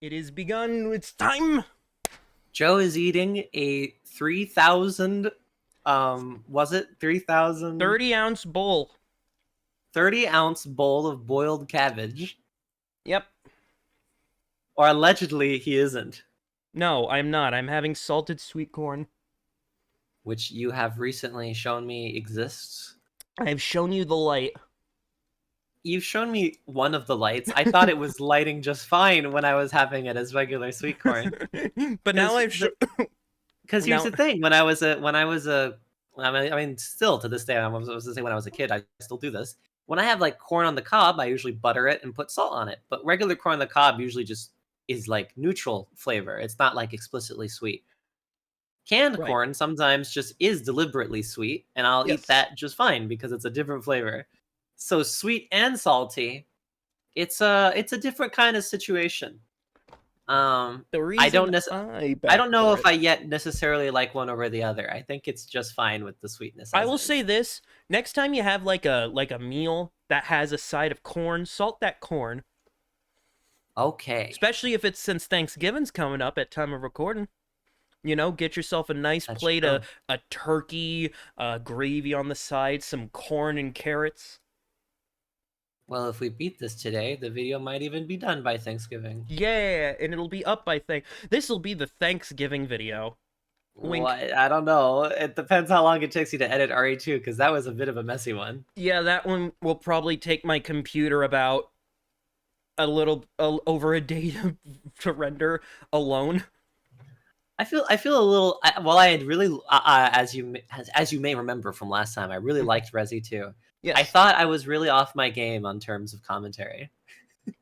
It is begun. It's time. Joe is eating a 3,000, was it 3,000 30-ounce bowl. 30-ounce bowl of boiled cabbage? Yep. Or allegedly he isn't, No, I'm not. I'm having salted sweet corn. which you have recently shown me exists. I have shown you the light. You've shown me one of the lights. I thought it was lighting just fine when I was having it as regular sweet corn. But now Because here's now the thing: I mean, still to this day, I was to say when I was a kid, I still do this. When I have like corn on the cob, I usually butter it and put salt on it. But regular corn on the cob usually just is like neutral flavor. It's not like explicitly sweet. Canned right. corn sometimes just is deliberately sweet, and I'll eat Yes. that just fine because it's a different flavor. So sweet and salty, it's a different kind of situation. The I don't reason I I back don't know for if it. I yet necessarily like one over the other. I think it's just fine with the sweetness I as will say is. this: next time you have like a meal that has a side of corn, salt that corn. Okay, Especially if it's since Thanksgiving's coming up at time of recording. Get yourself a nice that's plate true. of a turkey, gravy on the side, some corn and carrots. Well, if we beat this today, the video might even be done by Thanksgiving. Yeah, and it'll be up, I think. This'll be the Thanksgiving video. Wink. What? I don't know. It depends how long it takes you to edit RE2, because that was a bit of a messy one. Yeah, that one will probably take my computer about over a day to render alone. I feel a little. Well, I had really, as you may remember from last time, I really liked Resi 2. I Yes, thought I was really off my game on terms of commentary. I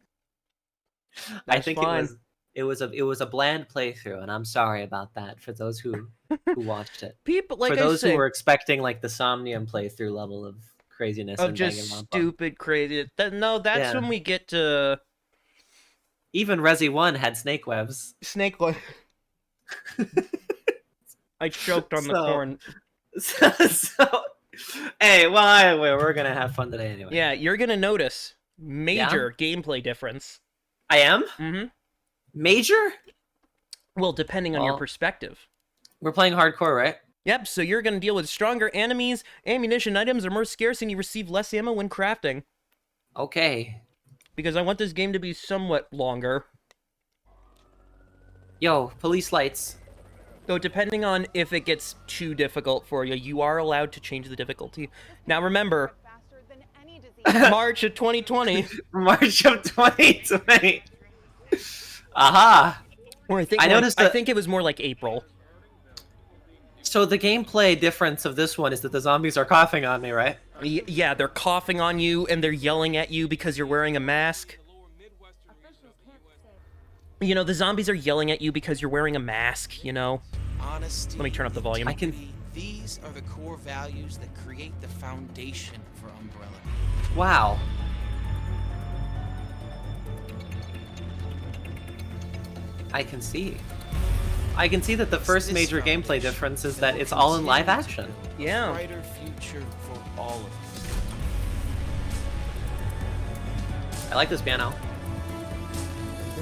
that's think it fine. was it was a bland playthrough, and I'm sorry about that for those who watched it. People, For like I those who say, were expecting like the Somnium playthrough level of craziness of and just Danganronpa. stupid crazy. No, that's Yeah. when we get to Even Resi 1 had snake webs. Snake. I choked on the So, corn. so hey, well, anyway, we're gonna have fun today anyway. Yeah, you're gonna notice Yeah, major gameplay difference. I am Mm-hmm. major. Well, depending on your Well, perspective. we're playing hardcore, right? Yep, so you're gonna deal with stronger enemies, ammunition items are more scarce, and you receive less ammo when crafting. Okay. Because I want this game to be somewhat longer. Yo, police lights. Though depending on if it gets too difficult for you, you are allowed to change the difficulty. Now remember, March of 2020. March of 2020. Aha. Or I noticed I that. think it was more like April. So the gameplay difference of this one is that the zombies are coughing on me, right? Yeah, they're coughing on you and they're yelling at you because you're wearing a mask. The zombies are yelling at you because you're wearing a mask. Honesty, Let me turn up the volume. I can. integrity, these are the core values that create the foundation for Umbrella. Wow. I can see. I can see that the first This major gameplay foundation difference is that that will it's all in live continue to action. build a Yeah. brighter future for all of us. I like this piano.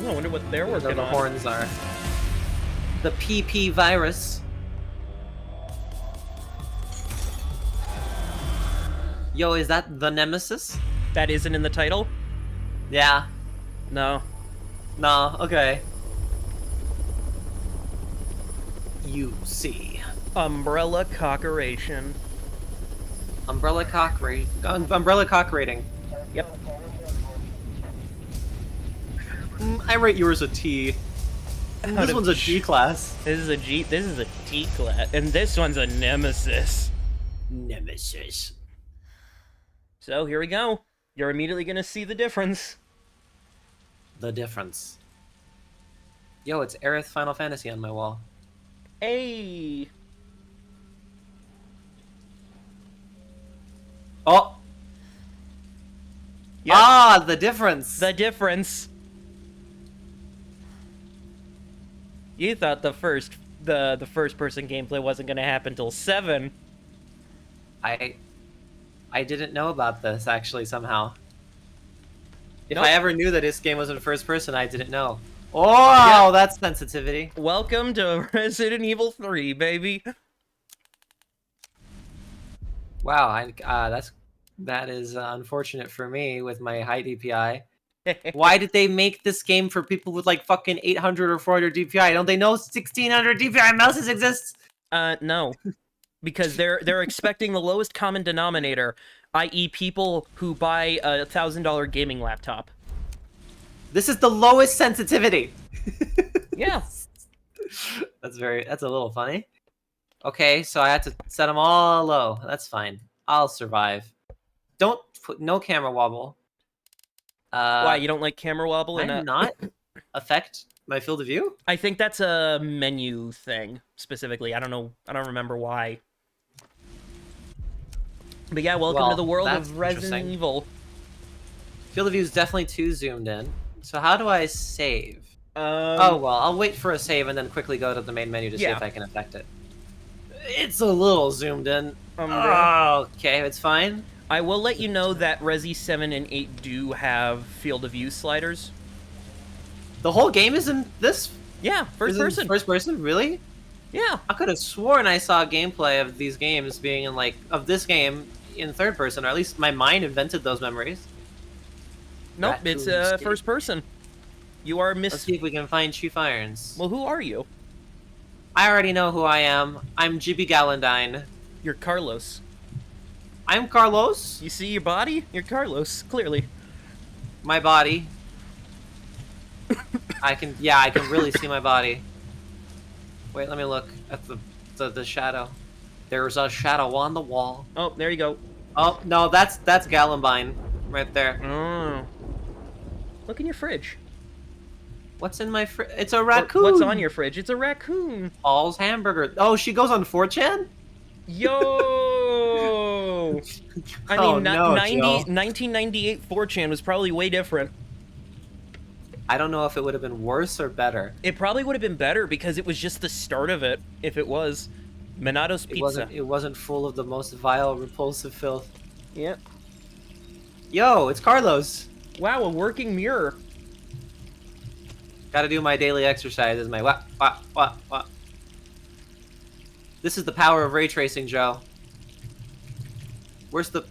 I wonder what they're Even though working the on. horns are. The PP virus. Yo, is that the Nemesis? That isn't in the title? Yeah. No. No, okay. You see. Umbrella Cockeration. Umbrella cock rating. Umbrella cock rating. Yep. I rate yours a T. Out This of one's a G class. This is a T class, and this one's a Nemesis. Nemesis. So here we go. You're immediately gonna see the difference. The difference. Yo, it's Aerith Final Fantasy on my wall. Hey. Oh! Yep. Ah, the difference! The difference. You thought the first person gameplay wasn't gonna happen till 7. I didn't know about this, actually, somehow. If Nope. I ever knew that this game was in first person, I didn't know. Oh, Yeah. that's sensitivity. Welcome to Resident Evil 3, baby. Wow, that is unfortunate for me with my high DPI. Why did they make this game for people with like fucking 800 or 400 DPI? Don't they know 1600 DPI mouses exist? No. Because they're expecting the lowest common denominator, i.e. people who buy a $1,000 gaming laptop. This is the lowest sensitivity. Yeah. That's a little funny. Okay, so I had to set them all low. That's fine. I'll survive. Don't put no camera wobble. Why, you don't like camera wobble in Can a... I not affect my field of view? I think that's a menu thing, specifically. I don't remember why. But yeah, welcome to the world that's of Resident interesting. Evil. Field of view is definitely too zoomed in. So how do I save? Oh, well, I'll wait for a save and then quickly go to the main menu to see Yeah. if I can affect it. It's a little zoomed in. yeah. Okay, it's fine. I will let you know that Resi 7 and 8 do have field of view sliders. The whole game is in this? Yeah, first person. First person, really? Yeah. I could have sworn I saw gameplay of these games being in of this game in third person, or at least my mind invented those memories. Nope, Raccoon it's Escape. first person. You are Let's see if we can find Chief Irons. Well, who are you? I already know who I am. I'm Jibby Gallandine. You're Carlos. I'm Carlos. You see your body? You're Carlos, clearly. My body. I can really see my body. Wait, let me look at the shadow. There's a shadow on the wall. Oh, there you go. Oh, no, that's Gallandine right there. Oh. Look in your fridge. What's in my fridge? It's a raccoon. What's on your fridge? It's a raccoon. Paul's hamburger. Oh, she goes on 4chan? Yo! I mean, Oh, no, 1998 4chan was probably way different. I don't know if it would have been worse or better. It probably would have been better because it was just the start of it, if it was. Minato's Pizza. It wasn't full of the most vile, repulsive filth. Yeah. Yo, it's Carlos. Wow, a working mirror. Gotta do my daily exercises, my what. This is the power of ray tracing, Joe. Where's the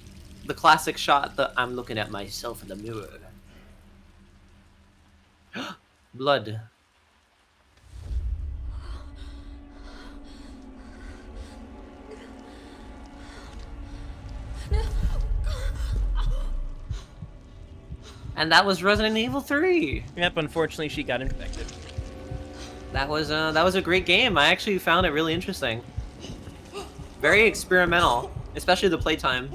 classic shot that I'm looking at myself in the mirror? Blood. And that was Resident Evil 3. Yep, unfortunately she got infected. That was a great game. I actually found it really interesting. Very experimental, especially the playtime.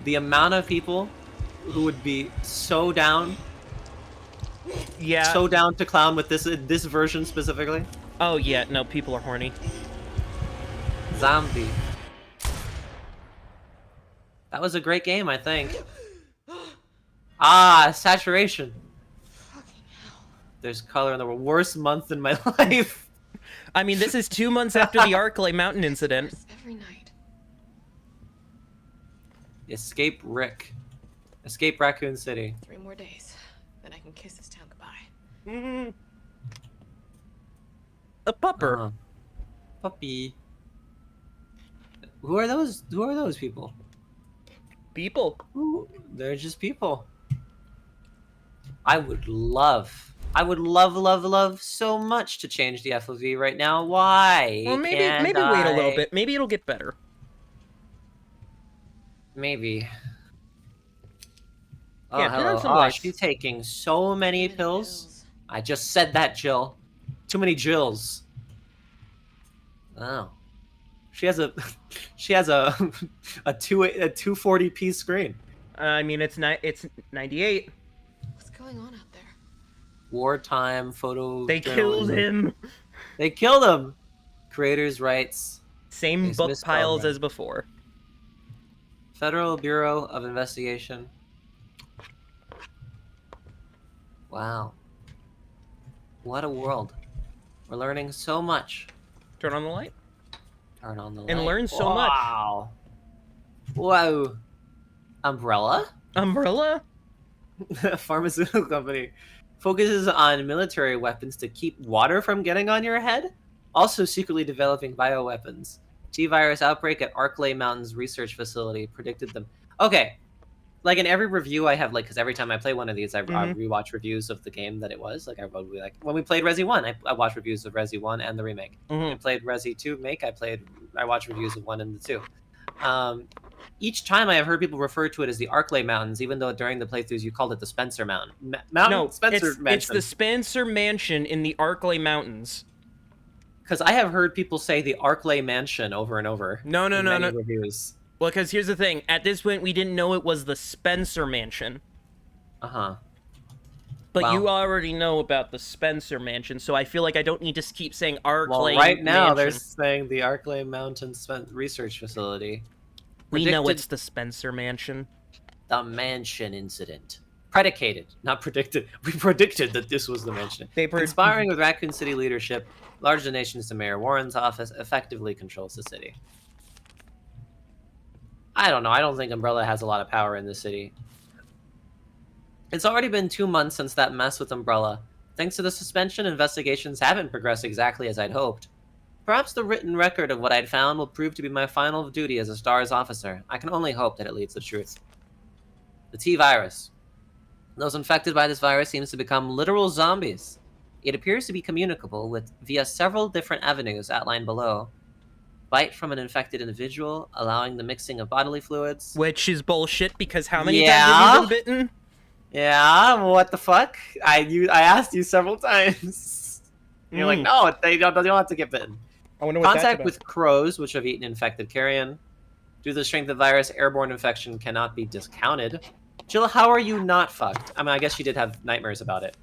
The amount of people who would be so down, Yeah. so down to clown with this version specifically. Oh yeah, no, people are horny. Zombie. That was a great game, I think. Ah, saturation. There's color in the worst month in my life. I mean, this is 2 months after the Arklay Mountain incident. Every night. Escape Rick. Escape Raccoon City. 3 more days, then I can kiss this town goodbye. Mm. A pupper. Uh-huh. Puppy. Who are those? Who are those people? People. Ooh, they're just people. I would love, love so much to change the FOV right now. Why? Well, maybe can't wait a little bit. Maybe it'll get better. Maybe. Oh, Yeah, put on hello. some Oh, lights. she's taking so many Too many pills. I just said that, Jill. Too many Jills. Oh. She has a a 240p screen. I mean, it's 98. What's going on out there? Wartime photo. They killed journalism. him. They killed him. Creators' rights. Same It's book misspelled, piles right? as before. Federal Bureau of Investigation. Wow. What a world. We're learning so much. Turn on the light. Turn on the light. And learn so much. Wow. Whoa. Umbrella? Umbrella? A pharmaceutical company focuses on military weapons to keep water from getting on your head, also secretly developing bioweapons. T-virus outbreak at Arklay Mountains research facility predicted them. Okay, like in every review I have, like, because every time I play one of these, I rewatch reviews of the game that it was. Like, I would be like, when we played Resi 1, I watched reviews of Resi 1 and the remake. When we played Resi 2 Make, I watched reviews of 1 and the 2. Each time I have heard people refer to it as the Arklay Mountains, even though during the playthroughs you called it the Spencer Mountain. No, Spencer Mansion. it's the Spencer Mansion in the Arklay Mountains. Because I have heard people say the Arklay Mansion over and over. No. Reviews. Well, because here's the thing. At this point, we didn't know it was the Spencer Mansion. Uh-huh. But Well, you already know about the Spencer Mansion, so I feel like I don't need to keep saying Arklay well, right now they're Mansion. saying the Arklay Mountain Research Facility. We know Predicted it's the Spencer Mansion. the mansion incident. Predicated, not predicted. We predicted that this was the mansion. Conspiring with Raccoon City leadership, large donations to Mayor Warren's office, effectively controls the city. I don't know. I don't think Umbrella has a lot of power in the city. It's already been 2 months since that mess with Umbrella. Thanks to the suspension, investigations haven't progressed exactly as I'd hoped. Perhaps the written record of what I'd found will prove to be my final duty as a STARS officer. I can only hope that it leads to truth. The T-virus. Those infected by this virus seems to become literal zombies. It appears to be communicable via several different avenues outlined below. Bite from an infected individual, allowing the mixing of bodily fluids. Which is bullshit, because how many times have you been bitten? Yeah, what the fuck? I asked you several times. You're like, no, they don't have to get bitten. I wonder what Contact with crows, which have eaten infected carrion. Due to the strength of the virus, airborne infection cannot be discounted. Jill, how are you not fucked? I mean, I guess you did have nightmares about it.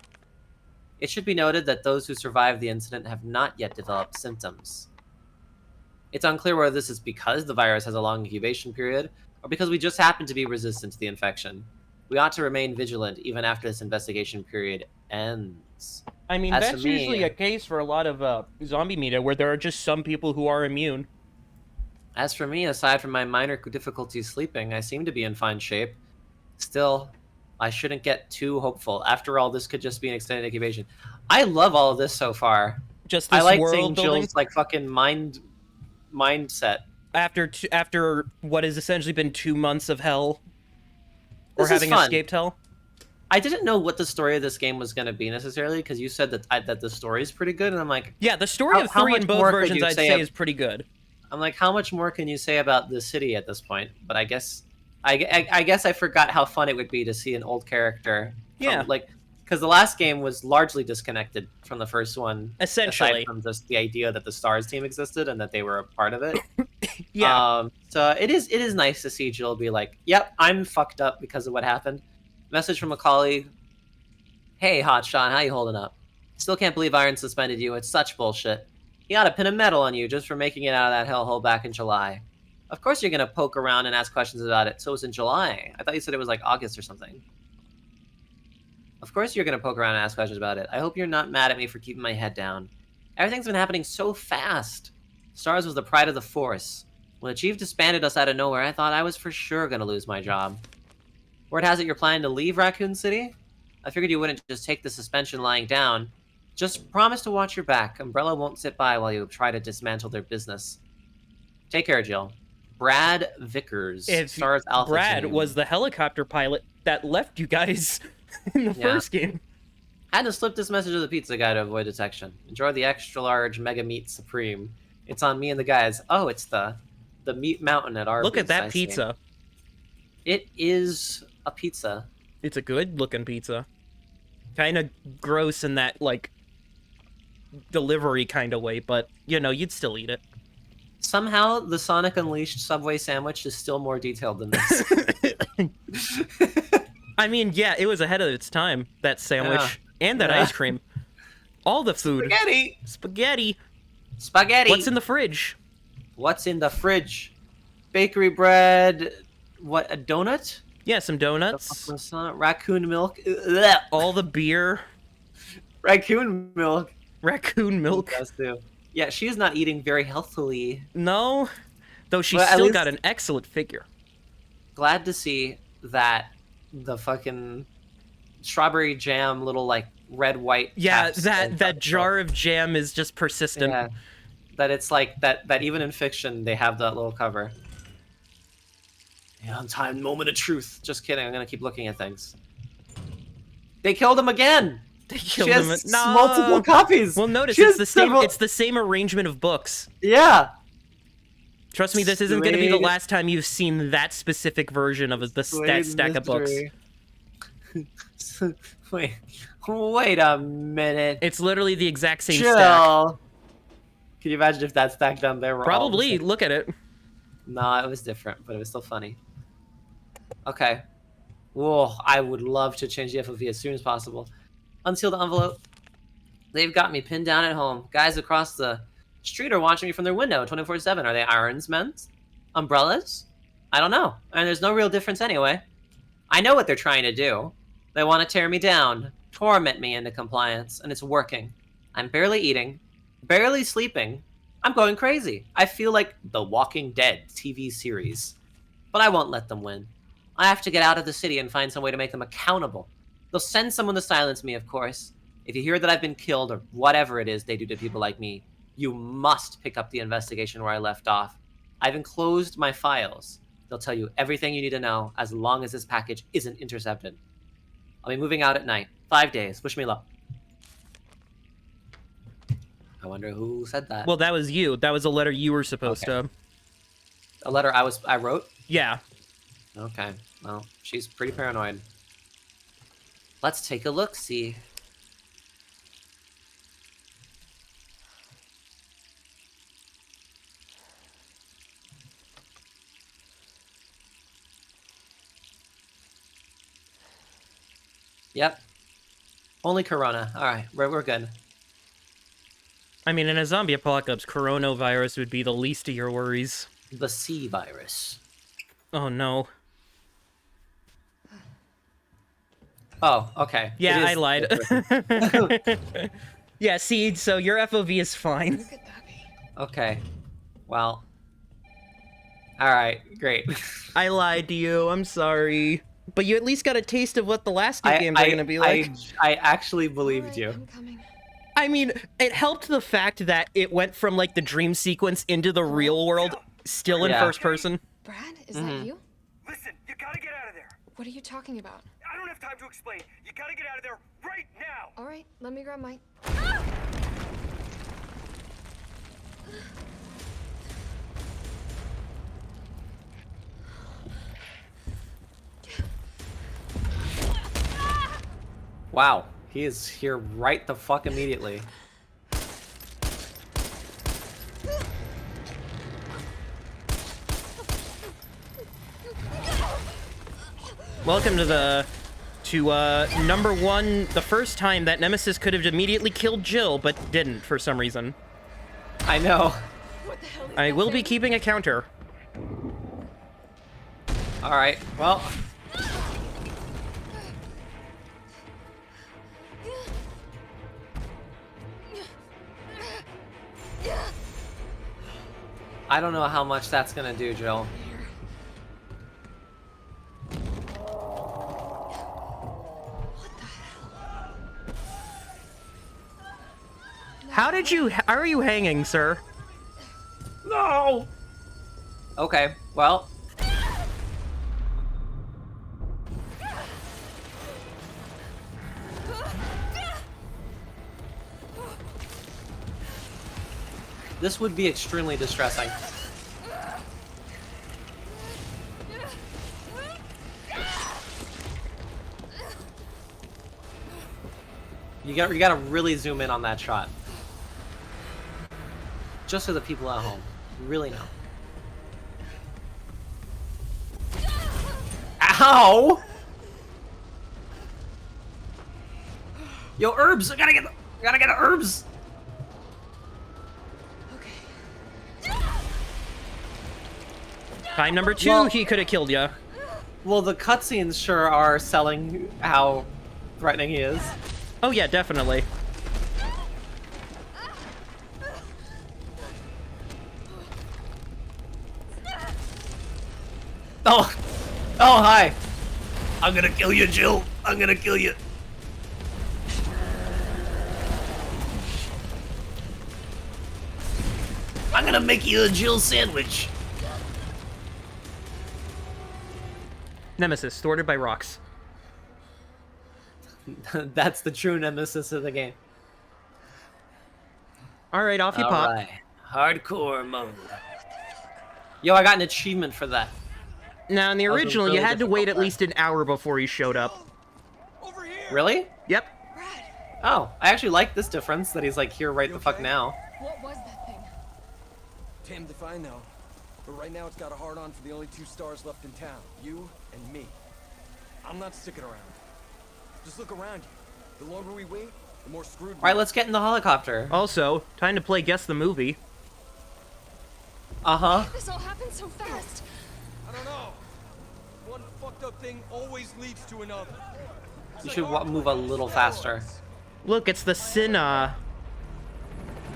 It should be noted that those who survived the incident have not yet developed symptoms. It's unclear whether this is because the virus has a long incubation period, or because we just happen to be resistant to the infection. We ought to remain vigilant even after this investigation period ends. I mean, that's usually a case for a lot of zombie media, where there are just some people who are immune. As for me, aside from my minor difficulties sleeping, I seem to be in fine shape. Still, I shouldn't get too hopeful. After all, this could just be an extended incubation. I love all of this so far. Just this I like world seeing building? Jill's like fucking mindset. After what has essentially been 2 months of hell, or This is having fun. escaped hell. I didn't know what the story of this game was going to be necessarily, because you said that the story is pretty good, and I'm like, Yeah, the story of how 3 in much both more could versions, you I'd say say, of- is pretty good. I'm like, how much more can you say about the city at this point? But I guess I forgot how fun it would be to see an old character. Yeah. Because the last game was largely disconnected from the first one. Essentially. Aside from just the idea that the STARS team existed and that they were a part of it. Yeah. So it is nice to see Jill be like, yep, I'm fucked up because of what happened. Message from a colleague. Hey, Hotshot, how you holding up? Still can't believe Iron suspended you. It's such bullshit. He ought to pin a medal on you just for making it out of that hellhole back in July. Of course you're gonna poke around and ask questions about it. So it was in July. I thought you said it was like August or something. Of course you're gonna poke around and ask questions about it. I hope you're not mad at me for keeping my head down. Everything's been happening so fast. STARS was the pride of the Force. When the Chief disbanded us out of nowhere, I thought I was for sure gonna lose my job. Word has it you're planning to leave Raccoon City? I figured you wouldn't just take the suspension lying down. Just promise to watch your back. Umbrella won't sit by while you try to dismantle their business. Take care, Jill. Brad Vickers. STARS Alpha Brad team. was the helicopter pilot that left you guys in the first game. Had to slip this message to the pizza guy to avoid detection. Enjoy the extra large Mega Meat Supreme. It's on me and the guys. Oh, it's the meat mountain at Arby's. Look at that I see. pizza. It is a pizza. It's a good looking pizza. Kind of gross in that, like, delivery kind of way, but, you know, you'd still eat it. Somehow, the Sonic Unleashed Subway sandwich is still more detailed than this. I mean, yeah, it was ahead of its time, that sandwich. And that ice cream. All the food. Spaghetti! Spaghetti. Spaghetti! What's in the fridge? What's in the fridge? Bakery bread... What, a donut? Yeah, some donuts. Raccoon milk? Ugh. All the beer. Raccoon milk. Raccoon milk. Does too. Yeah, she's not eating very healthily. No. Though she's Well, at still least- got an excellent figure. Glad to see. that the fucking strawberry jam little like red white Yeah, caps that jar of jam is just persistent. Yeah, that it's like that even in fiction they have that little cover. The untimed moment of truth. Just kidding. I'm gonna keep looking at things. They killed him again. They killed She has him. No. multiple copies. Well, notice She it's has the same. several- It's the same arrangement of books. Yeah. Trust me, this isn't going to be the Straight- last time you've seen that specific version of that stack of books. Wait a minute. It's literally the exact same stack. Chill. Can you imagine if that stack down there were all the Probably. same? Look at it. No, it was different, but it was still funny. Okay. Whoa, I would love to change the FOV as soon as possible. Unseal the envelope. They've got me pinned down at home. Guys across the street are watching me from their window 24/7. Are they irons men? Umbrellas? I don't know. And there's no real difference anyway. I know what they're trying to do. They want to tear me down, torment me into compliance, and it's working. I'm barely eating, barely sleeping. I'm going crazy. I feel like The Walking Dead TV series. But I won't let them win. I have to get out of the city and find some way to make them accountable. They'll send someone to silence me, of course. If you hear that I've been killed or whatever it is they do to people like me, you must pick up the investigation where I left off. I've enclosed my files. They'll tell you everything you need to know as long as this package isn't intercepted. I'll be moving out at night. 5 days. Wish me luck. I wonder who said that. Well, that was you. That was a letter you were supposed to. A letter I wrote? Yeah. Okay. Well, she's pretty paranoid. Let's take a look-see. Yep. Only Corona. Alright, we're good. I mean, in a zombie apocalypse, coronavirus would be the least of your worries. The C virus. Oh, no. Oh, okay. Yeah, It is I lied. different. Yeah, see, so your FOV is fine. Who could that be? Okay. Well. Alright, great. I lied to you. I'm sorry. But you at least got a taste of what the last two games are going to be like. I actually believed Alright, you. I'm coming. I mean, it helped the fact that it went from, like, the dream sequence into the real world, still in Yeah. first person. Brad, is that you? Listen, you gotta get out of there. What are you talking about? I don't have time to explain. You gotta get out of there right now. All right, let me grab my. Wow. He is here right the fuck immediately. Welcome to number one, the first time that Nemesis could have immediately killed Jill, but didn't for some reason. I know. What the hell is I that will be thing? keeping a counter. Alright, well. I don't know how much that's gonna do, Jill. How are you hanging, sir? No! Okay, well. This would be extremely distressing. You gotta really zoom in on that shot. Just so the people at home really know. Ow! Yo, herbs! I gotta get the herbs! Okay. Time number two, Well- he could have killed you. Well, the cutscenes sure are selling how threatening he is. Oh yeah, definitely. Oh! Oh, hi! I'm gonna kill you, Jill. I'm gonna kill you. I'm gonna make you a Jill sandwich. Nemesis, thwarted by rocks. That's the true nemesis of the game. All right, off you pop. Alright. Hardcore mode. Yo, I got an achievement for that. Now, in the That was a original, really you had to wait at difficult least an hour before he showed up. Over here. Really? Yep. Brad, Oh, I actually like this difference that he's like here right the fuck now. what was that thing? Damned if I know. But right now it's got a hard-on for the only 2 stars left in town. You and me. I'm not sticking around. Just look around you. The longer we wait, the more screwed we Alright, let's get in the helicopter. Also, time to play Guess the Movie. Uh-huh. This all happened so fast. I don't know. One fucked up thing always leads to another. You should move a little faster. Look, it's the Cinna.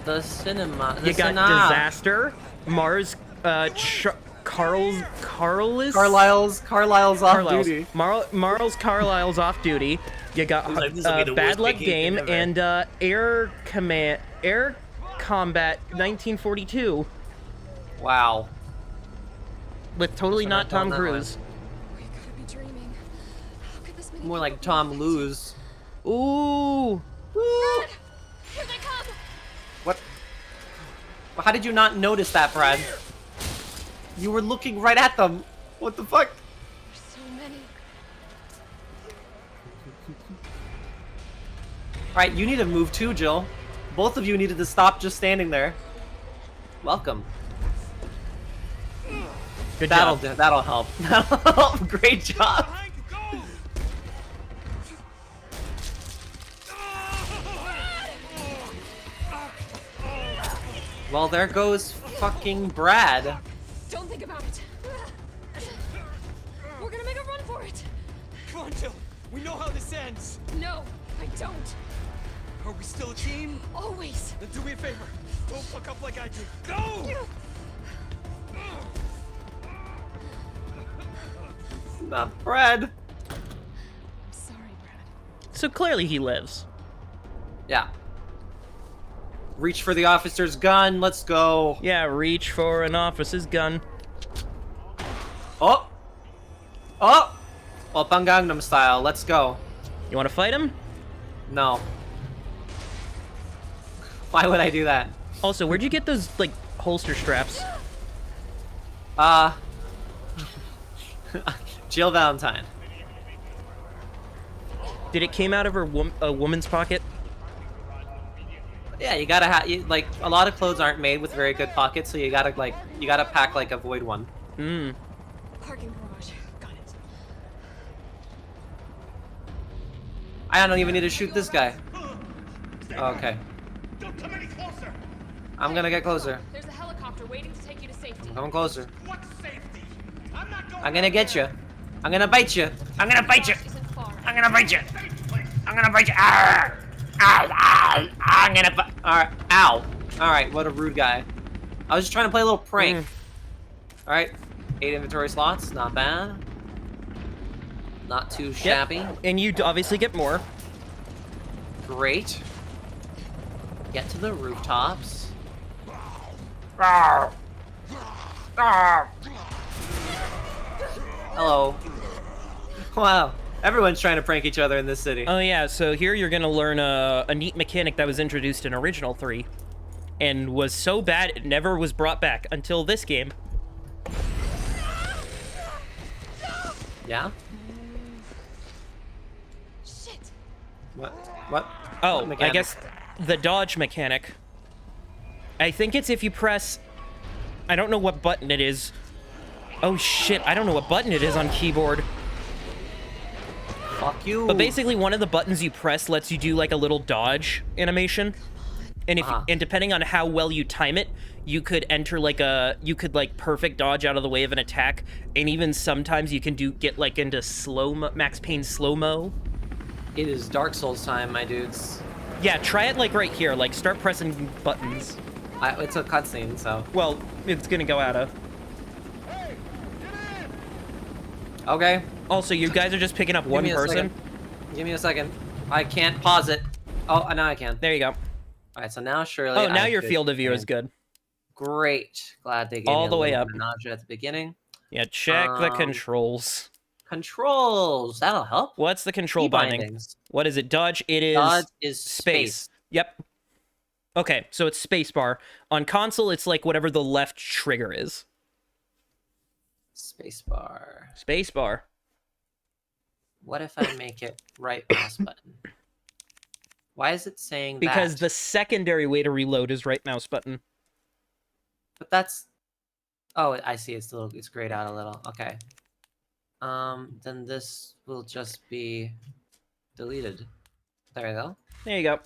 The cinema. You got Disaster, Mars, Carlisle's off duty. Marl's Carlisle's off duty. You got He's like, "This'll be the Bad worst Luck vacation Game ever." and Air Combat 1942 Wow. with totally Guess I'm not not Tom doing that Cruise. We gotta be dreaming. How could this many More like people Tom be Lose. Ooh. Brad, here they come. What? Well, how did you not notice that, Brad? You were looking right at them. What the fuck? There's so many. Alright, you need to move too, Jill. Both of you needed to stop just standing there. Welcome. Good That'll job. that'll help. That'll help. Great job. Behind you, go! Well, there goes fucking Brad. Don't think about it. We're gonna make a run for it. Come on, Jill. We know how this ends. No, I don't. Are we still a team? Always. Then do me a favor. Don't fuck up like I did. Go! Not Brad. I'm sorry, Brad. So clearly he lives. Yeah. Reach for the officer's gun. Let's go. Yeah, reach for an officer's gun. Oh. Oh. Oppan Gangnam Style. Let's go. You want to fight him? No. Why would I do that? Also, where'd you get those, like, holster straps? Jill Valentine. Did it came out of her a woman's pocket? Yeah, you gotta have like a lot of clothes aren't made with very good pockets, so you gotta pack like a void one. Hmm. Parking garage. Got it. I don't even need to shoot this guy. Okay, Don't come any closer! I'm gonna get closer. There's a helicopter waiting to take you to safety. Come closer. What safety? I'm not going I'm gonna out get there. you. I'm gonna bite you. I'm gonna bite you. Isn't far. I'm gonna bite you. Safe place. I'm gonna bite you. Arr! Ow! Ow! I'm gonna bite. Alright. Ow! Alright, what a rude guy. I was just trying to play a little prank. Alright. 8 inventory slots. Not bad. Not too shabby. And you obviously get more. Great. Get to the rooftops. Hello. Wow. Everyone's trying to prank each other in this city. Oh yeah, so here you're gonna learn a neat mechanic that was introduced in Original 3. And was so bad it never was brought back until this game. Yeah? Shit. What? What? Oh, What I mechanic? guess the dodge mechanic. I think it's if you press... I don't know what button it is. Oh shit, I don't know what button it is on keyboard. Fuck you. But basically one of the buttons you press lets you do like a little dodge animation. And if Uh-huh. and depending on how well you time it, you could enter like like perfect dodge out of the way of an attack, and even sometimes you can get like into Max Payne slow-mo. It is Dark Souls time, my dudes. Yeah, try it like right here, like start pressing buttons. It's a cutscene, so. Well, it's gonna go out of. Okay. Also, you guys are just picking up one me a person. second. Give me a second. I can't pause it. Oh, now I can. There you go. All right, so now surely. Oh, now I your should field of view is can- good. Great. Glad they gave All me a the way little up. bit of nausea at the beginning. Yeah, check the Um, controls. Controls. That'll help. What's the control Key binding? bindings. What is it? Dodge. It is Dodge is space. space. Yep. Okay, so it's spacebar. On console, it's like whatever the left trigger is. Spacebar. Spacebar. What if I make it right mouse button? Why is it saying Because that? the secondary way to reload is right mouse button. But that's. Oh, I see. It's grayed out a little. Okay. Then this will just be deleted. There you go. There you go.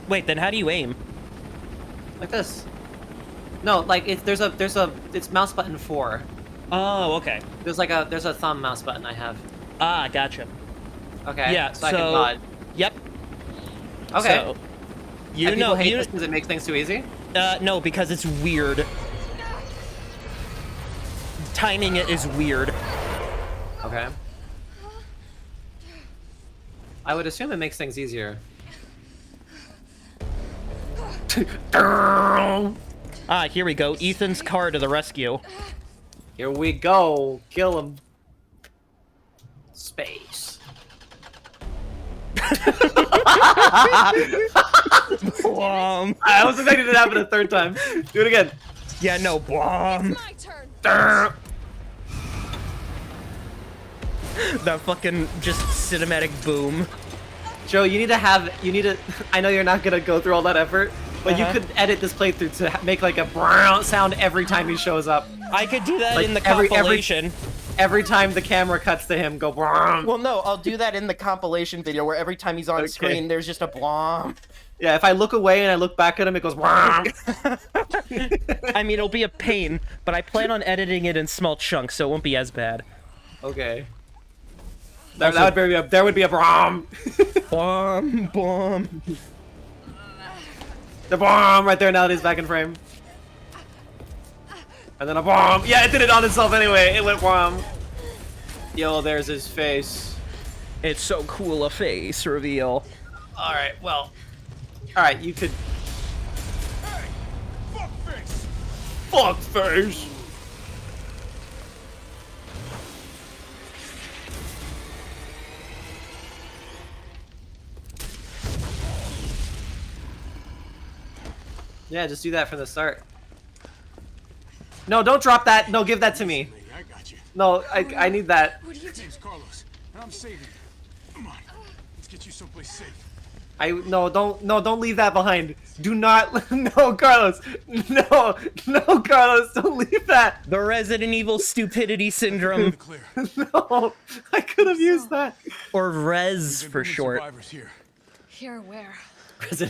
Wait, then how do you aim? Like this. No, like it's mouse button 4. Oh, okay. There's a thumb mouse button I have. Ah, gotcha. Okay. Yeah, So I can dodge. Yep. Okay. So, you And know, people hate this because it makes things too easy. no, because it's weird. Timing it is weird. Okay. I would assume it makes things easier. Ah, here we go. Ethan's car to the rescue. Here we go. Kill him. Space. I was expecting it to happen a third time. Do it again. Yeah, no, bomb. My turn. That fucking just cinematic boom. Joe, you need to. I know you're not gonna go through all that effort, but you Uh-huh. could edit this playthrough to make like a brown sound every time he shows up. I could do that Like in the every- compilation. Every time the camera cuts to him, go brown. Well, no, I'll do that in the compilation video where every time he's on Okay. screen, there's just a bomb. Yeah, if I look away and I look back at him, it goes brown. I mean, it'll be a pain, but I plan on editing it in small chunks, so it won't be as bad. Okay. There would be a bomb. Bomb, bomb. The bomb right there now that he's back in frame. And then a bomb. Yeah, it did it on itself anyway. It went bomb. Yo, there's his face. It's so cool a face reveal. All right, well. All right, you could. Hey! Fuckface! Fuck face. Yeah, just do that from the start. No, don't drop that. No, give that to me. I got you. No, I need that. What are you doing? Name's Carlos, and I'm saving you. Come on, let's get you someplace safe. Don't leave that behind. Do not. No, Carlos. No, Carlos, don't leave that. The Resident Evil stupidity syndrome, Clear. No, I could have used that. or Rez Been for bringing short. Survivors here. Here, where?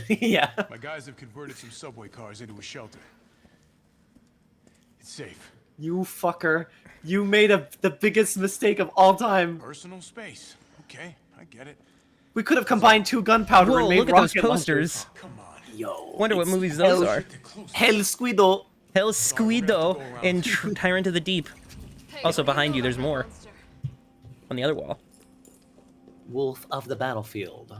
Yeah. My guys have converted some subway cars into a shelter. It's safe. You fucker. You made the biggest mistake of all time. Personal space. Okay, I get it. We could have combined 2 gunpowder Whoa, and made look at those rocket launchers. posters. Come on. Yo. Wonder what it's movies those Hell- are. Hell Squido. Hell Squido and Tyrant of the Deep. Hey, Also, what do you behind know you, there's about more. that monster? On the other wall. Wolf of the battlefield.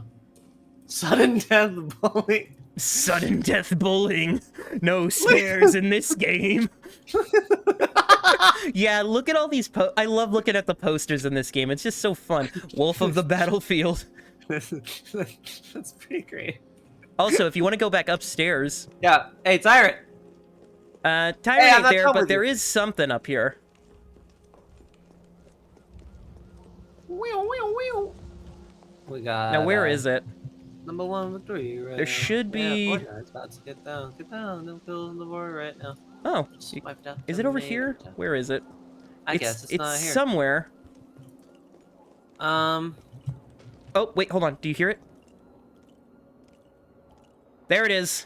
Sudden death bullying. Sudden death bullying. No spares in this game. Yeah, look at all these I love looking at the posters in this game. It's just so fun. Wolf of the battlefield. That's pretty great. Also, if you want to go back upstairs, Yeah. Hey, Tyrant. Tyrant Hey, I'm ain't not there, done but with there you. is something up here. We got. Now, where is it? Number 1 victory. Right There now. should be- Yeah, Fortnite's about to get down. Get down. Don't kill the war right now. Oh, Just wiped out is the it over main here? attack. Where is it? I guess it's not here. somewhere. Um. Oh, wait, hold on. Do you hear it? There it is.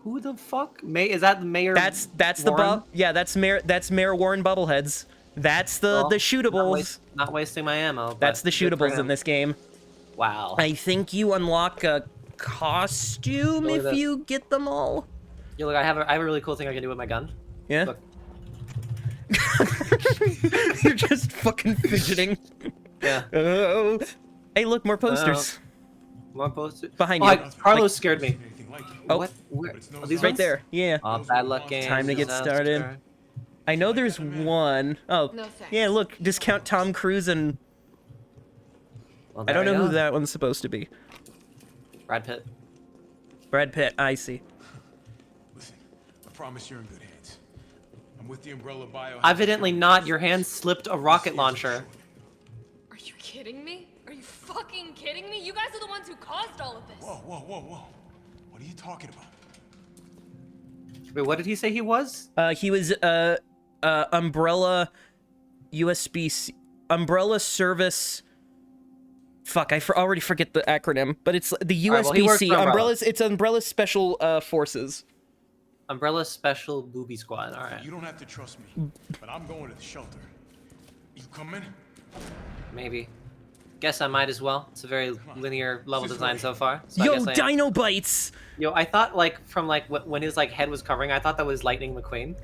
Who the fuck? Is that the mayor? That's the Warren? yeah, that's Mayor Warren Bubbleheads. That's the Well, shootables. Not wasting my ammo. but That's the good for shootables in him. this game. Wow. I think you unlock a costume Look at if this. you get them all. Yo, look, I have a really cool thing I can do with my gun. Yeah? Look. You're just fucking fidgeting. Yeah. Oh. Hey, look, more posters. More posters. Behind Oh, you. Carlos scared me. Oh. What? Where? Are these Right ones? there. Yeah. Oh, bad luck game. Time to get disaster. started. I know there's one. Oh. No thanks. Yeah, look, discount Tom Cruise and... Well, I don't there know you who go. that one's supposed to be. Brad Pitt. Brad Pitt, I see. Listen, I promise you're in good hands. I'm with the Umbrella Bio. Evidently not. Your hand slipped a rocket launcher. Are you kidding me? Are you fucking kidding me? You guys are the ones who caused all of this. Whoa, whoa, whoa, whoa. What are you talking about? Wait, what did he say he was? He was, Umbrella Umbrella Service... Fuck, I already forget the acronym, but it's the Alright, well, he works USBC. for Umbrella. It's Umbrella Special Forces. Umbrella Special Booby Squad. All right. You don't have to trust me, but I'm going to the shelter. You coming? Maybe. Guess I might as well. It's a very linear level design so far. So I Yo, guess I am. Dino Bites! Yo, I thought like from like when his like head was covering, I thought that was Lightning McQueen.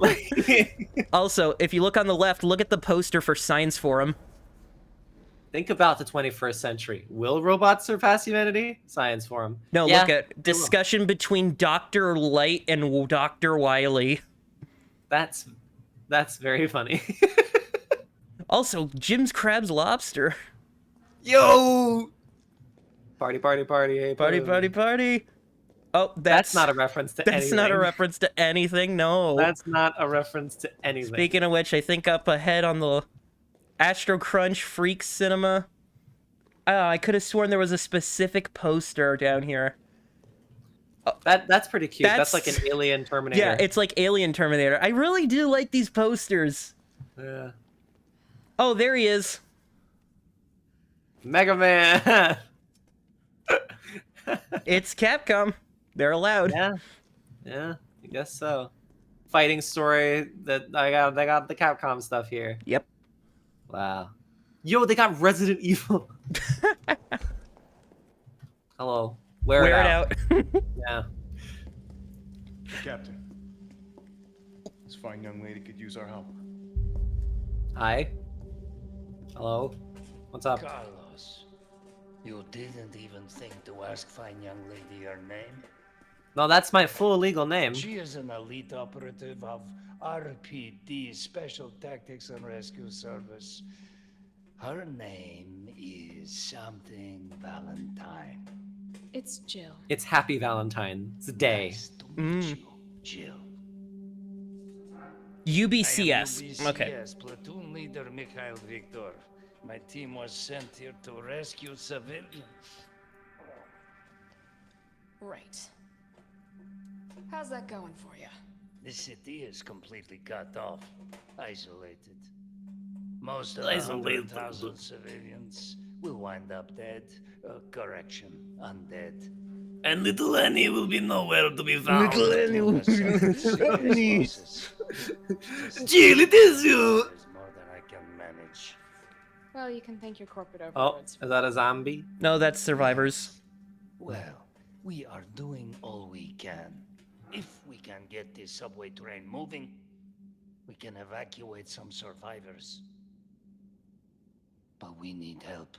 Like, Also, if you look on the left, look at the poster for Science Forum. think about the 21st century. Will robots surpass humanity? Science Forum. No, Yeah, look at they will. discussion between Dr. Light and Dr. Wily. That's very funny. Also, Jim's Crab's Lobster. Yo! Party, party, party, hey, Party, party, party. Oh, That's not a reference to anything. That's not a reference to anything, no. That's not a reference to anything. Speaking of which, I think up ahead on the Astro Crunch Freak Cinema. Oh, I could have sworn there was a specific poster down here. That's pretty cute. That's like That's- an alien Terminator. Yeah, it's like Alien Terminator. I really do like these posters. Yeah. Oh, there he is. Mega Man. It's Capcom. They're allowed. Yeah, I guess so. Fighting story that I got the Capcom stuff here. Yep. Wow. Yo, they got Resident Evil. Hello. Wear it out. Yeah. Captain, this fine young lady could use our help. Hi. Hello. What's up? Carlos, you didn't even think to ask fine young lady her name? No, that's my full legal name. She is an elite operative of RPD, Special Tactics and Rescue Service. Her name is something Valentine. It's Jill. It's Happy Valentine's Day. Nice to meet you, Jill. UBCS. Okay. Yes, platoon leader Mikhail Victor. My team was sent here to rescue civilians. Right. How's that going for you? The city is completely cut off, isolated. Most of Isolated. 100,000 civilians will wind up dead. Correction, undead. And little Annie will be nowhere to be found. Jill, it Jill, it is you! There's more than I can manage. Well, you can thank your corporate Oh, overlords. is that a zombie? No, that's Survivors. Well, we are doing all we can. If we can get this subway train moving, we can evacuate some survivors. But we need help.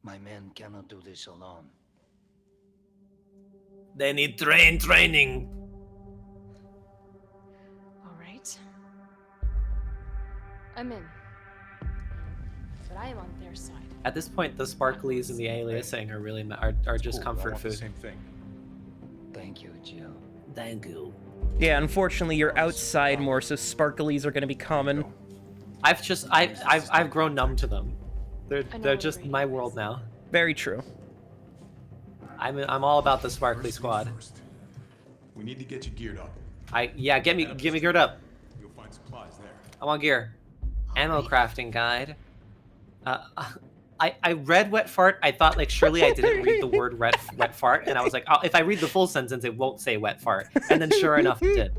My men cannot do this alone. They need training. All right. I'm in. But I am on their side. At this point, the sparklies and the aliasing are really are just Cool, I comfort want the food. same thing. Thank you, Jill. Thank you. Yeah, unfortunately, you're outside more, so sparklies are gonna be common. I've grown numb to them. I know They're what just radio my is. world now. Very true. I'm all about the sparkly First squad. things first. We need to get you geared up. Get me geared up. You'll find supplies there. I want gear. Ammo crafting guide. I read wet fart. I thought like surely I didn't read the word wet fart, and I was like, oh, if I read the full sentence, it won't say wet fart. And then sure enough, it did.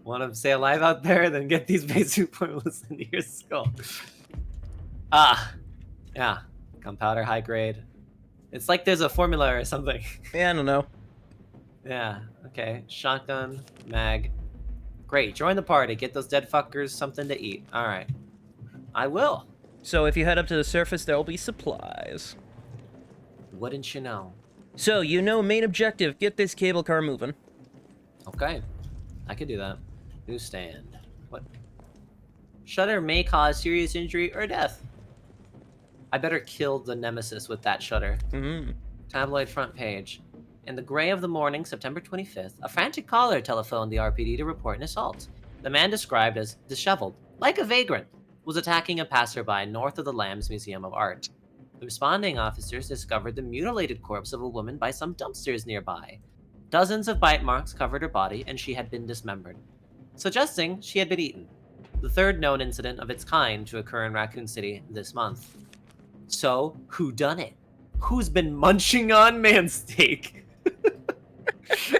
Want to stay alive out there? Then get these basic pointless into your skull. Yeah. Gunpowder, high grade. It's like there's a formula or something. Yeah, I don't know. Yeah, okay. Shotgun, mag. Great, join the party. Get those dead fuckers something to eat. Alright. I will. So if you head up to the surface, there'll be supplies. Wouldn't you know? So, you know, main objective, get this cable car moving. Okay. I could do that. Newsstand. What? Shutter may cause serious injury or death. I better kill the nemesis with that shutter. Mm-hmm. Tabloid front page. In the gray of the morning, September 25th, a frantic caller telephoned the RPD to report an assault. The man, described as disheveled, like a vagrant, was attacking a passerby north of the Lambs Museum of Art. The responding officers discovered the mutilated corpse of a woman by some dumpsters nearby. Dozens of bite marks covered her body, and she had been dismembered, suggesting she had been eaten. The third known incident of its kind to occur in Raccoon City this month. So, who done it? Who's been munching on man steak?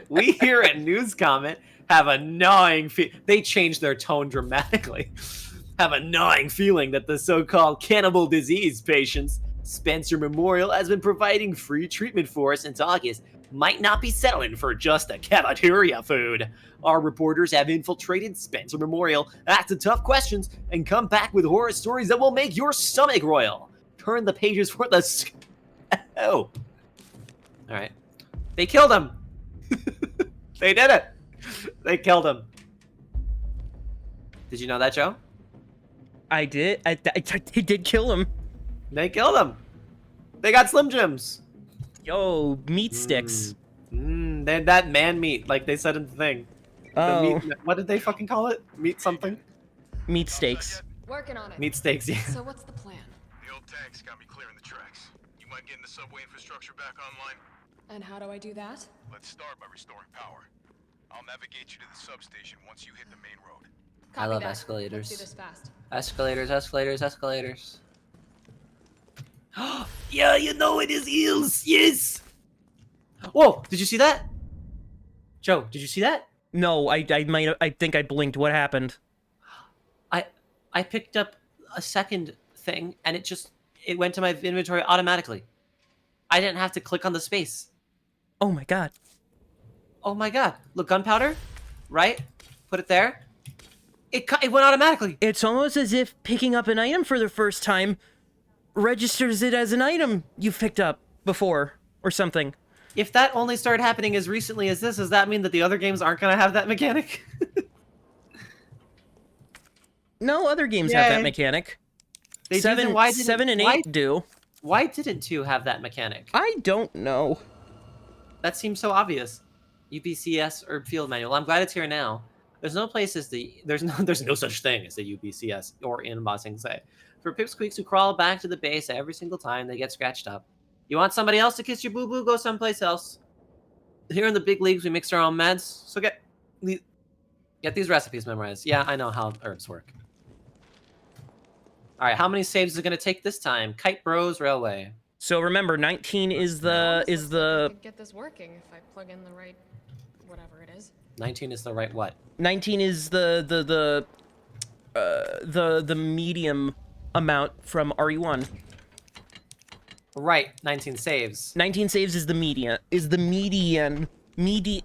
We here at News Comment have a gnawing they changed their tone dramatically. Have a gnawing feeling that the so-called cannibal disease patients Spencer Memorial has been providing free treatment for since August might not be settling for just a cafeteria food. Our reporters have infiltrated Spencer Memorial, asked the tough questions, and come back with horror stories that will make your stomach roil. Turn the pages for the... Oh. Alright. They killed him! They did it! They killed him. Did you know that, Joe? I did. I did kill him. They killed him! They got Slim Jims! Yo, meat sticks. They had that man meat, like they said in the thing. Oh. Meat, what did they fucking call it? Meat something? Meat steaks. Working on it. Meat steaks, yeah. So what's the plan? The old tanks got me clearing the tracks. You mind getting the subway infrastructure back online? And how do I do that? Let's start by restoring power. I'll navigate you to the substation once you hit the main road. I Copy love that. escalators. Let's do this fast. Escalators, escalators, escalators. Yeah, you know it is eels, yes! Whoa, did you see that? Joe, did you see that? No, I think I blinked. What happened? I picked up a second thing, and it went to my inventory automatically. I didn't have to click on the space. Oh my god. Oh my god. Look, gunpowder, right? Put it there. It went automatically. It's almost as if picking up an item for the first time registers it as an item you've picked up before or something. If that only started happening as recently as this, does that mean that the other games aren't going to have that mechanic? No, other games have that Yay. mechanic. They do, then 7 and 8 do. Why didn't 2 have that mechanic? I don't know. That seems so obvious. UBCS or field manual. I'm glad it's here now. There's no such thing as the UBCS or inbossing say. For pipsqueaks who crawl back to the base every single time they get scratched up. You want somebody else to kiss your boo-boo? Go someplace else. Here in the big leagues, we mix our own meds. So get these recipes memorized. Yeah, I know how herbs work. All right, how many saves is it gonna take this time? Kite Bros Railway. So remember, 19 is the I could get this working if I plug in the right whatever it is. 19 is the right what? 19 is the medium amount from RE1. Right, 19 saves. 19 saves is the median. Not the medium, the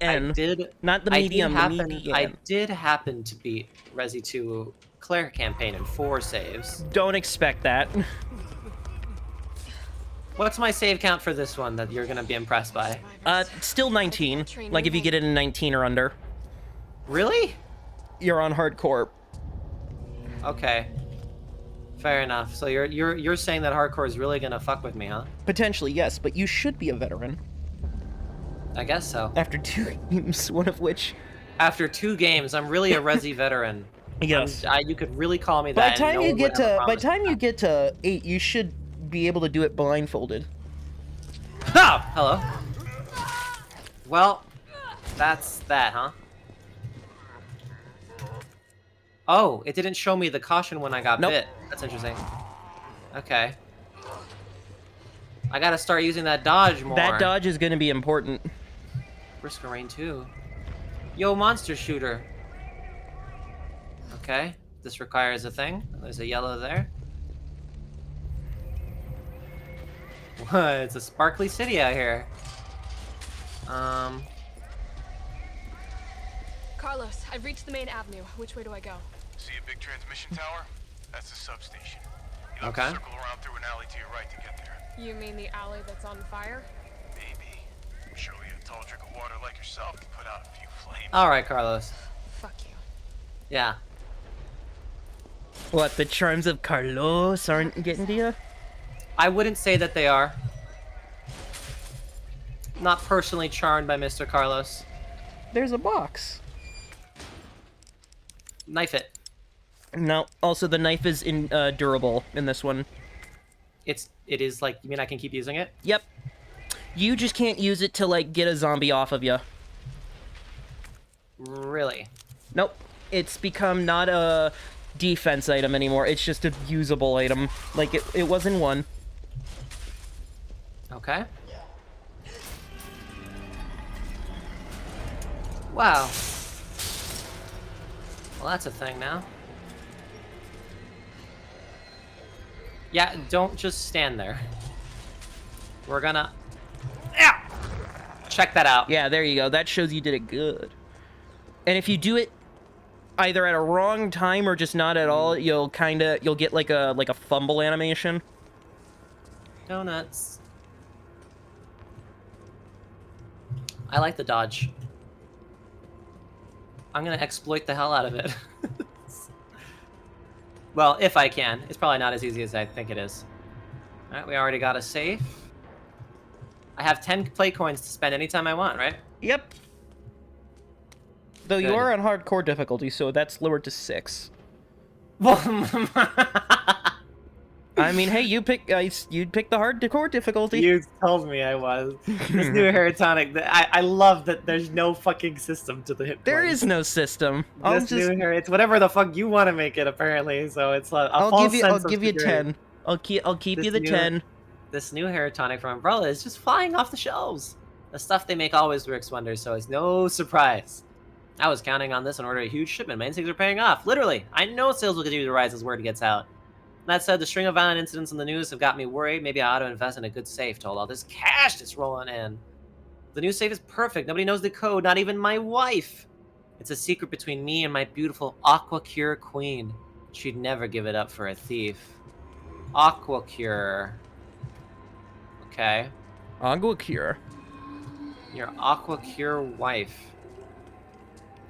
median. I did happen to beat Resi 2 Claire campaign in 4 saves. Don't expect that. What's my save count for this one that you're gonna be impressed by? Still 19. Like if you get it in 19 or under, Really? you're on hardcore. Okay. Fair enough. So you're saying that hardcore is really gonna fuck with me, huh? Potentially, yes, but you should be a veteran. I guess so. After 2 games, one of which... After 2 games, I'm really a Resi veteran. Yes. You could really call me By that. the time you get to 8, you should be able to do it blindfolded. Ha! Hello. Well, that's that, huh? Oh, it didn't show me the caution when I got Nope. bit. That's interesting. Okay. I gotta start using that dodge more. That dodge is going to be important. Risk of rain too. Yo, monster shooter. Okay. This requires a thing. There's a yellow there. What? It's a sparkly city out here. Carlos, I've reached the main avenue. Which way do I go? See a big transmission tower? That's the substation. You'll have Okay. to circle around through an alley to your right to get there. You mean the alley that's on fire? Maybe. Show you a tall drink of water like yourself to put out a few flames. All right, Carlos. Fuck you. Yeah. What, the charms of Carlos aren't getting to you? I wouldn't say that they are. Not personally charmed by Mr. Carlos. There's a box. Knife it. No, also the knife is durable in this one. It is like, you mean I can keep using it? Yep. You just can't use it to, like, get a zombie off of you. Really? Nope. It's become not a defense item anymore. It's just a usable item. Like, it was in 1. Okay. Wow. Well, that's a thing now. Yeah, don't just stand there. We're gonna... Yeah! Check that out. Yeah, there you go. That shows you did it good. And if you do it either at a wrong time or just not at all, you'll get like a fumble animation. Donuts. I like the dodge. I'm gonna exploit the hell out of it. Well, if I can. It's probably not as easy as I think it is. Alright, we already got a safe. I have 10 plate coins to spend anytime I want, right? Yep. Though you Good. are on hardcore difficulty, so that's lowered to 6. I mean, hey, you'd pick the hardcore difficulty. You told me I was. This new hair tonic, I love that there's no fucking system to the hit There points. is no system. This new hair, it's whatever the fuck you want to make it, apparently. So it's a I'll false give sense of you security. 10. I'll keep This you the new- 10. This new hair tonic from Umbrella is just flying off the shelves. The stuff they make always works wonders, so it's no surprise. I was counting on this and ordered a huge shipment. My instincts are paying off. Literally, I know sales will continue to rise as word gets out. That said, the string of violent incidents in the news have got me worried. Maybe I ought to invest in a good safe to hold all this cash that's rolling in. The new safe is perfect. Nobody knows the code, not even my wife. It's a secret between me and my beautiful Aqua Cure queen. She'd never give it up for a thief. Aqua Cure. Okay. Agua Cure. Your Aqua Cure wife.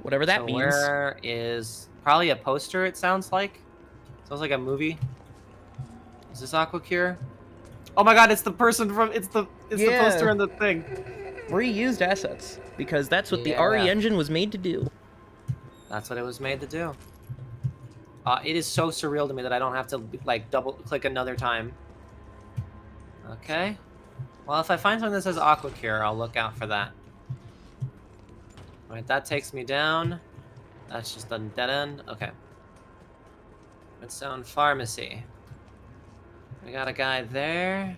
Whatever that So means. where is... Probably a poster, it sounds like. Sounds like a movie. Is this Aqua Cure? Oh my god, it's the person from... It's the poster in the thing. Reused assets. Because that's what the Yeah. RE engine was made to do. That's what it was made to do. It is so surreal to me that I don't have to, like, double-click another time. Okay. Well, if I find something that says Aqua Cure, I'll look out for that. Alright, that takes me down. That's just a dead end. Okay. Redstone Pharmacy. We got a guy there.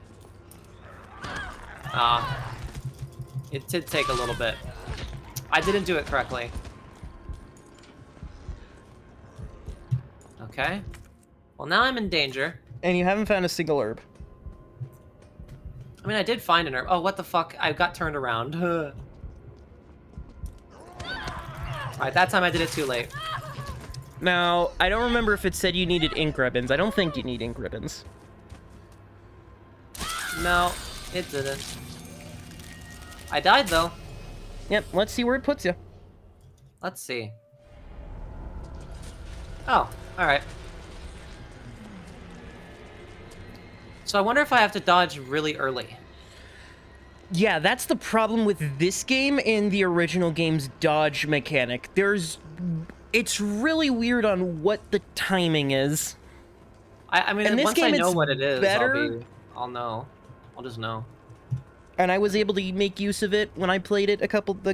It did take a little bit. I didn't do it correctly. Okay. Well, now I'm in danger. And you haven't found a single herb. I mean, I did find an herb. Oh, what the fuck? I got turned around. Alright, that time I did it too late. Now, I don't remember if it said you needed ink ribbons. I don't think you need ink ribbons. No, it didn't. I died, though. Yep, let's see where it puts you. Let's see. Oh, alright. So I wonder if I have to dodge really early. Yeah, that's the problem with this game and the original game's dodge mechanic. It's really weird on what the timing is. I mean, In this once I game, know it's what it is, better. I'll know. I'll just know. And I was able to make use of it when I played it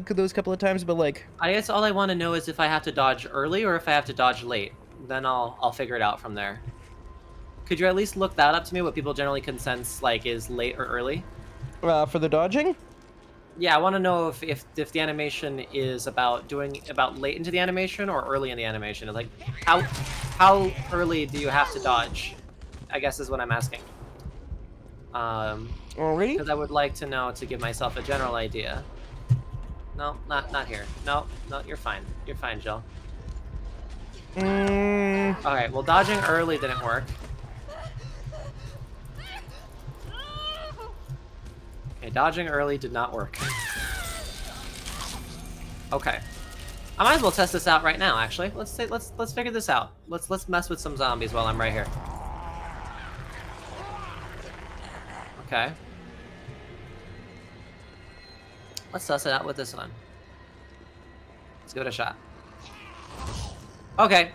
those couple of times, but like... I guess all I want to know is if I have to dodge early or if I have to dodge late. Then I'll figure it out from there. Could you at least look that up to me, what people generally consensus like is late or early? For the dodging? Yeah, I want to know if the animation is about late into the animation or early in the animation. Like, how early do you have to dodge? I guess is what I'm asking. Already? Because I would like to know to give myself a general idea. No, not here. No, you're fine. You're fine, Jill. Alright, well, dodging early didn't work. Okay, dodging early did not work. Okay. I might as well test this out right now, actually. Let's figure this out. Let's mess with some zombies while I'm right here. Okay. Let's suss it out with this one. Let's give it a shot. Okay,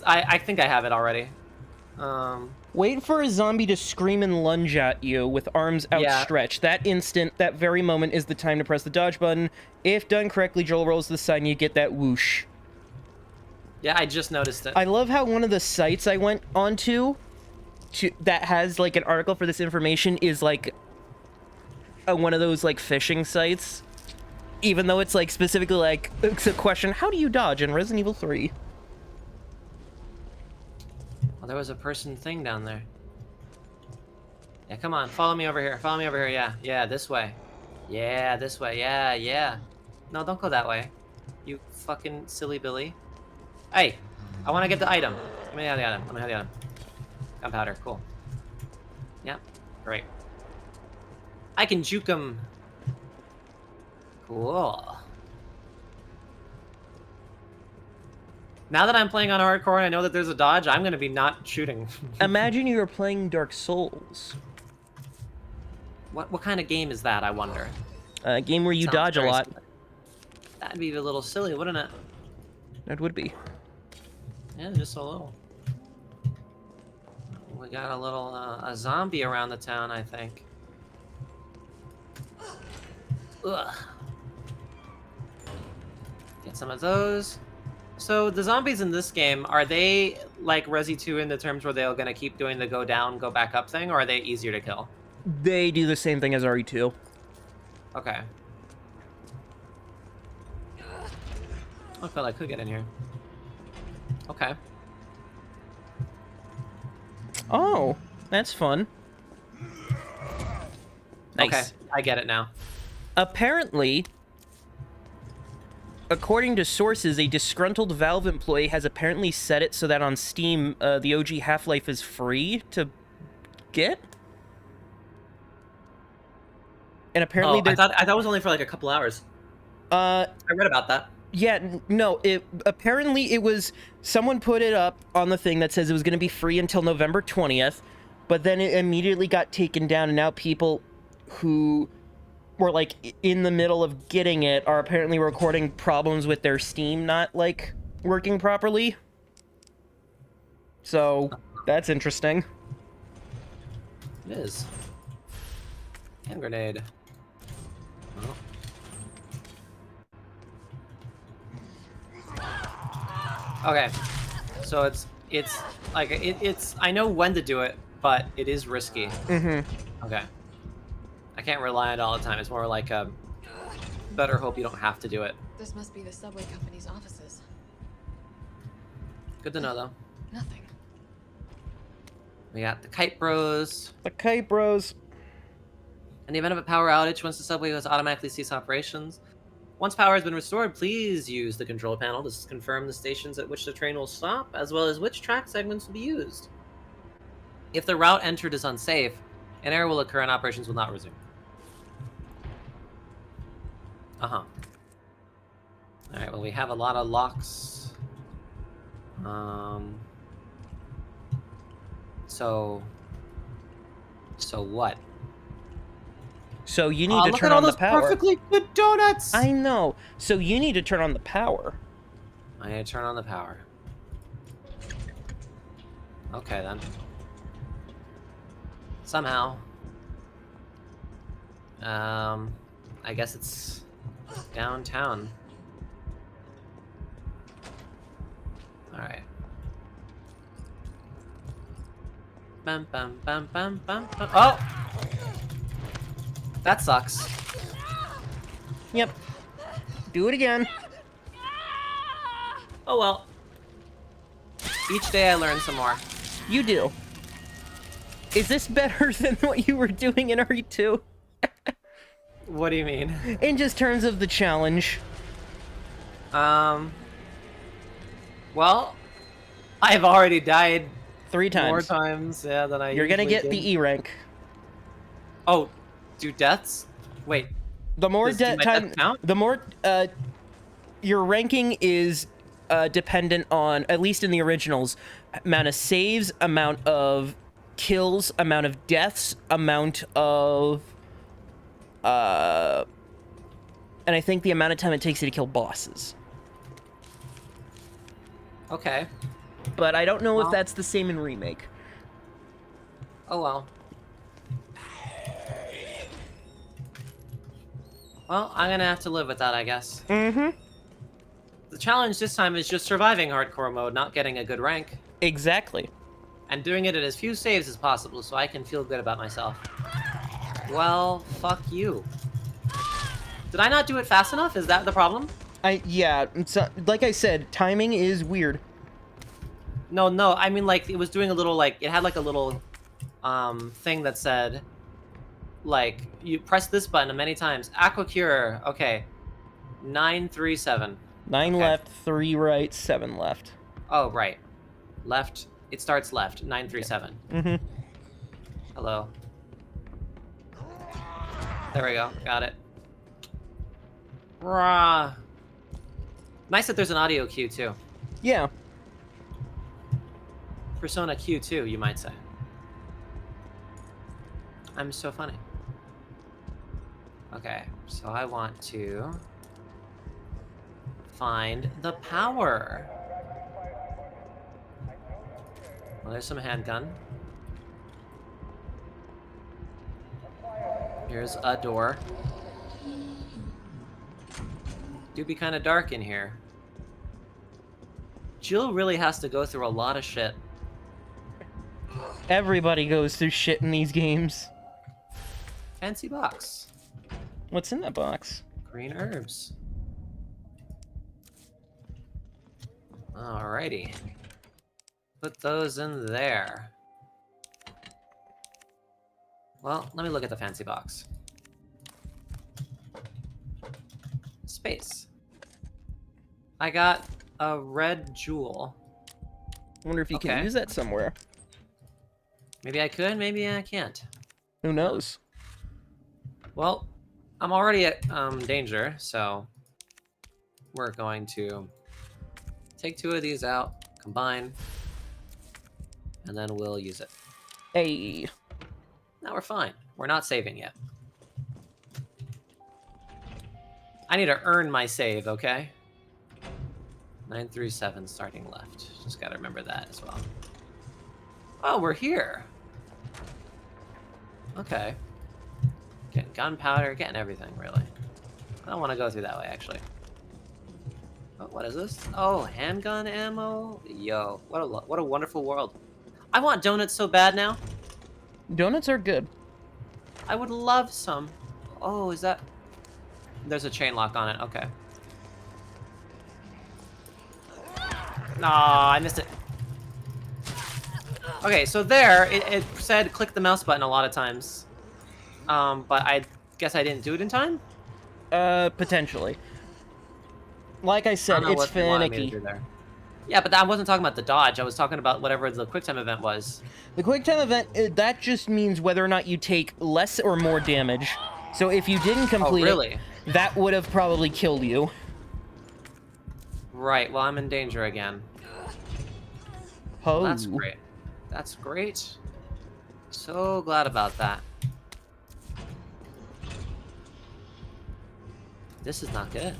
I think I have it already. Wait for a zombie to scream and lunge at you with arms outstretched. That instant, that very moment is the time to press the dodge button. If done correctly, Joel rolls the side and you get that whoosh. Yeah, I just noticed it. I love how one of the sites I went onto that has like an article for this information is like one of those like phishing sites. Even though it's like specifically like it's a question, how do you dodge in Resident Evil 3? Oh, there was a person thing down there. Yeah, come on, follow me over here. Follow me over here. Yeah, this way. Yeah, this way. Yeah. No, don't go that way. You fucking silly Billy. Hey, I want to get the item. Let me have the item. Let me have the item. Gunpowder, cool. Yeah, great. I can juke him. Cool. Now that I'm playing on hardcore and I know that there's a dodge, I'm gonna be not shooting. Imagine you were playing Dark Souls. What kind of game is that, I wonder? A game where you Sounds dodge a very lot. silly. That'd be a little silly, wouldn't it? That would be. Yeah, just a little. We got a little a zombie around the town, I think. Ugh. Get some of those. So the zombies in this game, are they like Resi 2 in the terms where they're gonna keep doing the go down, go back up thing, or are they easier to kill? They do the same thing as RE2. Okay. I felt I could get in here. Okay. Oh, that's fun. Nice. Okay, I get it now. Apparently, according to sources, a disgruntled Valve employee has apparently set it so that on Steam, the OG Half-Life is free to get. And apparently, I thought it was only for like a couple hours. I read about that. Yeah, no, apparently it was, someone put it up on the thing that says it was going to be free until November 20th, but then it immediately got taken down, and now people who were, like, in the middle of getting it are apparently recording problems with their Steam not, like, working properly. So, that's interesting. It is. Hand grenade. Oh. Okay, so it's like it's I know when to do it, but it is risky. Mm-hmm. Okay, I can't rely on it all the time. It's more like a better hope you don't have to do it. This must be the subway company's offices. Good to know though. Nothing. We got the Kite Bros. The Kite Bros. In the event of a power outage, once the subway has automatically cease operations. Once power has been restored, please use the control panel to confirm the stations at which the train will stop, as well as which track segments will be used. If the route entered is unsafe, an error will occur and operations will not resume. Uh-huh. Alright, well, we have a lot of locks. So what? So you need to look turn at all on the those power. perfectly good donuts! I know. So you need to turn on the power. I need to turn on the power. Okay, then. Somehow. I guess it's downtown. Alright. Bum, bum, bum, bum, bum, bum. Oh! That sucks. Yep. Do it again. Oh well. Each day I learn some more. You do. Is this better than what you were doing in RE2? What do you mean? In just terms of the challenge. Well, I've already died 3 more times. times, yeah, than I You're gonna usually get the did. E rank. Oh, do deaths? Wait, The more do my time, deaths count? the more your ranking is dependent on, at least in the originals, amount of saves, amount of kills, amount of deaths, amount of and I think the amount of time it takes you to kill bosses. Okay. But I don't know if Well. that's the same in Remake. Oh well. Well, I'm gonna have to live with that, I guess. Mm-hmm. The challenge this time is just surviving hardcore mode, not getting a good rank, Exactly. and doing it at as few saves as possible so I can feel good about myself. Well, fuck you. Did I not do it fast enough? Is that the problem? Yeah, so, like I said, timing is weird. No, I mean, like, it was doing a little, like, it had, like, a little, thing that said, like, you press this button many times. Aqua Cure, okay. 937. 9 Okay. left, 3 right, 7 left. Oh, right. Left. It starts left. 937. Mm-hmm. Hello. There we go. Got it. Rah. Nice that there's an audio cue, too. Yeah. Persona Q2, you might say. I'm so funny. Okay, so I want to find the power. Well, there's some handgun. Here's a door. Do be kind of dark in here. Jill really has to go through a lot of shit. Everybody goes through shit in these games. Fancy box. What's in that box? Green herbs. Alrighty. Put those in there. Well, let me look at the fancy box. Space. I got a red jewel. Wonder if you Okay. can use that somewhere. Maybe I could, maybe I can't. Who knows? Well, I'm already at danger, so we're going to take 2 of these out, combine, and then we'll use it. Hey. Now we're fine. We're not saving yet. I need to earn my save, okay? 937 starting left. Just gotta remember that as well. Oh, we're here. Okay. Getting gunpowder, getting everything, really. I don't want to go through that way, actually. Oh, what is this? Oh, handgun ammo? Yo, what a wonderful world. I want donuts so bad now. Donuts are good. I would love some. Oh, is that... There's a chain lock on it, okay. Aw, I missed it. Okay, so there, it said click the mouse button a lot of times. But I guess I didn't do it in time? Potentially. Like I said, I don't know it's what they wanted me to finicky. do there. Yeah, but I wasn't talking about the dodge. I was talking about whatever the QuickTime event was. The QuickTime event, that just means whether or not you take less or more damage. So if you didn't complete really? it, that would have probably killed you. Right, well, I'm in danger again. Oh. Well, that's great. That's great. So glad about that. This is not good.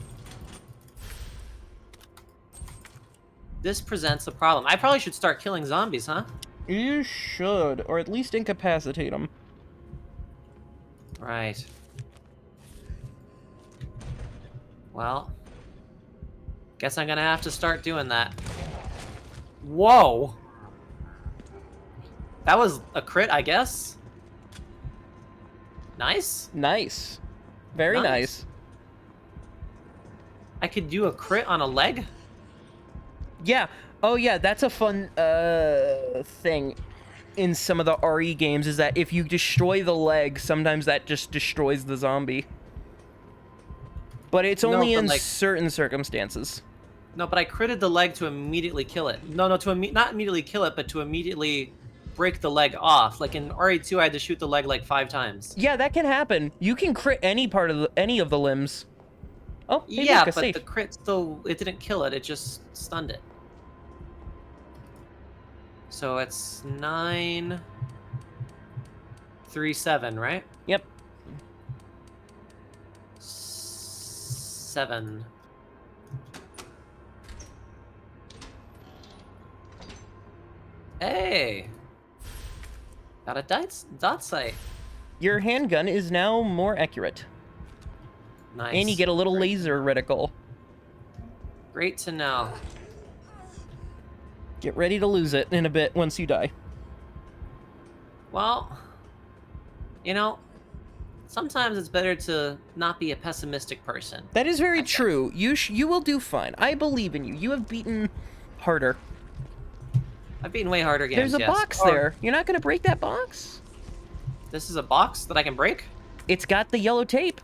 This presents a problem. I probably should start killing zombies, huh? You should, or at least incapacitate them. Right. Well, guess I'm gonna have to start doing that. Whoa! That was a crit, I guess? Nice? Nice. Very nice. I could do a crit on a leg? Yeah. Oh, yeah, that's a fun thing in some of the RE games, is that if you destroy the leg, sometimes that just destroys the zombie. but it's No, only but, in like- certain circumstances. No, but I critted the leg to immediately kill it. No, not immediately kill it, but to immediately break the leg off. Like in RE2, I had to shoot the leg like 5 times. Yeah, that can happen. You can crit any part of any of the limbs. Oh, hey, Yeah, look, a but safe. the crit still, it didn't kill it, it just stunned it. So it's 9, 3, 7, right? Yep. 7. Hey! Got a dot sight. Your handgun is now more accurate. Nice. And you get a little laser reticle. Great to know. Get ready to lose it in a bit once you die. Well, you know, sometimes it's better to not be a pessimistic person. That is very I guess. true. You will do fine. I believe in you. You have beaten harder. I've beaten way harder games. There's a yes. box Oh, there. You're not going to break that box? This is a box that I can break? It's got the yellow tape.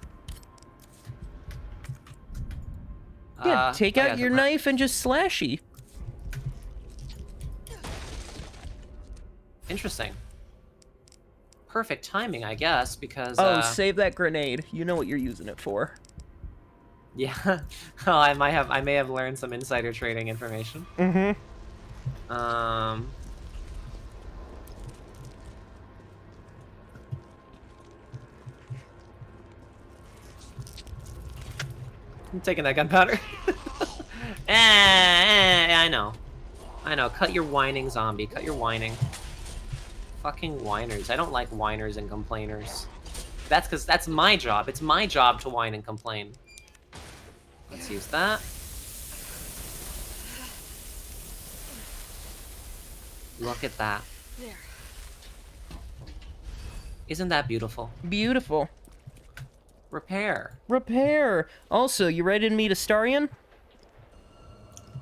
Yeah, take oh, out yeah, your the- knife and just slashy. Interesting. Perfect timing, I guess, because Oh, save that grenade. You know what you're using it for. yeah. Oh, I may have learned some insider trading information. Mm-hmm. I'm taking that gunpowder. I know. I know. Cut your whining, zombie. Cut your whining. Fucking whiners. I don't like whiners and complainers. That's because that's my job. It's my job to whine and complain. Let's use that. Look at that. There. Isn't that beautiful? Beautiful. Repair. Repair. Also, you ready to meet Astarion?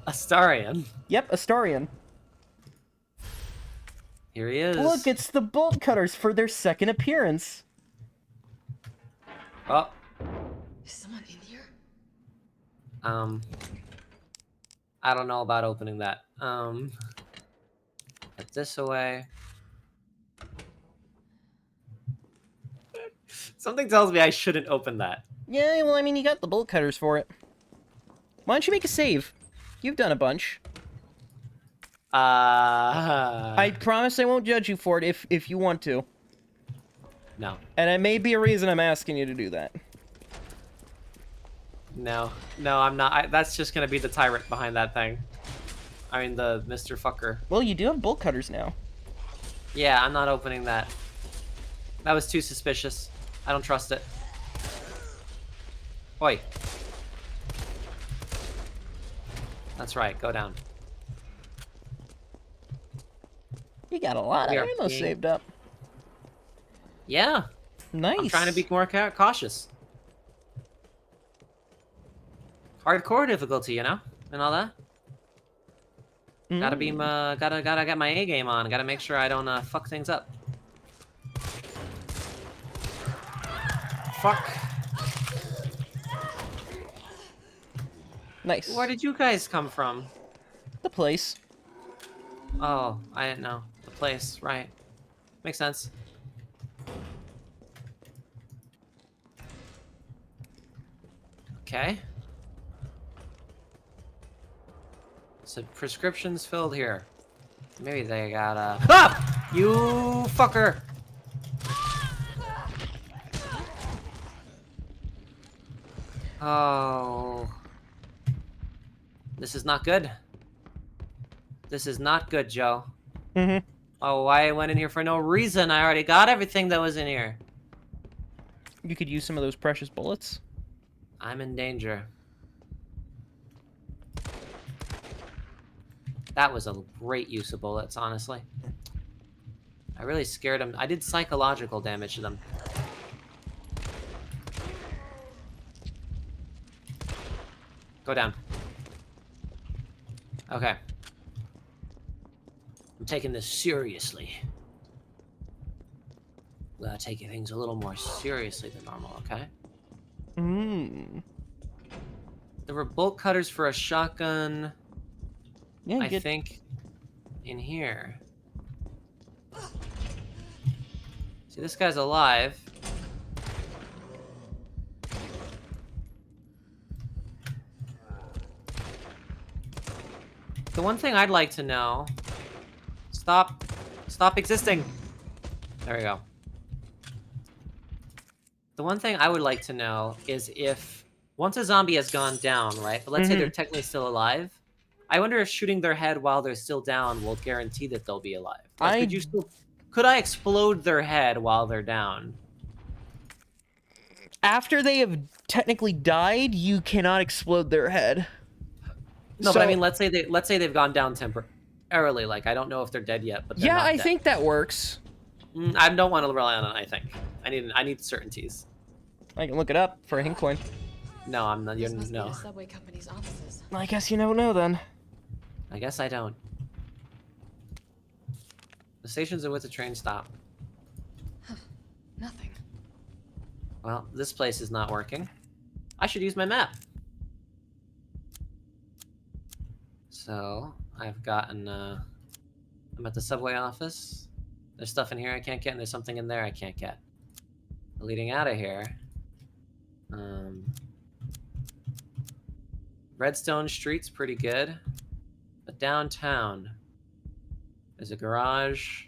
Astarion. Yep, Astarion. Here he is. Look, it's the bolt cutters for their second appearance. Oh. Is someone in here? I don't know about opening that. Put this away. Something tells me I shouldn't open that. Yeah, well, I mean, you got the bolt cutters for it. Why don't you make a save? You've done a bunch. I promise I won't judge you for it if you want to. No. And it may be a reason I'm asking you to do that. No. No, I'm not. That's just gonna be the tyrant behind that thing. I mean, the Mr. Fucker. Well, you do have bolt cutters now. Yeah, I'm not opening that. That was too suspicious. I don't trust it. Oi. That's right, go down. You got a lot of We are ammo being- saved up. Yeah, Nice. I'm trying to be more cautious. Hardcore difficulty, you know, and all that. Gotta be gotta get my A game on. Gotta make sure I don't fuck things up. Fuck. Nice. Where did you guys come from? The place. Oh, I didn't know. The place, right. Makes sense. Okay. So prescriptions filled here. Maybe they got Ah! You fucker! Oh. This is not good. This is not good, Joe. Mm-hmm. Oh, I went in here for no reason. I already got everything that was in here. You could use some of those precious bullets. I'm in danger. That was a great use of bullets, honestly. I really scared them. I did psychological damage to them. Go down. Okay. I'm taking this seriously. We gotta take things a little more seriously than normal, okay? Hmm. There were bolt cutters for a shotgun. Yeah, I think in here. See, this guy's alive. The one thing I'd like to know... Stop existing! There we go. The one thing I would like to know is if... Once a zombie has gone down, right? But let's say they're technically still alive. I wonder if shooting their head while they're still down will guarantee that they'll be alive. Like, could I explode their head while they're down? After they have technically died, you cannot explode their head. No, but I mean, let's say they've gone down temporarily. Like, I don't know if they're dead yet, but they're yeah, not I dead. think that works. I don't want to rely on it. I think I need certainties. I can look it up for a hint coin. No, I'm not. This must be No, the subway company's offices. I guess you don't know then. I guess I don't. The stations are with the train stop. Nothing. Well, this place is not working. I should use my map. So, I've gotten, I'm at the subway office. There's stuff in here I can't get, and there's something in there I can't get. Leading out of here, Redstone Street's pretty good. But downtown, there's a garage,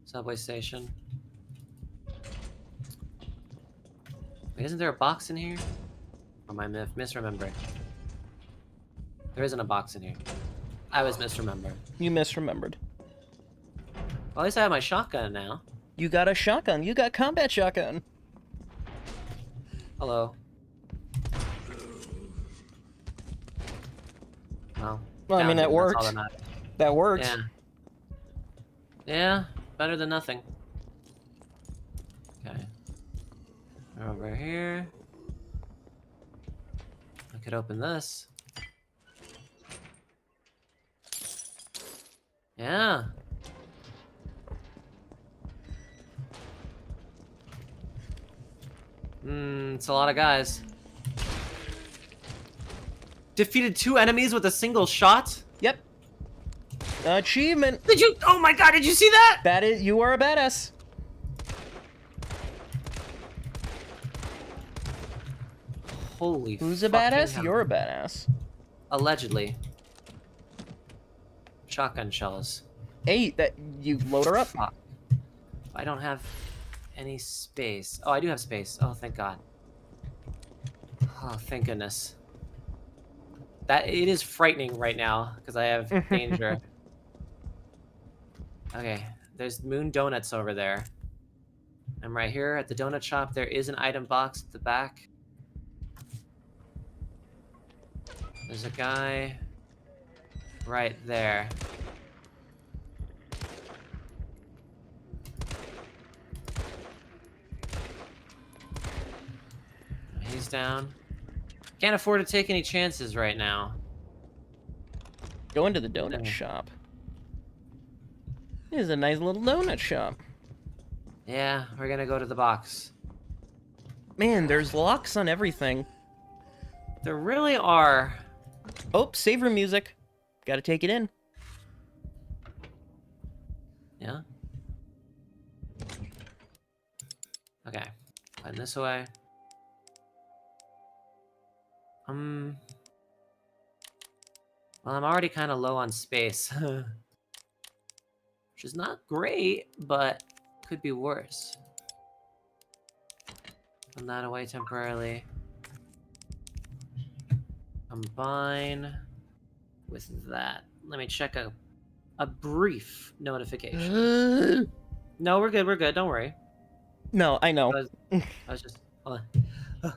subway station. Wait, isn't there a box in here? Or am I misremembering? There isn't a box in here. I was misremembering. You misremembered. Well, at least I have my shotgun now. You got a shotgun. You got combat shotgun. Hello. Well, I mean, that worked. That worked. Yeah. Yeah, better than nothing. Okay. Over here. I could open this. Yeah. It's a lot of guys. Defeated 2 enemies with a single shot? Yep. Achievement. Did you? Oh my god, did you see that? That is, you are a badass. Holy Who's a fucking badass? hell. You're a badass. Allegedly. Shotgun shells. Hey, that you load her up. Fuck. I don't have any space. Oh, I do have space. Oh, thank God. Oh, thank goodness. That it is frightening right now because I have danger. Okay, there's Moon Donuts over there. I'm right here at the donut shop. There is an item box at the back. There's a guy right there. He's down. Can't afford to take any chances right now. Go into the donut shop. This is a nice little donut shop. Yeah, we're gonna go to the box. Man, there's locks on everything. There really are. Oh, save room music. Gotta take it in. Yeah? Okay. Putting this away. Well, I'm already kind of low on space. Which is not great, but could be worse. Put that away temporarily. Combine with that. Let me check a brief notification. No, we're good, don't worry. No, I know. I was just... Hold on.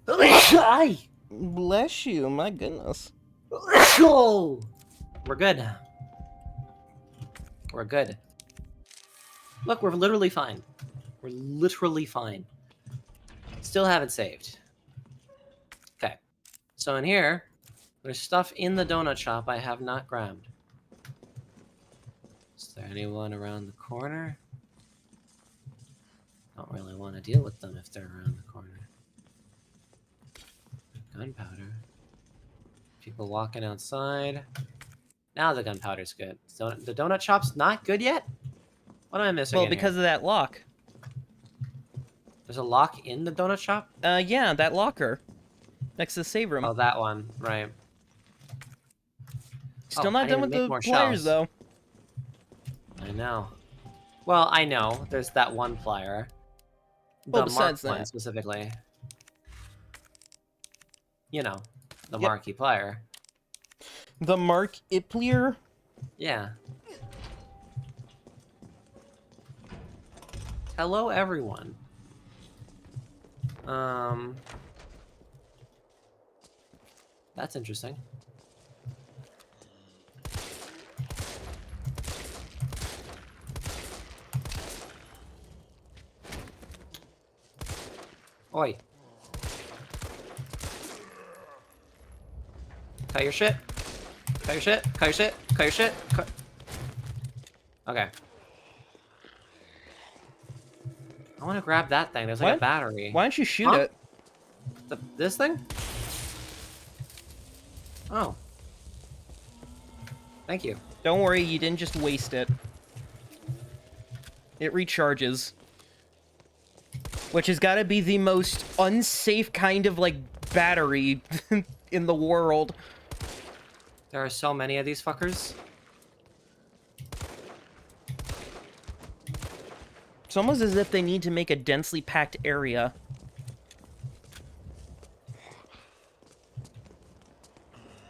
Ay! Bless you, my goodness. We're good. We're good. Look, we're literally fine. We're literally fine. Still haven't saved. Okay. So in here, there's stuff in the donut shop I have not grabbed. Is there anyone around the corner? Don't really want to deal with them if they're around the corner. Gunpowder. People walking outside. Now the gunpowder's good. So the donut shop's not good yet? What am I missing? Well, in because here? of that lock. There's a lock in the donut shop? Yeah, that locker. Next to the save room. Oh, that one. Right. Still I not need done to with make the more pliers, shelves. though. I know. Well, I know. There's that one plier. Well, The marked besides one that. specifically. You know, the Yep. marquee plier. The Mark Iplier. Yeah. Hello, everyone. That's interesting. Oi. Cut your shit. Cut your shit. Cut your shit. Cut your shit. Cut. Okay. I want to grab that thing. There's like What? a battery. Why don't you shoot Huh? it? This thing? Oh. Thank you. Don't worry, you didn't just waste it. It recharges. Which has got to be the most unsafe kind of, like, battery in the world. There are so many of these fuckers. It's almost as if they need to make a densely packed area.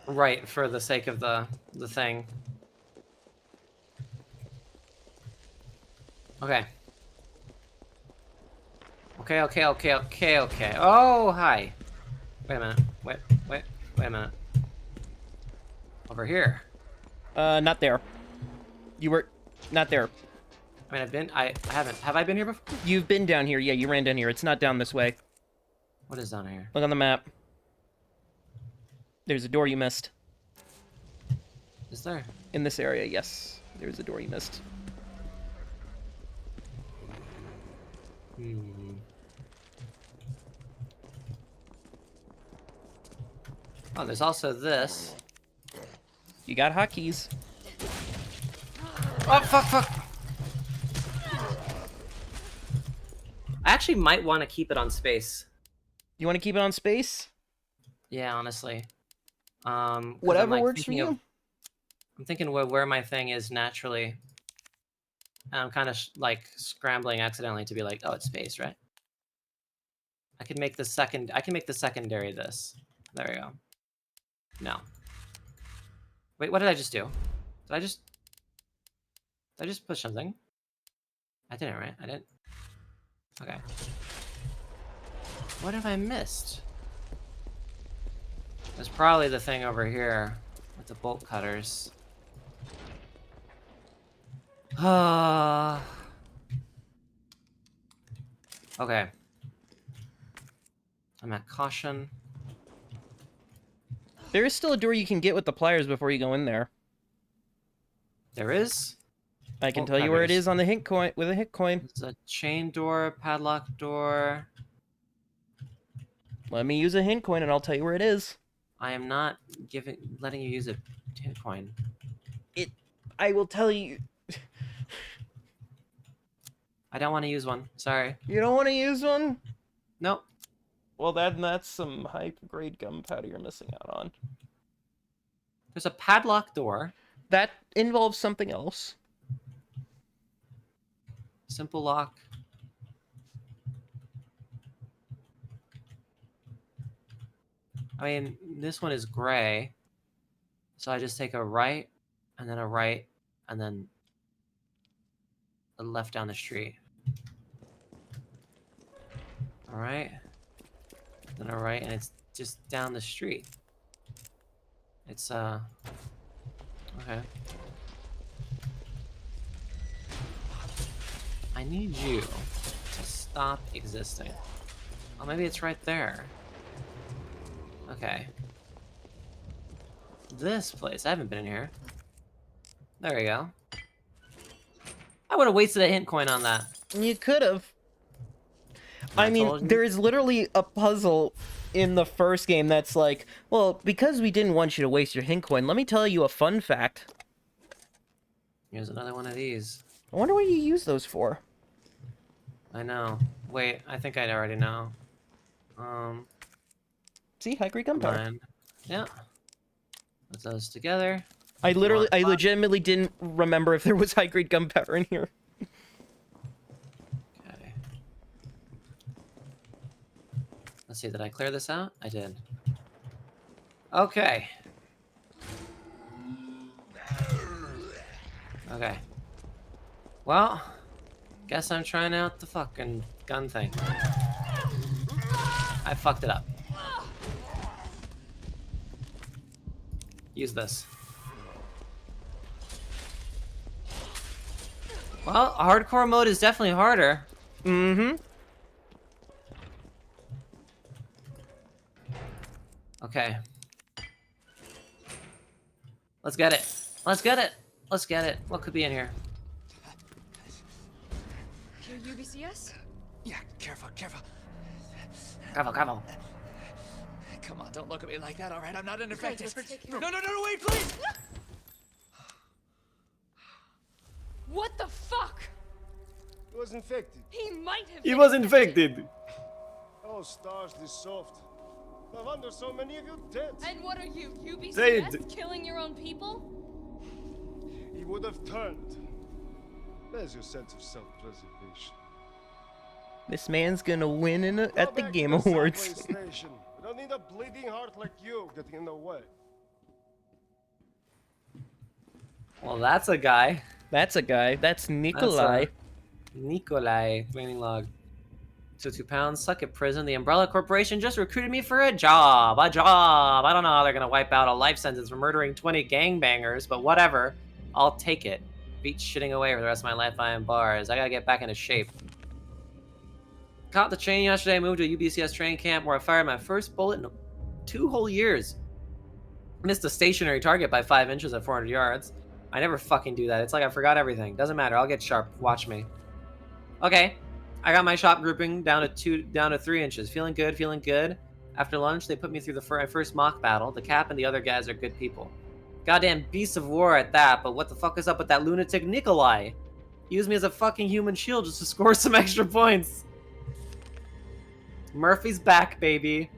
Right, for the sake of the thing. Okay. Okay. Oh, hi. Wait a minute. Wait a minute. Over here. Not there. You were... not there. I mean, I haven't. Have I been here before? You've been down here. Yeah, you ran down here. It's not down this way. What is down here? Look on the map. There's a door you missed. Is there? In this area, yes. There's a door you missed. Oh, there's also this. You got hotkeys. Oh, fuck. I actually might want to keep it on space. You want to keep it on space? Yeah, honestly. 'Cause Whatever I'm, like, works for thinking you. of- I'm thinking where my thing is naturally. And I'm kind of like scrambling accidentally to be like, oh, it's space, right? I can make the secondary this. There we go. No. Wait, what did I just do? Did I just push something? I didn't, right? I didn't. Okay. What have I missed? There's probably the thing over here with the bolt cutters. Okay. I'm at caution. There is still a door you can get with the pliers before you go in there. There is? I can Bolt tell you where it cutters. is on the hint coin with a hit coin. There's a chain door, padlock door. Let me use a hint coin and I'll tell you where it is. I am not letting you use a tin coin. I will tell you. I don't want to use one. Sorry. You don't want to use one? Nope. Well, that's some high-grade gunpowder you're missing out on. There's a padlock door. That involves something else. Simple lock. I mean, this one is gray. So I just take a right, and then a right, and then a left down the street. Alright. Then a right, and it's just down the street. It's, okay. I need you to stop existing. Oh, maybe it's right there. Okay. This place. I haven't been in here. There we go. I would have wasted a hint coin on that. You could have. I mean, told you. there is literally a puzzle in the first game that's like, well, because we didn't want you to waste your hint coin, let me tell you a fun fact. Here's another one of these. I wonder what you use those for. I know. Wait, I think I already know. See, high-grade gunpowder. Mine. Yeah. Put those together. I legitimately didn't remember if there was high-grade gunpowder in here. Okay. Let's see, did I clear this out? I did. Okay. Okay. Well, guess I'm trying out the fucking gun thing. I fucked it up. Use this. Well, hardcore mode is definitely harder. Mm-hmm. Okay. Let's get it. Let's get it. Let's get it. What could be in here? Your UBCS? Yeah, careful, careful. Careful, careful. Come on, don't look at me like that, all right? I'm not an Okay, infected. let's take care No, of no, no, no, wait, please! What the fuck? He was infected. He might have He been was infected. Oh, stars, this soft. No wonder so many of you dead. And what are you, UBCS? Dead. Killing your own people? He would have turned. Where's your sense of self-preservation? This man's gonna win Go at the back Game to the Awards. subway station. We don't need a bleeding heart like you getting in the way. Well, that's a guy. That's a guy. That's Nikolai. Nikolai. Training log. So 2 pounds. Suck at prison. The Umbrella Corporation just recruited me for a job. A job. I don't know how they're gonna wipe out a life sentence for murdering 20 gangbangers, but whatever. I'll take it. Beat shitting away for the rest of my life behind bars. I gotta get back into shape. Caught the train yesterday. Moved to a UBCS training camp where I fired my first bullet in 2 whole years. Missed a stationary target by 5 inches at 400 yards. I never fucking do that. It's like I forgot everything. Doesn't matter. I'll get sharp. Watch me. Okay. I got my shot grouping down to 3 inches. Feeling good, feeling good. After lunch, they put me through my first mock battle. The Cap and the other guys are good people. Goddamn beasts of war at that, but what the fuck is up with that lunatic Nikolai? He used me as a fucking human shield just to score some extra points. Murphy's back, baby.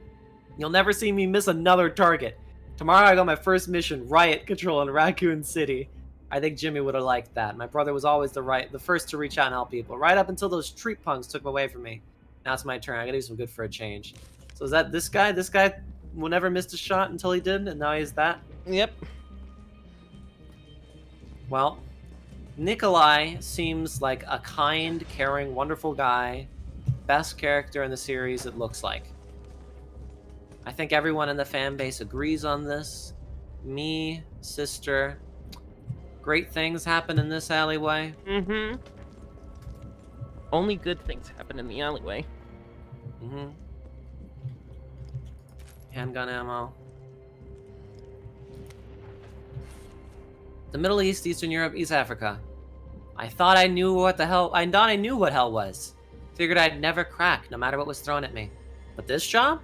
You'll never see me miss another target. Tomorrow I got my first mission, riot control in Raccoon City. I think Jimmy would have liked that. My brother was always the first to reach out and help people, right up until those street punks took him away from me. Now it's my turn. I gotta do some good for a change. So is that this guy? This guy will never missed a shot until he did, and now he's that? Yep. Well, Nikolai seems like a kind, caring, wonderful guy. Best character in the series, it looks like. I think everyone in the fan base agrees on this. Me, sister. Great things happen in this alleyway. Mm-hmm. Only good things happen in the alleyway. Mm-hmm. Handgun ammo. The Middle East, Eastern Europe, East Africa. I thought I knew what hell was. Figured I'd never crack, no matter what was thrown at me. But this job?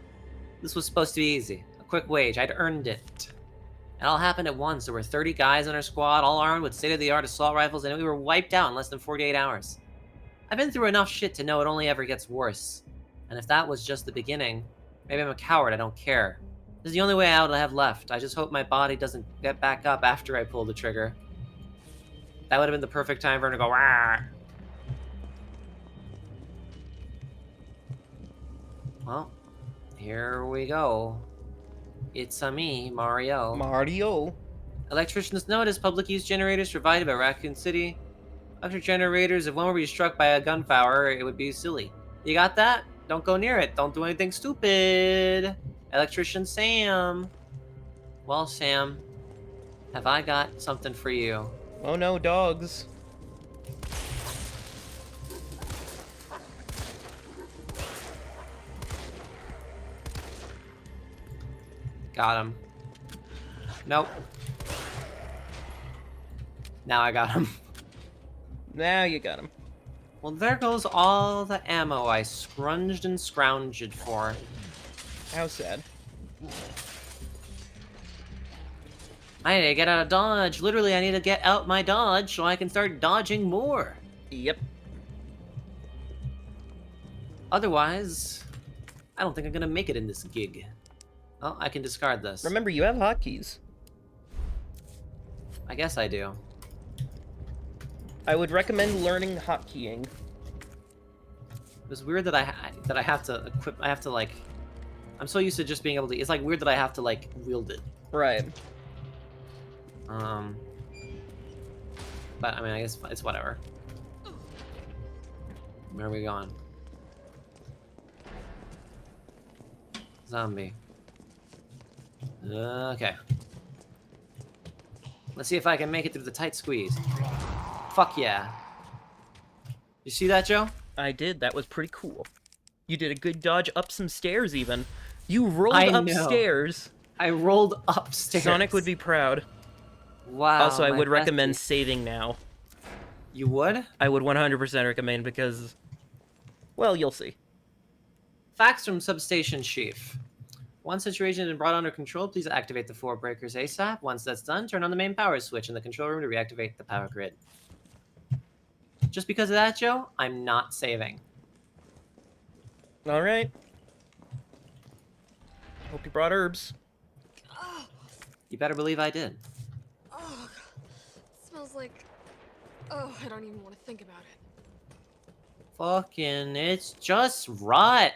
This was supposed to be easy. A quick wage. I'd earned it. It all happened at once. There were 30 guys in our squad, all armed with state-of-the-art assault rifles, and we were wiped out in less than 48 hours. I've been through enough shit to know it only ever gets worse. And if that was just the beginning, maybe I'm a coward, I don't care. This is the only way out I have left. I just hope my body doesn't get back up after I pull the trigger. That would have been the perfect time for him to go, "Rah!" Well, here we go. It's me, Mario. Mario. Electricians notice public use generators provided by Raccoon City. Electric generators, if one were to be struck by a gunfire, it would be silly. You got that? Don't go near it. Don't do anything stupid. Electrician Sam. Well, Sam, have I got something for you? Oh no, dogs. Got him. Nope. Now I got him. Now you got him. Well, there goes all the ammo I scrounged and scrounged for. How sad. I need to get out of dodge. Literally, I need to get out my dodge so I can start dodging more. Yep. Otherwise, I don't think I'm gonna make it in this gig. Oh, I can discard this. Remember, you have hotkeys. I guess I do. I would recommend learning hotkeying. It's weird that I have to equip. I have to like. I'm so used to just being able to. It's like weird that I have to like wield it. Right. But I mean, I guess it's whatever. Where are we going? Zombie. Okay. Let's see if I can make it through the tight squeeze. Fuck yeah. You see that, Joe? I did. That was pretty cool. You did a good dodge up some stairs, even. You rolled I know. upstairs. I rolled upstairs. Sonic would be proud. Wow. Also, I my would recommend bestie. saving now. You would? I would 100% recommend because, well, you'll see. Facts from Substation Chief. Once situation has been brought under control, please activate the 4 breakers ASAP. Once that's done, turn on the main power switch in the control room to reactivate the power grid. Just because of that, Joe, I'm not saving. All right. Hope you brought herbs. You better believe I did. Oh, it smells like... Oh, I don't even want to think about it. Fucking, it's just rot.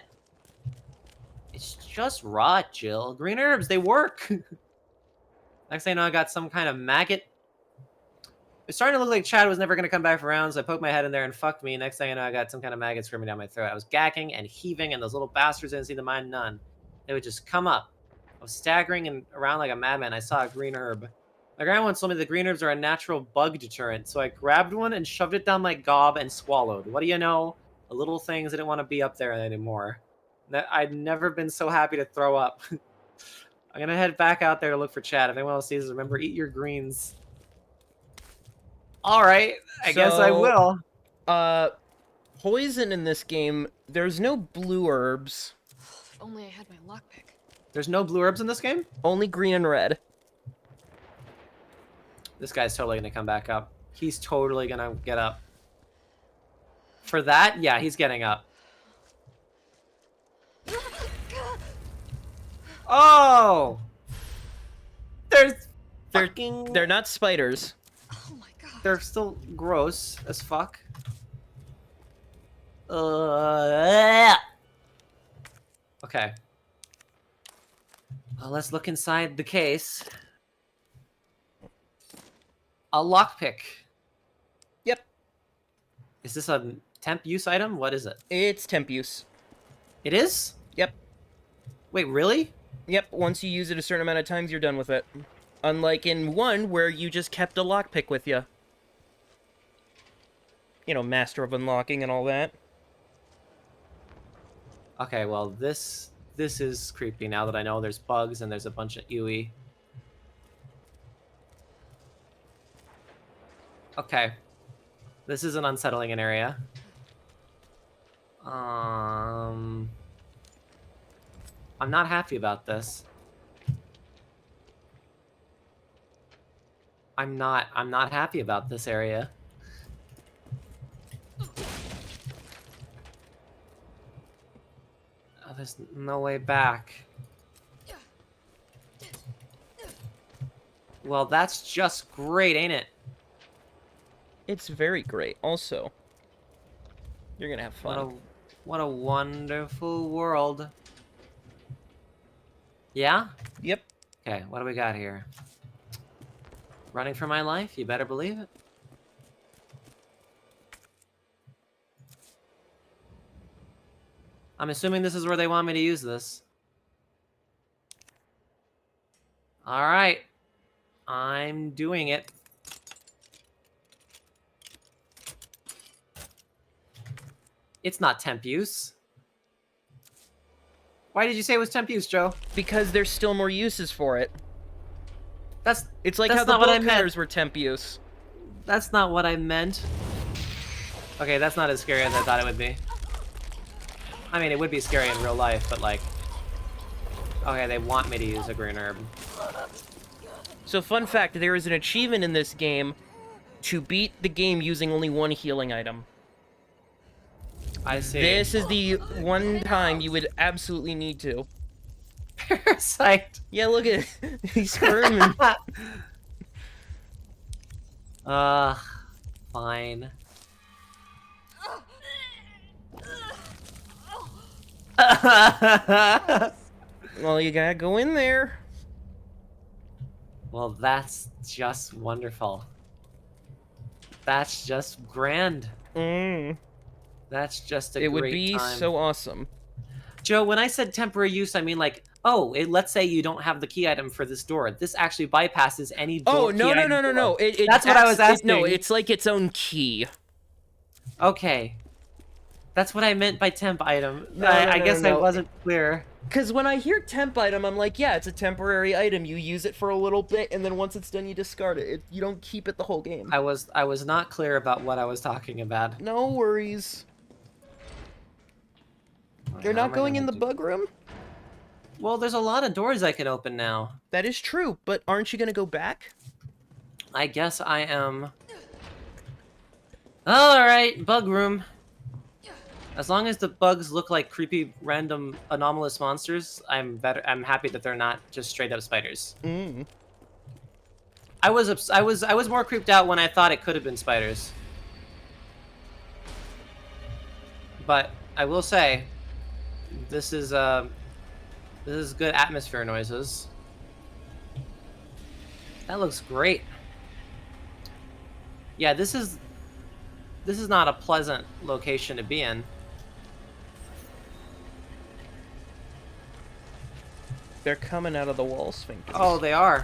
It's just rot, Jill. Green herbs, they work. Next thing I know, I got some kind of maggot. It's starting to look like Chad was never going to come back around, so I poked my head in there and fucked me. Next thing I know, I got some kind of maggot screaming down my throat. I was gagging and heaving, and those little bastards didn't seem to mind none. They would just come up. I was staggering and around like a madman. I saw a green herb. My grandma once told me the green herbs are a natural bug deterrent, so I grabbed one and shoved it down my gob and swallowed. What do you know? The little things didn't want to be up there anymore. I'd never been so happy to throw up. I'm gonna head back out there to look for Chad. If anyone else sees, remember, eat your greens. All right, I guess I will. Poison in this game, there's no blue herbs. If only I had my lockpick. There's no blue herbs in this game? Only green and red. This guy's totally gonna come back up. He's totally gonna get up. For that, yeah, he's getting up. Oh! They're not spiders. Oh my god. They're still gross as fuck. Okay. Well, let's look inside the case. A lockpick. Yep. Is this a temp use item? What is it? It's temp use. It is? Yep. Wait, really? Yep, once you use it a certain amount of times, you're done with it. Unlike in 1, where you just kept a lockpick with you. You know, master of unlocking and all that. Okay, well, this is creepy now that I know there's bugs and there's a bunch of ooey. Okay. This is an unsettling an area. I'm not happy about this. I'm not happy about this area. Oh, there's no way back. Well, that's just great, ain't it? It's very great. Also, you're gonna have fun. What a wonderful world. Yeah? Yep. Okay, what do we got here? Running for my life? You better believe it. I'm assuming this is where they want me to use this. Alright. I'm doing it. It's not temp use. Why did you say it was temp use, Joe? Because there's still more uses for it. It's like that's how the not what I bolt meant. cutters were temp use. That's not what I meant. Okay, that's not as scary as I thought it would be. I mean, it would be scary in real life, but like... Okay, they want me to use a green herb. So fun fact, there is an achievement in this game to beat the game using only one healing item. I see. This is the one time you would absolutely need to. Parasite. Yeah, look at it. He's squirming. Fine. Well, you gotta go in there. Well, that's just wonderful. That's just grand. That's just a It great would be time. so awesome. Joe, when I said temporary use, I mean like, oh, let's say you don't have the key item for this door. This actually bypasses any door. Oh, no. That's what I was asking. No, it's like its own key. Okay. That's what I meant by temp item. No, I no, guess no. I wasn't clear. Because when I hear temp item, I'm like, yeah, it's a temporary item. You use it for a little bit, and then once it's done, you discard it. You don't keep it the whole game. I was not clear about what I was talking about. No worries. You're not going in the bug room? Well, there's a lot of doors I can open now. That is true, but aren't you going to go back? I guess I am. Alright, bug room. As long as the bugs look like creepy, random, anomalous monsters, I'm happy that they're not just straight up spiders. I was more creeped out when I thought it could have been spiders. But I will say, this is good atmosphere noises. That looks great. Yeah, this is not a pleasant location to be in. They're coming out of the wall sphincters. Oh, they are.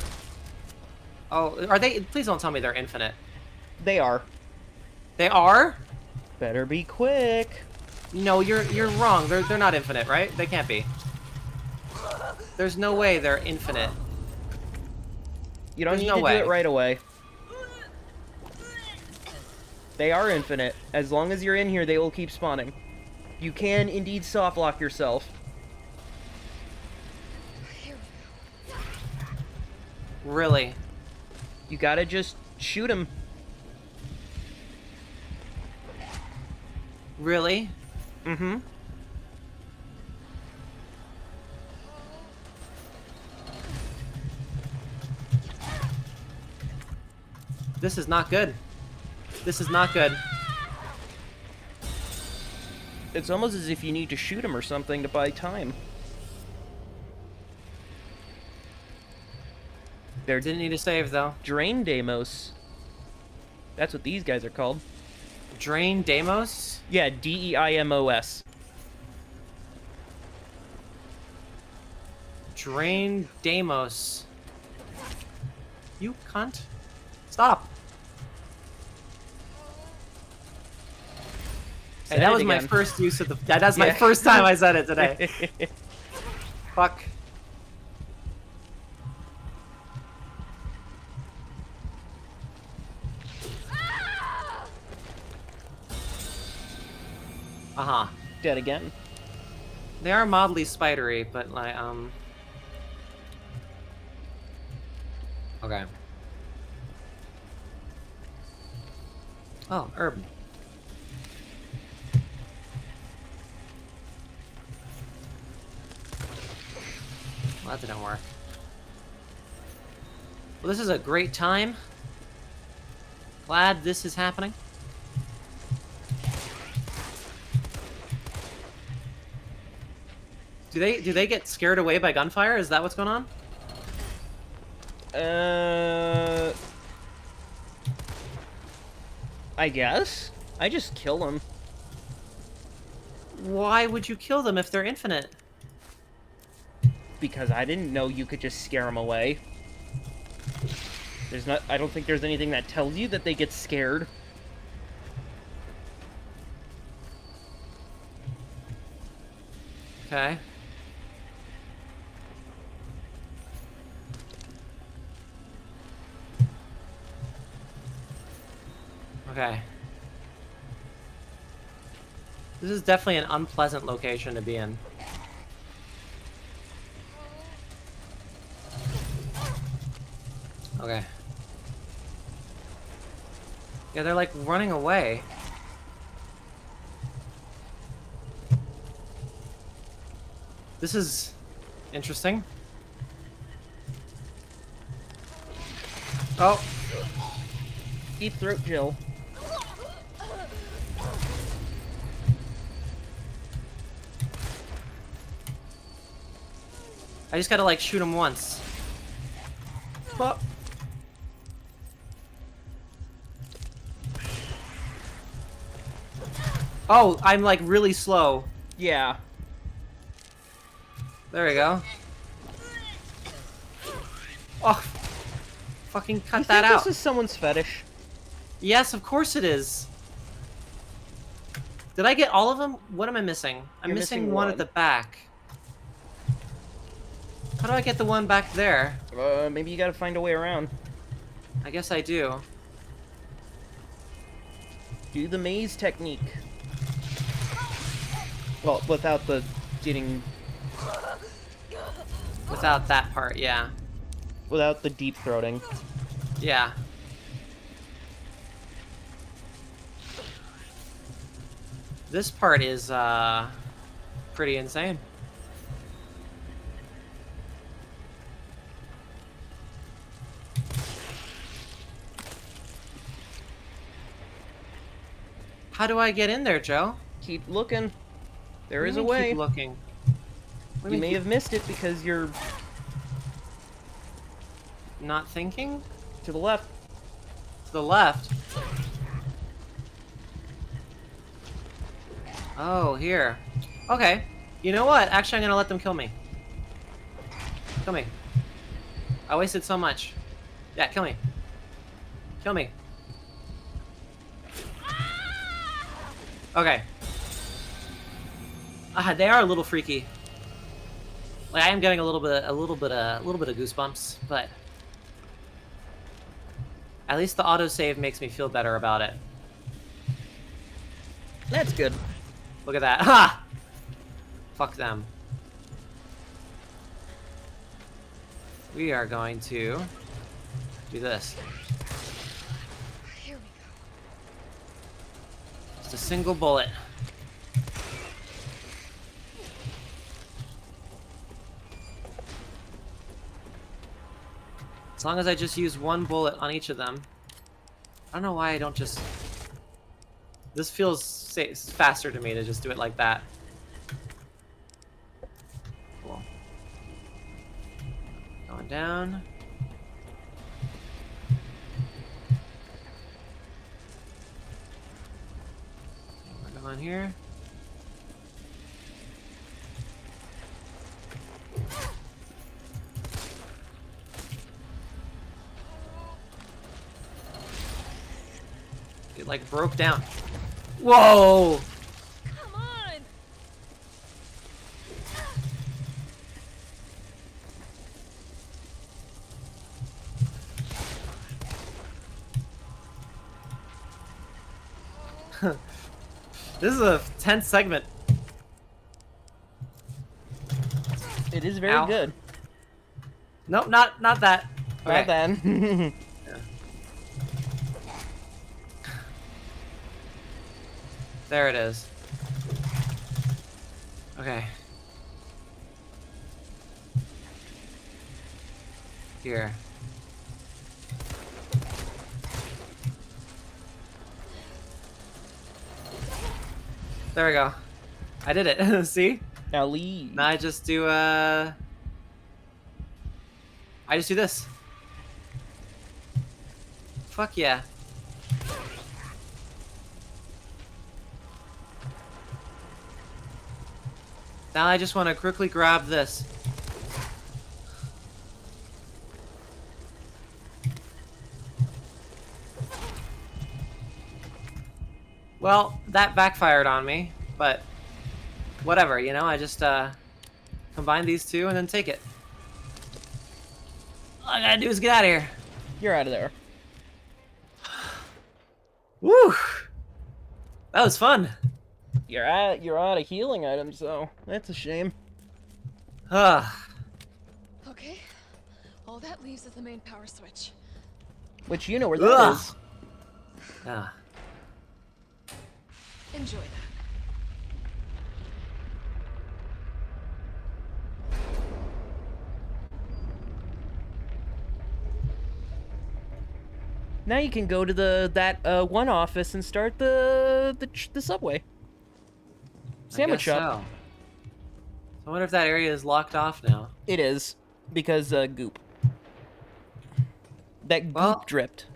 Oh, are they? Please don't tell me they're infinite. They are. They are? Better be quick. No, you're wrong. They're not infinite, right? They can't be. There's no way they're infinite. You don't need to do it right away. They are infinite. As long as you're in here, they will keep spawning. You can indeed soft lock yourself. Really? You gotta just shoot him. Really? Mm-hmm. This is not good. This is not good. It's almost as if you need to shoot him or something to buy time. They're Didn't need to save, though. Drain Demos. That's what these guys are called. Drain Demos? Yeah, D-E-I-M-O-S. Drain Demos. You cunt. Stop. Hey, that was my first use of the... That's my first time I said it today. Fuck. Uh-huh. Dead again. They are mildly spidery, but like, okay. Oh, herb. Well, that didn't work. Well, this is a great time. Glad this is happening. Do they get scared away by gunfire? Is that what's going on? I guess. I just kill them. Why would you kill them if they're infinite? Because I didn't know you could just scare them away. I don't think there's anything that tells you that they get scared. Okay. Okay. This is definitely an unpleasant location to be in. Okay. Yeah, they're like running away. This is interesting. Oh. Deep throat, Jill. I just gotta like shoot him once. Oh. Oh, I'm like really slow. Yeah. There we go. Oh, fucking cut You that think out. this is someone's fetish? Yes, of course it is. Did I get all of them? What am I missing? I'm You're missing missing one one. at the back. How do I get the one back there? Maybe you gotta find a way around. I guess I do. Do the maze technique. Well, without the getting... Without that part, yeah. Without the deep throating. Yeah. This part is, pretty insane. How do I get in there, Joe? Keep looking. There What is do a you mean way. Keep looking. What do You mean may keep have missed it because you're not thinking? to the left. To the left. Oh, here. Okay. You know what? Actually, I'm gonna let them kill me. Kill me. I wasted so much. Yeah, kill me. Kill me. Okay. They are a little freaky. Like I am getting a little bit of goosebumps, but at least the autosave makes me feel better about it. That's good. Look at that. Ha! Fuck them. We are going to do this. Here we go. Just a single bullet. As long as I just use one bullet on each of them. I don't know why I don't just... This feels faster to me to just do it like that. Cool. Going down. We're going here. It like broke down. Whoa! Come on! This is a tense segment. It is very Ow. good. Nope, not that. Not Okay. then. There it is. Okay. Here. There we go. I did it. See? Now leave. Now I just do I just do this. Fuck yeah. Now I just want to quickly grab this. Well, that backfired on me, but whatever, you know, I just combine these two and then take it. All I gotta do is get out of here. You're out of there. Woo! That was fun. You're out of healing items, so that's a shame. Ah. Okay. All that leaves is the main power switch. Which you know where that Ugh. is. Ah. Enjoy that. Now you can go to that one office and start the subway. Sandwich I guess shop. so. I wonder if that area is locked off now. It is because goop. That goop Well- dripped.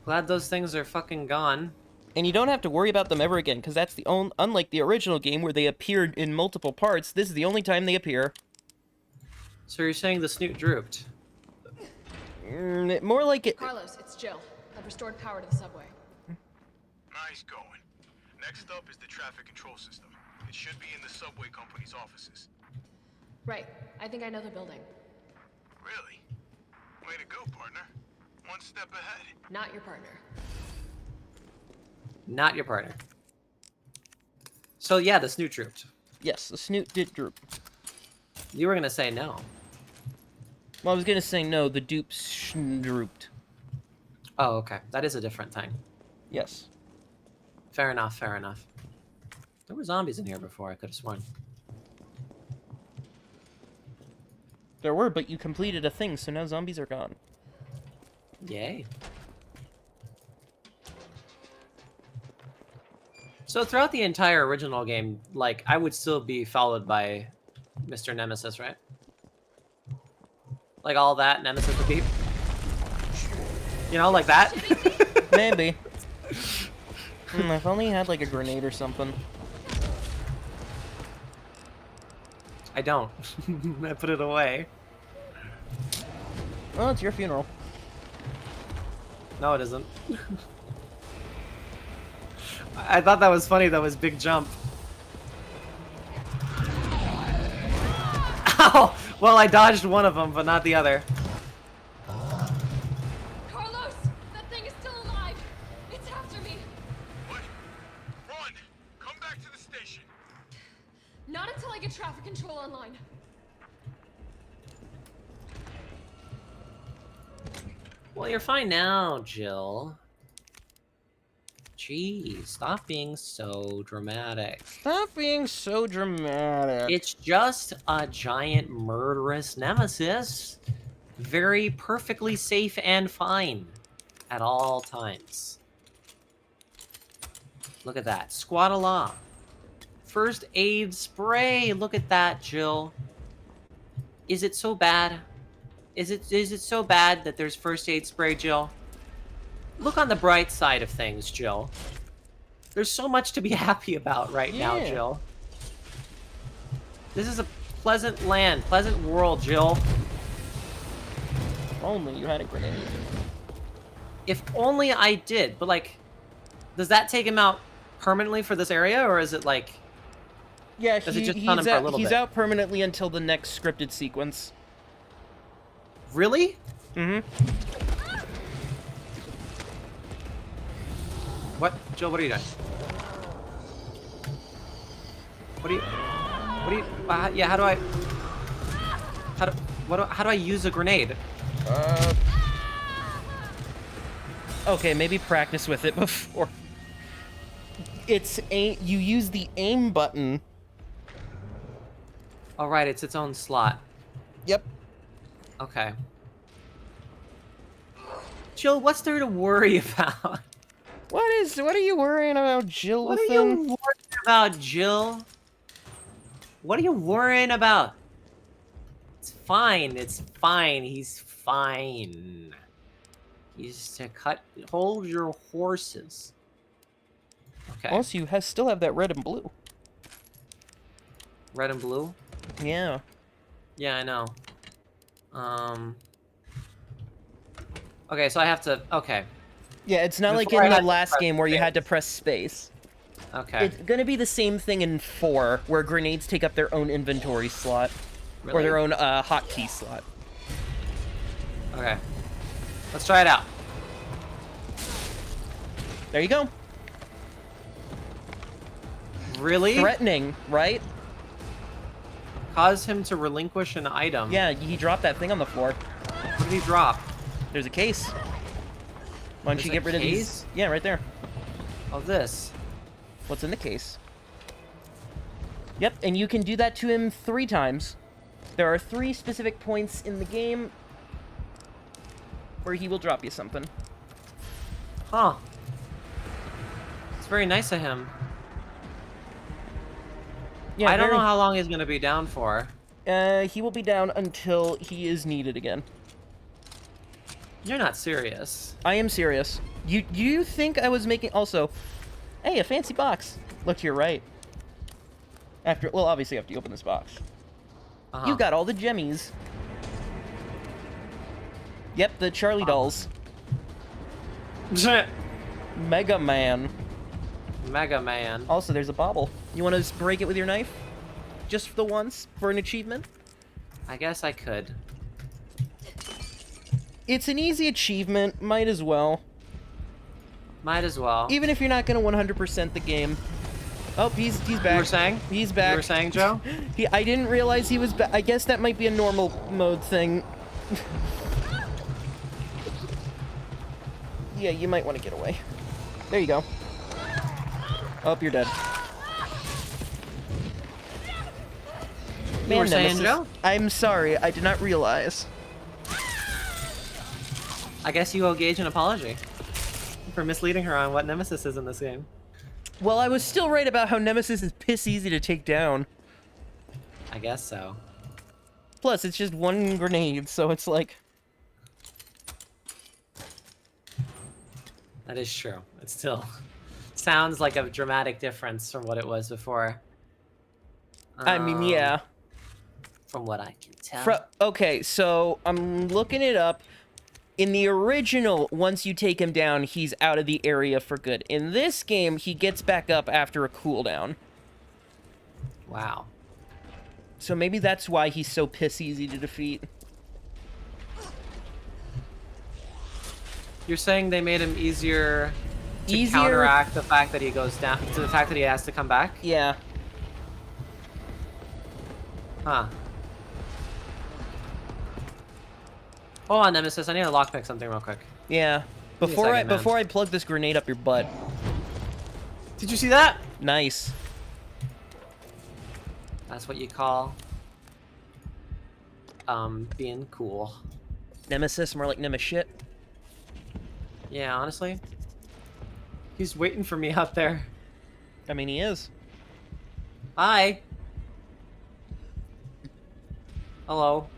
Glad those things are fucking gone. And you don't have to worry about them ever again, because that's the only, unlike the original game where they appeared in multiple parts, this is the only time they appear. So you're saying the snoot drooped? More like it. Carlos, it's Jill. I've restored power to the subway. Nice going. Next up is the traffic control system. It should be in the subway company's offices. Right. I think I know the building. Really? Way to go, partner. One step ahead. Not your partner. Not your partner. So yeah, the snoot drooped. Yes, the snoot did droop. You were gonna say no. Well, I was gonna say no, the dupe drooped. Oh, okay. That is a different thing. Yes. Fair enough, fair enough. There were zombies in here before, I could have sworn. There were, but you completed a thing, so now zombies are gone. Yay. So throughout the entire original game, like, I would still be followed by Mr. Nemesis, right? Like all that, Nemesis would be... You know, like that? Maybe. If only you had, like, a grenade or something. I don't. I put it away. Well, it's your funeral. No, it isn't. I thought that was funny, though, his big jump. Ow! Well, I dodged one of them, but not the other. Carlos! That thing is still alive! It's after me! What? Run! Come back to the station. Not until I get traffic control online. Well, you're fine now, Jill. Jeez, stop being so dramatic. Stop being so dramatic. It's just a giant murderous nemesis. Very perfectly safe and fine at all times. Look at that. Squad alarm. First aid spray. Look at that, Jill. Is it so bad? Is it so bad that there's first aid spray, Jill? Look on the bright side of things, Jill. There's so much to be happy about right now, Jill. This is a pleasant land, pleasant world, Jill. If only you had a grenade. If only I did, but like, does that take him out permanently for this area, or is it like... Yeah, Does it just stun him for a little he's bit? out permanently until the next scripted sequence. Really? Mm-hmm. What? Jill, what are you doing? What do you... yeah, how do I use a grenade? Okay, maybe practice with it before. It's you use the aim button. All right, it's its own slot. Yep. Okay. Jill, what's there to worry about? What are you worrying about, Jill? What are you worrying about, Jill? What are you worrying about? It's fine. It's fine. He's fine. He's to hold your horses. Okay. Also, you still have that red and blue. Red and blue? Yeah. Yeah, I know. Okay, so I have to... Okay. Yeah, it's not like Before I in had the to last press game where you had to space. press space. Okay. It's gonna be the same thing in 4, where grenades take up their own inventory slot. Or Really? their own hotkey slot. Okay. Let's try it out. There you go. Really? Threatening, right? Cause him to relinquish an item. Yeah, he dropped that thing on the floor. What did he drop? There's a case. Why don't you There's get a rid of these? case? Yeah, right there. Oh, this. What's in the case? Yep, and you can do that to him 3 times. There are 3 specific points in the game where he will drop you something. Huh. It's very nice of him. Yeah, I don't know how long he's gonna be down for. He will be down until he is needed again. You're not serious. I am serious. You think I was making... Also, hey, a fancy box. Look to your right. Well, obviously after you open this box. You got all the gemmies. Yep, the Charlie dolls. Mega Man. Mega Man. Also, there's a bauble. You want to break it with your knife? Just the once, for an achievement? I guess I could. It's an easy achievement, might as well. Might as well. Even if you're not gonna 100% the game. Oh, he's back. You were saying? He's back. You were saying, Joe? I didn't realize he was back. I guess that might be a normal mode thing. Yeah, you might want to get away. There you go. Oh, you're dead. You were saying, Nemesis, Joe? I'm sorry, I did not realize. I guess you owe Gage an apology for misleading her on what Nemesis is in this game. Well, I was still right about how Nemesis is piss easy to take down. I guess so. Plus, it's just 1 grenade, so it's like... That is true. It still sounds like a dramatic difference from what it was before. I mean, yeah. From what I can tell. Okay, so I'm looking it up. In the original, once you take him down, he's out of the area for good. In this game, he gets back up after a cooldown. Wow. So maybe that's why he's so piss easy to defeat. You're saying they made him easier to counteract the fact that he goes down, to the fact that he has to come back? Yeah. Huh. Hold on, Nemesis. I need to lockpick something real quick. Yeah. Give me a second, Before man. I plug this grenade up your butt. Did you see that? Nice. That's what you call being cool. Nemesis, more like Nemesis. Yeah, honestly. He's waiting for me out there. I mean, he is. Hi. Hello.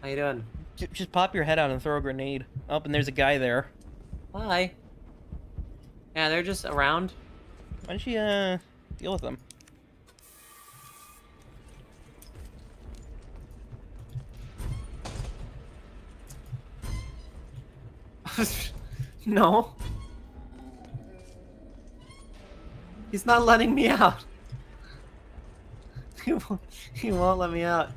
How you doing? Just pop your head out and throw a grenade. Oh, and there's a guy there. Hi. Yeah, they're just around. Why don't you, deal with them? No. He's not letting me out. He won't let me out.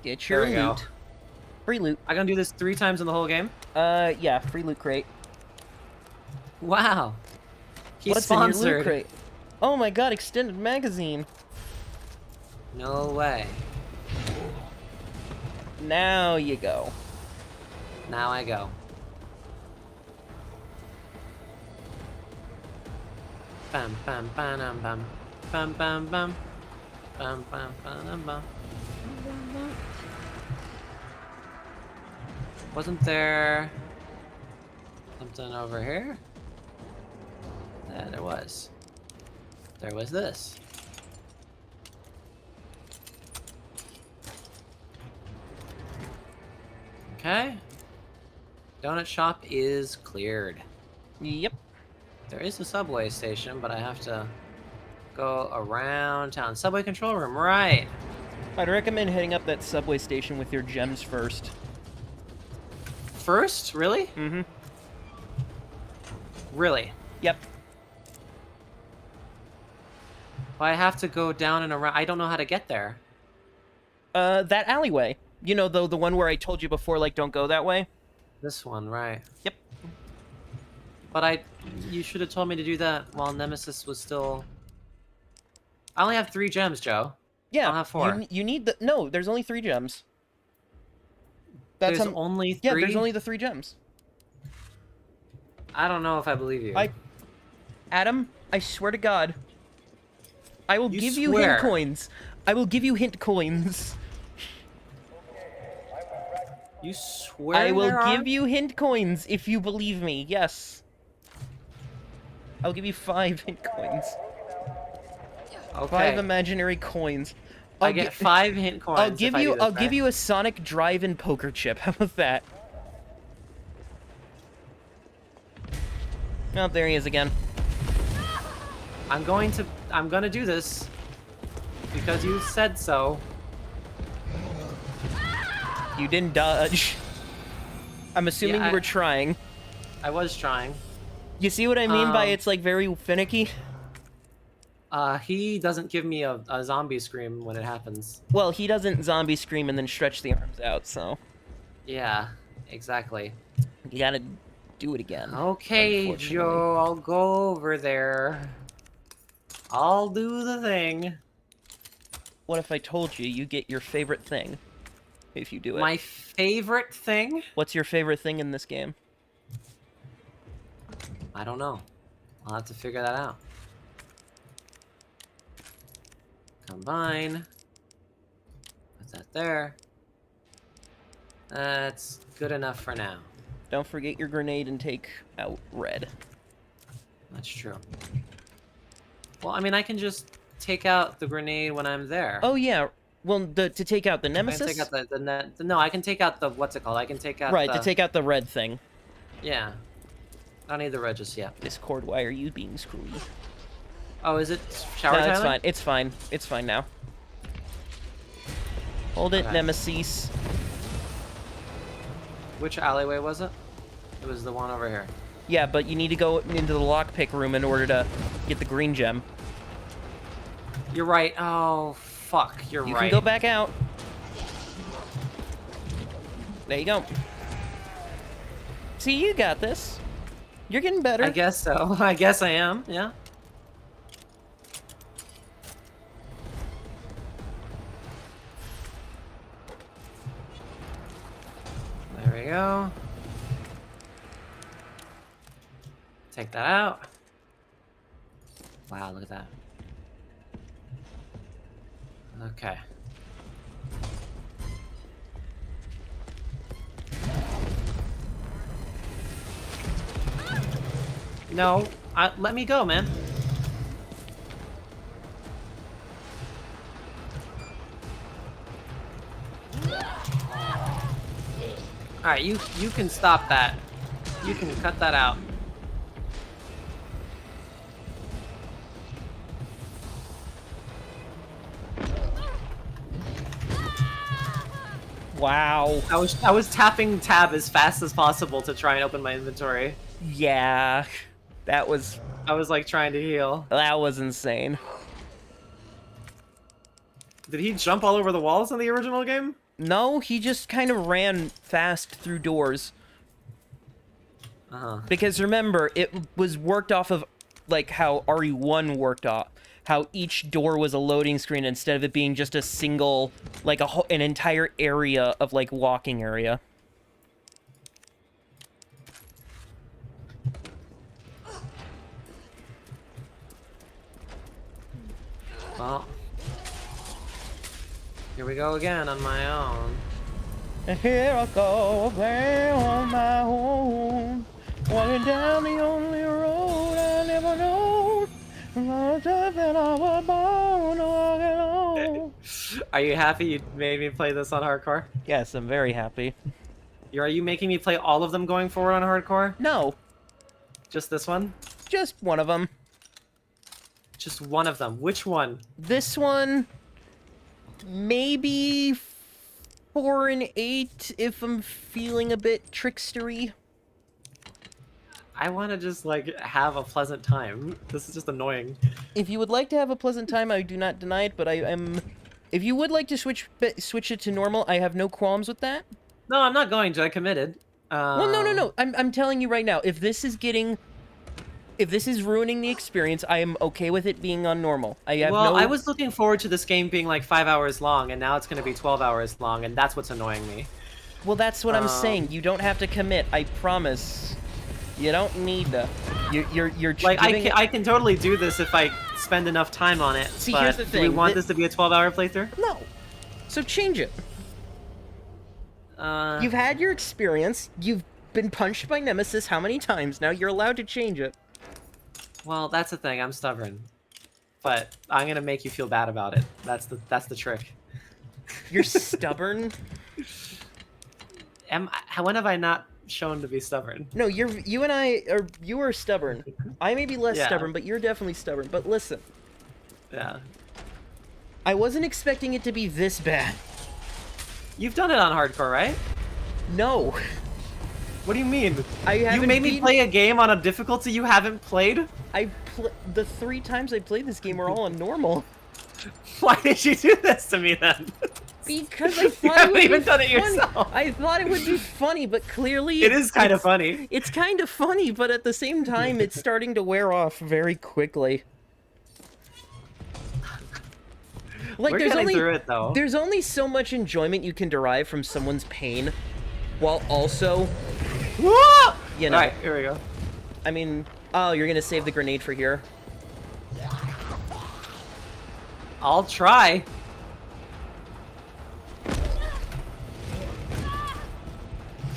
Get your There we go. loot. Free loot. I can do this 3 times in the whole game? Yeah, free loot crate. Wow. He's What's in your sponsored. loot crate? Oh my god, extended magazine. No way. Now you go. Now I go. Bam bam bam bam bam bam bam bam bam bam bam. Wasn't there something over here? Yeah, there was. There was this. Okay. Donut shop is cleared. Yep. There is a subway station, but I have to go around town. Subway control room, right. I'd recommend heading up that subway station with your gems first. First? Really? Mm-hmm. Really? Yep. Well, I have to go down and around. I don't know how to get there. That alleyway. You know, the one where I told you before, like, don't go that way? This one, right. Yep. But you should have told me to do that while Nemesis was still... I only have 3 gems, Joe. Yeah, I'll have 4. You need the no. There's only 3 gems. That's There's only 3. Yeah, there's only the 3 gems. I don't know if I believe you. Adam, I swear to God, I will give you swear. hint coins. I will give you hint coins. You swear I will there are? give you hint coins if you believe me. Yes. I'll give you 5 hint coins. Okay. 5 imaginary coins. I get 5 hint coins. I'll give you. I'll give you. you a Sonic drive-in poker chip. How about that? Oh, there he is again. I'm gonna do this because you said so. You didn't dodge. I'm assuming Yeah, you were trying. I was trying. You see what I mean by it's like very finicky? He doesn't give me a zombie scream when it happens. Well, he doesn't zombie scream and then stretch the arms out, so Yeah, exactly. you gotta do it again. Okay, unfortunately. Joe, I'll go over there. I'll do the thing. What if I told you you get your favorite thing if you do it? My favorite thing? What's your favorite thing in this game? I don't know. I'll have to figure that out. Combine. Put that there. That's good enough for now. Don't forget your grenade and take out red. That's true. Well, I mean, I can just take out the grenade when I'm there. Oh yeah, well to take out the I nemesis. can take out no, I can take out the what's it called? I can take out Right, the, to take out the red thing. Yeah. I don't need the red just yet. Discord, why are you being screwy? Oh, is it shower No, time? it's fine. It's fine. It's fine now. Hold it, Okay. Nemesis. Which alleyway was it? It was the one over here. Yeah, but you need to go into the lockpick room in order to get the green gem. You're right. Oh, fuck. You're You right. can go back out. There you go. See, you got this. You're getting better. I guess so. I guess I am. Yeah. There we go. Take that out. Wow, look at that. Okay. No, let me go, man. All right, you can stop that. You can cut that out. Wow. I was tapping tab as fast as possible to try and open my inventory. Yeah. That was I was like trying to heal. insane. Did he jump all over the walls in the original game? No, he just kind of ran fast through doors. Uh-huh. Because remember, it was worked off of like how RE1 worked off. How each door was a loading screen instead of it being just a single, like an entire area of like walking area. Well, here we go again on my own. And here I go again on my own, walking down the only road I never known. Are you happy you made me play this on hardcore? Yes, I'm very happy. Are you making me play all of them going forward on hardcore? No, Just this one? just one of them. Just one of them. Which one? This one, maybe 4 and 8 if I'm feeling a bit trickstery. I want to just like have a pleasant time. This is just annoying. If you would like to have a pleasant time, I do not deny it, but I am... If you would like to switch it to normal, I have no qualms with that. No, I'm not going to. I committed. Well, no. I'm telling you right now, if this is getting If this is ruining the experience, I am okay with it being on normal. Well, I was looking forward to this game being like 5 hours long, and now it's going to be 12 hours long, and that's what's annoying me. Well, that's what I'm saying. You don't have to commit. I promise. You don't need to. You're like I can totally do this if I spend enough time on it. See, but here's the thing. Do we want this to be a 12-hour playthrough? No. So change it. You've had your experience. You've been punched by Nemesis how many times now? You're allowed to change it. Well, that's the thing. I'm stubborn, but I'm gonna make you feel bad about it. That's the trick. You're stubborn. When have I not shown to be stubborn? No, you are stubborn. I may be less Yeah. stubborn, but you're definitely stubborn. But listen. Yeah. I wasn't expecting it to be this bad. You've done it on hardcore, right? No. What do you mean? You made me play a game on a difficulty you haven't played? The 3 times I played this game were all on normal. Why did you do this to me then? Because I thought you haven't even done it yourself. I thought it would be funny, but clearly it is kind of funny. It's kind of funny, but at the same time, it's starting to wear off very quickly. Like, We're getting through it, though. There's only so much enjoyment you can derive from someone's pain, while also, you know. All right, here we go. I mean, oh, you're gonna save the grenade for here. I'll try.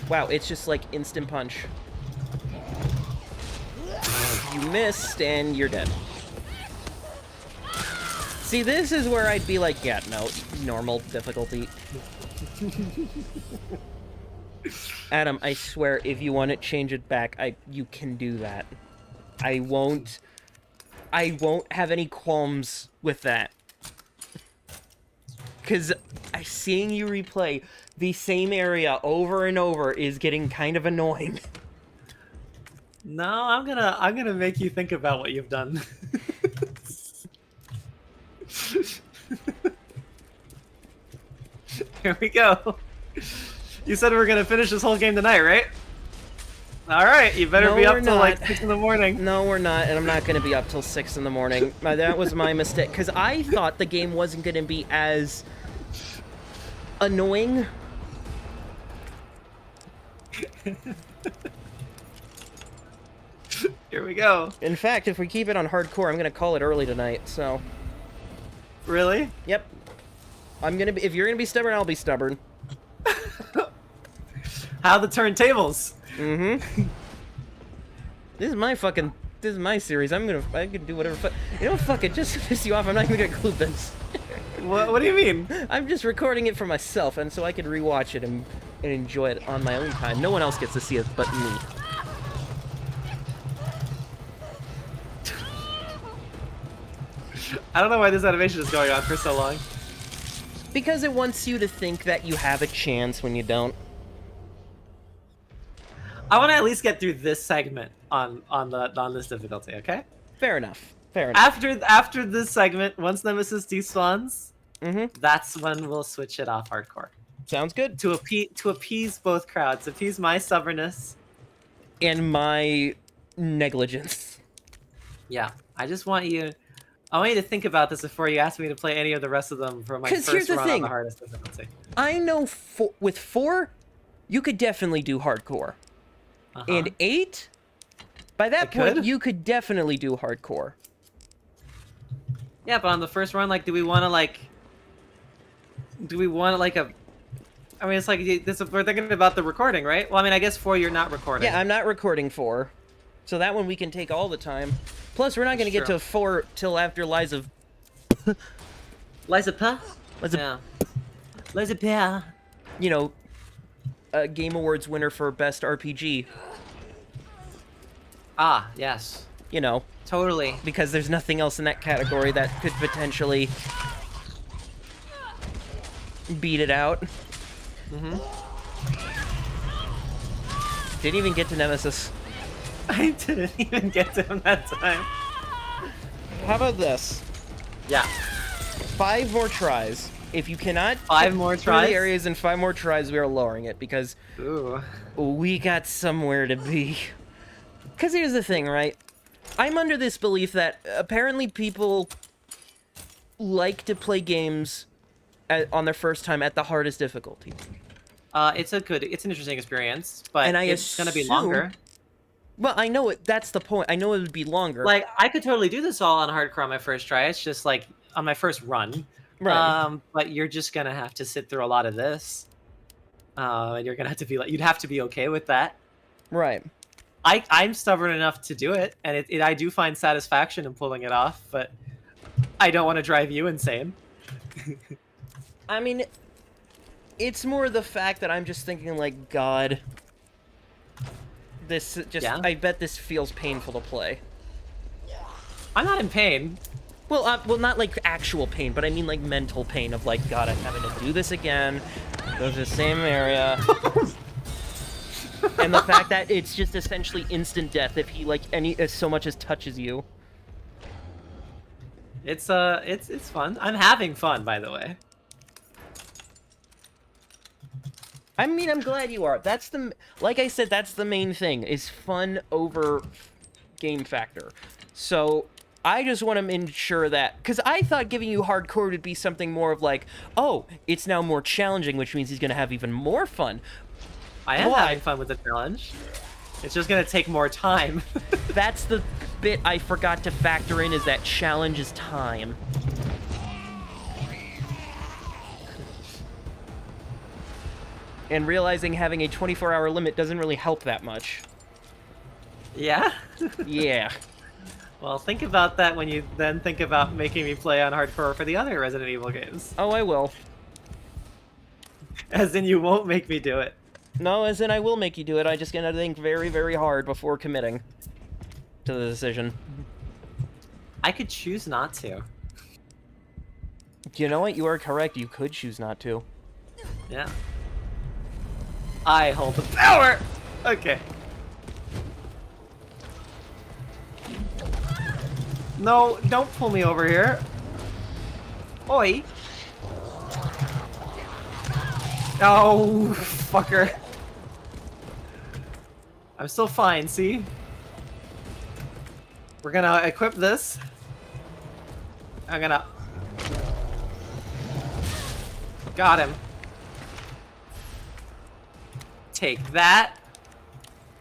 Wow, it's just like instant punch. You missed, and you're dead. See, this is where I'd be like, yeah, no, normal difficulty. Adam, I swear, if you want to change it back, you can do that. I won't have any qualms with that. Because seeing you replay the same area over and over is getting kind of annoying. No, I'm gonna make you think about what you've done. Here we go. You said we were gonna finish this whole game tonight, right? Alright, you better be up till like 6 in the morning. No, we're not, and I'm not gonna be up till 6 in the morning. That was my mistake, because I thought the game wasn't gonna be as annoying. Here we go. In fact, if we keep it on hardcore, I'm gonna call it early tonight, so. Really? Yep. If you're gonna be stubborn, I'll be stubborn. How the turntables? Mm-hmm. This is my series. I can do whatever. You know, fuck it. Just to piss you off, I'm not even gonna include this. What do you mean? I'm just recording it for myself, and so I can rewatch it and enjoy it on my own time. No one else gets to see it but me. I don't know why this animation is going on for so long. Because it wants you to think that you have a chance when you don't. I want to at least get through this segment on this difficulty, okay? Fair enough. Fair enough. After this segment, once Nemesis despawns, that's when we'll switch it off hardcore. Sounds good. To appease both crowds, appease my stubbornness and my negligence. Yeah, I want you to think about this before you ask me to play any of the rest of them for my first run on the hardest difficulty. I know with 4, you could definitely do hardcore. And 8, by that point, you could definitely do hardcore. Yeah, but on the first run, like, do we want to like a... I mean, it's like, we're thinking about the recording, right? Well, I mean, I guess 4 you're not recording. Yeah, I'm not recording 4. So that one we can take all the time. Plus, we're not going to get to 4 till after Liza... Liza P? Yeah. Liza P. You know, a Game Awards winner for Best RPG. Ah, yes. You know. Totally. Because there's nothing else in that category that could potentially beat it out. Didn't even get to Nemesis. I didn't even get to him that time. How about this? Yeah. 5 more tries. If you cannot 5 more tries? the areas in 5 more tries, we are lowering it because we got somewhere to be. Because here's the thing, right? I'm under this belief that apparently people like to play games on their first time at the hardest difficulty. It's an interesting experience, but And I it's gonna be assume- longer. Well, I know it. That's the point. I know it would be longer. Like, I could totally do this all on hardcore on my first try. It's just like on my first run. Right. But you're just gonna have to sit through a lot of this. And you're gonna have to be like, you'd have to be okay with that. Right. I'm stubborn enough to do it, and I do find satisfaction in pulling it off, but I don't want to drive you insane. I mean, it's more the fact that I'm just thinking, like, God, this just, Yeah? I bet this feels painful to play. I'm not in pain. Well, well, not like actual pain, but I mean like mental pain of like, God, I'm having to do this again, go to the same area. And the fact that it's just essentially instant death if he like so much as touches you. It's fun. I'm having fun, by the way. I mean, I'm glad you are. That's like I said, that's the main thing, is fun over game factor. So I just want to ensure that, because I thought giving you hardcore would be something more of like, oh, it's now more challenging, which means he's going to have even more fun. I am having fun with the challenge. It's just gonna take more time. That's the bit I forgot to factor in, is that challenge is time. And realizing having a 24-hour limit doesn't really help that much. Yeah? Yeah. Well, think about that when you then think about making me play on hardcore for the other Resident Evil games. Oh, I will. As in, you won't make me do it. No, as in I will make you do it. I just gotta think very, very hard before committing to the decision. I could choose not to. You know what? You are correct. You could choose not to. Yeah. I hold the power! Okay. No, don't pull me over here. Oi. Oh, fucker. I'm still fine, see? We're gonna equip this. I'm gonna... Got him. Take that.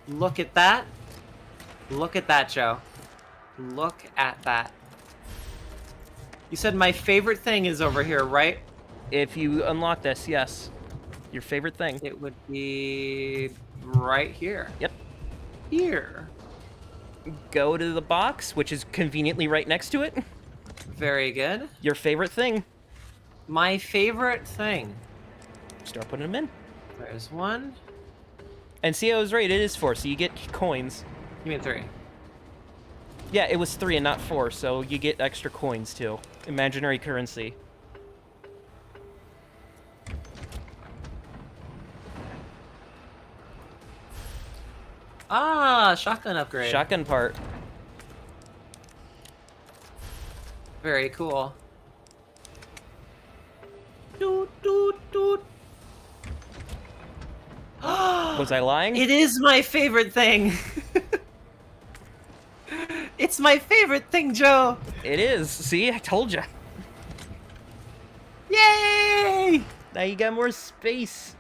Look at that. Look at that, Joe. Look at that. You said my favorite thing is over here, right? If you unlock this, yes. Your favorite thing. It would be right here. Yep. Here. Go to the box, which is conveniently right next to it. Very good. Your favorite thing. My favorite thing. Start putting them in. There's one. And see, I was right. It is 4, so you get coins. You mean 3? Yeah, it was 3 and not 4, so you get extra coins too. Imaginary currency. Ah, shotgun upgrade. Shotgun part. Very cool. Doot, doot, doot. Was I lying? It is my favorite thing. It's my favorite thing, Joe. It is. See, I told you. Yay! Now you got more space.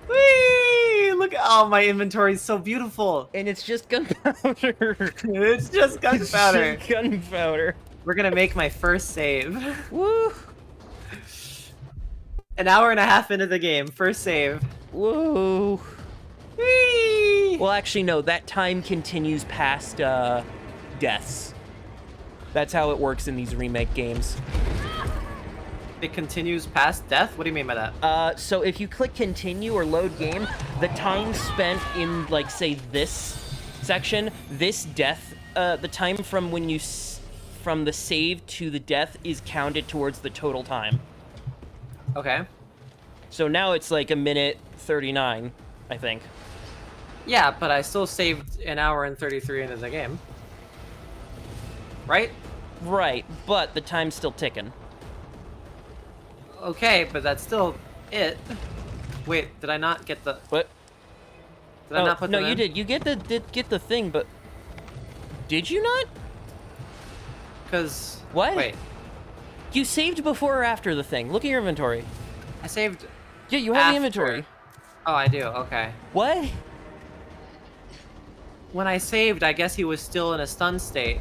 Whee! Look at my inventory is so beautiful. And it's just gunpowder. It's just gunpowder. It's just gunpowder. We're gonna make my first save. Woo! An hour and a half into the game, first save. Woo! Whee! Well, actually, no. That time continues past deaths. That's how it works in these remake games. It continues past death? What do you mean by that? So if you click continue or load game, the time spent in, like, say, this section, this death, the time from when you, from the save to the death is counted towards the total time. Okay. So now it's like 1:39, I think. Yeah, but I still saved an hour and 33 into the game. Right? Right, but the time's still ticking. Okay, but that's still it. Wait, did I not get the... What? Did I not put no, them you in? did. You get the thing, but Did you not? Because... What? Wait. You saved before or after the thing? Look at your inventory. I saved... Yeah, you have after. the inventory. Oh, I do. Okay. What? When I saved, I guess he was still in a stun state.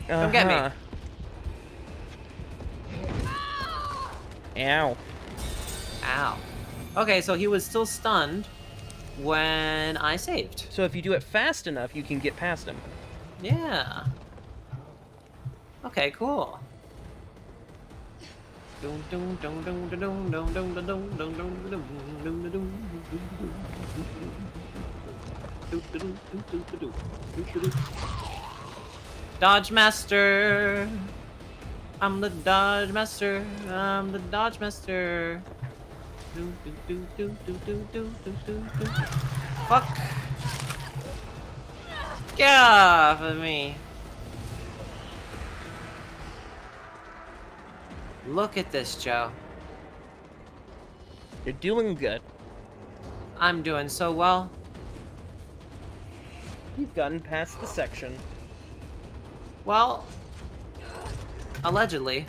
Come get me. Ow. Ow. Okay, so he was still stunned when I saved. So if you do it fast enough, you can get past him. Yeah. Okay, cool. Dodge Master. I'm the Dodge Master. I'm the Dodge Master. Fuck. Get off of me. Look at this, Joe. You're doing good. I'm doing so well. You've gotten past the section. Well, allegedly.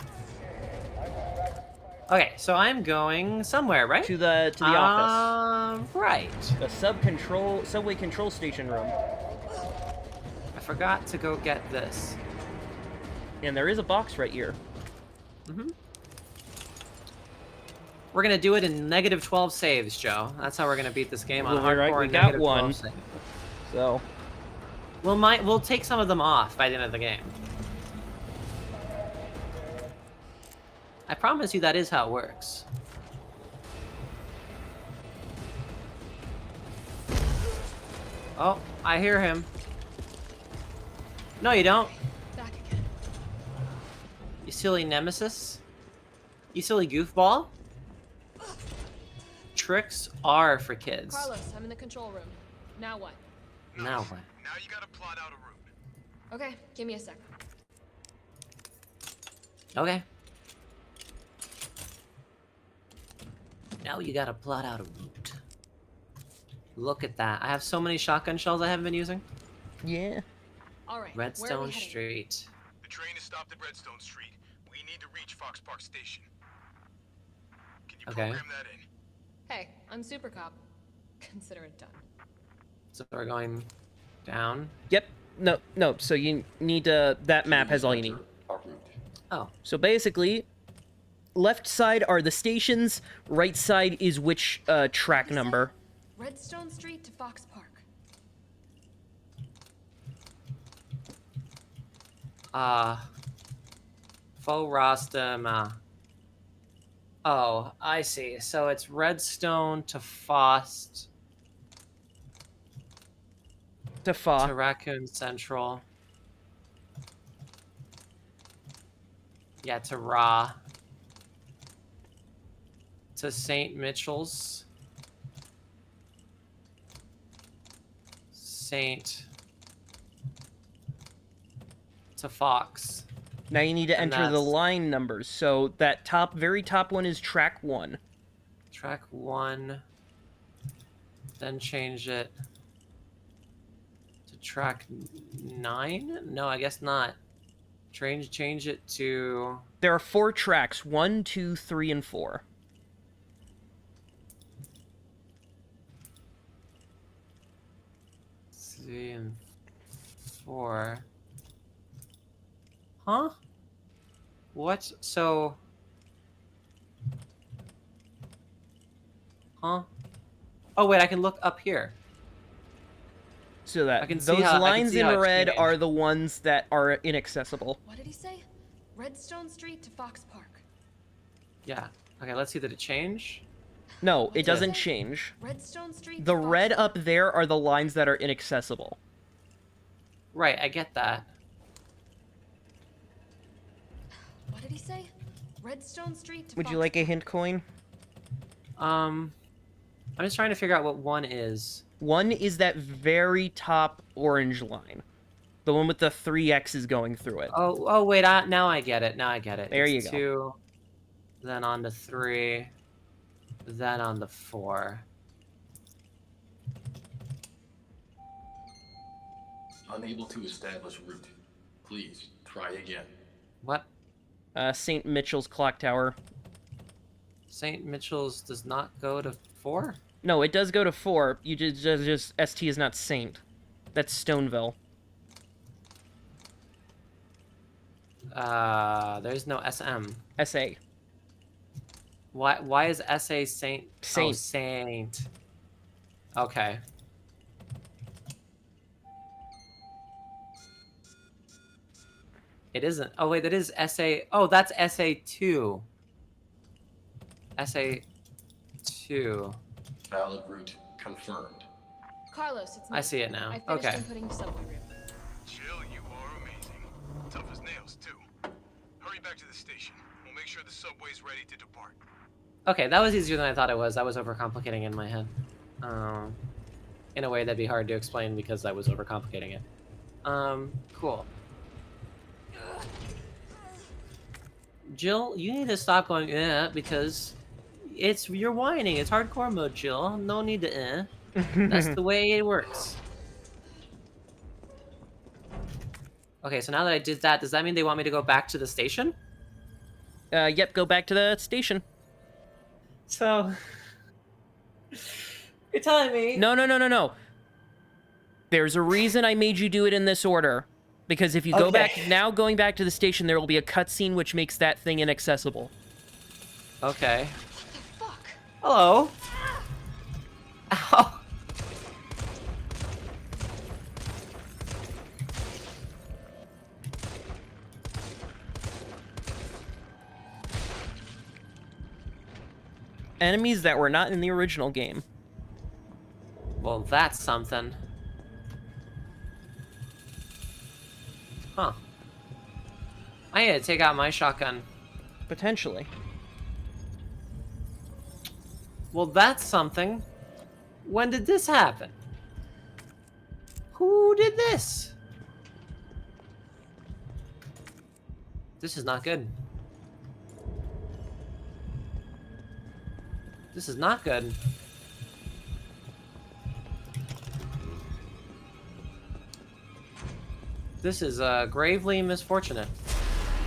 Okay, so I'm going somewhere, right? To the office. Right. The subway control station room. I forgot to go get this. And there is a box right here. We're gonna do it in -12 saves, Joe. That's how we're gonna beat this game on Well, hardcore. right, we and got -12 one. save. So We'll take some of them off by the end of the game. I promise you that is how it works. Oh, I hear him. No, you don't. Back again. You silly nemesis. You silly goofball. Tricks are for kids. Carlos, I'm in the control room. Now what? Now what? Now you gotta plot out a route. Okay, give me a sec. Okay. Now you gotta plot out a route. Look at that. I have so many shotgun shells I haven't been using. yeah. All right. where are Redstone we heading? Street. The train is stopped at Redstone Street. We need to reach Fox Park Station. Can you Okay. program that in? Hey, I'm Super Cop. Consider it done. So we're going down. Yep. No. So you need to. That map has all you need. Oh. So basically, left side are the stations. Right side is which track number. Redstone Street to Fox Park. Faux Rostam. Oh, I see. So it's Redstone to Fost To to Raccoon Central. Yeah, to Ra. To St. Mitchell's. Saint. To Fox. Now you need to And enter the that's- line numbers. So that very top one is track 1. Track 1. Then change it to track 9? No, I guess not. Change it to... There are 4 tracks: 1, 2, 3, and 4. 3 and 4. Huh? What? So... Huh? Oh wait, I can look up here. So that I can see those how- I can lines see in how it's red changed. are the ones that are inaccessible. What did he say? Redstone Street to Fox Park. Yeah. Okay, let's see. Did it change? No, What it did doesn't say? change. Redstone Street. The to Fox red Park. up there are the lines that are inaccessible. Right, I get that. What did he say? Redstone Street to Would Fox you like a Park. hint coin? I'm just trying to figure out what 1 is. 1 is that very top orange line. The one with the 3 X's going through it. Oh wait, now I get it. Now I get it. There It's you go. 2, then on to 3, then on to 4. Unable to establish route. Please, try again. What? St. Mitchell's Clock Tower. St. Mitchell's does not go to 4? No, it does go to 4. You just ST is not Saint. That's Stoneville. There's no SM. SA. Why is SA Saint? Saint. Oh, Saint. Okay. It isn't. Oh wait, that is SA. Oh, that's SA2. SA2. Valid route confirmed. Carlos, it's me. I see it now. I finished Okay. inputting the subway route. Jill, you are amazing. Tough as nails, too. Hurry back to the station. We'll make sure the subway's ready to depart. Okay, that was easier than I thought it was. I was overcomplicating in my head. In a way that'd be hard to explain because I was overcomplicating it. Cool. Jill, you need to stop going because you're whining. It's hardcore mode, Jill. No need to That's the way it works. Okay, so now that I did that, does that mean they want me to go back to the station? Yep, go back to the station. So you're telling me? No. There's a reason I made you do it in this order. Because if you go back, now going back to the station, there will be a cutscene which makes that thing inaccessible. Okay. What the fuck? Hello. Ow. Enemies that were not in the original game. Well, that's something. Huh. I need to take out my shotgun. Potentially. Well, that's something. When did this happen? Who did this? This is not good. This is not good. This is gravely misfortunate.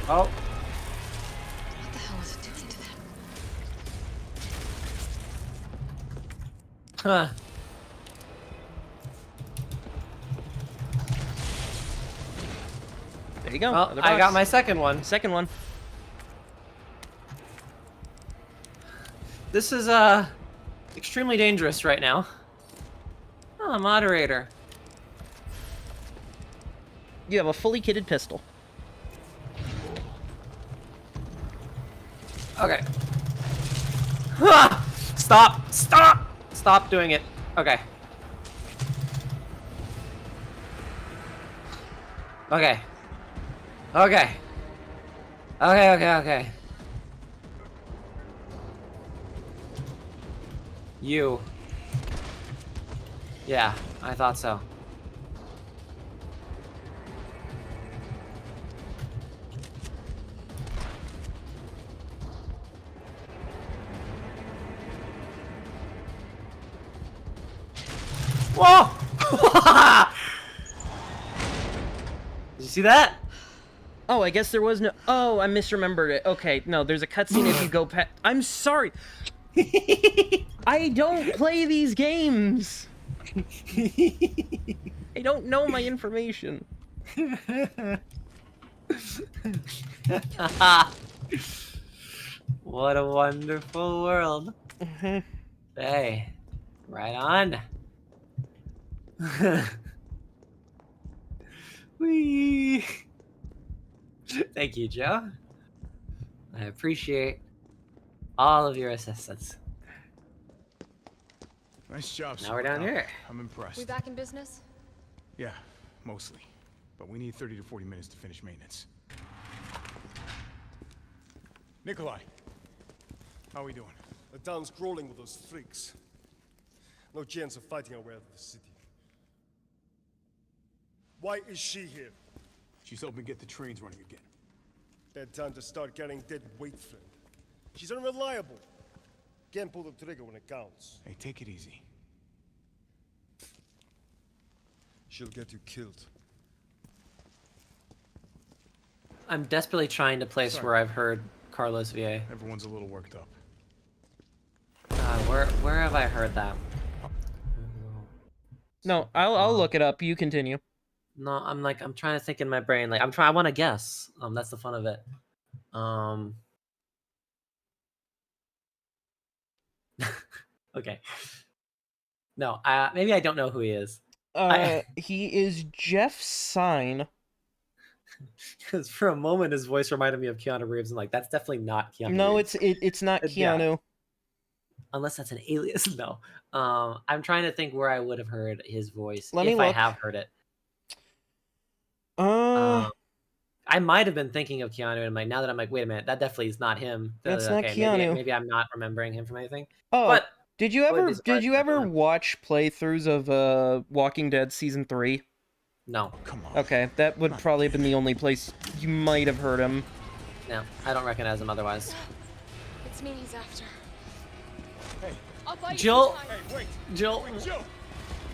Oh. What the hell was it doing to them? Huh. There you go. Well, another I box. got my second one. Second one. This is extremely dangerous right now. Oh, moderator. You have a fully kitted pistol. Okay. Ah! Stop! Stop! Stop doing it. Okay. Okay. Okay. Okay. You. Yeah, I thought so. Whoa! Did you see that? Oh, I guess there was no... Oh, I misremembered it. Okay, no, there's a cutscene if you go past... I'm sorry! I don't play these games! I don't know my information. What a wonderful world. Hey, right on. Whee! Thank you, Joe. I appreciate all of your assistance. Nice job. Now we're down here. I'm impressed. We back in business? Yeah, mostly. But we need 30 to 40 minutes to finish maintenance. Nikolai, how are we doing? The town's crawling with those freaks. No chance of fighting our way out of the city. Why is she here? She's helping get the trains running again. Bad time to start carrying dead weight, friend. She's unreliable. Can't pull the trigger when it counts. Hey, take it easy. She'll get you killed. I'm desperately trying to place Sorry. where I've heard Carlos VA. Everyone's a little worked up. Where have I heard that? No, I'll look it up. You continue. No, I'm trying to think in my brain. Like I want to guess. That's the fun of it. Okay. No, maybe I don't know who he is. He is Jeff Sine. Because for a moment his voice reminded me of Keanu Reeves. I'm like, that's definitely not Keanu No, Reeves. it's not Yeah. Keanu. Unless that's an alias. No. I'm trying to think where I would have heard his voice. Let me if I look. have heard it. I might have been thinking of Keanu, and I'm like, now that I'm like, wait a minute, that definitely is not him. That's not Okay, Keanu. Maybe I'm not remembering him from anything. Oh, But did you I wouldn't be ever surprised if watch playthroughs of Walking Dead season 3? No. Come on. Okay, that would probably have been the only place you might have heard him. No, I don't recognize him otherwise. It's me he's after. Hey. I'll buy you Jill. some time. Hey, wait! Jill. Wait, Jill!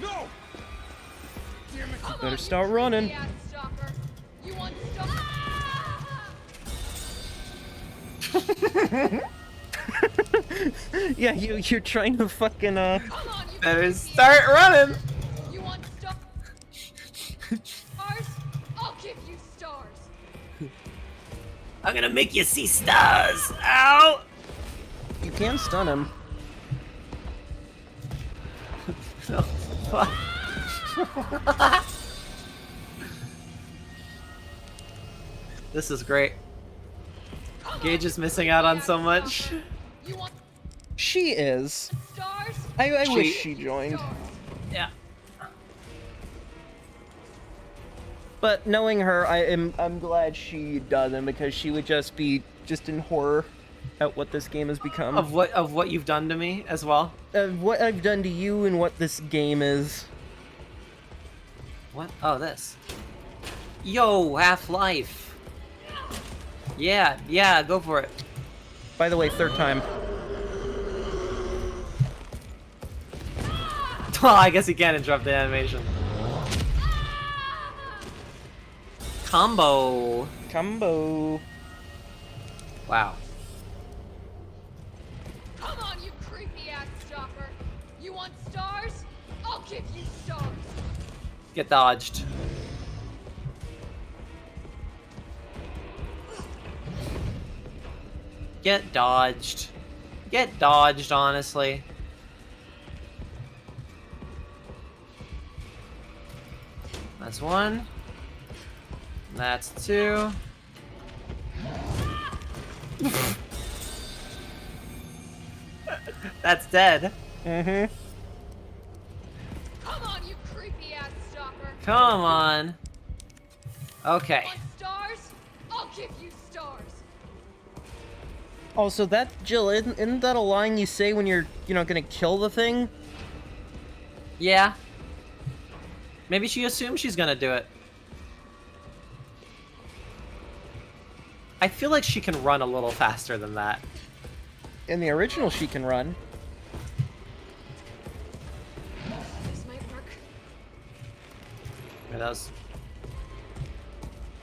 No! Damn it! Come Better on, start you running. creepy-ass stalker. You want to stop? Yeah, you're trying to fucking Come on, you Better creepy-ass start running. You want stars? I'll give you stars. I'm gonna make you see stars. Ow! You can stun him. No, fuck. This is great. Gage is missing out on so much. You want She is. stars? I wish she joined. Stars. Yeah. But knowing her, I'm glad she doesn't, because she would just be in horror at what this game has become. Of what you've done to me as well. Of what I've done to you and what this game is. What? Oh, this. Yo, Half-Life. Yeah, go for it. By the way, third time. Oh, I guess you can't interrupt the animation. Combo. Wow. Come on, you creepy-ass stalker. You want stars? I'll give you stars. Get dodged. Get dodged. Get dodged, honestly. That's one. That's two. That's dead. Mm-hmm. Come on, you creepy-ass stalker. Come on. Okay. Want stars? I'll give you stars. Also, that, Jill, isn't that a line you say when you're, gonna kill the thing? Yeah. Maybe she assumes she's gonna do it. I feel like she can run a little faster than that. In the original, she can run. This might work. It does.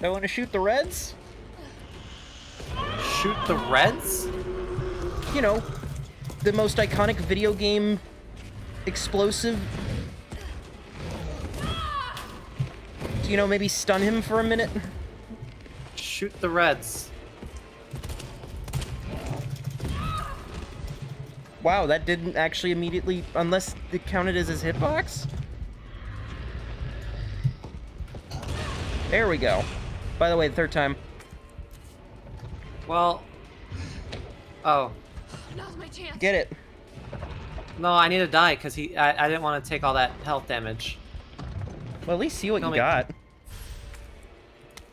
I want to shoot the Reds? Shoot the Reds? You know, the most iconic video game explosive. Maybe stun him for a minute? Shoot the Reds. Wow, that didn't actually immediately, unless it counted as his hitbox? There we go. By the way, third time. Well. Oh. Now's my chance. Get it. No, I need to die because I didn't want to take all that health damage. Well, at least see what Kill you me. got.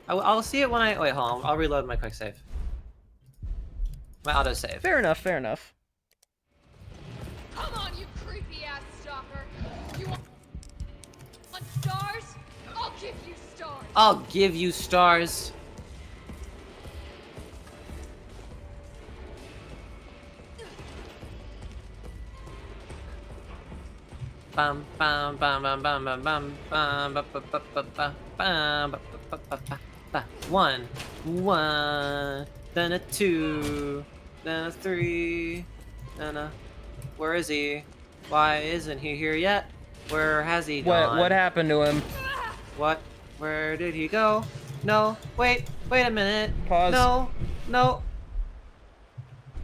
I'll see it when I... Wait, hold on. I'll reload my quick save. My auto save. Fair enough, fair enough. Come on, you creepy-ass stalker. You want stars? I'll give you stars. I'll give you stars. Bum bum bum bum bum bum bum bum bum bum bum bum bum bum bum bum. 1, 1, then a 2, then a 3, then a... Where is he? Why isn't he here yet? Where has he gone? What happened to him? What? Where did he go? No, wait a minute. Pause. No,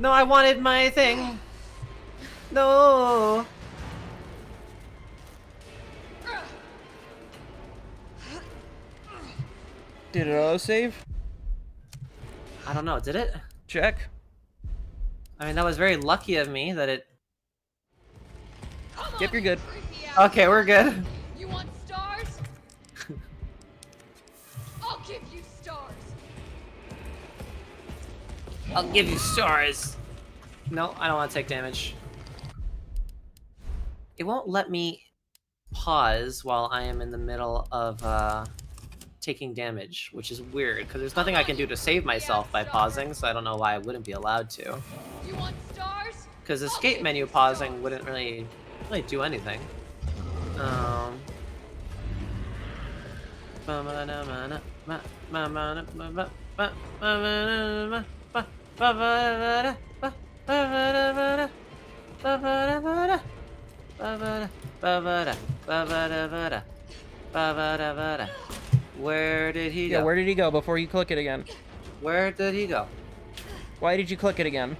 I wanted my thing. No. Did it autosave? I don't know, did it? Check. I mean, that was very lucky of me that it... Yep, you're good. Okay, we're good. You want stars? I'll give you stars. I'll give you stars. No, I don't want to take damage. It won't let me pause while I am in the middle of taking damage, which is weird, because there's nothing I can do to save myself by pausing, so I don't know why I wouldn't be allowed to. You want stars? Because escape menu pausing wouldn't really do anything. Where did he go? Yeah, where did he go before you click it again? Where did he go? Why did you click it again?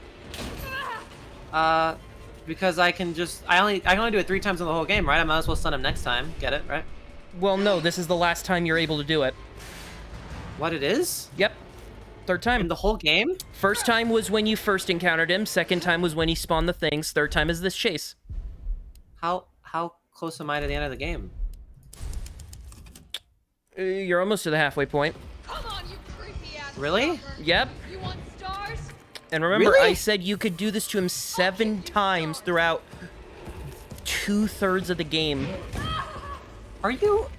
Because I can only do it 3 times in the whole game, right? I might as well stun him next time. Get it, right? Well, no, this is the last time you're able to do it. What it is? Yep. Third time. In the whole game? First time was when you first encountered him. Second time was when he spawned the things. Third time is this chase. How close am I to the end of the game? You're almost to the halfway point. Come on, you creepy ass. Really? stalker. Yep. You want stars? And remember, Really? I said you could do this to him 7 times throughout 2/3 of the game. Are you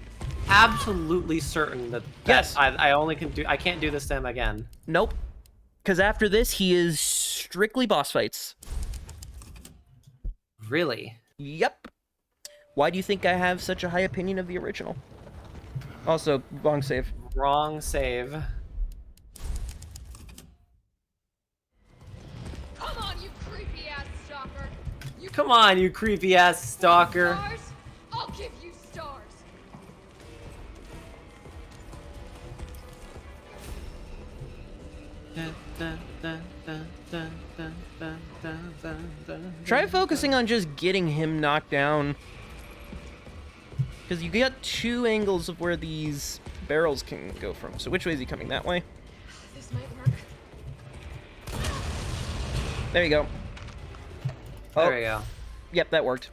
absolutely certain that Yes. I can't do this to him again? Nope. Because after this, he is strictly boss fights. Really? Yep. Why do you think I have such a high opinion of the original? Also, wrong save. Wrong save. Come on, you creepy ass stalker. You Come on, you creepy ass stalker. stars? I'll give you stars. Try focusing on just getting him knocked down. Because you got 2 angles of where these barrels can go from. So which way is he coming? That way? This might work. There you go. Oh, There we go. yep, that worked.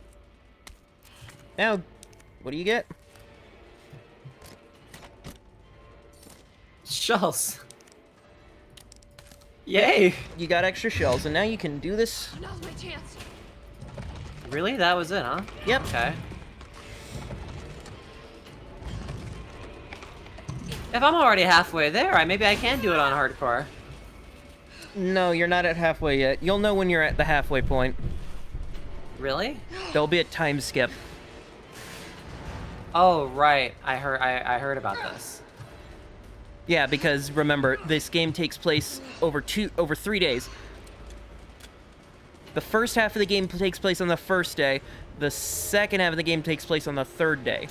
Now, what do you get? Shells. Yay! You got extra shells, and now you can do this. Now's my chance. Really? That was it, huh? Yep. Okay. If I'm already halfway there, maybe I can do it on hardcore. No, you're not at halfway yet. You'll know when you're at the halfway point. Really? There'll be a time skip. Oh, right. I heard about this. Yeah, because remember, this game takes place over 3 days. The first half of the game takes place on the first day. The second half of the game takes place on the 3rd day.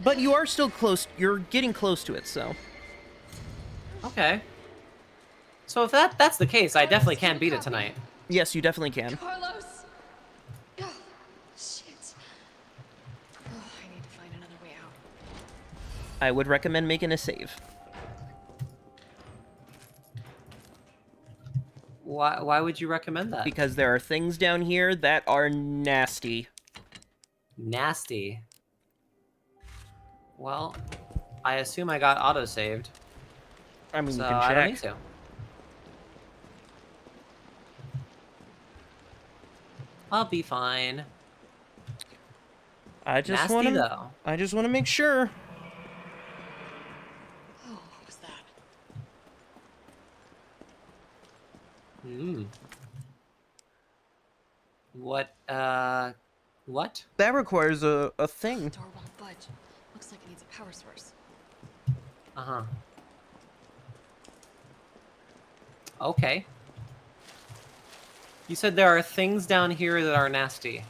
But you are still close. You're getting close to it, so. Okay. So if that's the case, I definitely can beat it tonight. Yes, you definitely can. Carlos. Oh, shit. Oh, I need to find another way out. I would recommend making a save. Why would you recommend that? Because there are things down here that are nasty. Nasty. Well, I assume I got auto-saved. I mean, So you can I don't check. need to. I'll be fine. I just Nasty, want to. though. I just want to make sure. Oh, what was that? What? What? That requires a thing. Door won't budge. looks like it needs a power source. Uh-huh. Okay. You said there are things down here that are nasty.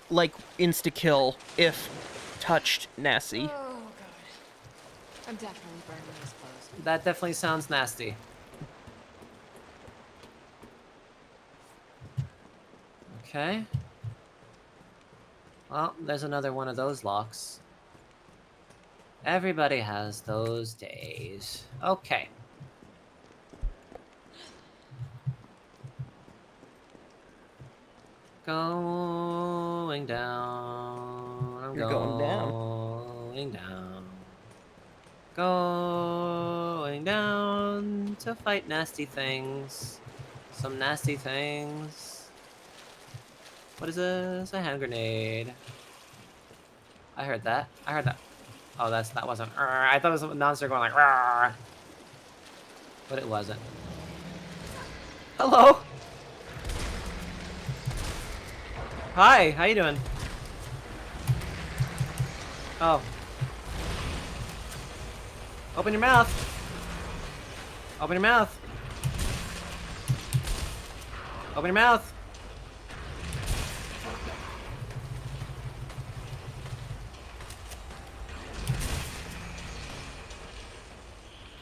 Like insta-kill if touched nasty. Oh god. I'm definitely burning these clothes. That definitely sounds nasty. Okay. Well, there's another one of those locks. Everybody has those days. Okay. Going down. I'm You're going down. going down. Going down to fight nasty things. Some nasty things. What is this? A hand grenade. I heard that. I heard that. Oh, that wasn't. I thought it was a monster going like. Rawr. But it wasn't. Hello. Hi. How you doing? Oh. Open your mouth. Open your mouth. Open your mouth.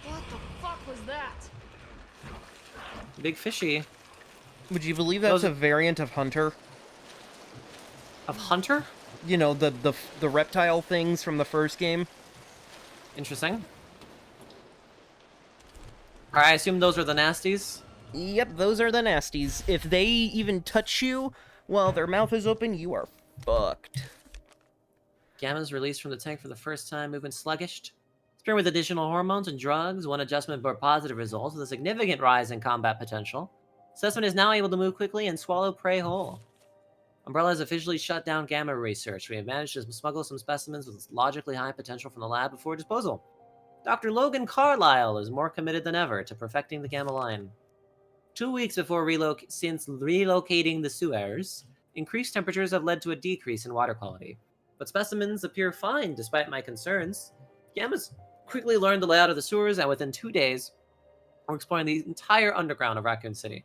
What the fuck was that? Big fishy. Would you believe that's a variant of Hunter? Of Hunter? You know, the reptile things from the first game. Interesting. Alright, I assume those are the nasties? Yep, those are the nasties. If they even touch you while their mouth is open, you are fucked. Gamma's released from the tank for the first time, moving sluggish. Paired with additional hormones and drugs, one adjustment bore positive results with a significant rise in combat potential. Specimen is now able to move quickly and swallow prey whole. Umbrella has officially shut down Gamma research. We have managed to smuggle some specimens with logically high potential from the lab before disposal. Dr. Logan Carlyle is more committed than ever to perfecting the Gamma line. 2 weeks before since relocating the sewers, increased temperatures have led to a decrease in water quality. But specimens appear fine despite my concerns. Gamma's quickly learned the layout of the sewers, and within 2 days, we're exploring the entire underground of Raccoon City.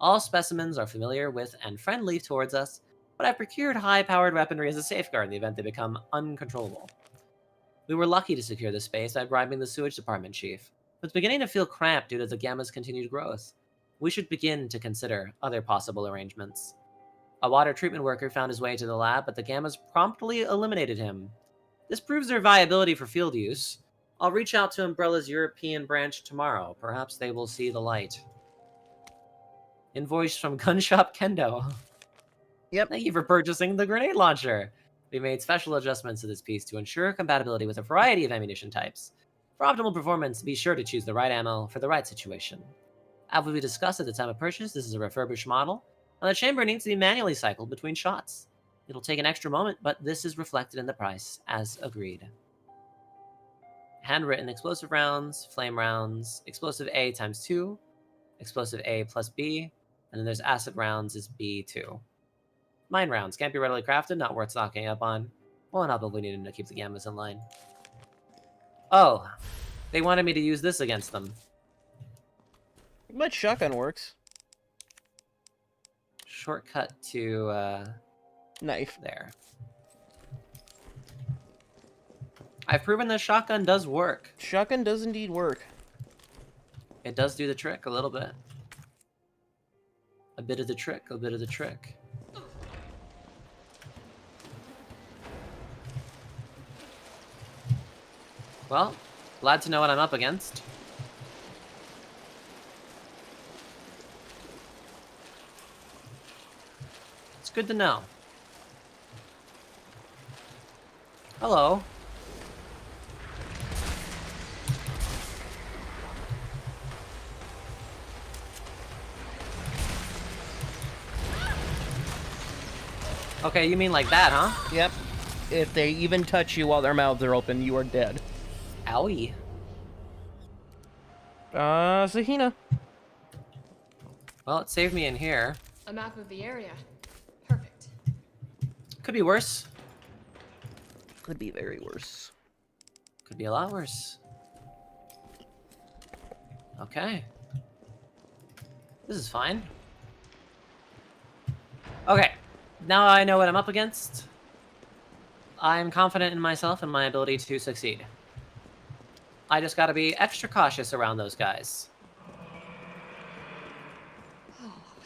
All specimens are familiar with and friendly towards us, but I've procured high-powered weaponry as a safeguard in the event they become uncontrollable. We were lucky to secure this space by bribing the sewage department chief, but it's beginning to feel cramped due to the Gamma's continued growth. We should begin to consider other possible arrangements. A water treatment worker found his way to the lab, but the Gammas promptly eliminated him. This proves their viability for field use. I'll reach out to Umbrella's European branch tomorrow. Perhaps they will see the light. Invoice from Gunshop Kendo. Yep. Thank you for purchasing the grenade launcher. We made special adjustments to this piece to ensure compatibility with a variety of ammunition types. For optimal performance, be sure to choose the right ammo for the right situation. As we discussed at the time of purchase, this is a refurbished model, and the chamber needs to be manually cycled between shots. It'll take an extra moment, but this is reflected in the price, as agreed. Handwritten explosive rounds, flame rounds, explosive A times 2, explosive A plus B, and then there's acid rounds is B2. Mine rounds can't be readily crafted, not worth stocking up on. Won't help if we need to keep the Gammas in line. Oh, they wanted me to use this against them. But shotgun works. Shortcut to, knife. There. I've proven that shotgun does work. Shotgun does indeed work. It does do the trick a little bit. A bit of the trick, a bit of the trick. Well, glad to know what I'm up against. It's good to know. Hello. Okay, you mean like that, huh? Yep. If they even touch you while their mouths are open, you are dead. Owie. Zahina. Well, it saved me in here. A map of the area. Perfect. Could be worse. Could be very worse. Could be a lot worse. Okay. This is fine. Okay. Now I know what I'm up against. I'm confident in myself and my ability to succeed. I just gotta be extra cautious around those guys.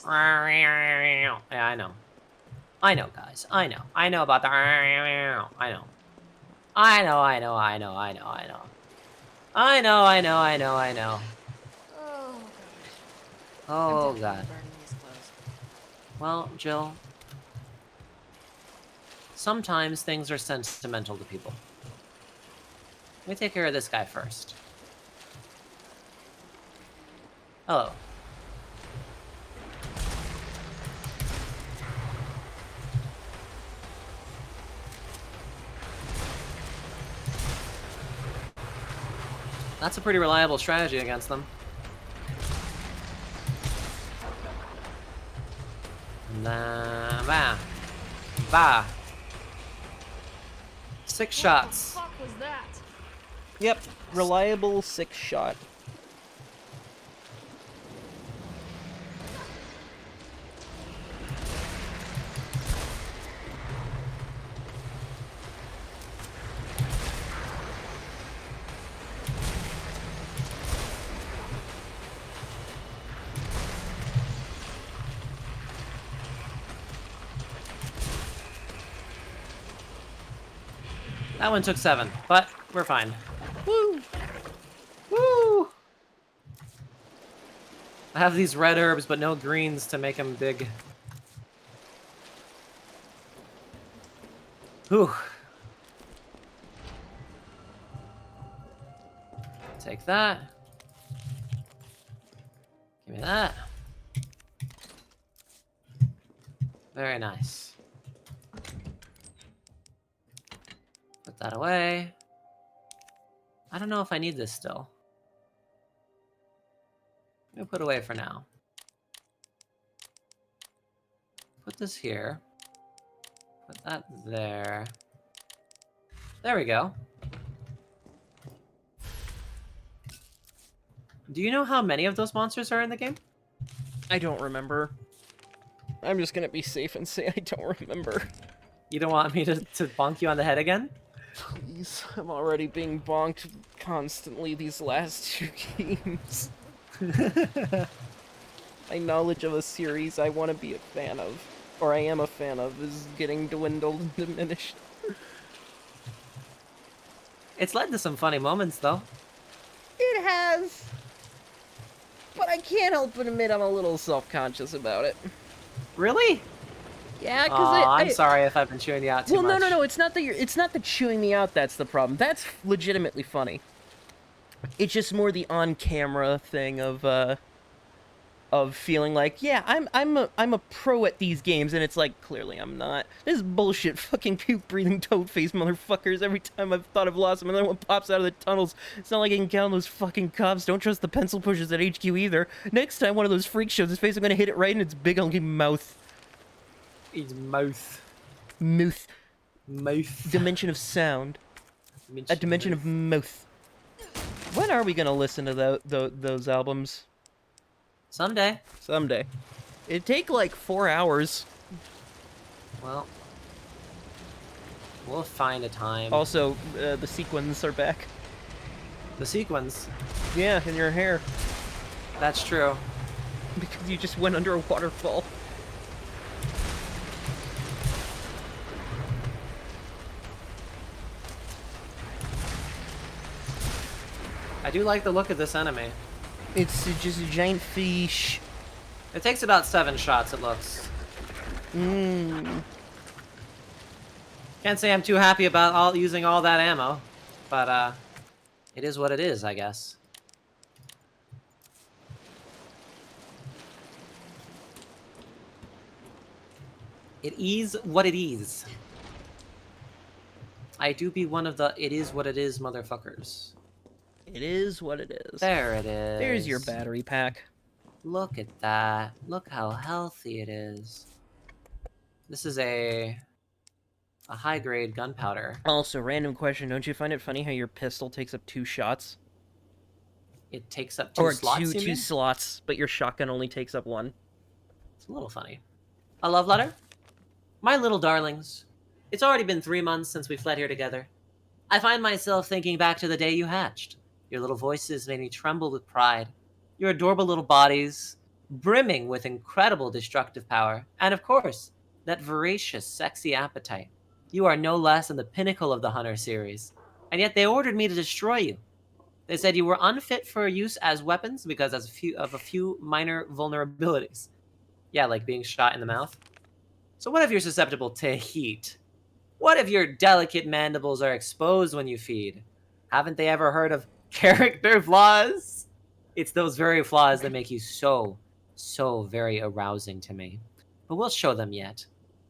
Yeah, I know. I know, guys. I know. I know about the... I know. I know, I know, I know, I know, I know. I know, I know, I know, I know. Oh, Oh, God. Well, Jill, sometimes things are sentimental to people. Let me take care of this guy first. Hello. That's a pretty reliable strategy against them. Bah. Bah. 6 shots. What the fuck was that? Yep, reliable 6-shot. That one took 7, but we're fine. Woo! Woo! I have these red herbs, but no greens to make them big. Whew. Take that. Give me that. Very nice. Put that away. I don't know if I need this still. I'm gonna put it away for now. Put this here. Put that there. There we go. Do you know how many of those monsters are in the game? I don't remember. I'm just gonna be safe and say I don't remember. You don't want me to bonk you on the head again? Please, I'm already being bonked constantly these last 2 games. My knowledge of a series I want to be a fan of, or I am a fan of, is getting dwindled and diminished. It's led to some funny moments, though. It has! But I can't help but admit I'm a little self-conscious about it. Really? Yeah, because I'm sorry if I've been chewing you out too much. No. It's not that it's not the chewing me out that's the problem. That's legitimately funny. It's just more the on-camera thing of feeling like, yeah, I'm a pro at these games, and it's like, clearly I'm not. This is bullshit. Fucking puke-breathing toad-faced motherfuckers. Every time I've thought I've lost them, another one pops out of the tunnels. It's not like I can count those fucking cops. Don't trust the pencil pushers at HQ either. Next time one of those freaks shows his face, I'm gonna hit it right in its big hunky mouth. His mouth. Mouth. Mouth. Dimension of sound. A dimension of mouth. When are we gonna listen to those albums? Someday. Someday. It'd take like 4 hours. Well, we'll find a time. Also, the sequins are back. The sequins? Yeah, in your hair. That's true. Because you just went under a waterfall. I do like the look of this enemy. It's just a giant fish. It takes about 7 shots, it looks. Mmm. Can't say I'm too happy about using all that ammo, but it is what it is, I guess. It is what it is. I do be one of the it is what it is motherfuckers. It is what it is. There it is. There's your battery pack. Look at that. Look how healthy it is. This is a a high-grade gunpowder. Also, random question. Don't you find it funny how your pistol takes up 2 shots? It takes up 2 Or slots, you two mean? slots, but your shotgun only takes up 1. It's a little funny. A love letter? My little darlings, it's already been 3 months since we fled here together. I find myself thinking back to the day you hatched. Your little voices made me tremble with pride. Your adorable little bodies, brimming with incredible destructive power. And of course, that voracious, sexy appetite. You are no less than the pinnacle of the Hunter series. And yet they ordered me to destroy you. They said you were unfit for use as weapons because of a few minor vulnerabilities. Yeah, like being shot in the mouth. So what if you're susceptible to heat? What if your delicate mandibles are exposed when you feed? Haven't they ever heard of character flaws? It's those very flaws that make you so very arousing to me. But we'll show them yet.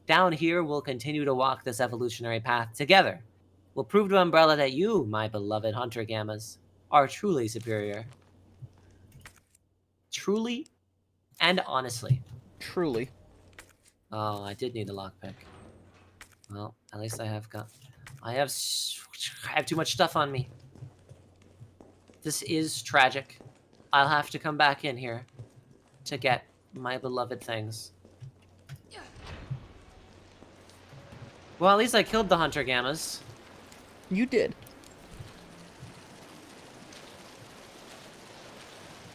Down here, we'll continue to walk this evolutionary path together. We'll prove to Umbrella that you, my beloved Hunter Gammas, are truly superior. Truly and honestly. Truly. Oh, I did need a lockpick. Well, at least I have too much stuff on me. This is tragic. I'll have to come back in here to get my beloved things. Well, at least I killed the Hunter Gammas. You did.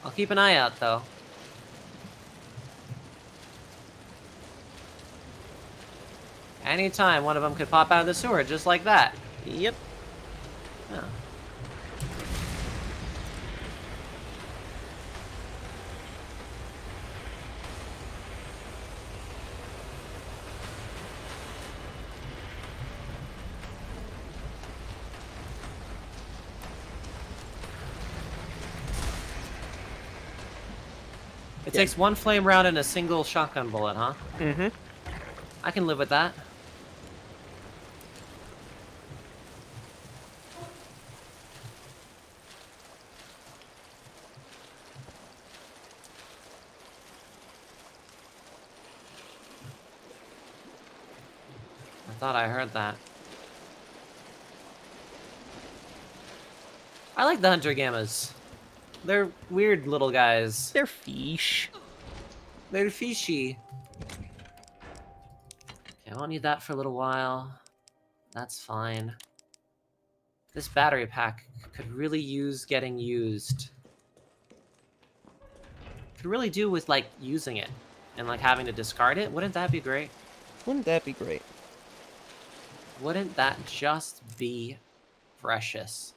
I'll keep an eye out, though. Anytime one of them could pop out of the sewer, just like that. Yep. Oh. It takes 1 flame round and a single shotgun bullet, huh? Mm-hmm. I can live with that. I thought I heard that. I like the Hunter Gammas. They're weird little guys. They're fish. They're fishy. Okay, I won't need that for a little while. That's fine. This battery pack could really use getting used. Could really do with, like, using it. And, like, having to discard it. Wouldn't that be great? Wouldn't that be great? Wouldn't that just be precious?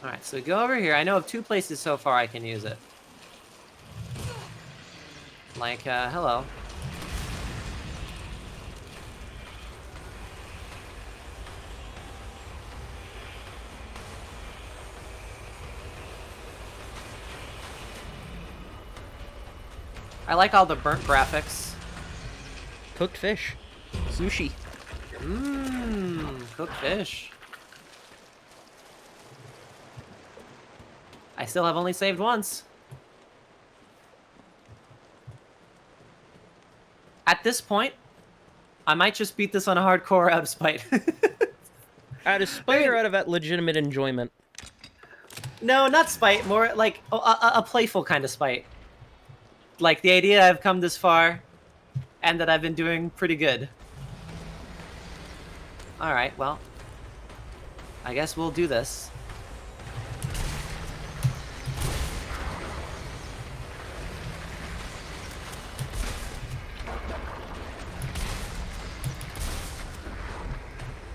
Alright, so go over here. I know of 2 places so far I can use it. Like, hello. I like all the burnt graphics. Cooked fish. Sushi. Mmm, cooked fish. I still have only saved once. At this point, I might just beat this on a hardcore out of spite. Out of spite or out of legitimate enjoyment? No, not spite. More like a playful kind of spite. Like the idea I've come this far, and that I've been doing pretty good. Alright, well. I guess we'll do this.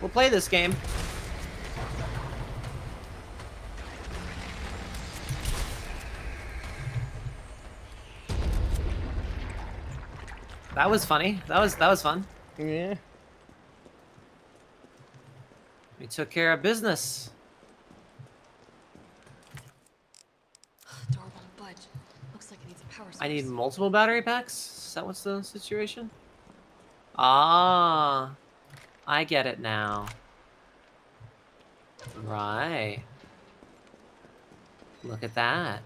We'll play this game. That was funny. That was fun. Yeah. We took care of business. Door won't budge. Looks like it needs a power source. I need multiple battery packs? Is that what's the situation? Ah, I get it now. Right. Look at that.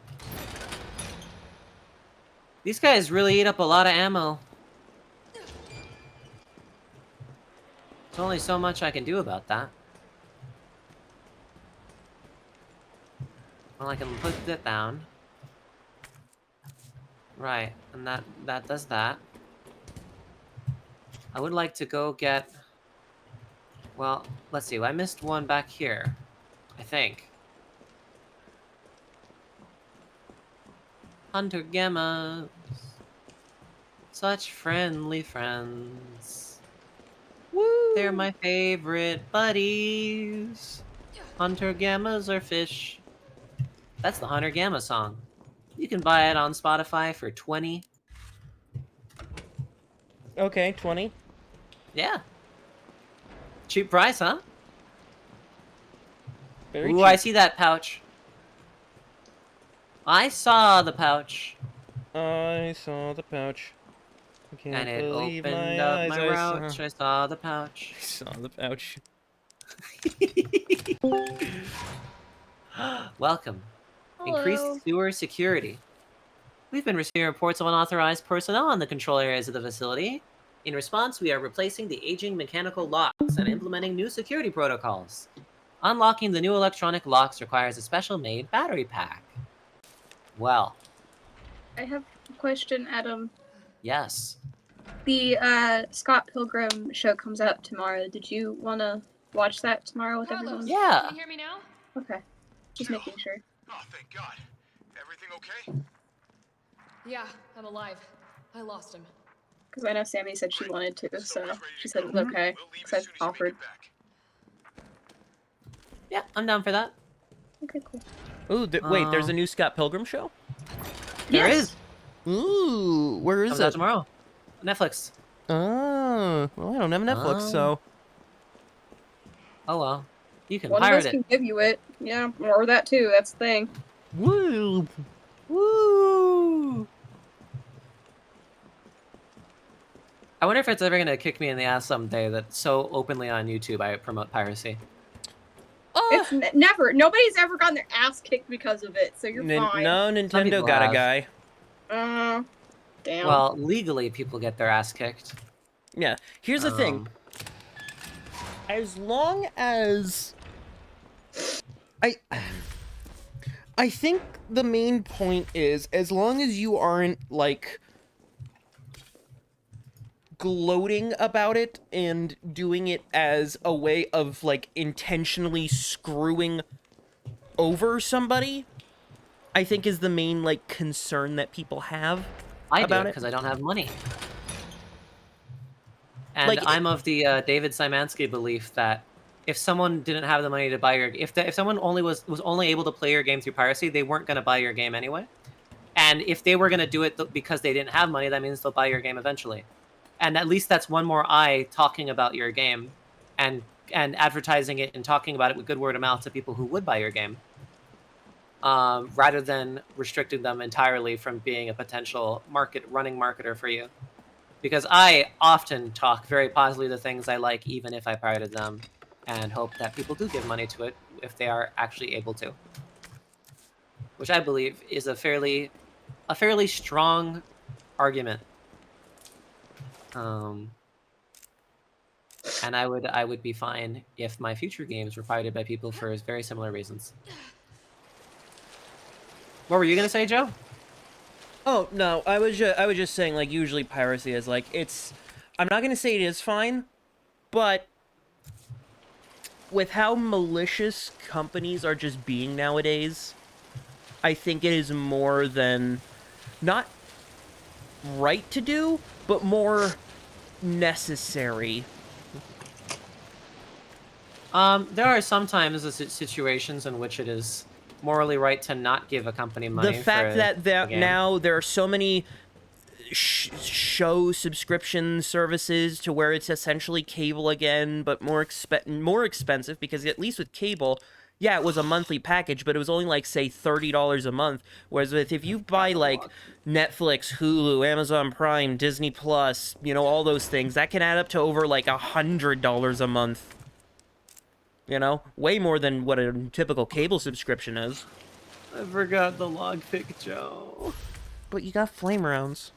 These guys really eat up a lot of ammo. There's only so much I can do about that. Well, I can put that down. Right, and that does that. I would like to go get... Well, let's see. I missed one back here, I think. Hunter Gammas. Such friendly friends. Woo! They're my favorite buddies. Hunter Gammas are fish. That's the Hunter Gamma song. You can buy it on Spotify for 20. Okay, 20. Yeah. Cheap price, huh? Very Ooh, cheap. I see that pouch. I saw the pouch. I saw the pouch. I can't And it believe opened my up eyes. my pouch. I saw the pouch. I saw the pouch. Welcome. Hello. Increased sewer security. We've been receiving reports of unauthorized personnel in the control areas of the facility. In response, we are replacing the aging mechanical locks and implementing new security protocols. Unlocking the new electronic locks requires a special-made battery pack. Well. I have a question, Adam. Yes. The Scott Pilgrim show comes out tomorrow. Did you want to watch that tomorrow with everyone? Yeah. Can you hear me now? Okay. Just making sure. Oh, thank God. Everything okay? Yeah, I'm alive. I lost him. Because I know Sammy said she wanted to, so she said it was okay. Because I offered. Yeah, I'm down for that. Okay, cool. Ooh, wait, there's a new Scott Pilgrim show? There is. Ooh, where is Comes it? out tomorrow. Netflix. Oh, well, I don't have Netflix, so... Oh well. You can One of pirate us it. can give you it. Yeah, or that too. That's the thing. Woo! Woo! I wonder if it's ever gonna kick me in the ass someday that so openly on YouTube I promote piracy. It's never. Nobody's ever gotten their ass kicked because of it, so you're fine. No, Nintendo people got have. a guy. Damn. Well, legally people get their ass kicked. Yeah, here's the thing. As long as... I think the main point is, as long as you aren't, like, gloating about it and doing it as a way of, like, intentionally screwing over somebody, I think is the main, like, concern that people have I about do it. because I don't have money. And Like, I'm of the David Szymanski belief that if someone didn't have the money to buy your, if someone only was only able to play your game through piracy, they weren't going to buy your game anyway. And if they were going to do it because they didn't have money, that means they'll buy your game eventually. And at least that's one more eye talking about your game, and advertising it and talking about it with good word of mouth to people who would buy your game, rather than restricting them entirely from being a potential running marketer for you. Because I often talk very positively to things I like, even if I pirated them, and hope that people do give money to it if they are actually able to. Which I believe is a fairly strong argument. And I would be fine if my future games were pirated by people for very similar reasons. What were you gonna say, Joe? Oh, no, I was just saying, like, usually piracy is, like, I'm not gonna say it is fine, but with how malicious companies are just being nowadays, I think it is more than, not right to do, but more necessary. There are sometimes situations in which it is morally right to not give a company money. The fact that now there are so many show subscription services to where it's essentially cable again, but more expensive, because at least with cable, yeah, it was a monthly package, but it was only like, say, $30 a month. Whereas if you buy like Netflix, Hulu, Amazon Prime, Disney Plus, you know, all those things, that can add up to over like $100 a month. You know, way more than what a typical cable subscription is. I forgot the lockpick, Joe. But you got flame rounds.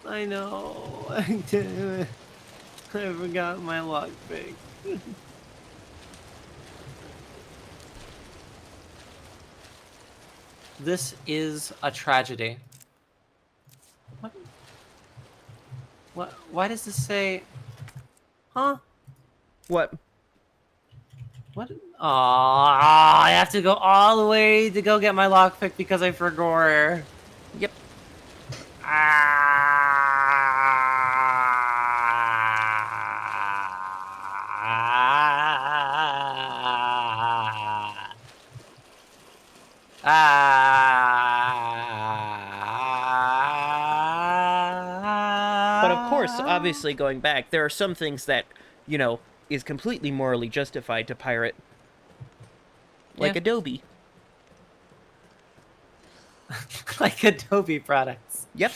I know. I forgot my lockpick. This is a tragedy. What? What? Why does this say? Huh? What? What? Aw, I have to go all the way to go get my lockpick because I forgot. Yep. But of course, obviously, going back, there are some things that, you know, is completely morally justified to pirate. Like Adobe. Like Adobe products. Yep.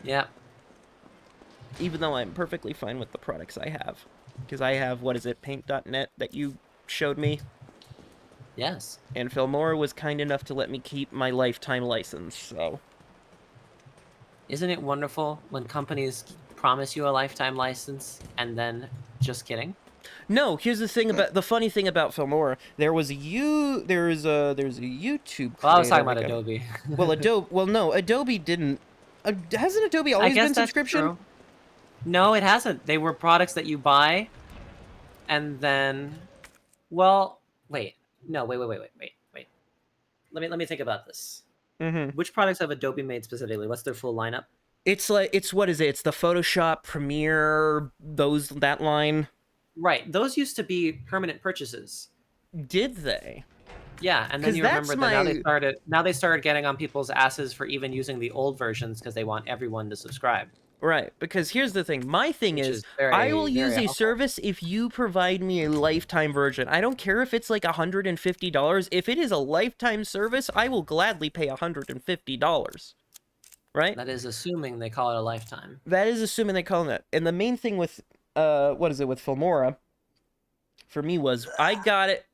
Yep. Even though I'm perfectly fine with the products I have. Because I have, what is it, paint.net that you showed me? Yes. And Filmora was kind enough to let me keep my lifetime license, so... Isn't it wonderful when companies promise you a lifetime license and then just kidding? No, here's the thing about the funny thing about Filmora. There's a YouTube. Well, I was talking creator, about Adobe. Well, Adobe. Well, no, Adobe didn't. Hasn't Adobe always been subscription? True. No, it hasn't. They were products that you buy, and then, well, wait. No, wait. Let me think about this. Mm-hmm. Which products have Adobe made specifically? What's their full lineup? It's what is it? It's the Photoshop, Premiere, that line. Right. Those used to be permanent purchases. Did they? Yeah, and then you remember that now they started getting on people's asses for even using the old versions because they want everyone to subscribe. Right, because here's the thing. My thing is I will use a service if you provide me a lifetime version. I don't care if it's like $150. If it is a lifetime service, I will gladly pay $150. Right? That is assuming they call it a lifetime. That is assuming they call it. And the main thing with with Filmora for me was I got it.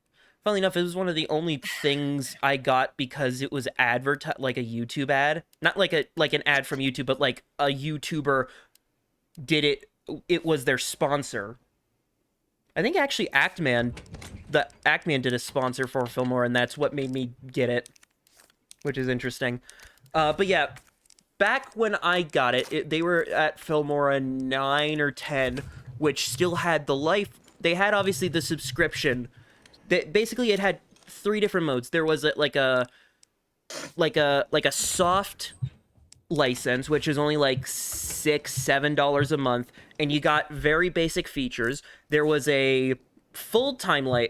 Funnily enough, it was one of the only things I got because it was like a YouTube ad. Not like an ad from YouTube, but like a YouTuber did it. It was their sponsor. I think actually Actman did a sponsor for Filmora, and that's what made me get it, which is interesting. But yeah, back when I got it, they were at Filmora 9 or 10, which still had they had obviously the subscription. Basically, it had 3 different modes. There was like a soft license, which is only like $6-7 a month, and you got very basic features. There was a full-time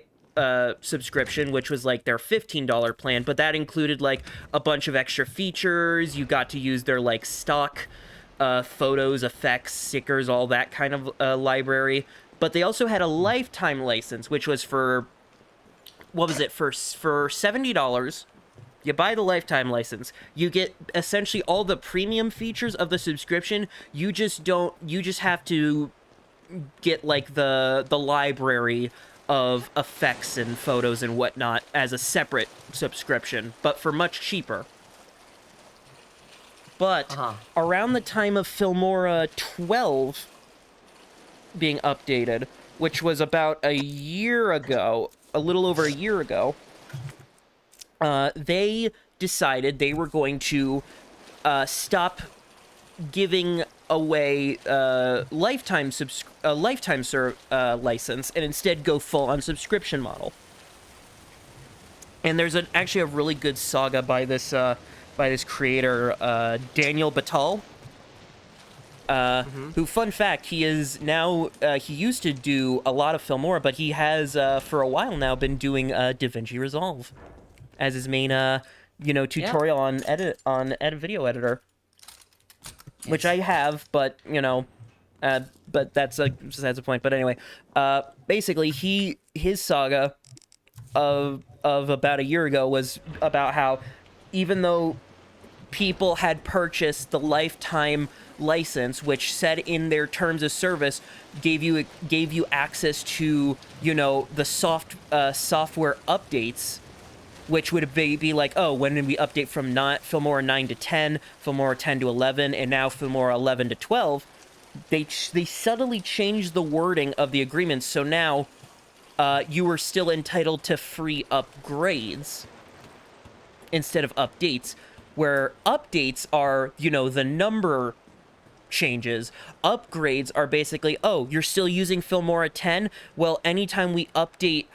subscription, which was like their $15 plan, but that included like a bunch of extra features. You got to use their like stock photos, effects, stickers, all that kind of library. But they also had a lifetime license, which was for for $70. You buy the lifetime license. You get essentially all the premium features of the subscription. You just have to get like the library of effects and photos and whatnot as a separate subscription, but for much cheaper. But around the time of Filmora 12 being updated, which was about a little over a year ago, they decided they were going to stop giving away lifetime license and instead go full on subscription model. And there's actually a really good saga by this creator, Daniel Batal. Who, fun fact, he is now, he used to do a lot of Filmora, but he has, for a while now, been doing DaVinci Resolve as his main, tutorial on video editor. Yes. Which I have, but, but that's a point. But anyway, basically, his saga of about a year ago was about how even though people had purchased the lifetime license, which said in their terms of service gave you access to the software updates, which would be like, oh, when did we update from Filmora 9 to 10, Filmora 10 to 11, and now Filmora 11 to 12? they subtly changed the wording of the agreement, so now you were still entitled to free upgrades instead of updates, where updates are, you know, the number changes. Upgrades are basically, oh, you're still using Filmora 10? Well, anytime we update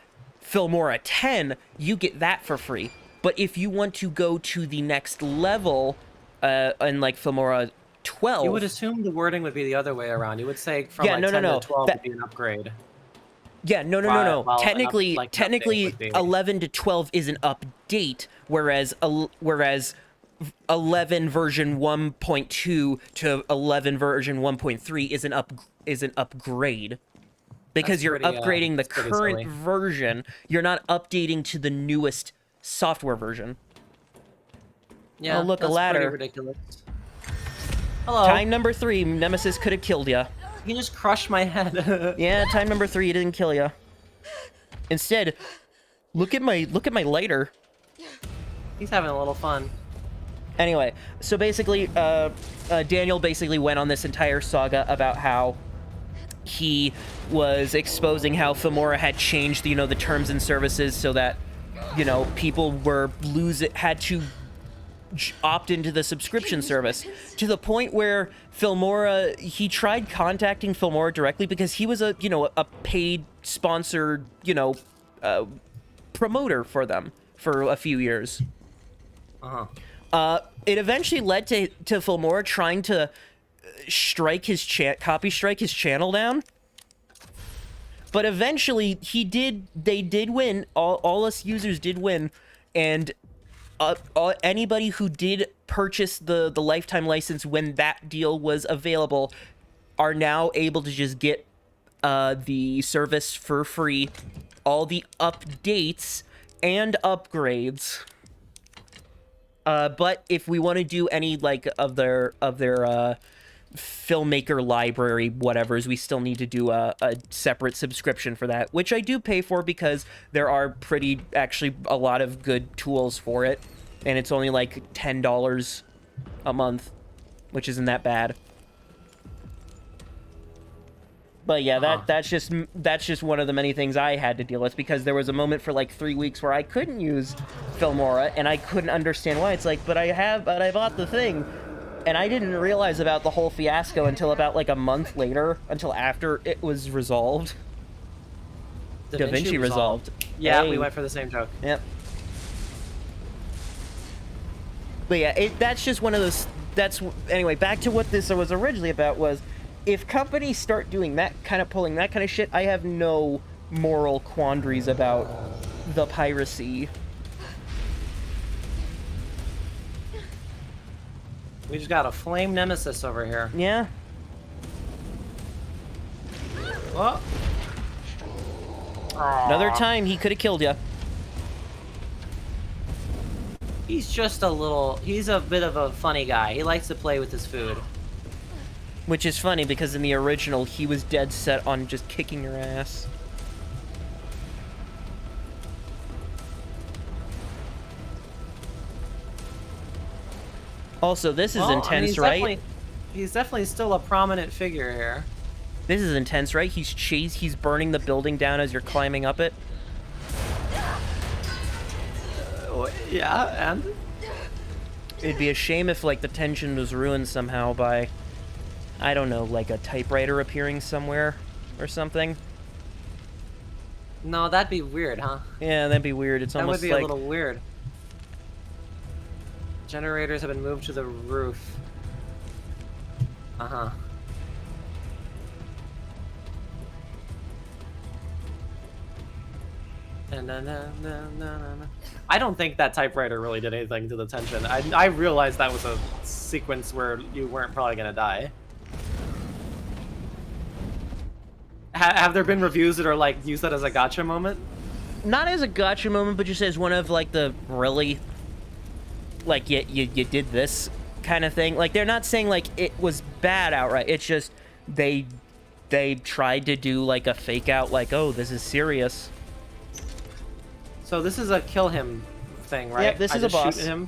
Filmora 10, you get that for free. But if you want to go to the next level, in like Filmora 12... You would assume the wording would be the other way around. You would say from Yeah, like no, 10 no. to 12 That- would be an upgrade. Yeah, no. While Technically, an update would be- 11 to 12 is an update, whereas 11 version 1.2 to 11 version 1.3 is an upgrade. Because That's you're pretty, upgrading the that's pretty current silly. version, you're not updating to the newest software version. Yeah, Oh, look, a that's ladder. pretty ridiculous. Hello. Time number 3, Nemesis could have killed you. You just crushed my head. Yeah, time number 3, it didn't kill you. Instead, look at my lighter. He's having a little fun. Anyway, so basically, Daniel basically went on this entire saga about how he was exposing how Filmora had changed, you know, the terms and services so that, you know, people were had to opt into the subscription service, to the point where Filmora, he tried contacting Filmora directly because he was a, you know, a paid sponsored, you know, promoter for them for a few years. It eventually led to Filmora trying to copy strike his channel down. But eventually they did win. All us users did win, and anybody who did purchase the lifetime license when that deal was available are now able to just get the service for free, all the updates and upgrades. But if we want to do any like of their filmmaker library whatevers, we still need to do a separate subscription for that, which I do pay for because there are actually a lot of good tools for it, and it's only like $10 a month, which isn't that bad. But yeah, that's just one of the many things I had to deal with, because there was a moment for like 3 weeks where I couldn't use Filmora, and I couldn't understand why. It's like, but I bought the thing, and I didn't realize about the whole fiasco until about like a month later, until after it was resolved. DaVinci resolved. Yeah, Hey. we went for the same joke. Yep. But yeah, that's just one of those. Anyway, back to what this was originally about was, if companies start doing that kind of pulling that kind of shit, I have no moral quandaries about the piracy. We just got a flame nemesis over here. Yeah. Oh. Another time he could have killed you. He's he's a bit of a funny guy. He likes to play with his food. Which is funny, because in the original, he was dead set on just kicking your ass. Also, this is intense, right? He's definitely still a prominent figure here. This is intense, right? He's burning the building down as you're climbing up it. Yeah, and? It'd be a shame if, like, the tension was ruined somehow by, I don't know, like a typewriter appearing somewhere or something. No, that'd be weird, huh? Yeah, that'd be weird. It's almost that would be like... a little weird. Generators have been moved to the roof. Uh-huh. I don't think that typewriter really did anything to the tension. I realized that was a sequence where you weren't probably gonna die. Have there been reviews that are like use that as a gotcha moment? Not as a gotcha moment, but just as one of like the really, like you did this kind of thing. Like, they're not saying like it was bad outright. It's just they tried to do like a fake out, like, oh, this is serious. So this is a kill him thing, right? Yep, this is a boss. Shoot him.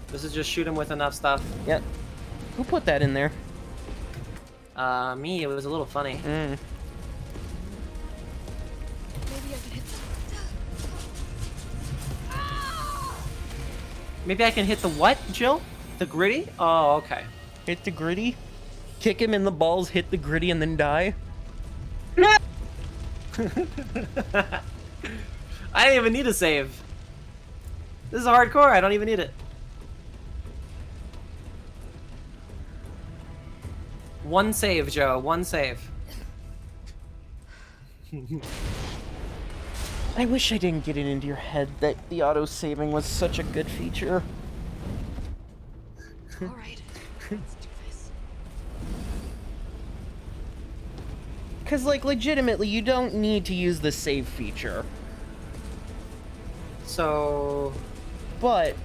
This is just shoot him with enough stuff. Yep. Who put that in there? Me, it was a little funny. Mm. Maybe I can hit Maybe I can hit the what, Jill? The gritty? Oh, okay. Hit the gritty? Kick him in the balls, hit the gritty, and then die? I didn't even need a save. This is hardcore, I don't even need it. One save, Joe, one save. I wish I didn't get it into your head that the auto-saving was such a good feature. Alright, let's do this. Because, like, legitimately, you don't need to use the save feature. So... But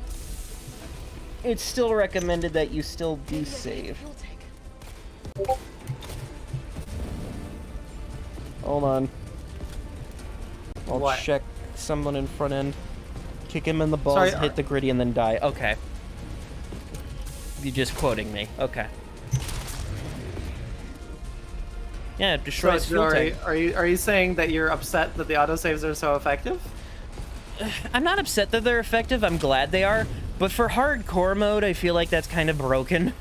it's still recommended that you still do save. Hold on. I'll What? check someone in front end. Kick him in the balls, Sorry, hit the gritty, and then die. Okay. You're just quoting me. Okay. Yeah, it destroys So, fuel tank. are you saying that you're upset that the autosaves are so effective? I'm not upset that they're effective. I'm glad they are. But for hardcore mode, I feel like that's kind of broken.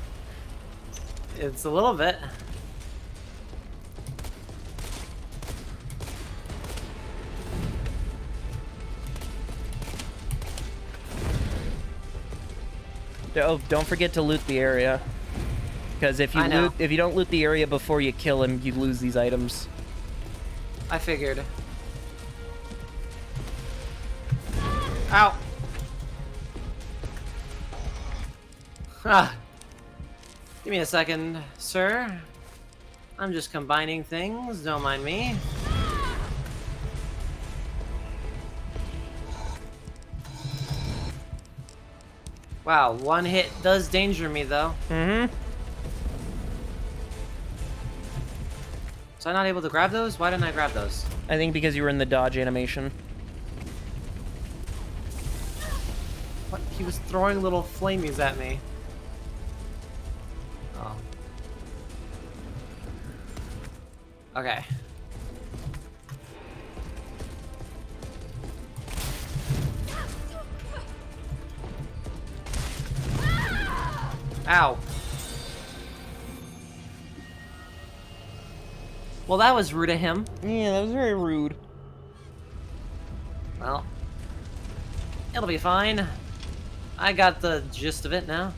It's a little bit. Oh, don't forget to loot the area. Because if you don't loot the area before you kill him, you lose these items. I figured. Ow! Ah. Give me a second, sir. I'm just combining things, don't mind me. Wow, one hit does danger me though. Mm-hmm. Was I not able to grab those? Why didn't I grab those? I think because you were in the dodge animation. What? He was throwing little flamies at me. Oh. Okay. Ow. Well, that was rude of him. Yeah, that was very rude. Well, it'll be fine. I got the gist of it now.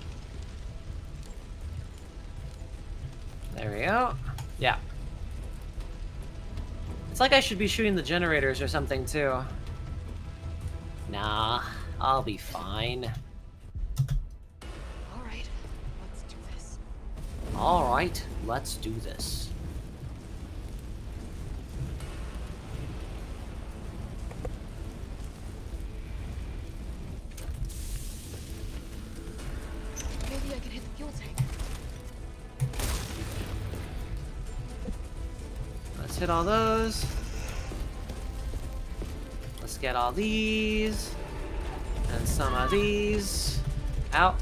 There we go. Yeah. It's like I should be shooting the generators or something, too. Nah, I'll be fine. Alright, let's do this. Alright, let's do this. Maybe I can hit the fuel tank. Let's hit all those. Let's get all these. And some of these. Out.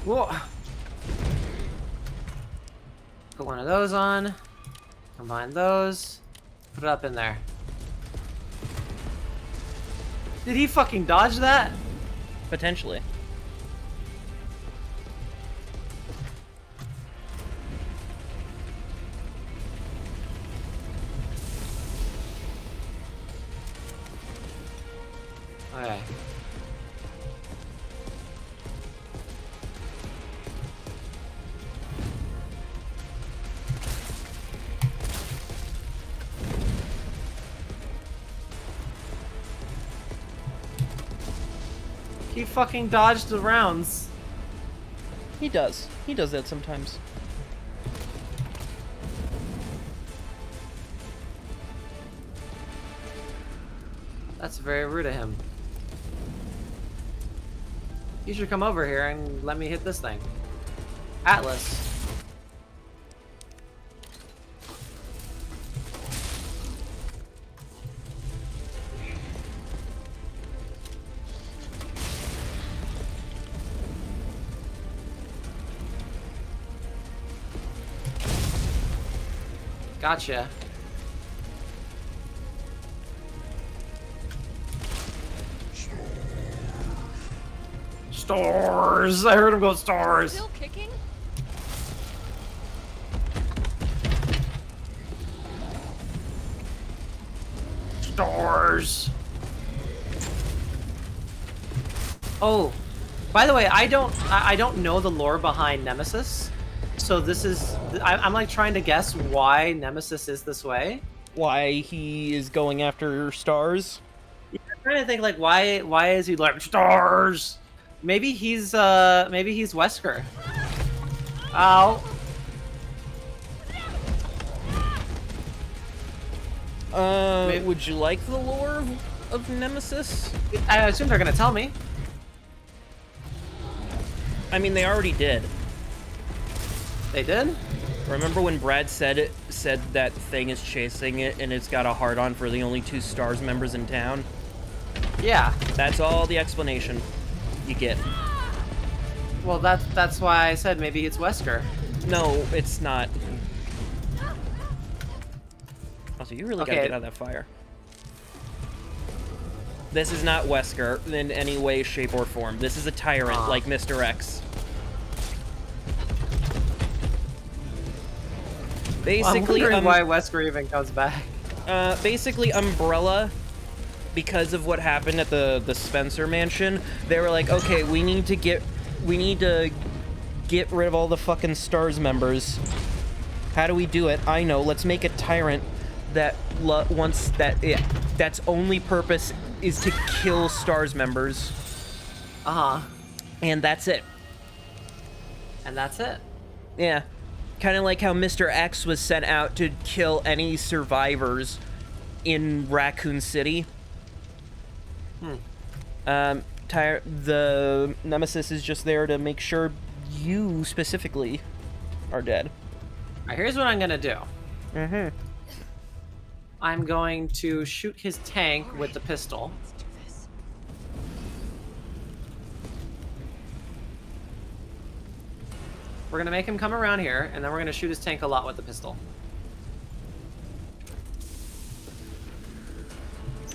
Whoa. Put one of those on. Combine those. Put it up in there. Did he fucking dodge that? Potentially. Okay. He fucking dodged the rounds. He does. He does that sometimes. That's very rude of him. You should come over here and let me hit this thing. Atlas. Gotcha. Stars! I heard him go stars! Still kicking? Stars! Oh, by the way, I don't know the lore behind Nemesis, so this is I'm like trying to guess why Nemesis is this way. Why he is going after stars? Yeah, I'm trying to think like why is he like stars? Maybe he's Wesker. Ow. Would you like the lore of Nemesis? I assume they're gonna tell me. I mean, they already did. They did? Remember when Brad said that thing is chasing it and it's got a hard-on for the only 2 stars members in town? Yeah. That's all the explanation you get. Well, that's why I said maybe it's Wesker. No, it's not. Also, you really gotta Okay. get out of that fire. This is not Wesker in any way, shape, or form. This is a tyrant like Mr. X. Basically, I'm wondering why Wesker even comes back. Basically, Umbrella, because of what happened at the Spencer mansion, they were like, okay, we need to get rid of all the fucking stars members. How do we do it? I know. Let's make a tyrant that that's only purpose is to kill stars members. And that's it. And that's it. Yeah. Kind of like how Mr. X was sent out to kill any survivors in Raccoon City. The Nemesis is just there to make sure you specifically are dead. Alright, here's what I'm gonna do. Mm-hmm. I'm going to shoot his tank with the pistol. We're gonna make him come around here, and then we're gonna shoot his tank a lot with the pistol.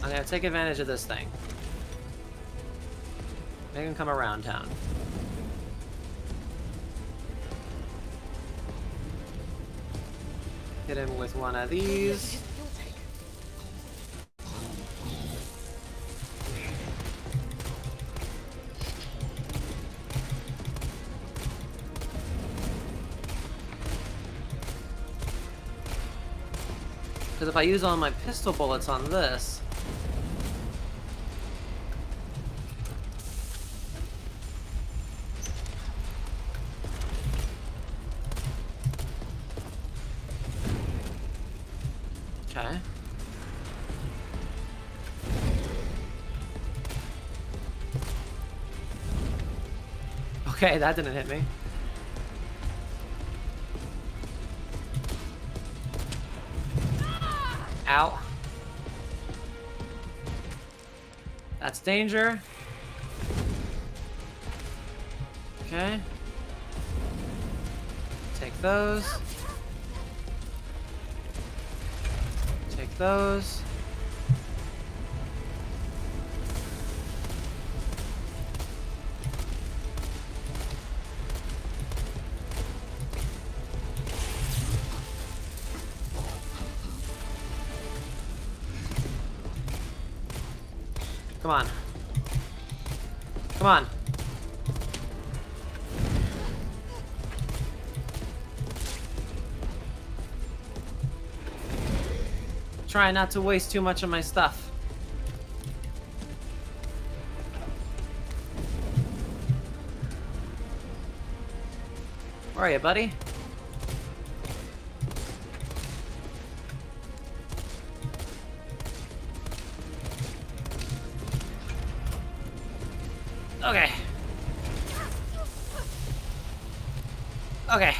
I'm gonna take advantage of this thing. Make him come around town. Hit him with one of these. Because if I use all my pistol bullets on this... Okay. Okay, that didn't hit me. Ow. That's danger. Okay. Take those. Take those. Come on. Come on. Try not to waste too much of my stuff. Where are you, buddy? Okay. Okay.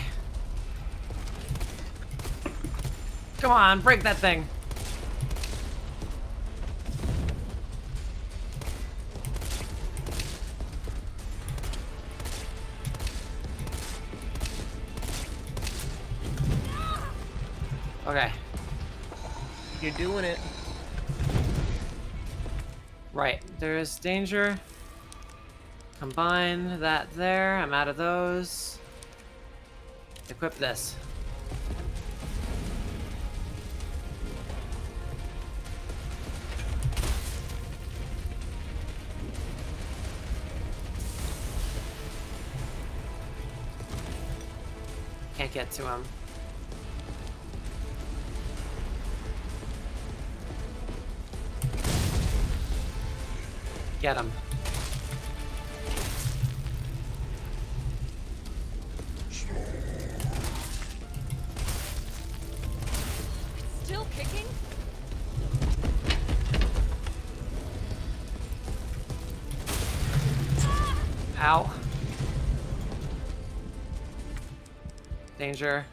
Come on, break that thing. Okay. You're doing it. Right, there's danger. Combine that there. I'm out of those. Equip this. Can't get to him. Get him. Still kicking? Ow. Danger.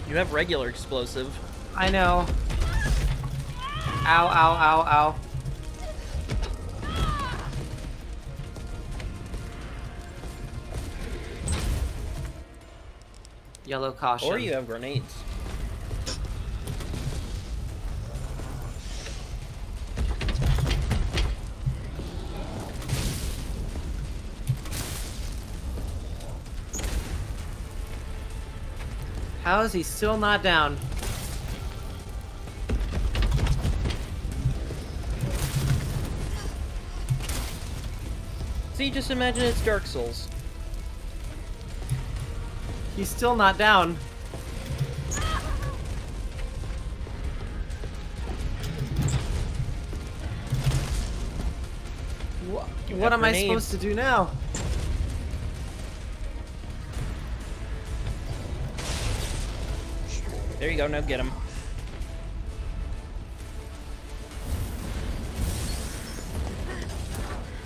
You have regular explosive. I know. Ow, ow, ow, ow. Yellow caution. Or you have grenades. How is he still not down? See, just imagine it's Dark Souls. He's still not down. What am I supposed to do now? There you go, now get him.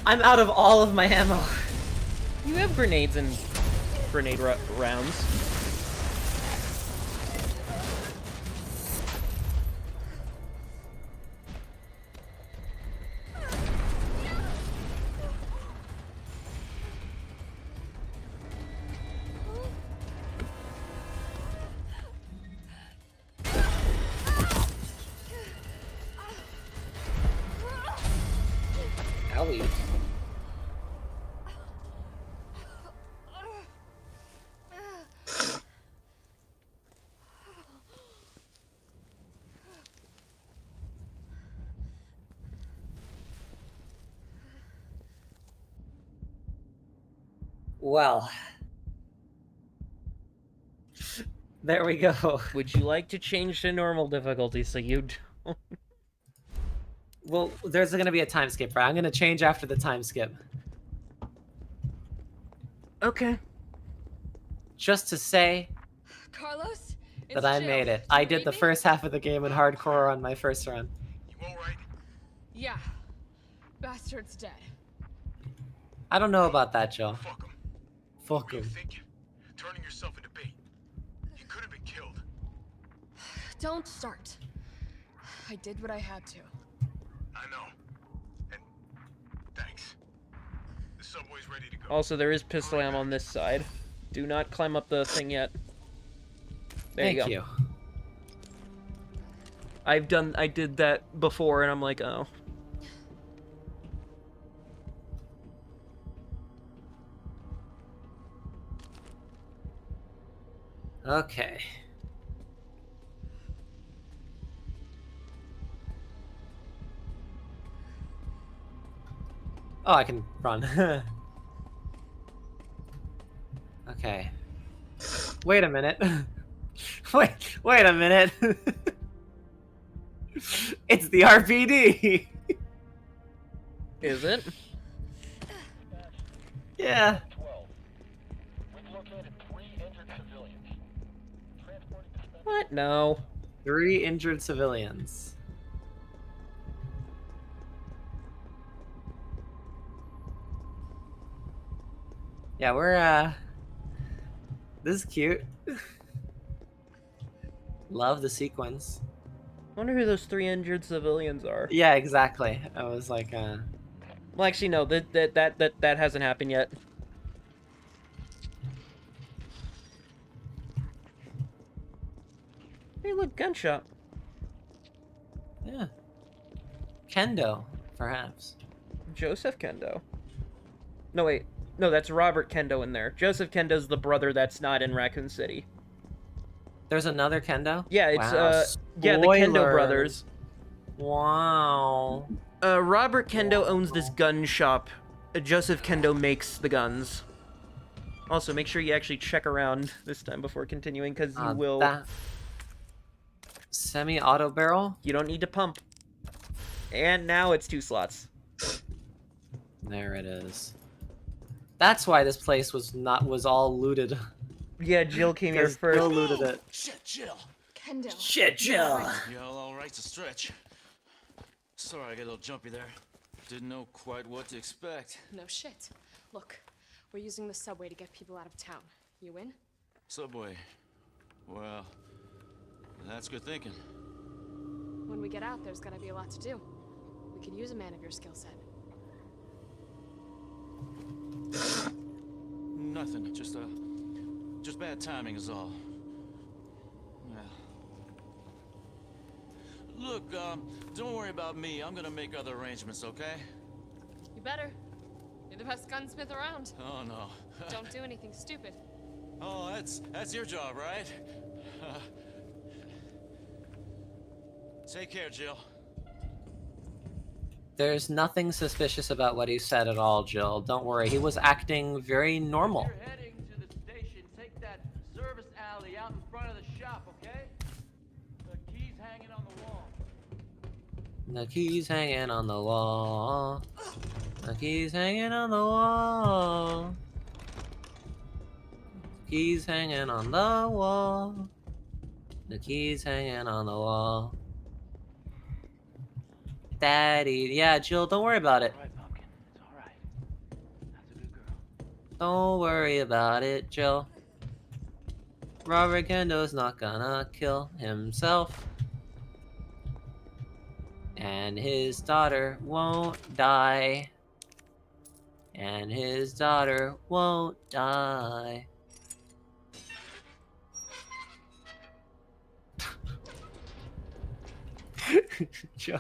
I'm out of all of my ammo. You have grenades and grenade rounds. Owie. Well, there we go. Would you like to change to normal difficulty so you don't... Well, there's going to be a time skip, right? I'm going to change after the time skip. Okay. Just to say Carlos? that I made it. I did the first half of the game in hardcore on my first run. Yeah. Bastard's dead. I don't know about that, Joe. Fuck him. Fuck What were you him. thinking? Turning yourself into bait. You could have been killed. Don't start. I did what I had to. I know. And thanks. The subway's ready to go. Also, there is pistol ammo on this side. Do not climb up the thing yet. There Thank you go. you. I did that before, and I'm like, oh. Okay. Oh, I can run. Okay. Wait a minute. Wait a minute. It's the RPD. Is it? Yeah. What? No. 3 injured civilians. Yeah, we're this is cute. Love the sequence. Wonder who those 3 injured civilians are. Yeah, exactly. I was like, Well, actually, no. That hasn't happened yet. Hey, look, gunshot. yeah. Kendo, perhaps. Joseph Kendo. No, wait. No, that's Robert Kendo in there. Joseph Kendo's the brother that's not in Raccoon City. There's another Kendo? Yeah, it's, Wow, yeah, the Kendo spoilers. brothers. Wow. Robert Kendo owns this gun shop. Joseph Kendo makes the guns. Also, make sure you actually check around this time before continuing, because you will... That... Semi-auto barrel? You don't need to pump. And now it's 2 slots. There it is. That's why this place was all looted. Yeah, Jill came here first. Jill looted it. Shit, Jill. Kendo. Shit, Jill. Yeah, all right to stretch. Sorry, I got a little jumpy there. Didn't know quite what to expect. No shit. Look, we're using the subway to get people out of town. You in? Subway. Well, that's good thinking. When we get out, there's gotta be a lot to do. We could use a man of your skill set. Nothing. Just bad timing is all. Well. Look, don't worry about me. I'm gonna make other arrangements, okay? You better. You're the best gunsmith around. Oh no. Don't do anything stupid. Oh, that's your job, right? Take care, Jill. There's nothing suspicious about what he said at all, Jill. Don't worry. He was acting very normal. If you're heading to the station, take that service alley out in front of the shop, okay? The key's hanging on the wall. The key's hanging on the wall. The key's hanging on the wall. The key's hanging on the wall. The key's hanging on the wall. Daddy, yeah, Jill, don't worry about it. All right, Pumpkin. It's all right. That's a good girl. Don't worry about it, Jill. Robert Kendo's not gonna kill himself. And his daughter won't die. And his daughter won't die. Joe.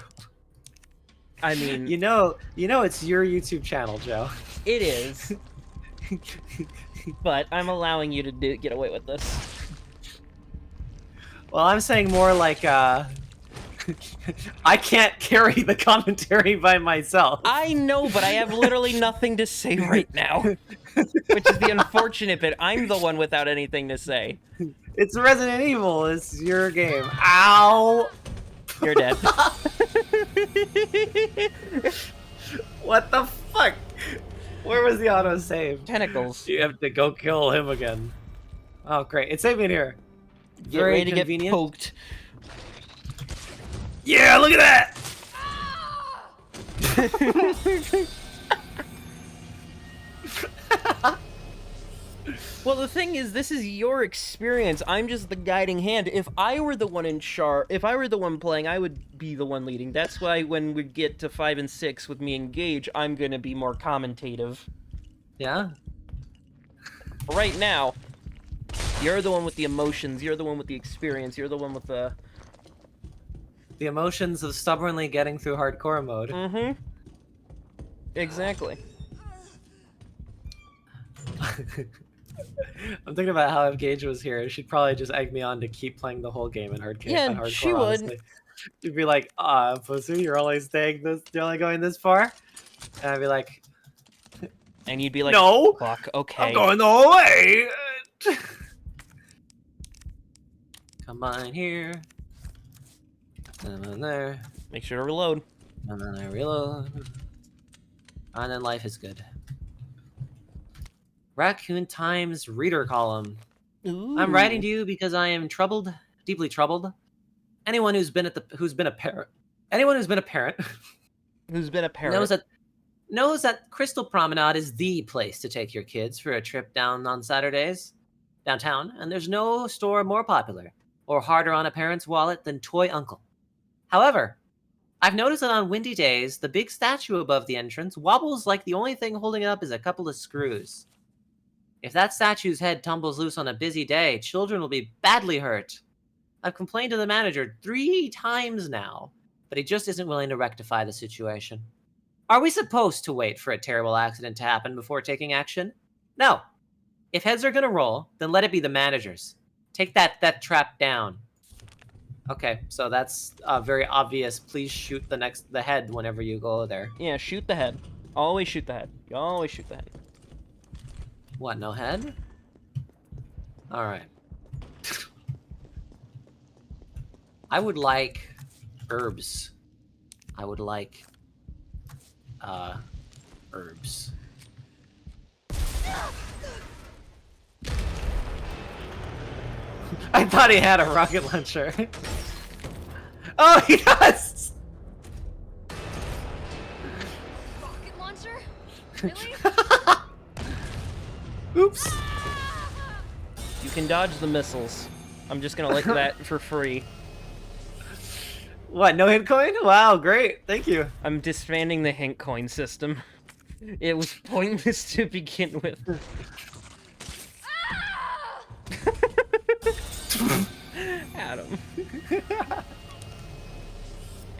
I mean... You know it's your YouTube channel, Joe. It is. But I'm allowing you to get away with this. Well, I'm saying more like, I can't carry the commentary by myself. I know, but I have literally nothing to say right now. Which is the unfortunate bit. I'm the one without anything to say. It's Resident Evil. It's your game. Ow! You're dead. What the fuck? Where was the autosave? Tentacles. You have to go kill him again. Oh, great. It saved me in here. Get ready to get poked. Yeah, look at that! Well, the thing is, this is your experience. I'm just the guiding hand. If I were the one in charge, if I were the one playing, I would be the one leading. That's why when we get to 5 and 6 with me and Gage, I'm going to be more commentative. Yeah? Right now, you're the one with the emotions. You're the one with the experience. You're the one with the... The emotions of stubbornly getting through hardcore mode. Mm-hmm. Exactly. I'm thinking about how if Gage was here, she'd probably just egg me on to keep playing the whole game in hardcore. Yeah, she would. Honestly. She'd be like, pussy, you're only going this far? And I'd be like... And you'd be like, no! Fuck, okay. I'm going the whole way! Come on here. Come on there. Make sure to reload. And then I reload. And then life is good. Raccoon Times reader column. Ooh. I'm writing to you because I am troubled, deeply troubled. Anyone who's been a parent knows knows that Crystal Promenade is the place to take your kids for a trip down on Saturdays, downtown, and there's no store more popular or harder on a parent's wallet than Toy Uncle. However, I've noticed that on windy days, the big statue above the entrance wobbles like the only thing holding it up is a couple of screws. If that statue's head tumbles loose on a busy day, children will be badly hurt. I've complained to the manager 3 times now, but he just isn't willing to rectify the situation. Are we supposed to wait for a terrible accident to happen before taking action? No. If heads are gonna roll, then let it be the managers. Take that trap down. Okay, so that's very obvious. Please shoot the head whenever you go there. Yeah, shoot the head. Always shoot the head. You always shoot the head. What, no head? Alright. I would like herbs. I would like herbs. I thought he had a rocket launcher. Oh, he does! Rocket launcher? Really? Oops. You can dodge the missiles. I'm just gonna let that for free. What, no hint coin? Wow, great. Thank you. I'm disbanding the hint coin system. It was pointless to begin with. Adam.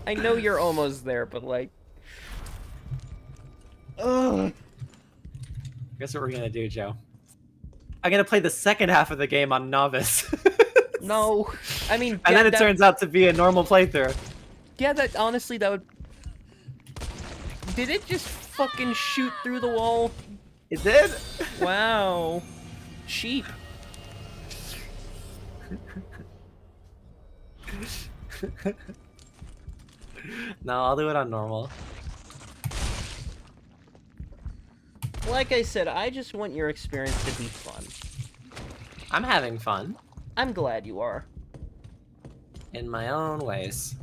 I know you're almost there, but like... Ugh. Guess what we're gonna do, Joe? I'm gonna play the second half of the game on novice. No, I mean... And then it turns out to be a normal playthrough. Yeah, that honestly, that would... Did it just fucking shoot through the wall? It did? Wow. Cheap. No, I'll do it on normal. Like I said, I just want your experience to be fun. I'm having fun. I'm glad you are. In my own ways.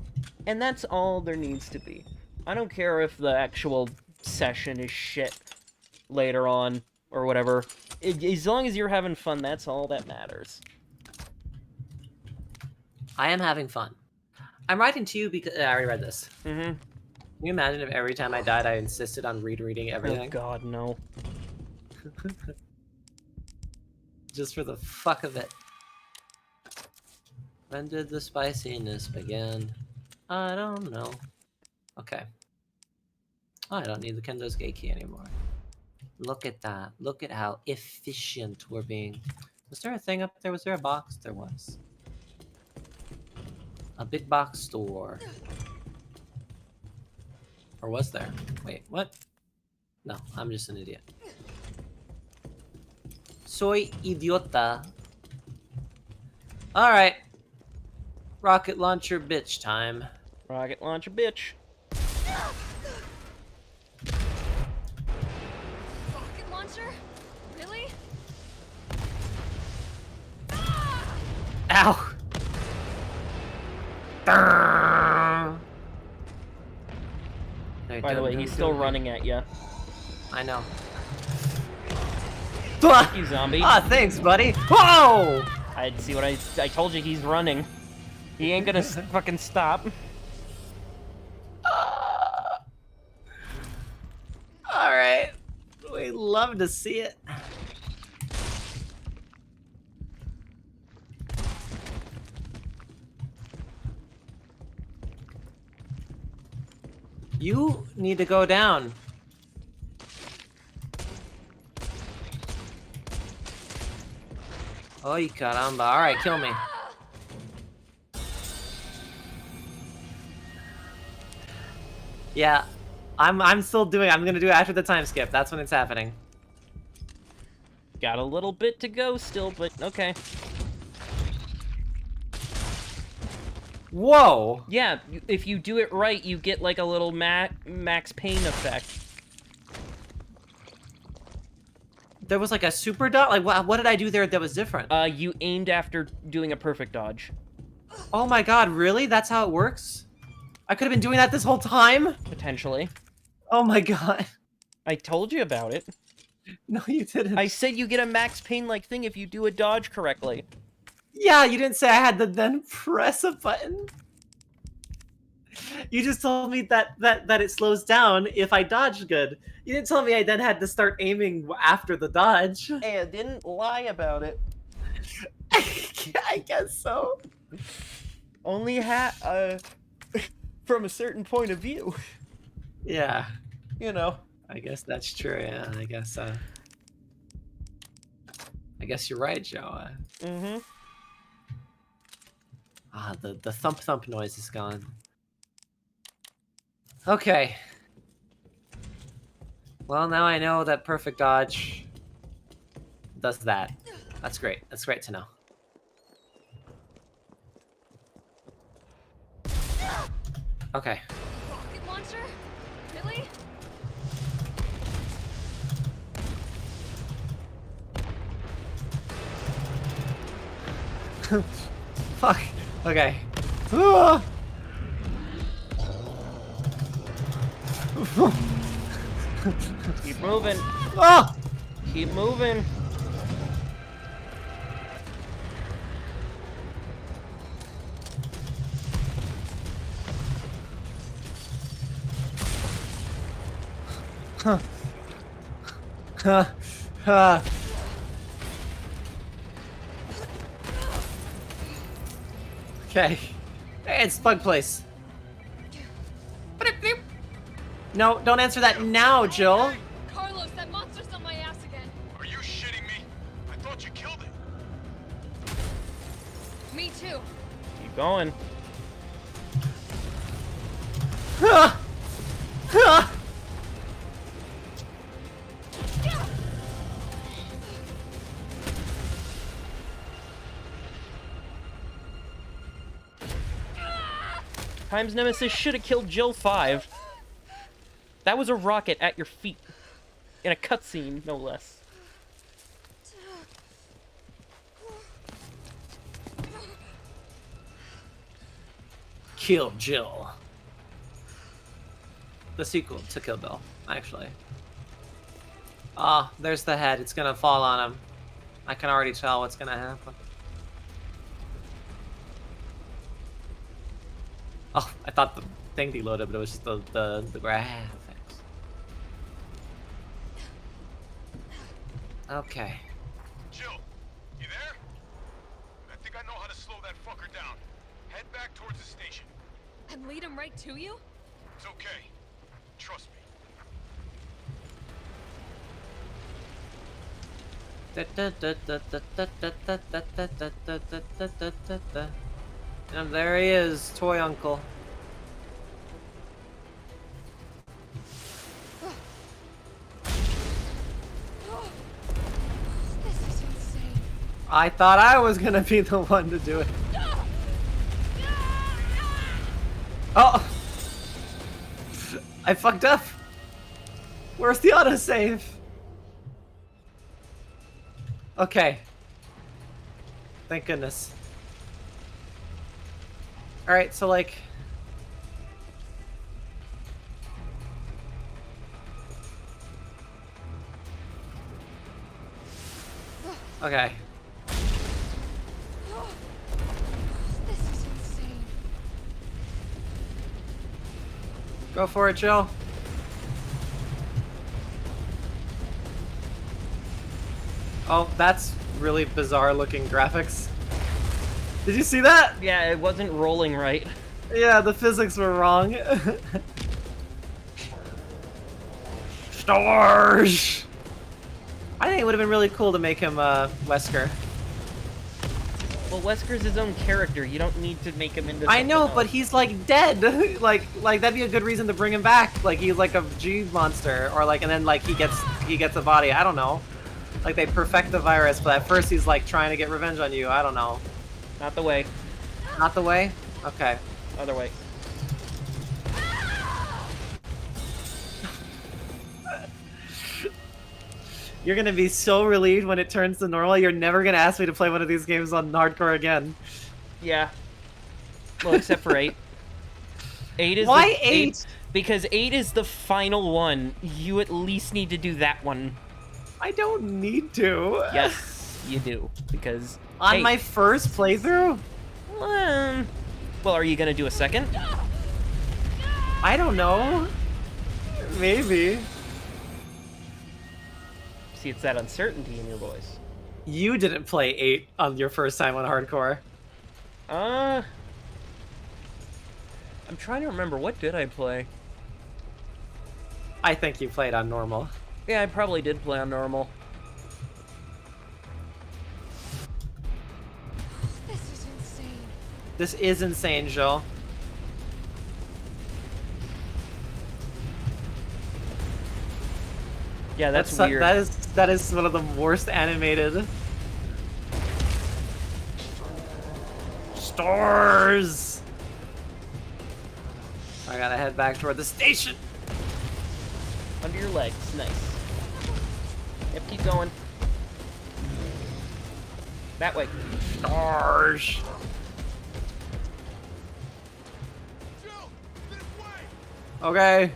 And that's all there needs to be. I don't care if the actual session is shit later on, or whatever. As long as you're having fun, that's all that matters. I am having fun. I'm writing to you because... I already read this. Mm-hmm. Can you imagine if every time I died I insisted on reading everything? Oh god, no. Just for the fuck of it. When did the spiciness begin? I don't know. Okay. Oh, I don't need the Kendo's gate key anymore. Look at that. Look at how efficient we're being. Was there a thing up there? Was there a box? There was. A big box store. Or was there? Wait, what? No, I'm just an idiot. Soy idiota. Alright. Rocket launcher bitch time. Rocket launcher bitch. Rocket launcher? Really? Ow! By the way, he's still running at you. I know. Fuck you, zombie. Ah, thanks, buddy. Whoa! I see what I told you. He's running. He ain't gonna fucking stop. All right. We love to see it. You need to go down. Ay, caramba. Alright, kill me. Yeah, I'm still doing. I'm gonna do it after the time skip. That's when it's happening. Got a little bit to go still, but okay. Whoa! Yeah, if you do it right, you get like a little max pain effect. There was like a super dot? Like, what did I do there that was different? You aimed after doing a perfect dodge. Oh my god, really? That's how it works? I could have been doing that this whole time? Potentially. Oh my god. I told you about it. No, you didn't. I said you get a Max Payne-like thing if you do a dodge correctly. Yeah, you didn't say I had to then press a button. You just told me that it slows down if I dodge good. You didn't tell me I then had to start aiming after the dodge. Hey, I didn't lie about it. I guess so. Only from a certain point of view. Yeah. You know. I guess that's true, yeah. I guess you're right, Joe. Mm-hmm. Ah, the thump thump noise is gone. Okay. Well, now I know that perfect dodge does that. That's great. That's great to know. Okay. Rocket launcher? Really? Fuck. Okay. Ah! Keep moving. Ah! Keep moving. Huh. Huh. Huh. Okay. Hey, it's Bug Place. No, don't answer that now, Jill. Carlos, that monster's on my ass again. Are you shitting me? I thought you killed it. Me too. Keep going. Ah! Ah! Times Nemesis should have killed Jill 5. That was a rocket at your feet. In a cutscene, no less. Kill Jill. The sequel to Kill Bill, actually. Ah, there's the head. It's gonna fall on him. I can already tell what's gonna happen. Oh, I thought the thing deloaded, but it was just the graphics. Okay. Jill, you there? I think I know how to slow that fucker down. Head back towards the station. And lead him right to you? It's okay. Trust me. And there he is, Toy Uncle. This is insane. I thought I was gonna be the one to do it. Oh! I fucked up! Where's the autosave? Okay. Thank goodness. Alright, so like... Okay. This is insane. Go for it, Jill. Oh, that's really bizarre looking graphics. Did you see that? Yeah, it wasn't rolling right. Yeah, the physics were wrong. Stars! I think it would have been really cool to make him Wesker. Well, Wesker's his own character. You don't need to make him into I know, something but else. he's like dead. like that'd be a good reason to bring him back. Like he's like a G monster, or like, and then like he gets a body. I don't know. Like they perfect the virus, but at first he's like trying to get revenge on you. I don't know. Not the way. Not the way? Okay. Other way. You're gonna be so relieved when it turns to normal. You're never gonna ask me to play one of these games on hardcore again. Yeah. Well, except for 8. 8 is Why the, 8? Because 8 is the final one. You at least need to do that one. I don't need to. Yes, you do. Because on hey, my first playthrough? Well, are you gonna do a second? I don't know. Maybe. See, it's that uncertainty in your voice. You didn't play 8 on your first time on hardcore. I'm trying to remember. What did I play? I think you played on normal. Yeah, I probably did play on normal. This is insane. This is insane, Joel. Yeah, that's weird. That is one of the worst animated stores. I gotta head back toward the station. Under your legs, nice. Yep, keep going. That way. Stars. Okay.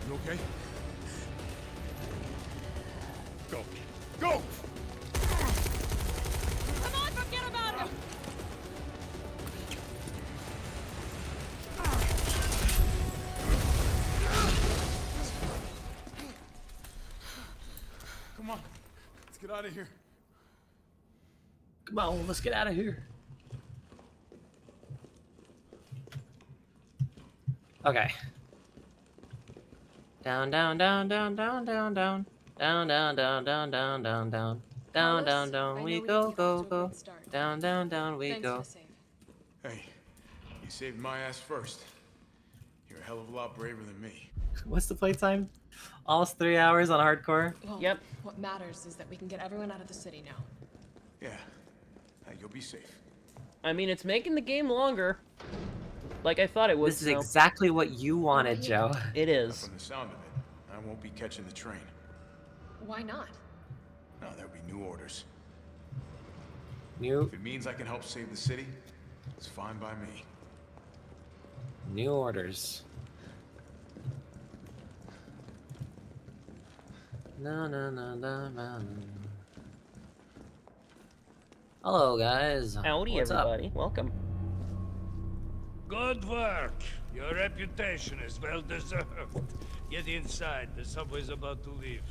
You okay? Go. Go! Come on, forget about him! Come on. Let's get out of here. Come on, let's get out of here. Okay. Down, down, down, down, down, down, down. Down, down, down, down, down, down, down. Down, down, down, we go, go, go. Down, down, down, we go. Hey, you saved my ass first. You're a hell of a lot braver than me. What's the playtime? Almost 3 hours on hardcore. Well, yep. What matters is that we can get everyone out of the city now. Yeah. Hey, you'll be safe. I mean, it's making the game longer. Like I thought it would. This is exactly what you wanted, Joe. It is. From the sound of it, I won't be catching the train. Why not? No, there'll be new orders. New? If it means I can help save the city, it's fine by me. New orders. No, no, no, no, no. Hello, guys. Howdy, What's everybody. Up? Welcome. Good work. Your reputation is well deserved. Get inside. The subway's about to leave.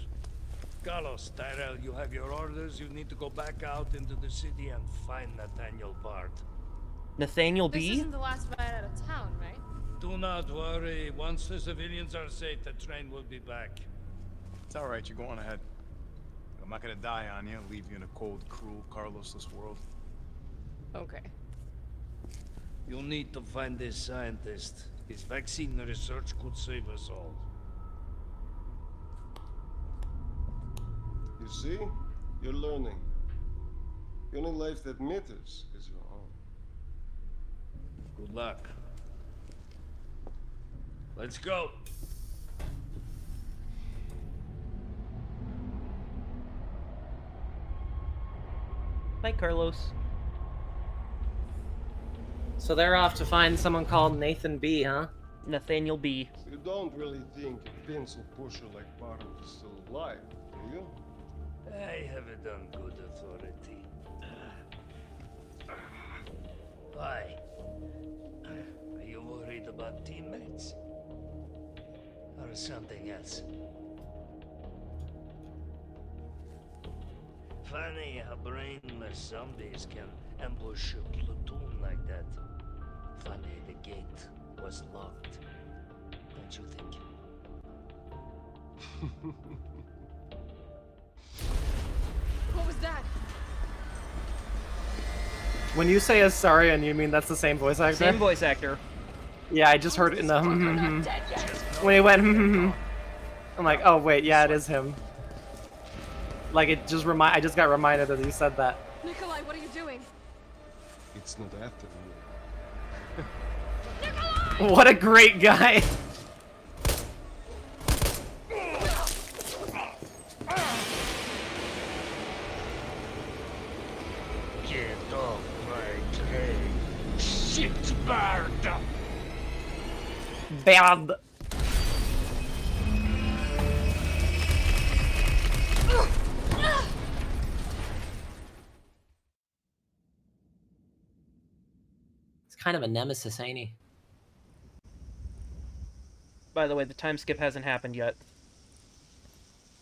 Carlos, Tyrell, you have your orders. You need to go back out into the city and find Nathaniel Bard. Nathaniel This B? isn't the last ride out of town, right? Do not worry. Once the civilians are safe, the train will be back. It's all right. You're going ahead. I'm not gonna die on you, leave you in a cold, cruel, Carlosless world. Okay. You'll need to find this scientist. His vaccine research could save us all. You see? You're learning. The only life that matters is your own. Good luck. Let's go. Bye, Carlos. So they're off to find someone called Nathan B, huh? Nathaniel B. You don't really think a pencil pusher like Barton is still alive, do you? I have it on good authority. Why? Are you worried about teammates? Or something else? Funny how brainless zombies can ambush a platoon like that. Funny the gate was locked. Don't you think? What was that? When you say Astarion, you mean that's the same voice actor? Same voice actor. Yeah, I just heard it in the when he went I'm like, oh wait, yeah, it is him. Like it just I just got reminded that he said that. Nikolai, what are you doing? It's not after you. What a great guy. Get off my train. Shit bird. Bad. It's kind of a nemesis, ain't he? By the way, the time skip hasn't happened yet.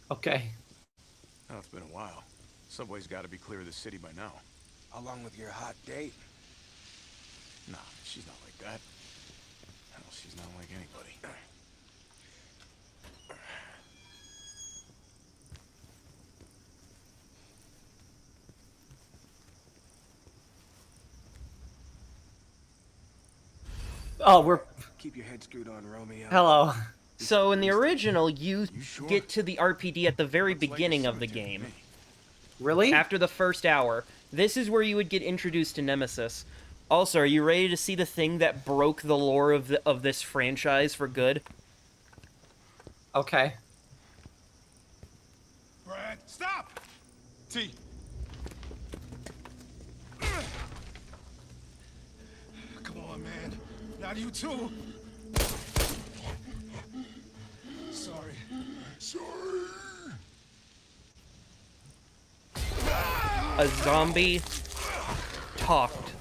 Okay. Oh, it's been a while. Subway's got to be clear of the city by now. Along with your hot date. Nah, she's not like that. Hell, she's not like anybody. Oh, we're... Keep your head screwed on, Romeo. Hello. So in the original, you get to the RPD at the very beginning of the game. Really? After the first hour. This is where you would get introduced to Nemesis. Also, are you ready to see the thing that broke the lore of this franchise for good? Okay. Brad, stop! T. Come on, man. Not you too. Sorry. Sorry. A zombie talked.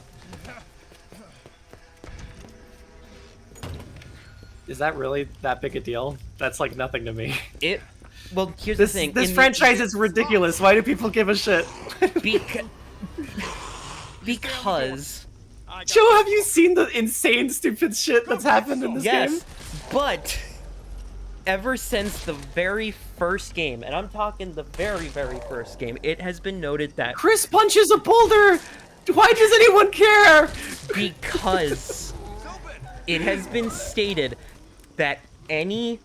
Is that really that big a deal? That's like nothing to me. Well, here's this, the thing. This franchise is ridiculous. Why do people give a shit? Because... Joe, have you seen the insane, stupid shit that's happened in this game? Yes, but ever since the very first game, and I'm talking the very, very first game, it has been noted that... Chris punches a boulder! Why does anyone care? Because it has been stated that any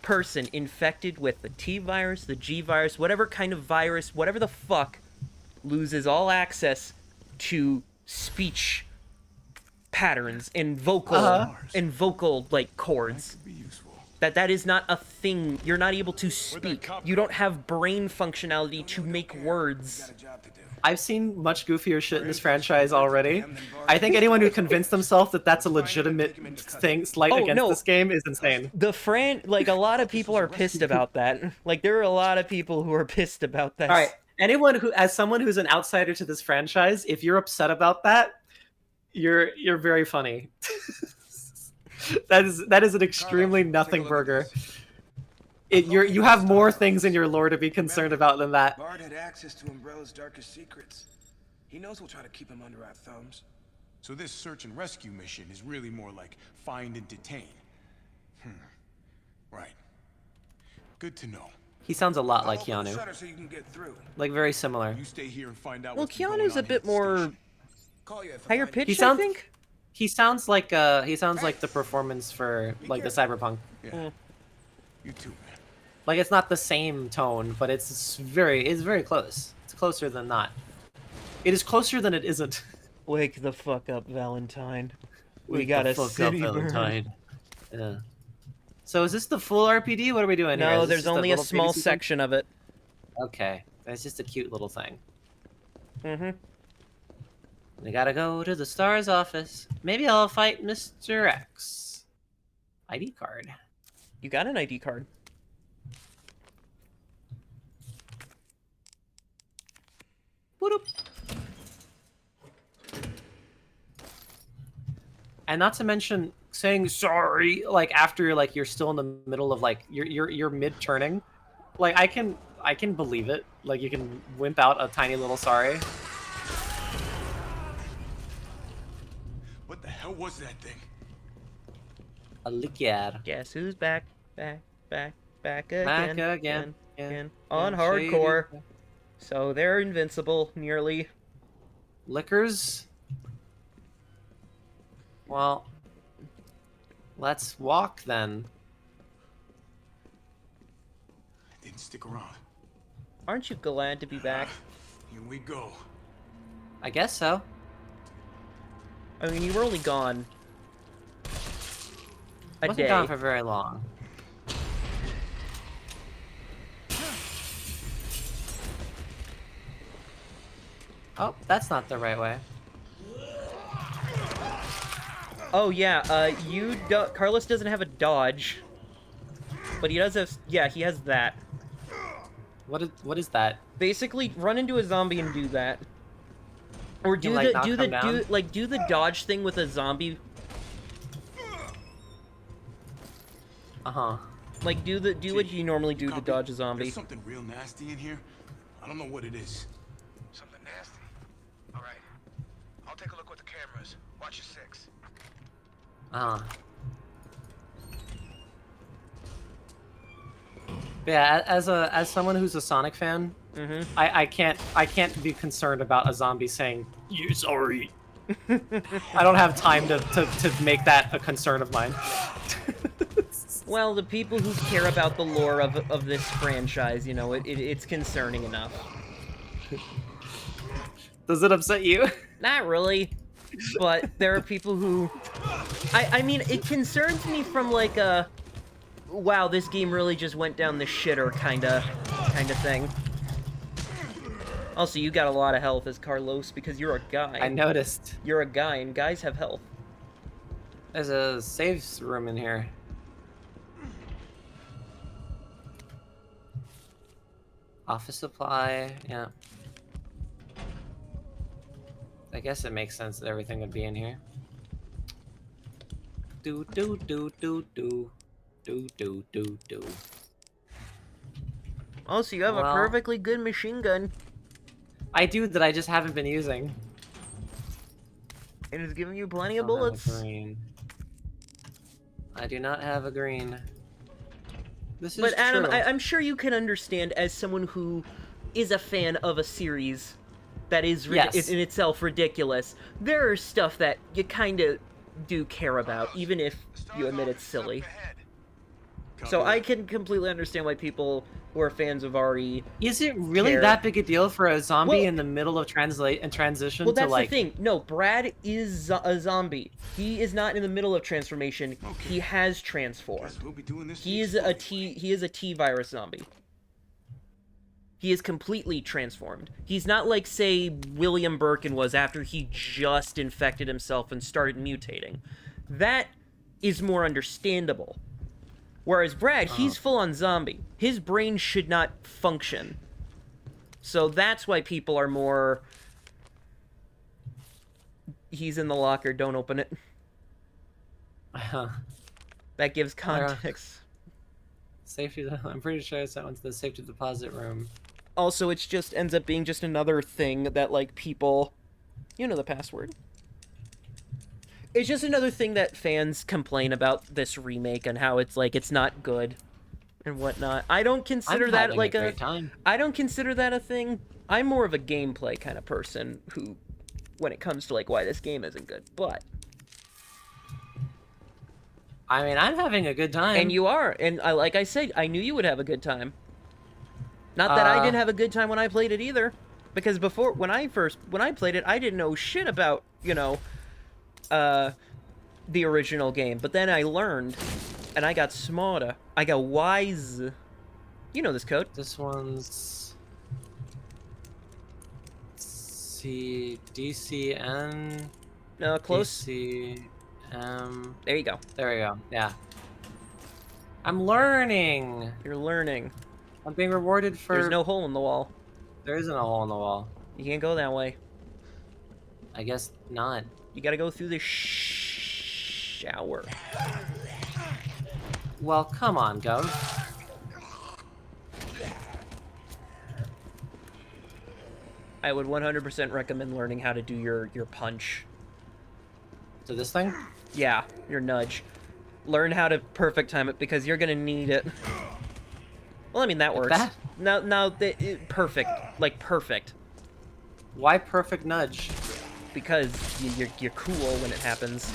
person infected with the T virus, the G virus, whatever kind of virus, whatever the fuck, loses all access to speech patterns and vocal like chords. That is not a thing. You're not able to speak. You don't have brain functionality to make words. I've seen much goofier shit in this franchise already. I think anyone who convinced themselves that that's a legitimate thing, slight against this game, is insane. Like, a lot of people are pissed about that. Like, there are a lot of people who are pissed about that. All right, anyone who, as someone who's an outsider to this franchise, if you're upset about that, you're very funny. that is an extremely nothing burger. You have more things in your lore to be concerned about than that. Bard had access to Umbrella's darkest secrets. He knows we'll try to keep him under our thumbs. So this search and rescue mission is really more like find and detain. Right. Good to know. He sounds a lot like Keanu. So you can get through. Like, very similar. You stay here and find out. Well, Keanu's a bit more higher pitched, He sounds, I think. He sounds like the performance for like the Cyberpunk. Yeah. You too, man. Like, it's not the same tone, but it's very close. It's closer than not. It is closer than it isn't. Wake the fuck up, Valentine. We Wake got the a fuck up, city Valentine. Yeah. So is this the full RPD? What are we doing here? No, Is this there's just only a little small preview thing? section of it. Okay. It's just a cute little thing. Mm-hmm. We gotta go to the STAR's office. Maybe I'll fight Mr. X. ID card. You got an ID card. Boop. And not to mention saying sorry, like after like you're still in the middle of like you're mid turning. Like I can believe it. Like you can wimp out a tiny little sorry. What the hell was that thing? A liquid. Guess who's back again. Back again. On hardcore. So they're invincible, nearly. Liquors? Well, let's walk then. Didn't stick around. Aren't you glad to be back? Here we go. I guess so. I mean, you were only gone a Wasn't day. gone for very long. Oh, that's not the right way. Oh yeah, Carlos doesn't have a dodge, but he does have. Yeah, he has that. What is that? Basically, run into a zombie and do that, or do like, the knock them down? do the dodge thing with a zombie. Like do what you normally do to dodge a zombie. There's something real nasty in here. I don't know what it is. Something nasty. All right. I'll take a look with the cameras. Watch your six. Yeah, as someone who's a Sonic fan, I can't be concerned about a zombie saying "You're sorry." I don't have time to make that a concern of mine. Well, the people who care about the lore of this franchise, you know, it's concerning enough. Does it upset you? Not really, but there are people who... I mean, it concerns me from like a... Wow, this game really just went down the shitter kind of thing. Also, you got a lot of health as Carlos because you're a guy. I noticed. You're a guy, and guys have health. There's a saves room in here. Office supply, yeah. I guess it makes sense that everything would be in here. Do do do do do do do do do. Also, you have a perfectly good machine gun. I do, that I just haven't been using. And it's giving you plenty of I don't have a bullets. green. I do not have a green. This is But Adam, true. I'm sure you can understand, as someone who is a fan of a series that is Yes. in itself ridiculous, there are stuff that you kind of do care about, even if you admit it's silly. So I can completely understand why people who are fans of RE... Is it really care. that big a deal for a zombie Well- in the middle of transition Well, to that's like... the thing. No, Brad is a zombie. He is not in the middle of transformation. He has transformed. We'll be doing this He is a T virus zombie. He is completely transformed. He's not like, say, William Birkin was after he just infected himself and started mutating. That is more understandable. Whereas Brad, he's full-on zombie. His brain should not function. So that's why people are more... He's in the locker, don't open it. That gives context. Safety... I'm pretty sure I sent one to the safety deposit room. Also, it just ends up being just another thing that, like, people... You know the password. It's just another thing that fans complain about this remake and how it's, like, it's not good and whatnot. I don't consider that, like, a great time. I don't consider that a thing. I'm more of a gameplay kind of person who... when it comes to, like, why this game isn't good, but... I mean, I'm having a good time. And you are, and like I said, I knew you would have a good time. Not that I didn't have a good time when I played it either, because before, when I played it, I didn't know shit about, you know, the original game, but then I learned, and I got smarter. I got wise. You know this code. This one's... DCN... No, close. DCM... There you go. There we go, yeah. I'm learning! You're learning. I'm being rewarded for... There's no hole in the wall. There isn't a hole in the wall. You can't go that way. I guess not. You gotta go through the shower. Well, come on, Gov. I would 100% recommend learning how to do your punch. To this thing? Yeah, your nudge. Learn how to perfect time it because you're gonna need it. Well, I mean, that works. That? No, perfect. Like, perfect. Why perfect nudge? Because you're cool when it happens.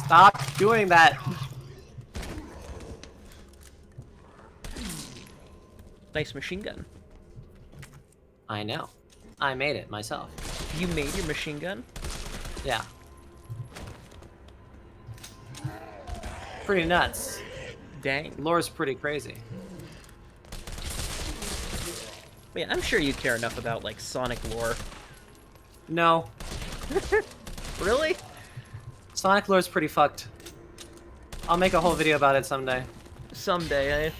Stop doing that! Nice machine gun. I know. I made it myself. You made your machine gun? Yeah. Pretty nuts. Dang. Lore's pretty crazy. Yeah, I'm sure you care enough about, like, Sonic lore. No. Really? Sonic lore's pretty fucked. I'll make a whole video about it someday. Someday, eh?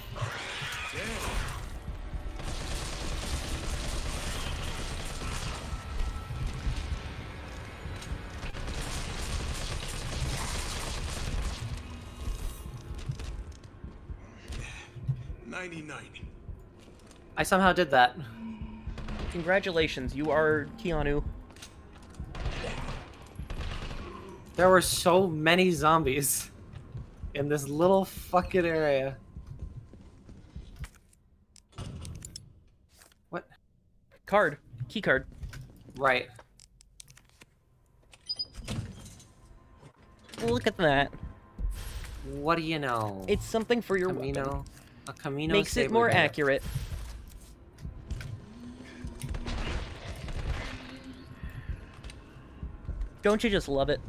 I somehow did that. Congratulations, you are Keanu. There were so many zombies in this little fucking area. What? Card. Key card. Right. Look at that. What do you know? It's something for your Camino. weapon. A Camino Makes it saber more dart. accurate. Don't you just love it?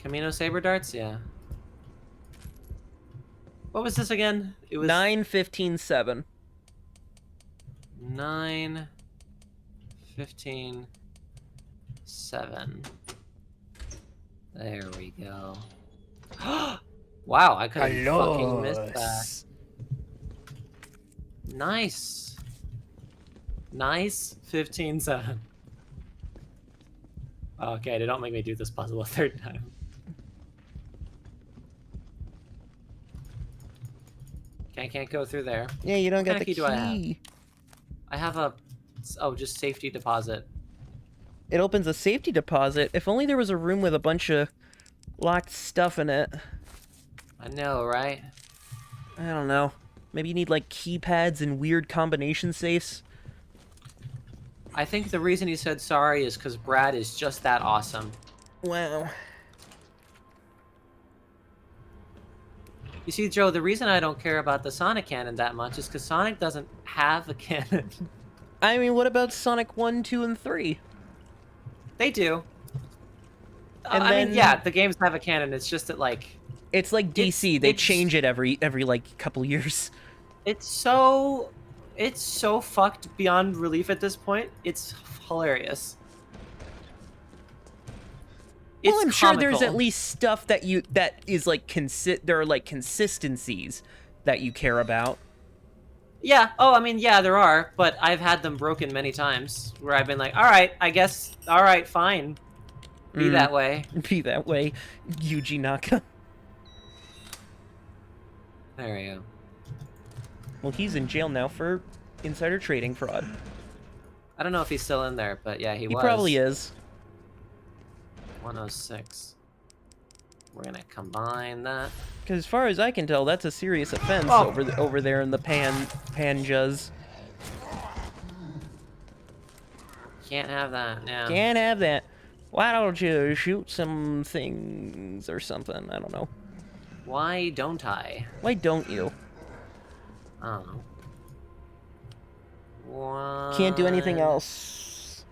Camino saber darts? Yeah. What was this again? It was 9-15-7. 9, 15, 7. There we go. Wow, I could have fucking missed that. Nice. Nice. 15, 7. Okay, they don't make me do this puzzle a third time. Okay, I can't go through there. Yeah, you don't What get the kind key. of do I have? I have a... Oh, just safety deposit. It opens a safety deposit. If only there was a room with a bunch of locked stuff in it. I know, right? I don't know. Maybe you need, like, keypads and weird combination safes. I think the reason he said sorry is because Brad is just that awesome. Wow. You see, Joe, the reason I don't care about the Sonic cannon that much is because Sonic doesn't have a cannon. I mean, what about Sonic 1, 2, and 3? They do. And I mean, yeah, the games have a cannon. It's just that, like... It's like DC. They change it every like, couple years. It's so fucked beyond relief at this point. It's hilarious. Well, I'm sure there's comical. at least stuff that is like there are like consistencies that you care about. Yeah. Oh, I mean, yeah, there are, but I've had them broken many times where I've been like, all right, I guess, all right, fine, be that way. Be that way, Yuji Naka. There we go. Well, he's in jail now for insider trading fraud. I don't know if he's still in there, but yeah, he was. He probably is. 106. We're gonna combine that. Because as far as I can tell, that's a serious offense over there in the Panjas. Can't have that now. Can't have that. Why don't you shoot some things or something? I don't know. Why don't I? Why don't you? I don't know. Can't do anything else.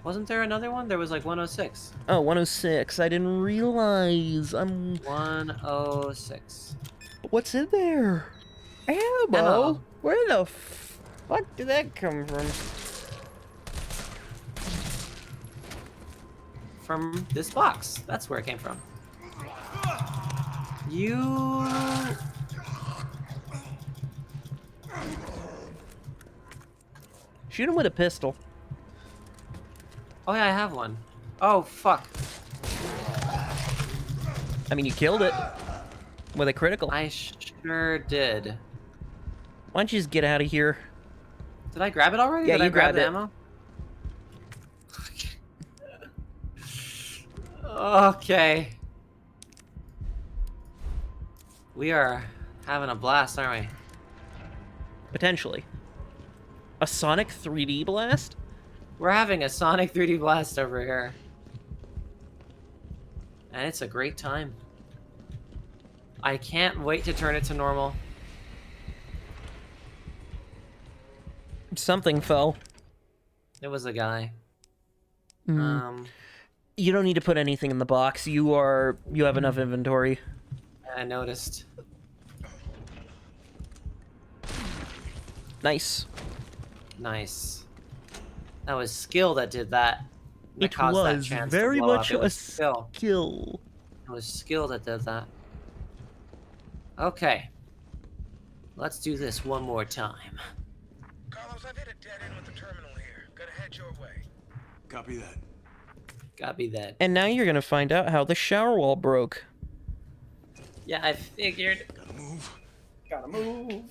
Wasn't there another one? There was like 106. Oh, 106. I didn't realize. 106. What's in there? Ammo? Where the fuck did that come from? From this box. That's where it came from. You... Shoot him with a pistol. Oh yeah, I have one. Oh, fuck. I mean, you killed it. With a critical. I sure did. Why don't you just get out of here? Did I grab it already? Yeah, did you I grab grabbed the it. ammo? Okay. We are having a blast, aren't we? Potentially. A Sonic 3D blast? We're having a Sonic 3D blast over here. And it's a great time. I can't wait to turn it to normal. Something fell. It was a guy. You don't need to put anything in the box. You have enough inventory. I noticed. Nice. Nice. That was skill that did that. That It caused that was chance to very blow much up. It a was skill. skill. It was skill that did that. Okay. Let's do this one more time. Carlos, I've hit a dead end with the terminal here. Gonna head your way. Copy that. Copy that. And now you're gonna find out how the shower wall broke. Yeah, I figured. Gotta move. Gotta move.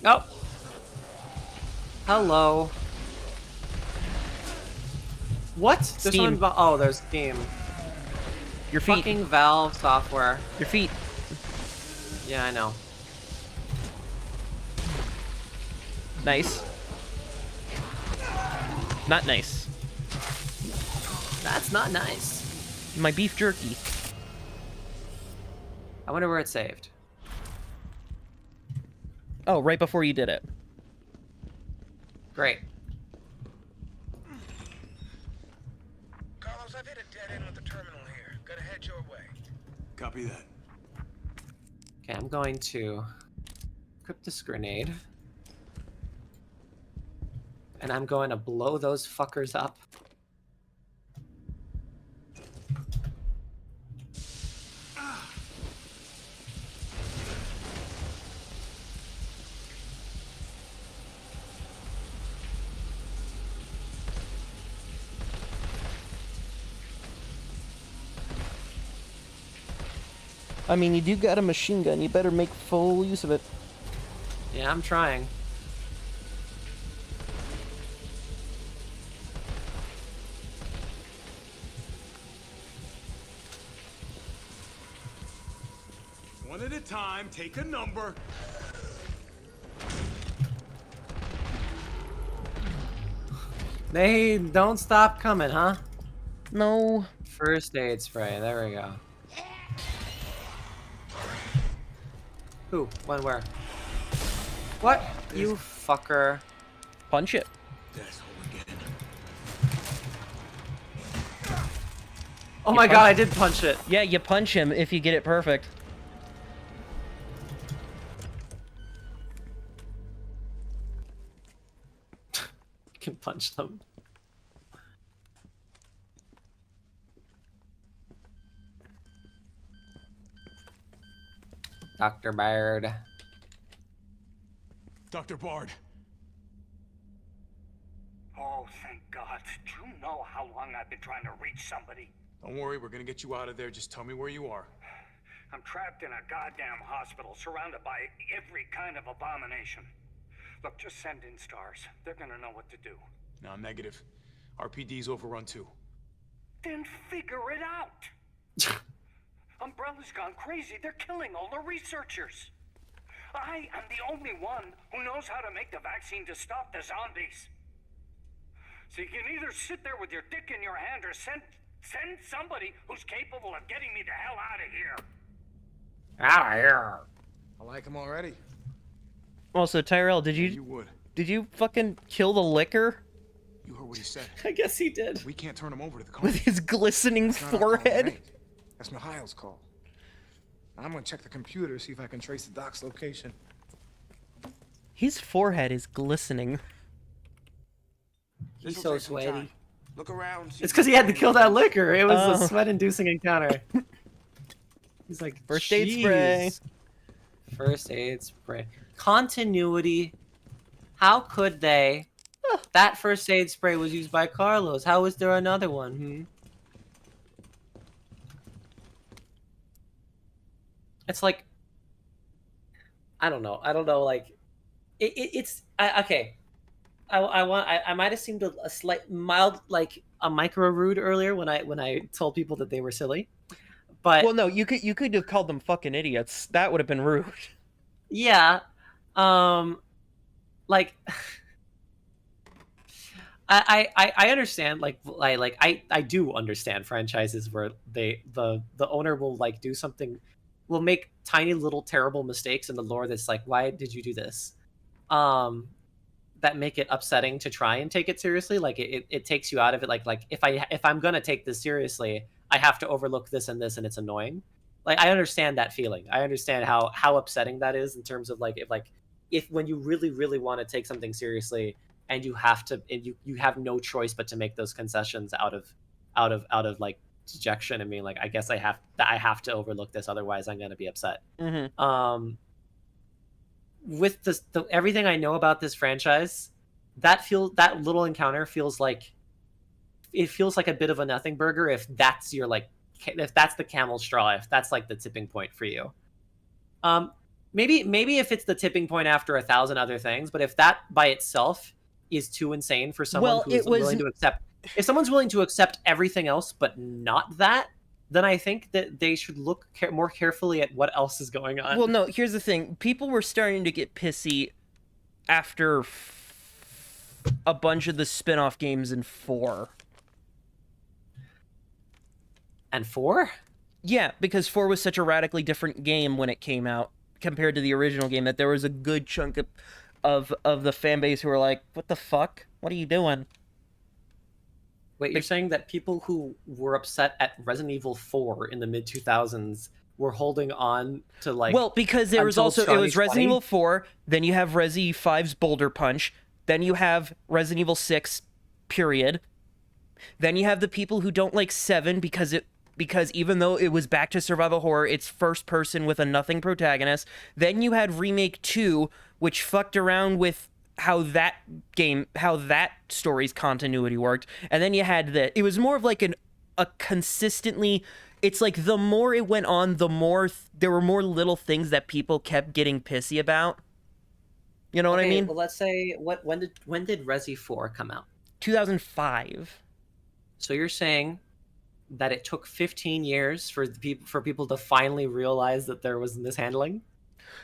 Oh. Hello. What? There's Steam. oh, there's Steam. Your feet. Fucking Valve software. Your feet. Yeah, I know. Nice. Not nice. That's not nice. My beef jerky. I wonder where it's saved. Oh, right before you did it. Great. Carlos, I've hit a dead end with the terminal here. Gonna head your way. Copy that. Okay, I'm going to equip this grenade. And I'm going to blow those fuckers up. I mean, you do got a machine gun. You better make full use of it. Yeah, I'm trying. One at a time, take a number. They don't stop coming, huh? No. First aid spray, there we go. Who? When? Where? What? You fucker. Punch it. That's what we're getting. Oh my god, I did punch it. Yeah, you punch him if you get it perfect. You can punch them. Dr. Bard. Dr. Bard. Oh, thank God. Do you know how long I've been trying to reach somebody? Don't worry, we're gonna get you out of there. Just tell me where you are. I'm trapped in a goddamn hospital, surrounded by every kind of abomination. Look, just send in stars. They're gonna know what to do. No, negative. RPD's overrun too. Then figure it out! Umbrella's gone crazy. They're killing all the researchers. I am the only one who knows how to make the vaccine to stop the zombies. So you can either sit there with your dick in your hand or send somebody who's capable of getting me the hell out of here. Out of here. I like him already. Also, Tyrell, did You would. you fucking kill the liquor You heard what he said. I guess he did. We can't turn him over to the with company. his glistening That's not our call, forehead? Remake. That's Mikhail's call. I'm gonna check the computer, see if I can trace the doc's location. His forehead is glistening. He's This'll so take some sweaty. time. Look around. see It's if because he had to kill that liquor. It was Oh. a sweat-inducing encounter. He's like, First aid spray. "Jeez." First aid spray. Continuity. How could they? That first aid spray was used by Carlos. How was there another one? Hmm? It's like, I don't know. Like, it's okay. I might have seemed a slight mild, like a micro rude earlier when I told people that they were silly, but Well, no, you could have called them fucking idiots. That would have been rude. yeah, like I understand, I do understand franchises where the owner will like do something make tiny little terrible mistakes in the lore that's like, why did you do this? That make it upsetting to try and take it seriously. Like it takes you out of it. Like if I'm gonna take this seriously, I have to overlook this and this, and it's annoying. Like I understand that feeling. I understand how upsetting that is in terms of like if when you really really want to take something seriously and you have to, and you have no choice but to make those concessions out of like dejection and being like, I guess I have to overlook this, otherwise I'm gonna be upset. Mm-hmm. With everything I know about this franchise, that little encounter feels like a bit of a nothing burger if that's your if that's the camel straw, if that's like the tipping point for you. Maybe if it's the tipping point after 1,000 other things, but if that by itself is too insane for someone who's willing to accept, if someone's willing to accept everything else but not that, then I think that they should look more carefully at what else is going on. Well, no, here's the thing. People were starting to get pissy after a bunch of the spin-off games in 4. And 4? Yeah, because 4 was such a radically different game when it came out compared to the original game that there was a good chunk of the fan base who were like, what the fuck? What are you doing? Wait, you're saying that people who were upset at Resident Evil 4 in the mid-2000s were holding on to, like... Well, because there was also... It was Resident Evil 4, then you have Resi 5's Boulder Punch, then you have Resident Evil 6, period. Then you have the people who don't like 7 because even though it was back to survival horror, it's first person with a nothing protagonist. Then you had Remake 2, which fucked around with how that story's continuity worked. And then you had it was more of like a consistently, it's like the more it went on, the more there were more little things that people kept getting pissy about. You know what I mean? Well, let's say when did Resi 4 come out? 2005. So you're saying that it took 15 years for people to finally realize that there was mishandling?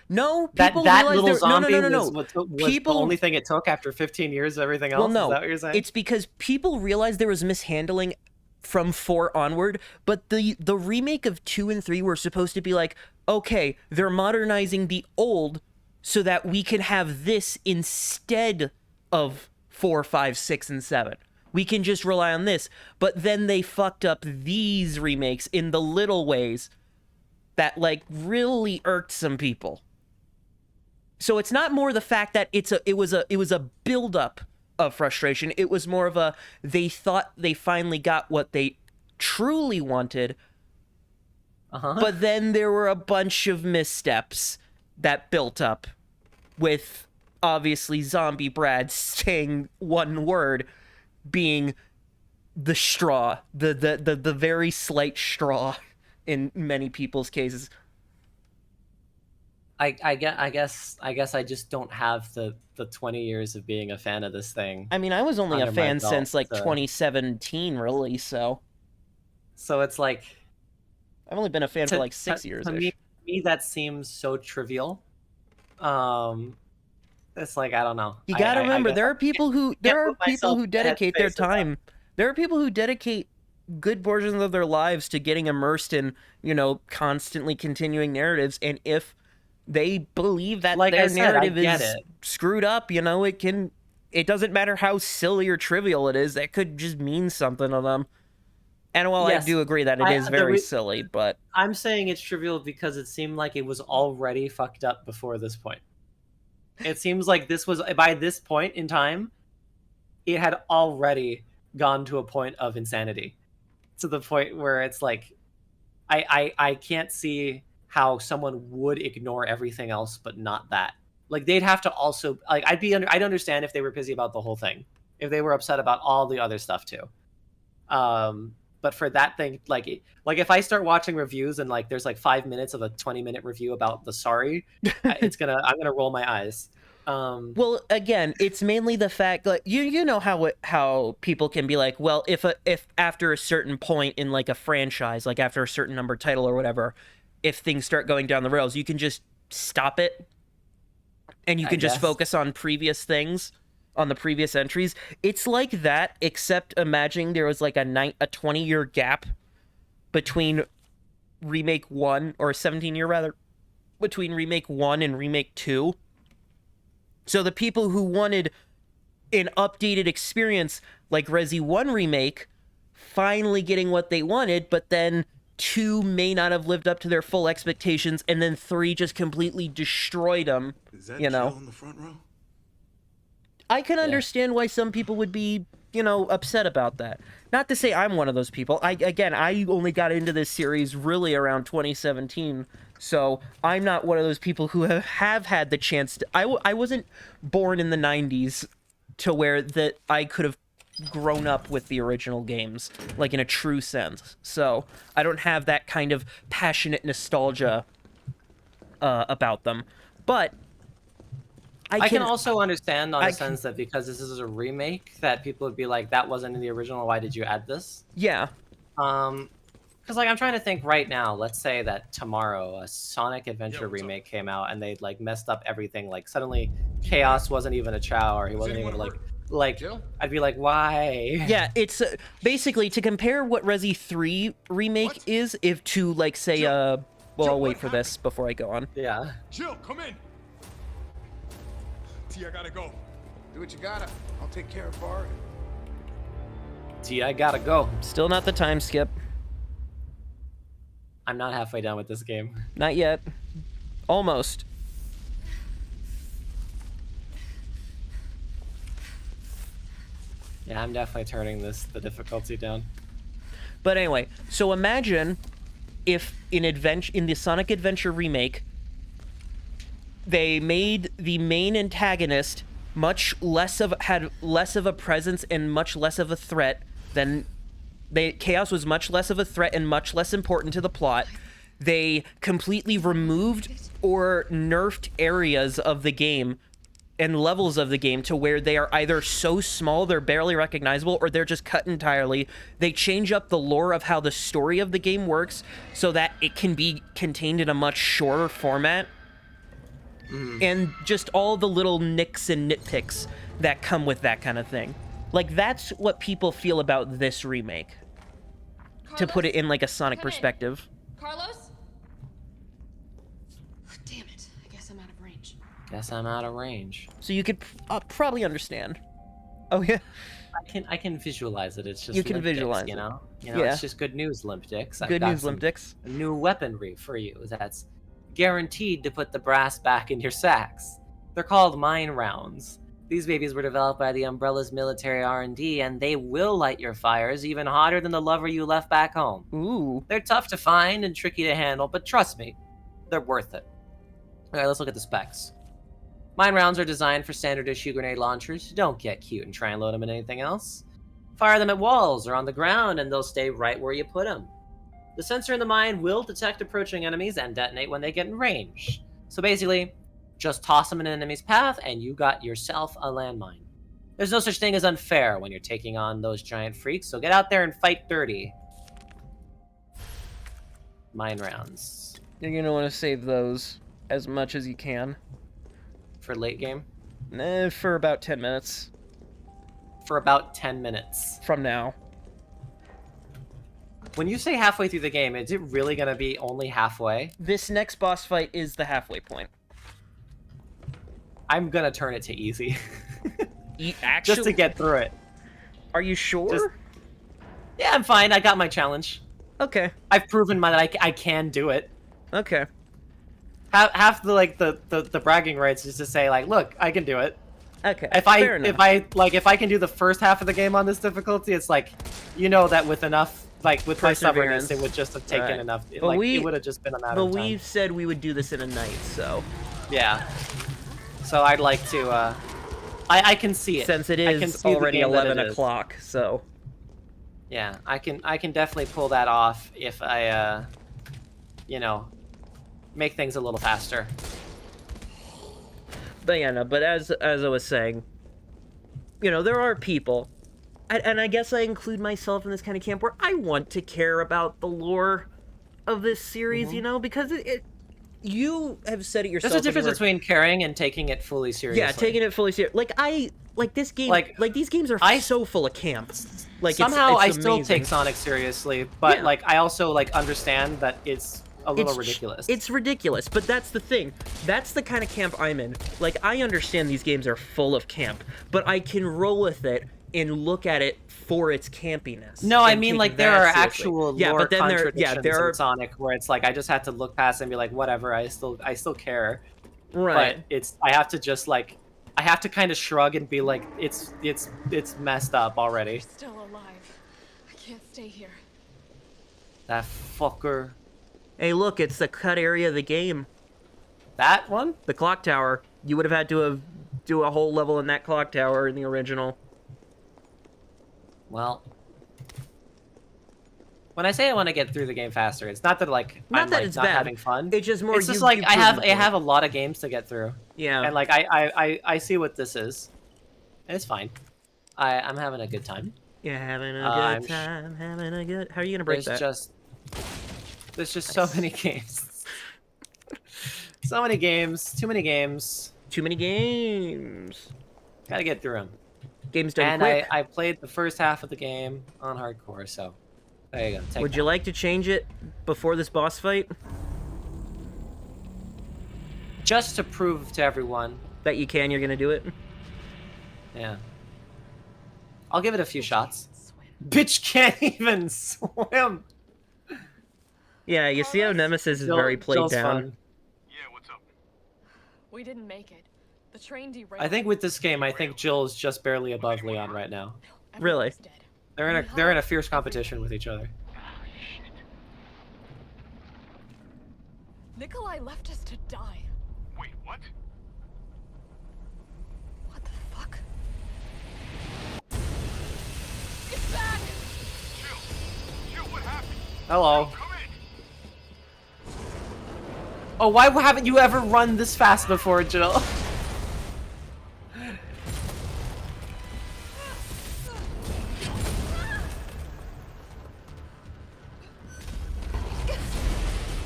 No, people that little zombie no. was the only thing it took after 15 years of everything else? Well, no, is that what you're saying? It's because people realized there was mishandling from 4 onward, but the remake of 2 and 3 were supposed to be like, okay, they're modernizing the old so that we can have this instead of 4, 5, 6, and 7. We can just rely on this. But then they fucked up these remakes in the little ways that like really irked some people. So it's not more the fact that it was a buildup of frustration. It was more of a, they thought they finally got what they truly wanted, but then there were a bunch of missteps that built up with obviously Zombie Brad saying one word being the straw, the very slight straw in many people's cases. I guess I just don't have the 20 years of being a fan of this thing. I mean, I was only a fan since like 2017, really. So it's like I've only been a fan for like 6 years. To me, that seems so trivial. It's like, I don't know. You gotta remember, there are people who dedicate their time. There are people who dedicate good portions of their lives to getting immersed in, constantly continuing narratives, and if they believe that their narrative is screwed up, it doesn't matter how silly or trivial it is, that could just mean something to them. And while I do agree that it is very silly, but I'm saying it's trivial because it seemed like it was already fucked up before this point. It seems like this was, by this point in time, it had already gone to a point of insanity. To the point where it's like, I can't see how someone would ignore everything else but not that. Like, they'd have to also, like, I'd understand if they were pissy about the whole thing, if they were upset about all the other stuff too. But for that thing, like if I start watching reviews and like there's like 5 minutes of a 20-minute review about the Sorry, I'm gonna roll my eyes. Well, again, it's mainly the fact, like, you know how people can be like, well, if after a certain point in like a franchise, like after a certain number title or whatever, if things start going down the rails, you can just stop it and you can just focus on previous things, on the previous entries. It's like that, except imagine there was like a 20-year gap between Remake 1, or 17-year rather, between Remake 1 and Remake 2. So the people who wanted an updated experience like Resi 1 Remake finally getting what they wanted, but then 2 may not have lived up to their full expectations, and then 3 just completely destroyed them, Is that you know? Jill in the front row? I can understand why some people would be, you know, upset about that. Not to say I'm one of those people. I only got into this series really around 2017, so I'm not one of those people who have had the chance to... I wasn't born in the 90s to where that I could have grown up with the original games, like in a true sense. So I don't have that kind of passionate nostalgia about them. But I can also understand on the sense that because this is a remake, that people would be like, that wasn't in the original, why did you add this? Yeah. Because, like, I'm trying to think right now, let's say that tomorrow a Sonic Adventure remake came out and they'd, like, messed up everything. Like, suddenly Chaos wasn't even a Chow, or he wasn't even, like, I'd be like, why? Yeah, it's basically to compare what Resi 3 Remake is, if to, like, say, well, I'll wait for this before I go on. Yeah. Jill, come in. T, I gotta go. Do what you gotta. I'll take care of Bart. T, I gotta go. Still not the time skip. I'm not halfway done with this game. Not yet. Almost. Yeah, I'm definitely turning the difficulty down. But anyway, so imagine if in the Sonic Adventure remake, they made the main antagonist had less of a presence and much less of a threat than Chaos was much less of a threat and much less important to the plot. They completely removed or nerfed areas of the game and levels of the game to where they are either so small they're barely recognizable or they're just cut entirely. They change up the lore of how the story of the game works so that it can be contained in a much shorter format. And just all the little nicks and nitpicks that come with that kind of thing. Like, that's what people feel about this remake. Carlos? To put it in, like, a Sonic Come in. perspective. Carlos? Damn it. I guess I'm out of range. Guess I'm out of range. So you could probably understand. Oh, yeah. I can visualize it. It's just You can limp dicks, visualize you it. know? Yeah. It's just good news, limp dicks. Good news, limp dicks. New weaponry for you that's guaranteed to put the brass back in your sacks. They're called mine rounds. These babies were developed by the Umbrella's military R&D, and they will light your fires even hotter than the lover you left back home. Ooh. They're tough to find and tricky to handle, but trust me, they're worth it. Alright, let's look at the specs. Mine rounds are designed for standard issue grenade launchers. Don't get cute and try and load them in anything else. Fire them at walls or on the ground, and they'll stay right where you put them. The sensor in the mine will detect approaching enemies and detonate when they get in range. So basically, just toss them in an enemy's path and you got yourself a landmine. There's no such thing as unfair when you're taking on those giant freaks, so get out there and fight dirty. Mine rounds. You're gonna want to save those as much as you can. For late game? For about 10 minutes. For about 10 minutes. From now. When you say halfway through the game, is it really going to be only halfway? This next boss fight is the halfway point. I'm going to turn it to easy. Actually, just to get through it. Are you sure? Yeah, I'm fine. I got my challenge. Okay. I've proven that I can do it. Okay. Half the bragging rights is to say, like, look, I can do it. Okay. If I can do the first half of the game on this difficulty, it's like, you know that with enough, like, with my stubbornness, it would just have taken enough. It would have just been a matter of time. But we said we would do this in a night, so. Yeah. So I'd like to, I can see it. Since it is already 11 o'clock, so. Yeah, I can definitely pull that off if I, you know, make things a little faster. But yeah, no, but as I was saying, you know, there are people, and I guess I include myself in this kind of camp where I want to care about the lore of this series, you know, because you have said it yourself. There's a difference between caring and taking it fully seriously. Yeah, taking it fully seriously. Like, like this game, like these games are so full of camp. Like somehow it's I still amazing. take Sonic seriously, but Yeah. like I also like understand that it's a little ridiculous. It's ridiculous, but that's the thing. That's the kind of camp I'm in. Like, I understand these games are full of camp, but I can roll with it and look at it for its campiness. No, I and mean take like there that are seriously. actual yeah, lore but then contradictions there are in Sonic where it's like I just had to look past and be like, whatever, I still care. Right. But it's I have to just like I have to kind of shrug and be like, it's messed up already. Still alive. I can't stay here. That fucker. Hey, look, it's the cut area of the game. That one? The clock tower. You would have had to have do a whole level in that clock tower in the original. Well, when I say I want to get through the game faster, it's not that like I'm that like it's not bad. having fun. It's just more. It's just like I have a lot of games to get through. Yeah. And like I see what this is. And it's fine. I'm having a good time. Yeah, having a good time, having a good. How are you gonna break that? There's just so many games. So many games. Too many games. Too many games. Gotta get through them. Game's done and quick. I played the first half of the game on hardcore, so there you go. Would you like to change it before this boss fight? Just to prove to everyone that you can, you're gonna do it. Yeah. I'll give it a few shots. Bitch can't even swim. Yeah, you see how Nemesis is very played down. Fun. We didn't make it. The train derailed. I think with this game, I think Jill is just barely above Leon right now. Really? They're in a fierce competition with each other. Nikolai left us to die. Wait, what? What the fuck? Get back! Jill, what happened? Hello. Oh, why haven't you ever run this fast before, Jill?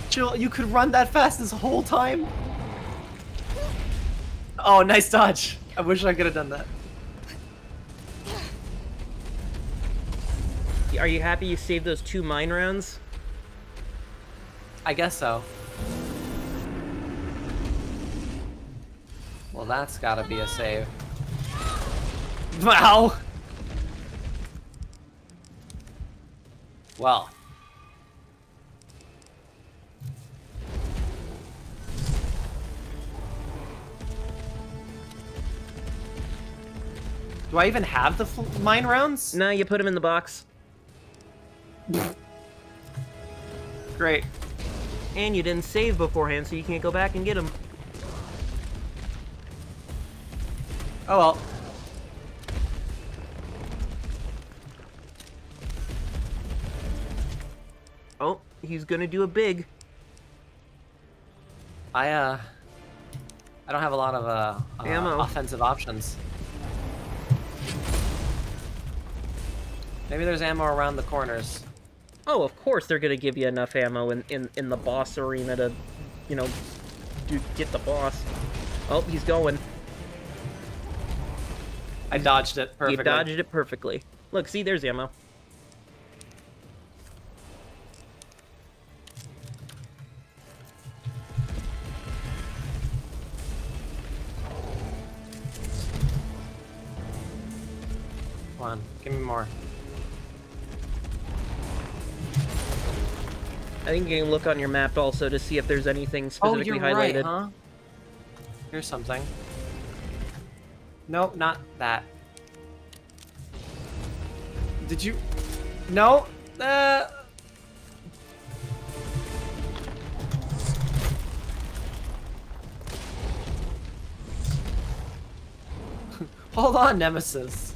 Jill, you could run that fast this whole time? Oh, nice dodge. I wish I could have done that. Are you happy you saved those 2 mine rounds? I guess so. Well, that's gotta be a save. Wow! Well. Do I even have the mine rounds? No, you put them in the box. Great. And you didn't save beforehand, so you can't go back and get them. Oh well. Oh, he's gonna do a big. I don't have a lot of ammo. Offensive options. Maybe there's ammo around the corners. Oh, of course they're gonna give you enough ammo in the boss arena to, you know, get the boss. Oh, he's going. I dodged it perfectly. You dodged it perfectly. Look, see, there's ammo. Come on, give me more. I think you can look on your map also to see if there's anything specifically you're highlighted. Right, huh? Here's something. Nope, not that. Did you? No. Hold on, Nemesis.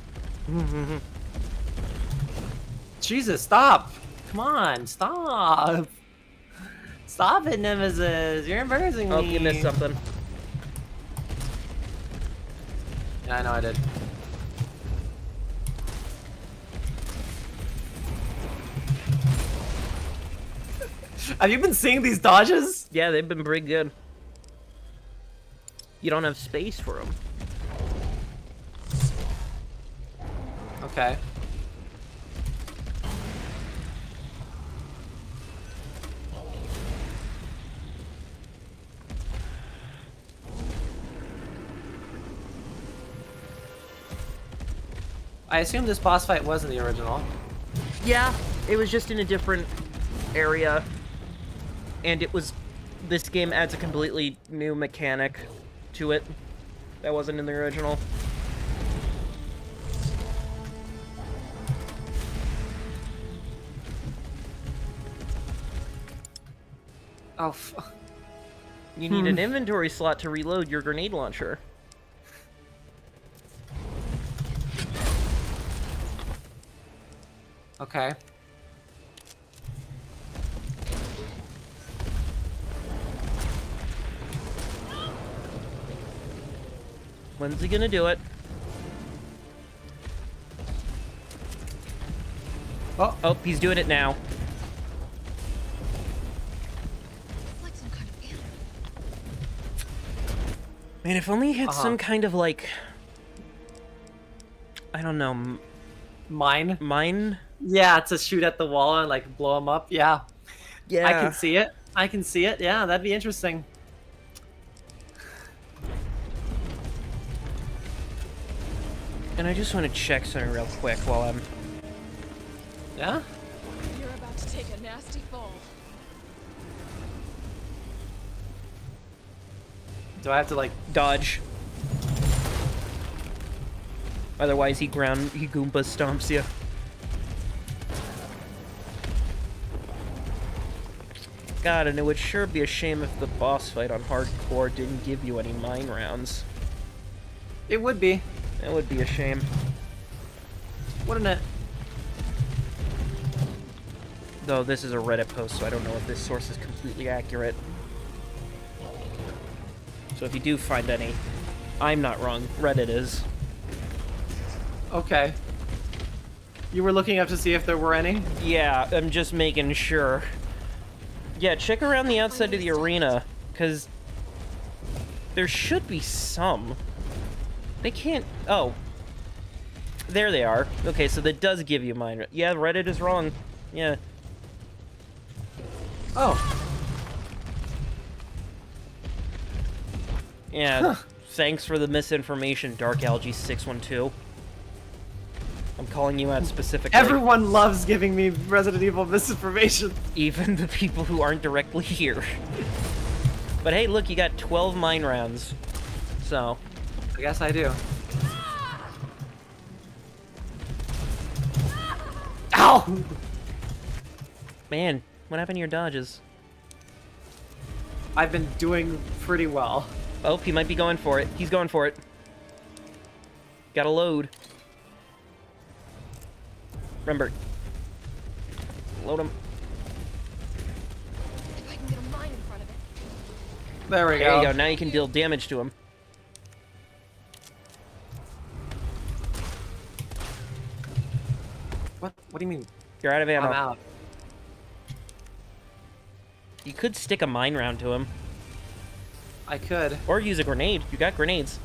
Jesus, stop! Come on, stop! Stop it, Nemesis! You're embarrassing me! Oh, you missed something. Yeah, I know I did. Have you been seeing these dodges? Yeah, they've been pretty good. You don't have space for them. Okay. I assume this boss fight was in the original. Yeah, it was just in a different area. And it was... This game adds a completely new mechanic to it that wasn't in the original. Oh, You need an inventory slot to reload your grenade launcher. Okay. When's he gonna do it? Oh, he's doing it now. Man, if only he had some kind of, like... I don't know... Mine? Mine? Yeah, to shoot at the wall and, like, blow them up. Yeah. Yeah. I can see it. I can see it. Yeah, that'd be interesting. And I just want to check something real quick while I'm... Yeah? You're about to take a nasty fall. Do I have to, like... Dodge. Otherwise he Goomba stomps you. God, and it would sure be a shame if the boss fight on hardcore didn't give you any mine rounds. It would be. It would be a shame. Wouldn't it? Though this is a Reddit post, so I don't know if this source is completely accurate. So if you do find any, I'm not wrong. Reddit is. Okay. You were looking up to see if there were any? Yeah, I'm just making sure. Yeah, check around the outside of the arena, because there should be some. They can't... Oh. There they are. Okay, so that does give you mine. Yeah, Reddit is wrong. Yeah. Oh. Yeah, Huh. Thanks for the misinformation, Dark Algae 612. I'm calling you out specifically. Everyone loves giving me Resident Evil misinformation. Even the people who aren't directly here. But hey, look, you got 12 mine rounds. So. I guess I do. Ow! Man, what happened to your dodges? I've been doing pretty well. Oh, he might be going for it. He's going for it. Gotta load. Remember. Load him. If I can get a mine in front of it. There we go. There you go. Now you can deal damage to him. What? What do you mean? You're out of ammo. I'm out. You could stick a mine round to him. I could. Or use a grenade. You got grenades.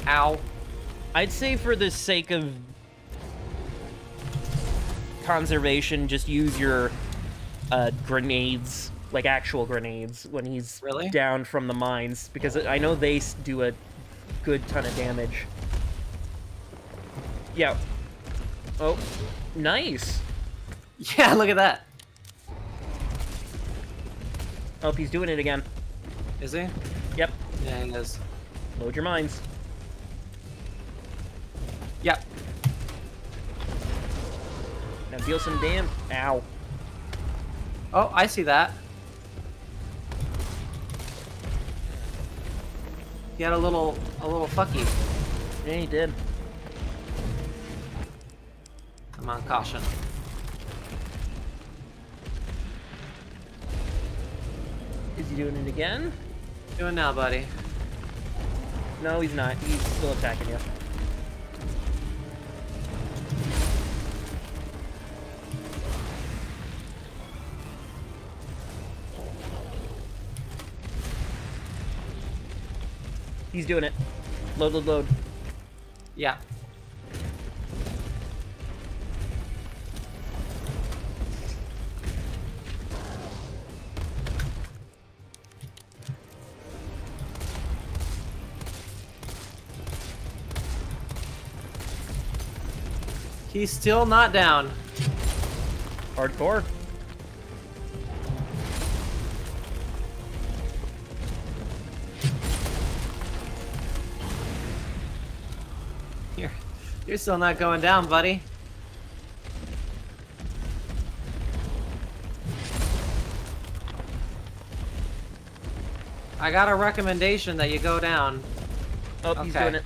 Ow. I'd say for the sake of conservation, just use your grenades, like actual grenades, when he's down from the mines, because I know they do a good ton of damage. Yeah. Oh, nice. Yeah, look at that. Oh, he's doing it again. Is he? Yep. Yeah, he is. Load your mines. Yep. Now deal some damn. Ow. Oh, I see that. He had a little fucky. Yeah, he did. I'm on caution. Is he doing it again? Doing now, buddy. No, he's not. He's still attacking you. He's doing it. Load, load, load. Yeah. He's still not down. Hardcore. You're still not going down, buddy. I got a recommendation that you go down. Oh, he's doing it.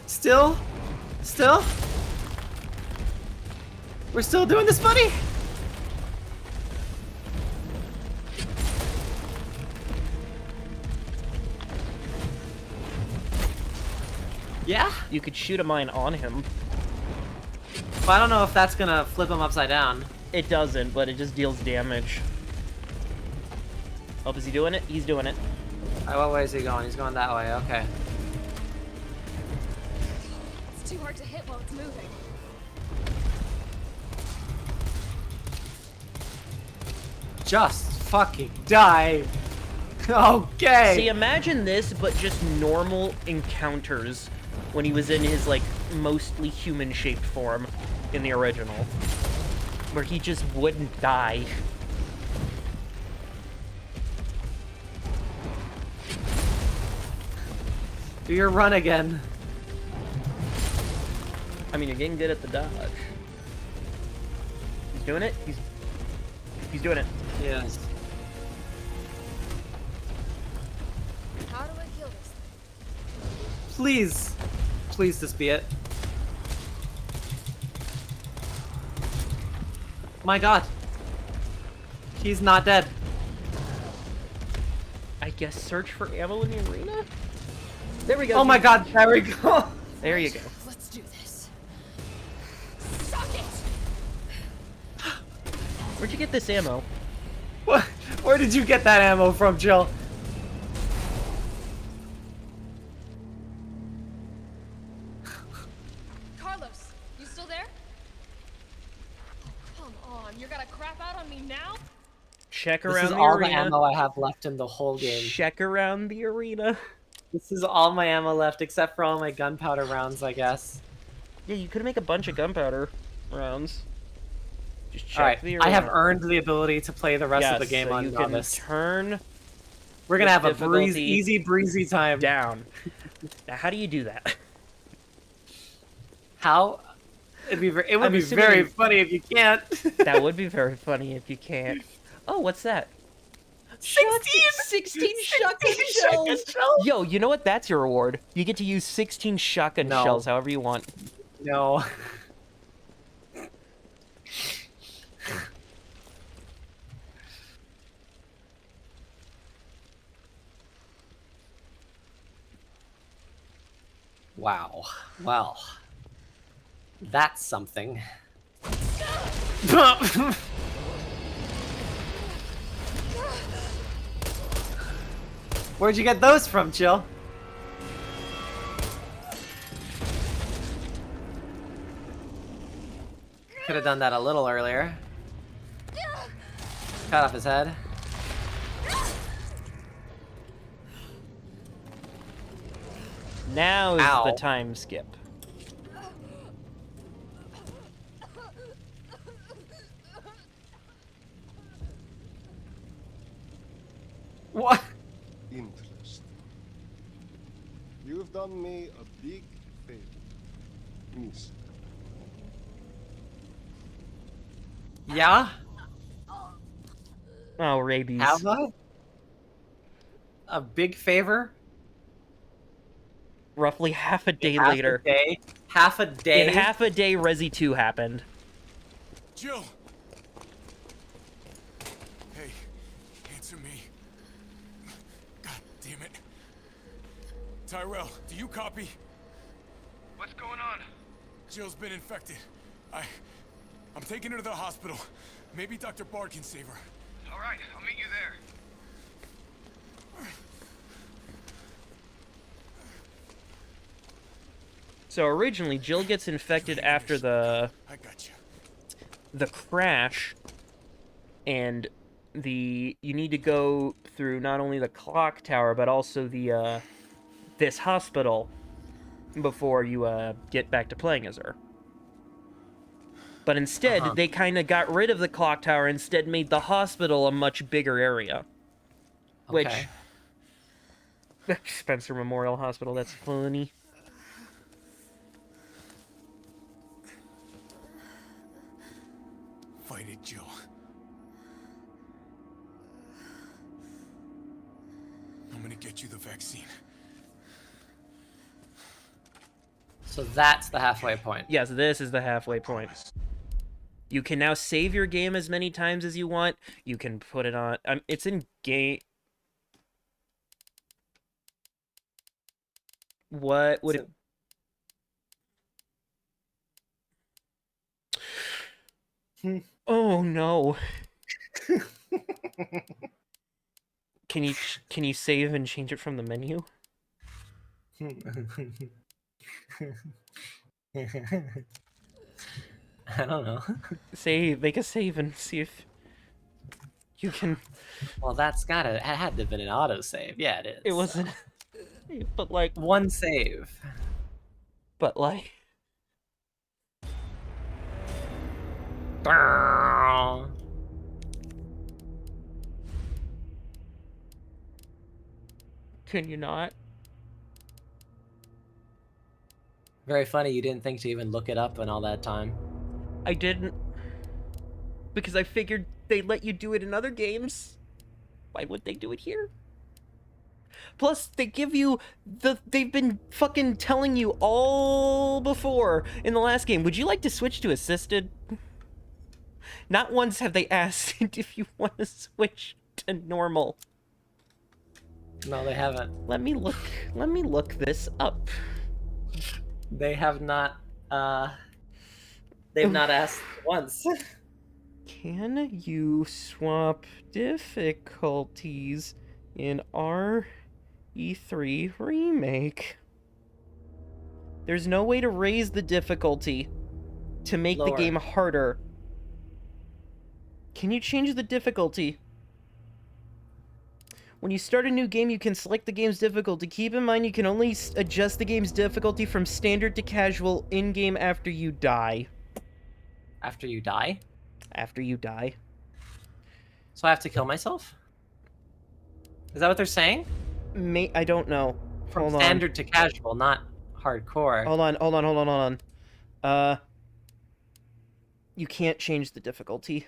Still? Still? We're still doing this, buddy? Yeah? You could shoot a mine on him. But I don't know if that's gonna flip him upside down. It doesn't, but it just deals damage. Oh, is he doing it? He's doing it. Alright, what way is he going? He's going that way, okay. It's too hard to hit while it's moving. Just fucking die. Okay. See, imagine this, but just normal encounters when he was in his, like, mostly human-shaped form in the original. Where he just wouldn't die. Do your run again. I mean, you're getting good at the dodge. He's doing it? He's doing it. Yes. How do I kill this thing? Please. Please just be it. My god. He's not dead. I guess search for ammo in the arena? There we go. Oh my god, there we go. There you go. Let's do this. Suck it! Where'd you get this ammo? What? Where did you get that ammo from, Jill? Carlos, you still there? Come on, you're gonna crap out on me now? Check This around is the all arena. the ammo I have left in the whole game. Check around the arena. This is all my ammo left, except for all my gunpowder rounds, I guess. Yeah, you could make a bunch of gunpowder rounds. Just check Alright, the arena. I have earned the ability to play the rest of the game so on you novice. can turn. We're gonna have a difficulty easy breezy time. Down. Now, how do you do that? How? It would I'm be assuming very you- funny if you can't. That would be very funny if you can't. Oh, what's that? 16 shotgun shells! Yo, you know what? That's your reward. You get to use 16 shotgun No. shells however you want. No. Wow. Well, that's something. Where'd you get those from, Jill? Could have done that a little earlier. Cut off his head. Now is Ow. the time skip. What? Interesting. You've done me a big favor, miss. Yeah? Oh, rabies. Have I? A big favor? Roughly half a day Half later. a day? Half a day? In half a day, Resi 2 happened. Jill! Hey, answer me. God damn it. Tyrell, do you copy? What's going on? Jill's been infected. I'm taking her to the hospital. Maybe Dr. Bard can save her. All right, I'll meet you there. So originally, Jill gets infected after the crash, and you need to go through not only the clock tower but also the this hospital before you get back to playing as her. But instead, they kind of got rid of the clock tower, and instead made the hospital a much bigger area. Okay. Which... Spencer Memorial Hospital, that's funny. Fight it, Jill. I'm gonna get you the vaccine. So that's the halfway point. Yes, this is the halfway point. You can now save your game as many times as you want. You can put it on... it's in game... What would it... Oh, no. Can you save and change it from the menu? I don't know. Make a save and see if you can... Well, it had to have been an autosave. Yeah, it is. It wasn't... But, like... One save. But, like... Can you not? Very funny, you didn't think to even look it up in all that time. I didn't. Because I figured they'd let you do it in other games. Why would they do it here? Plus, they give you they've been fucking telling you all before in the last game. Would you like to switch to assisted? Not once have they asked if you want to switch to normal. No, they haven't. Let me look this up. They have not, they've not asked once. Can you swap difficulties in RE3 Remake? There's no way to raise the difficulty to make the game harder. Can you change the difficulty? When you start a new game, you can select the game's difficulty. Keep in mind, you can only adjust the game's difficulty from standard to casual in-game after you die. After you die? After you die. So I have to kill myself? Is that what they're saying? I don't know. From standard to casual, not hardcore. Hold on. You can't change the difficulty.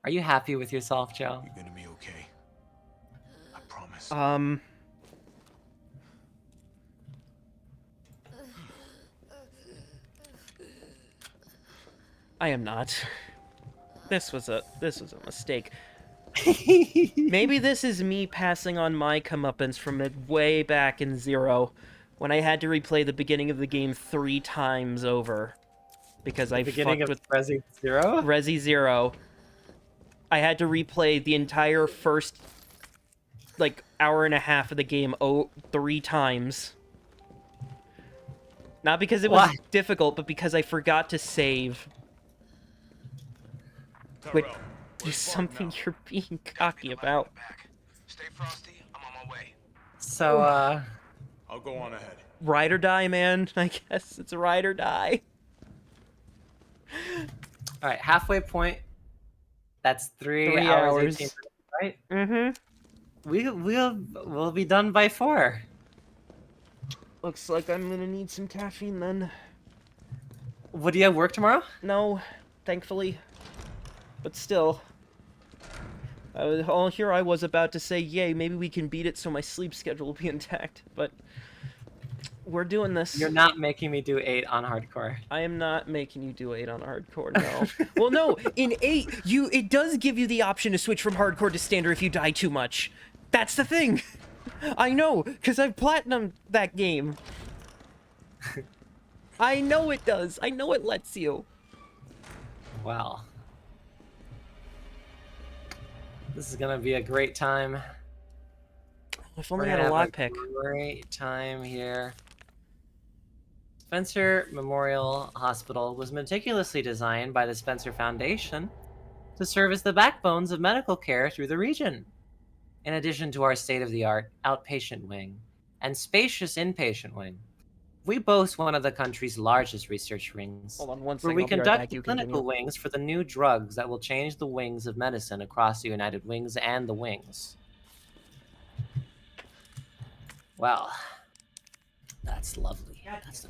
Are you happy with yourself, Joe? You're gonna be okay. I promise. I am not. This was a mistake. Maybe this is me passing on my comeuppance from way back in Zero, when I had to replay the beginning of the game 3 times over. Because I fucked with Resi Zero? Resi Zero. I had to replay the entire first, like, hour and a half of the game 3 times. Not because it was difficult, but because I forgot to save. Which is something you're being cocky about. Stay frosty, I'm on my way. So, I'll go on ahead. Ride or die, man. I guess it's a ride or die. Alright, halfway point. That's 3 hours. 18 minutes, right? Mm-hmm. We'll be done by 4. Looks like I'm gonna need some caffeine then. What, do you have work tomorrow? No, thankfully. But still. Here I was about to say, yay, maybe we can beat it so my sleep schedule will be intact, but we're doing this. You're not making me do 8 on hardcore. I am not making you do 8 on hardcore, no. Well, no, in 8, it does give you the option to switch from hardcore to standard if you die too much. That's the thing. I know, because I've platinumed that game. I know it does. I know it lets you. Wow. This is gonna be a great time. If only I We're had a gonna have lockpick. Great time here. Spencer Memorial Hospital was meticulously designed by the Spencer Foundation to serve as the backbones of medical care through the region. In addition to our state-of-the-art outpatient wing and spacious inpatient wing, we boast one of the country's largest research wings, Hold on one where second. we I'll be right conduct back. the You clinical continue. wings for the new drugs that will change the wings of medicine across the United Wings and the Wings. Wow. That's lovely. That's the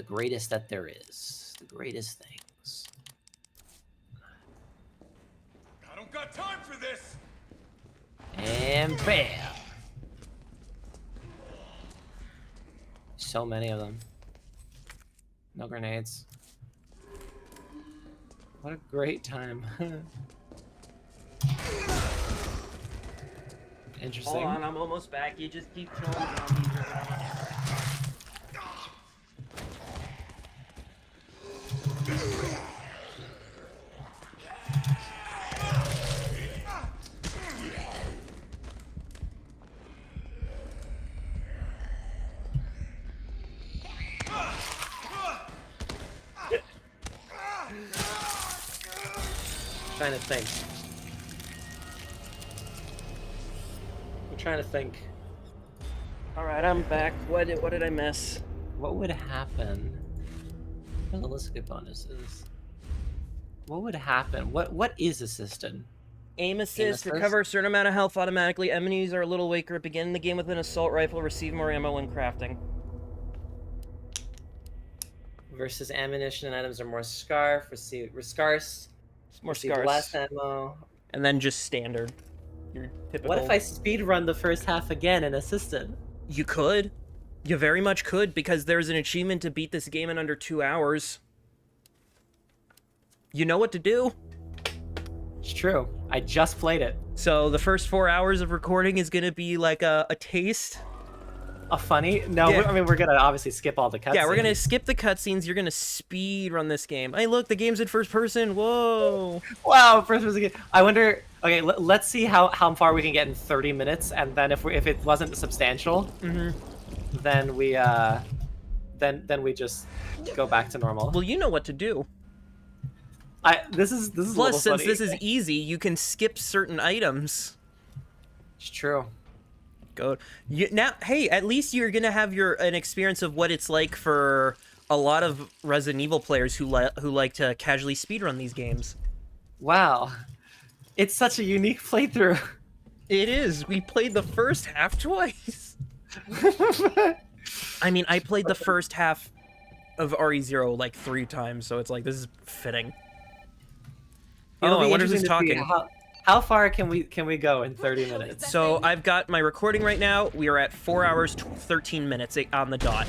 greatest that there is. The greatest things. I don't got time for this. And bam! So many of them. No grenades. What a great time. Interesting. Hold on, I'm almost back. You just keep killing zombies or whatever. Trying to think. I'm trying to think. All right, I'm back. What did I miss? What would happen? There's a list of good bonuses. What would happen? What is assisted? Aim assist, recover a certain amount of health automatically. Enemies are a little weaker. Begin the game with an assault rifle. Receive more ammo when crafting. Versus ammunition and items are more scarce. More receive scarce. less ammo. And then just standard. Your typical. What if I speed run the first half again and assisted? You could. You very much could, because there's an achievement to beat this game in under 2 hours. You know what to do. It's true. I just played it. So the first 4 hours of recording is going to be like a taste. A funny? No, Yeah. I mean, we're going to obviously skip all the cutscenes. Yeah, we're going to skip the cutscenes. You're going to speed run this game. Hey, look, the game's in first person. Whoa. Wow, first person game. I wonder... Okay, let's see how far we can get in 30 minutes, and then if it wasn't substantial, then we then we just go back to normal. Well, you know what to do. This is Plus, a little since funny. this is easy, you can skip certain items. It's true. Go now. Hey, at least you're gonna have an experience of what it's like for a lot of Resident Evil players who like to casually speedrun these games. Wow, it's such a unique playthrough. It is. We played the first half twice. I mean, I played the first half of RE0 like 3 times, so it's like this is fitting. It'll Oh, I be wonder who's interesting to see talking. How far can we go in 30 minutes? So I've got my recording right now. We are at 4 hours 13 minutes on the dot.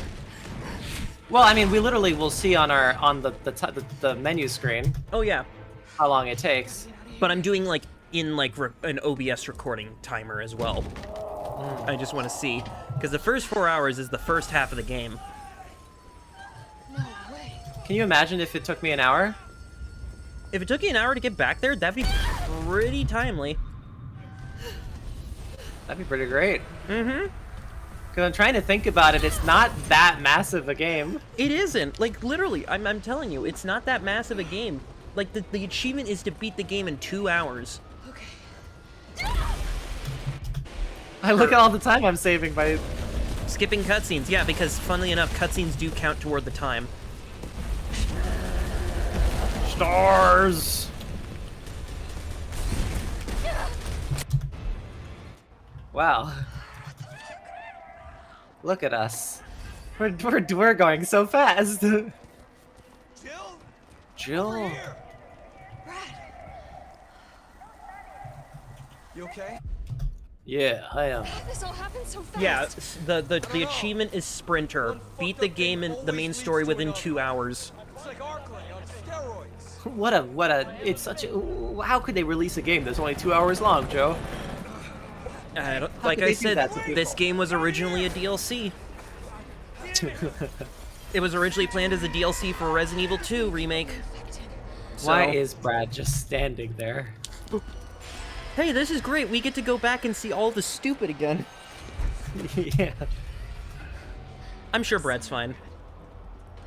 Well, I mean, we literally will see on the menu screen. Oh yeah. How long it takes. But I'm doing like in like an OBS recording timer as well. I just want to see, because the first 4 hours is the first half of the game. No way. Can you imagine if it took me an hour? If it took you an hour to get back there, that'd be pretty timely. That'd be pretty great. Mm-hmm. Because I'm trying to think about it, it's not that massive a game. It isn't. Like, literally, I'm telling you, it's not that massive a game. Like, the achievement is to beat the game in 2 hours. I look at all the time I'm saving by... Skipping cutscenes, yeah, because funnily enough, cutscenes do count toward the time. Stars! Wow. Look at us. We're going so fast. Jill? Jill? You okay? Yeah, I am. This all happened so fast. Yeah, the achievement is Sprinter. Beat the game in the main story within 2 hours. It's like Arclay on steroids. What a, it's such a, how could they release a game that's only 2 hours long, Joe? Like could I they do said, that to people? this game was originally a DLC. It was originally planned as a DLC for Resident Evil 2 remake. Why is Brad just standing there? Hey, this is great. We get to go back and see all the stupid again. Yeah. I'm sure Brad's fine.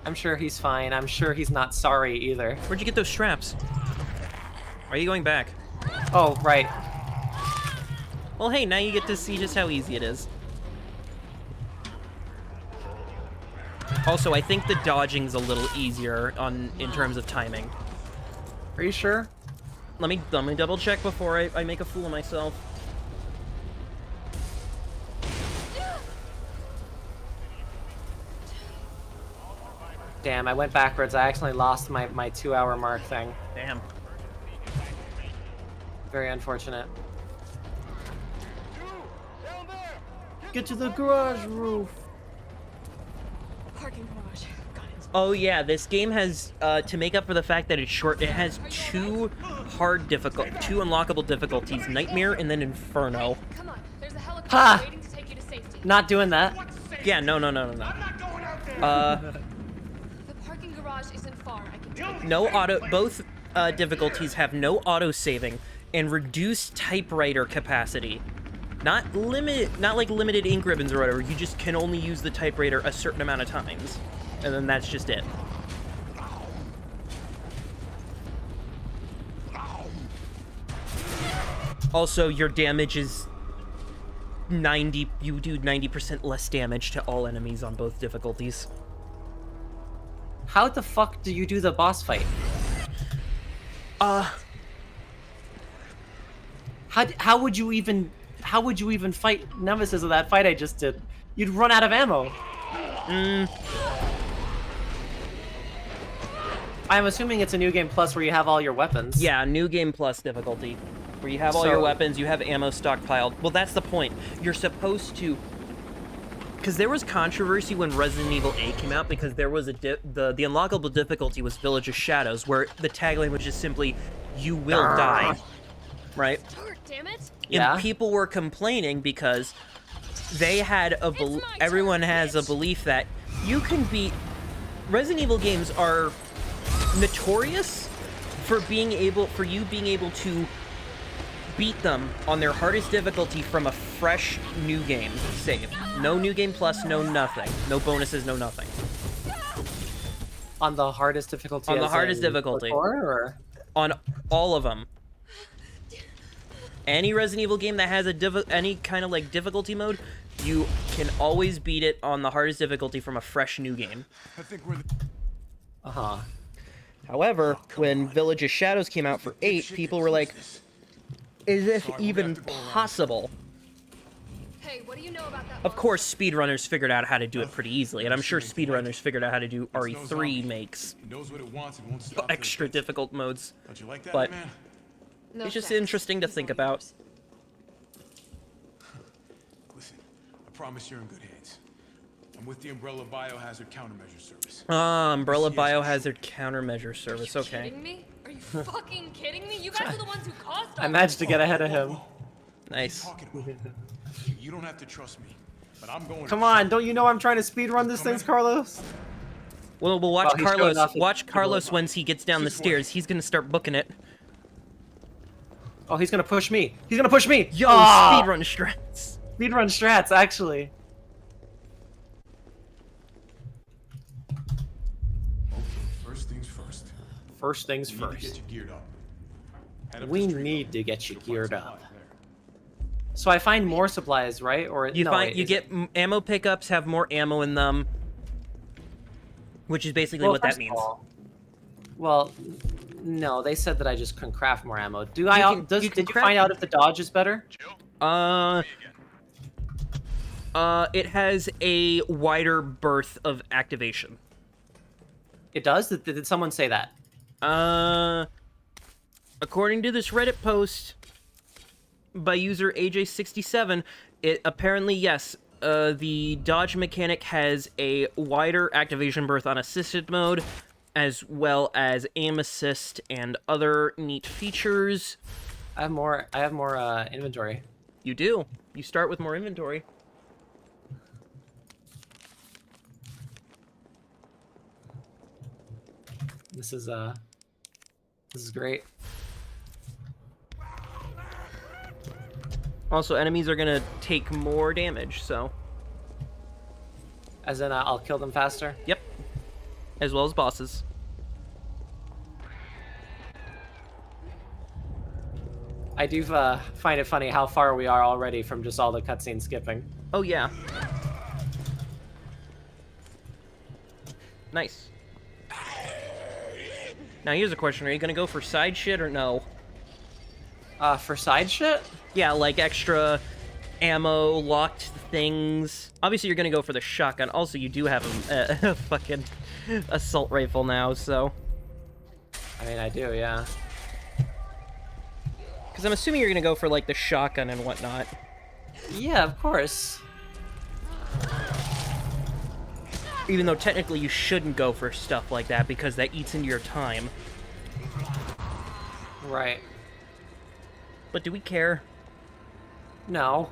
I'm sure he's fine. I'm sure he's not sorry either. Where'd you get those straps? Are you going back? Oh, right. Well, hey, now you get to see just how easy it is. Also, I think the dodging's a little easier in terms of timing. Are you sure? Let me double check before I make a fool of myself. Damn, I went backwards. I accidentally lost my 2-hour mark thing. Damn. Very unfortunate. Get to the garage roof. Parking garage. Got it. Oh yeah, this game has, to make up for the fact that it's short, it has two unlockable difficulties, Nightmare and then Inferno. Come on. There's a helicopter waiting to take you to safety. Not doing that. Yeah, no. The parking garage isn't far. I can take No auto, both difficulties have no auto saving and reduced typewriter capacity. Not like limited ink ribbons or whatever, you just can only use the typewriter a certain amount of times. And then that's just it. Also, your damage is 90, you do 90% less damage to all enemies on both difficulties. How the fuck do you do the boss fight? How would you even fight Nemesis of that fight I just did? You'd run out of ammo. I'm assuming it's a New Game Plus where you have all your weapons. Yeah, New Game Plus difficulty. Where you have all your weapons, you have ammo stockpiled. Well, that's the point. You're supposed to... Because there was controversy when Resident Evil 8 came out, because there was the unlockable difficulty was Village of Shadows, where the tagline was just simply, you will die. Right? Damn it. Yeah. And people were complaining because they had everyone has a belief that you can beat... Resident Evil games are notorious for you being able to beat them on their hardest difficulty from a fresh new game save. No New Game Plus, no nothing. No bonuses, no nothing. On the hardest difficulty? On the hardest difficulty. Or? On all of them. Any Resident Evil game that has any kind of like difficulty mode, you can always beat it on the hardest difficulty from a fresh new game. I think we're Uh-huh. However, when Village of Shadows came out for 8, people were like, is this even possible? Hey, what do you know about that? Of course, speedrunners figured out how to do it pretty easily, and I'm sure speedrunners figured out how to do RE3 makes extra difficult modes. But it's just interesting to think about. Listen, I promise you're in good hands. I'm with the Umbrella Biohazard Countermeasure Service. Umbrella Biohazard Countermeasure Service, okay. Kidding me? Are you fucking kidding me? You guys are the ones who caused all I managed to get ahead of him. Nice. You don't have to trust me, but I'm going. Come on, don't you know I'm trying to speedrun this thing, Carlos? Well, we'll watch Well, Carlos. Watch Carlos once he gets down the stairs. He's gonna start booking it. Oh, he's gonna push me. He's gonna push me. Yo, oh! speedrun strats. Speedrun strats, actually. First things first. First things We need to first. get you geared up. Head up We the street. need to get you You'll find geared supplies up. there. So I find more supplies, right? Or You no, find wait, you is get ammo pickups have more ammo in them, which is basically Well, what that first of means. all- Well, no, they said that I just can craft more ammo. Do did you find out if the dodge is better? It has a wider berth of activation. It does? Did someone say that? According to this Reddit post by user AJ67, it apparently, yes, the dodge mechanic has a wider activation berth on assisted mode, as well as aim assist and other neat features. I have more inventory. You do. You start with more inventory. This is great. Also, enemies are gonna take more damage, so. As in, I'll kill them faster? Yep. As well as bosses. I do find it funny how far we are already from just all the cutscene skipping. Oh, yeah. Nice. Now, here's a question. Are you gonna go for side shit or no? For side shit? Yeah, like extra ammo, locked things. Obviously, you're gonna go for the shotgun. Also, you do have a fucking assault rifle now, so. I mean, I do, yeah. Because I'm assuming you're gonna go for, like, the shotgun and whatnot. Yeah, of course. Even though technically you shouldn't go for stuff like that because that eats into your time. Right. But do we care? No.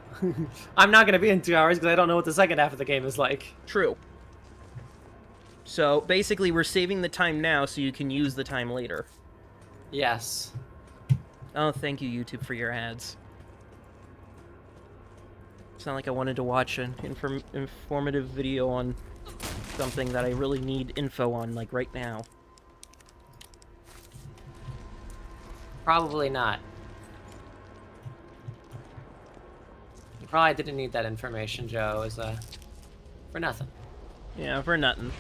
I'm not going to be in 2 hours because I don't know what the second half of the game is like. True. So, basically, we're saving the time now so you can use the time later. Yes. Oh, thank you, YouTube, for your ads. It's not like I wanted to watch an informative video on something that I really need info on, like, right now. Probably not. You probably didn't need that information, Joe. It was, for nothing. Yeah, for nothing.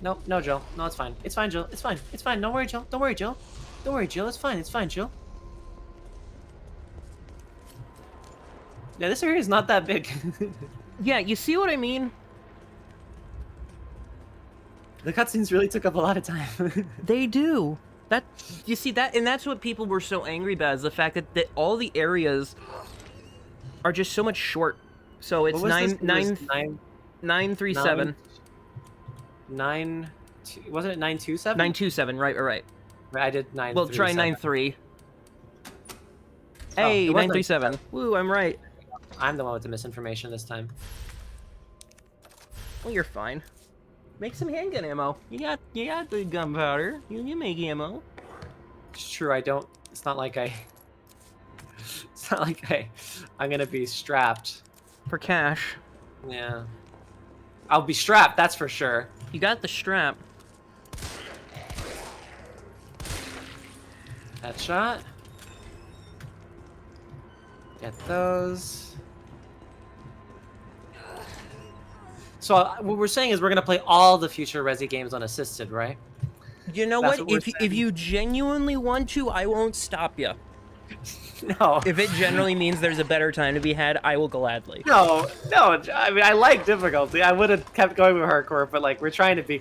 No, no, Joe. No, it's fine. It's fine, Joe. It's fine. It's fine. Don't worry, Joe. Don't worry, Joe. Don't worry, Joe. It's fine. It's fine, Joe. Yeah, this area is not that big. Yeah, you see what I mean? The cutscenes really took up a lot of time. They do. That, you see that, and that's what people were so angry about, is the fact that all the areas are just so much short. So it's 937. Wasn't it 927? 927, right. I did 937. Well, try 93. Hey, 937. Woo, I'm right. I'm the one with the misinformation this time. Well, you're fine. Make some handgun ammo. You got the gunpowder. You make ammo. It's true. I don't. It's not like I. It's not like I'm gonna be strapped for cash. Yeah. I'll be strapped. That's for sure. You got the strap. Headshot. Get those. So what we're saying is we're gonna play all the future Resi games unassisted, right? You know what? If you genuinely want to, I won't stop you. No. If it generally means there's a better time to be had, I will gladly. No. I mean, I like difficulty. I would have kept going with hardcore, but like we're trying to be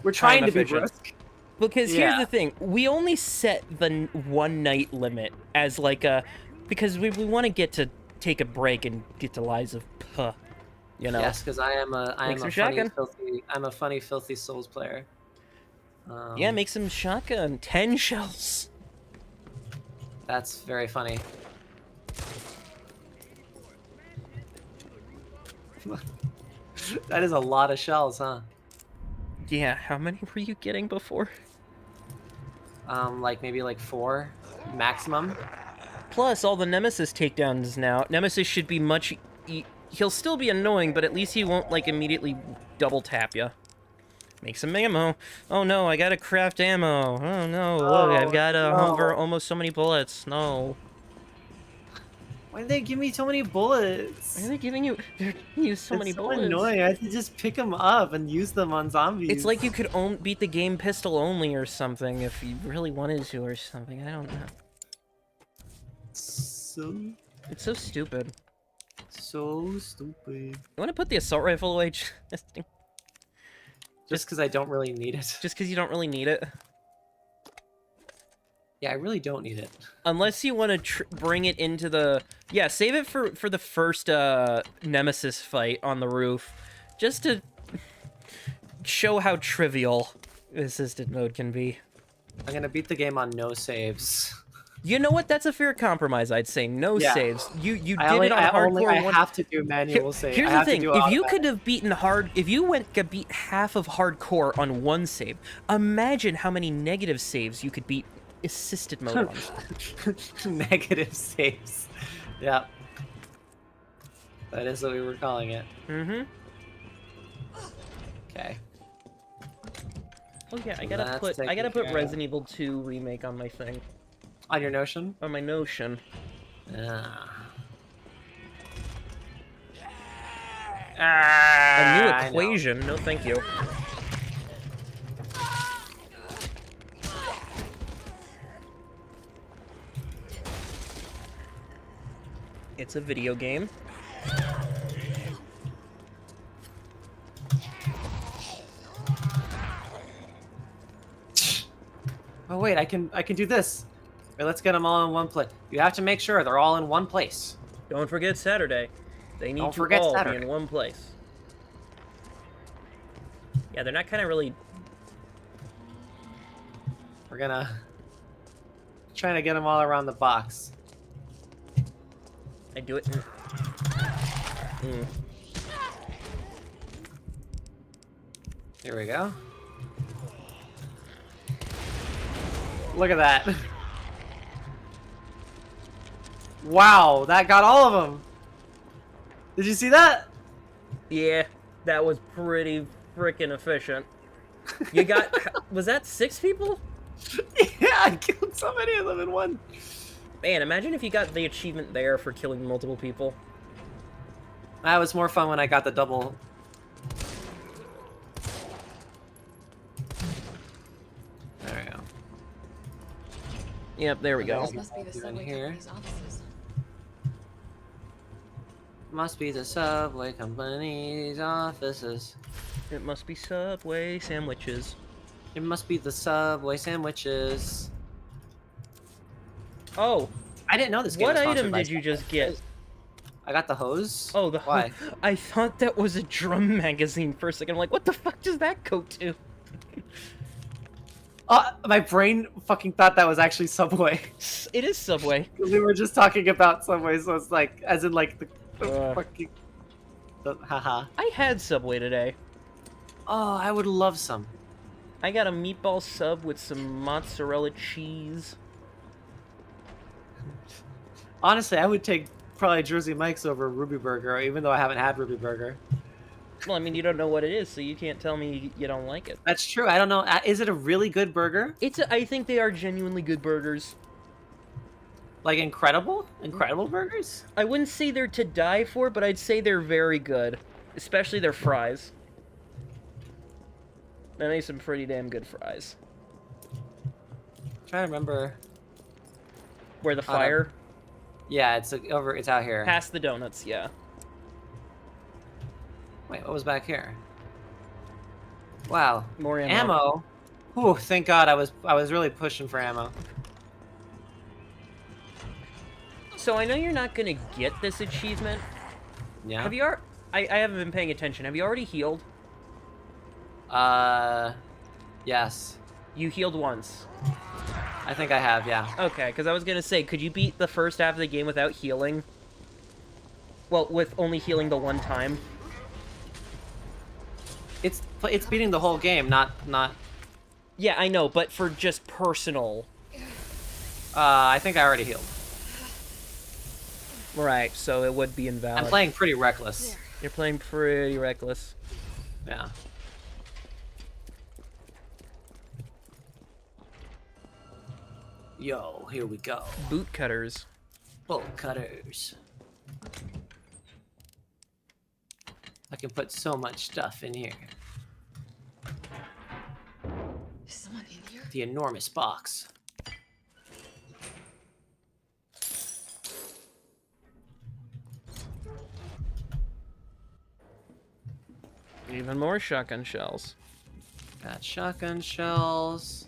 we're trying to be brisk. Because here's the thing: we only set the one night limit as like because we want to get to take a break and get to Lies of Puh. You know? Yes, because I'm a funny, filthy Souls player. Yeah, make some shotgun. 10 shells. That's very funny. That is a lot of shells, huh? Yeah, how many were you getting before? Like maybe like 4 maximum. Plus all the Nemesis takedowns now. Nemesis should be much... He'll still be annoying, but at least he won't, like, immediately double tap you. Make some ammo. Oh no, I gotta craft ammo. Oh no, look, I've got over almost so many bullets. No. Why did they give me so many bullets? Why are they giving you so many bullets? It's so annoying. I have to just pick them up and use them on zombies. It's like you could beat the game pistol only or something if you really wanted to or something. I don't know. It's so stupid. So stupid. You want to put the assault rifle away? Just because I don't really need it. Just because you don't really need it? Yeah, I really don't need it. Unless you want to bring it into the... Yeah, save it for the first Nemesis fight on the roof. Just to show how trivial assisted mode can be. I'm going to beat the game on no saves. You know what? That's a fair compromise, I'd say. No Yeah. saves. You did I it on hardcore. I have to do manual save. Here's I the have to thing: do if you automatic. could have beaten if you could beat half of hardcore on one save, imagine how many negative saves you could beat assisted mode on. Negative saves. Yep. That is what we were calling it. Mm-hmm. Okay. Oh yeah, I That's gotta taken put care of. Resident Evil 2 remake on my thing. On your Notion? On my Notion. A new I know. equation? No, thank you. It's a video game. Oh wait, I can do this. Wait, let's get them all in one place. You have to make sure they're all in one place. Don't forget Saturday. They need Don't to forget all Saturday. be in one place. Yeah, they're not kind of really... We're gonna trying to get them all around the box. I do it. Here we go. Look at that. Wow, that got all of them. Did you see that? Yeah, that was pretty freaking efficient. You got... was that 6 people? Yeah, I killed so many of them in one. Man, imagine if you got the achievement there for killing multiple people. That was more fun when I got the double. There we go. Yep, there we go. This must be the subway here. company's offices. Must be the subway company's offices. It must be Subway sandwiches. It must be the Subway sandwiches. Oh, I didn't know this game what was sponsored item by did you just get? I got the hose. Oh, the Why? I thought that was a drum magazine for a second. I'm like, what the fuck does that go to? My brain fucking thought that was actually Subway. It is Subway. We were just talking about Subway, so it's like, as in like the fucking... haha. I had Subway today. Oh, I would love some. I got a meatball sub with some mozzarella cheese. Honestly, I would take probably Jersey Mike's over Ruby Burger, even though I haven't had Ruby Burger. Well, I mean, you don't know what it is, so you can't tell me you don't like it. That's true. I don't know. Is it a really good burger? I think they are genuinely good burgers. Like incredible? Incredible burgers? I wouldn't say they're to die for, but I'd say they're very good. Especially their fries. They make some pretty damn good fries. I'm trying to remember. Where the fire? Yeah, it's over. It's out here. Past the donuts, yeah. Wait, what was back here? Wow. More ammo. Ammo. Ooh, thank God. I was really pushing for ammo. So I know you're not gonna get this achievement. Yeah. Have you? I haven't been paying attention. Have you already healed? Yes. You healed once. I think I have, yeah. Okay, because I was gonna say, could you beat the first half of the game without healing? Well, with only healing the one time. It's beating the whole game, not. Yeah, I know, but for just personal. I think I already healed. Right, so it would be invalid. I'm playing pretty reckless. You're playing pretty reckless. Yeah. Yo, here we go. Boot cutters. Bolt cutters. I can put so much stuff in here. Is someone in here? The enormous box. Even more shotgun shells. Got shotgun shells.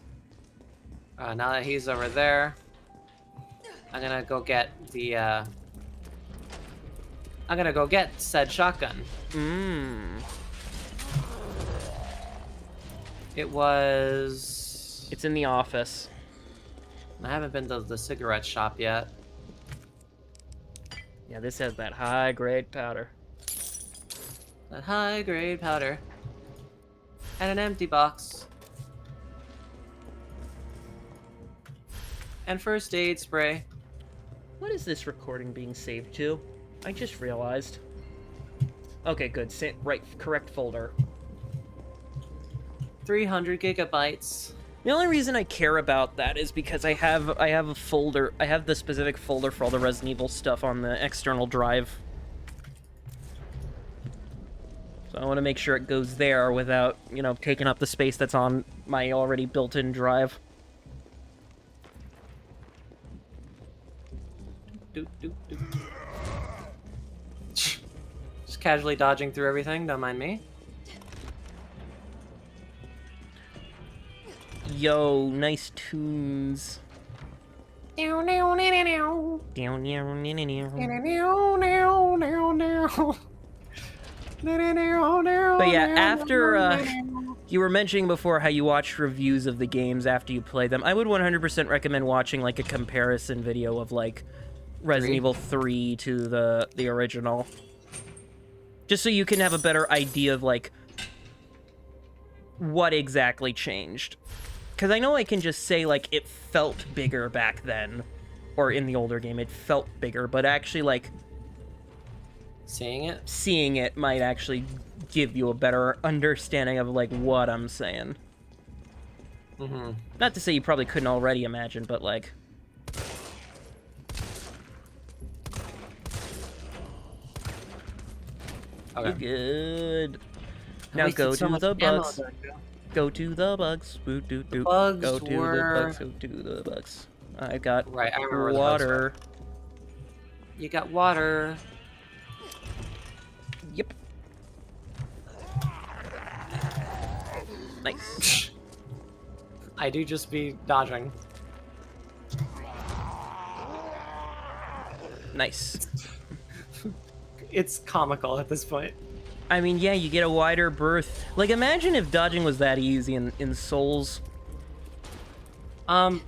Now that he's over there, I'm gonna go get the, I'm gonna go get said shotgun. It was... It's in the office. I haven't been to the cigarette shop yet. Yeah, this has that high-grade powder. That high-grade powder. And an empty box. And first aid spray. What is this recording being saved to? I just realized. Okay, good. Right, correct folder. 300 gigabytes. The only reason I care about that is because I have a folder. I have the specific folder for all the Resident Evil stuff on the external drive. So I want to make sure it goes there without, you know, taking up the space that's on my already built-in drive. Just casually dodging through everything, don't mind me. Yo, nice tunes. But yeah, after you were mentioning before how you watch reviews of the games after you play them, I would 100% recommend watching like a comparison video of like Resident Evil 3 to the original. Just so you can have a better idea of like what exactly changed. Because I know I can just say, like, it felt bigger back then, or in the older game, it felt bigger, but actually, like... Seeing it might actually give you a better understanding of, like, what I'm saying. Mm-hmm. Not to say you probably couldn't already imagine, but, like... Okay. Good. Now go to the bugs. Go to the bugs. Go to the bugs. Go to the bugs. I got water. You got water. Yep. Nice. I do just be dodging. Nice. It's comical at this point. I mean, yeah, you get a wider berth. Like, imagine if dodging was that easy in Souls. I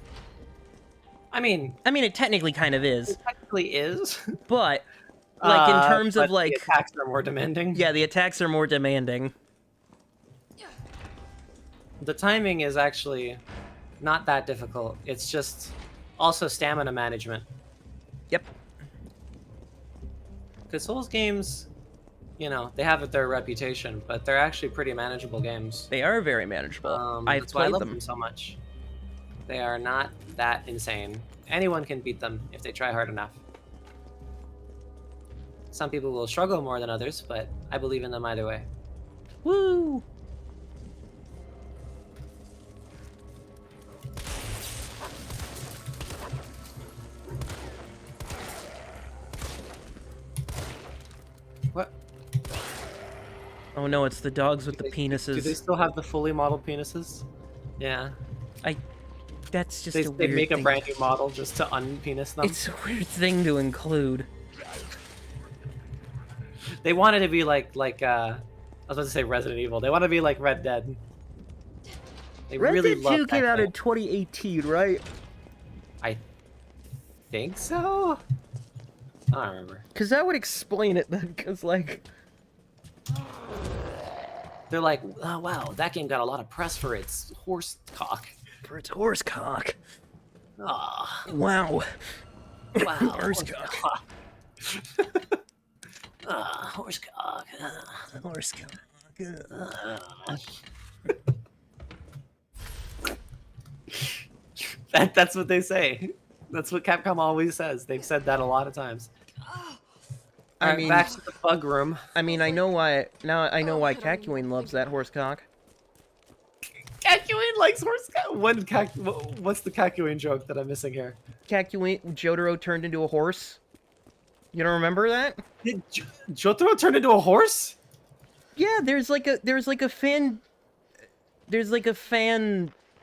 mean, it technically kind of is. It technically is. But, like, in terms of, like... the attacks are more demanding. Yeah, the attacks are more demanding. The timing is actually not that difficult. It's just also stamina management. Yep. Because Souls games... You know, they have their reputation, but they're actually pretty manageable games. They are very manageable. That's why I love them so much. They are not that insane. Anyone can beat them if they try hard enough. Some people will struggle more than others, but I believe in them either way. Woo! What? Oh no, it's the dogs with the penises. Do they still have the fully modeled penises? Yeah. That's just a weird They make thing. a brand new model just to unpenis them. It's a weird thing to include. They wanted to be like I was about to say Resident Evil. They want to be like Red Dead. They Red really Dead love 2 that came out game. in 2018, right? I think so. I don't remember. Because that would explain it then, because, like... They're like, oh wow, that game got a lot of press for its horse cock. For its horse cock. Ah. Wow. Wow. Horse cock. Horse cock. Horse cock. That's what they say. That's what Capcom always says. They've said that a lot of times. I mean, back to the bug room. I mean, I know why. Now I know why Cacuane loves that horse cock. Cacuane likes horse cock. What's the Cacuane joke that I'm missing here? Jotaro turned into a horse. You don't remember that? Did Jotaro turn into a horse? Yeah, there's like a fan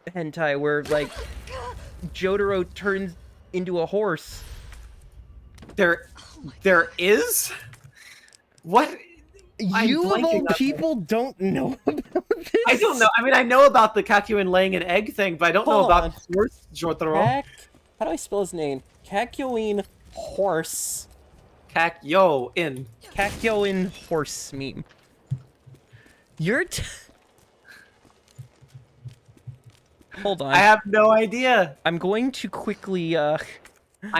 hentai where like Jotaro turns into a horse. There is? What? You of all people don't know about this? I don't know. I mean, I know about the Cacuane laying an egg thing, but I don't know about horse Jotaro. How do I spell his name? Kakyoin Horse. Kakyoin. Kakyoin Horse meme. You're Hold on. I have no idea. I'm going to quickly, I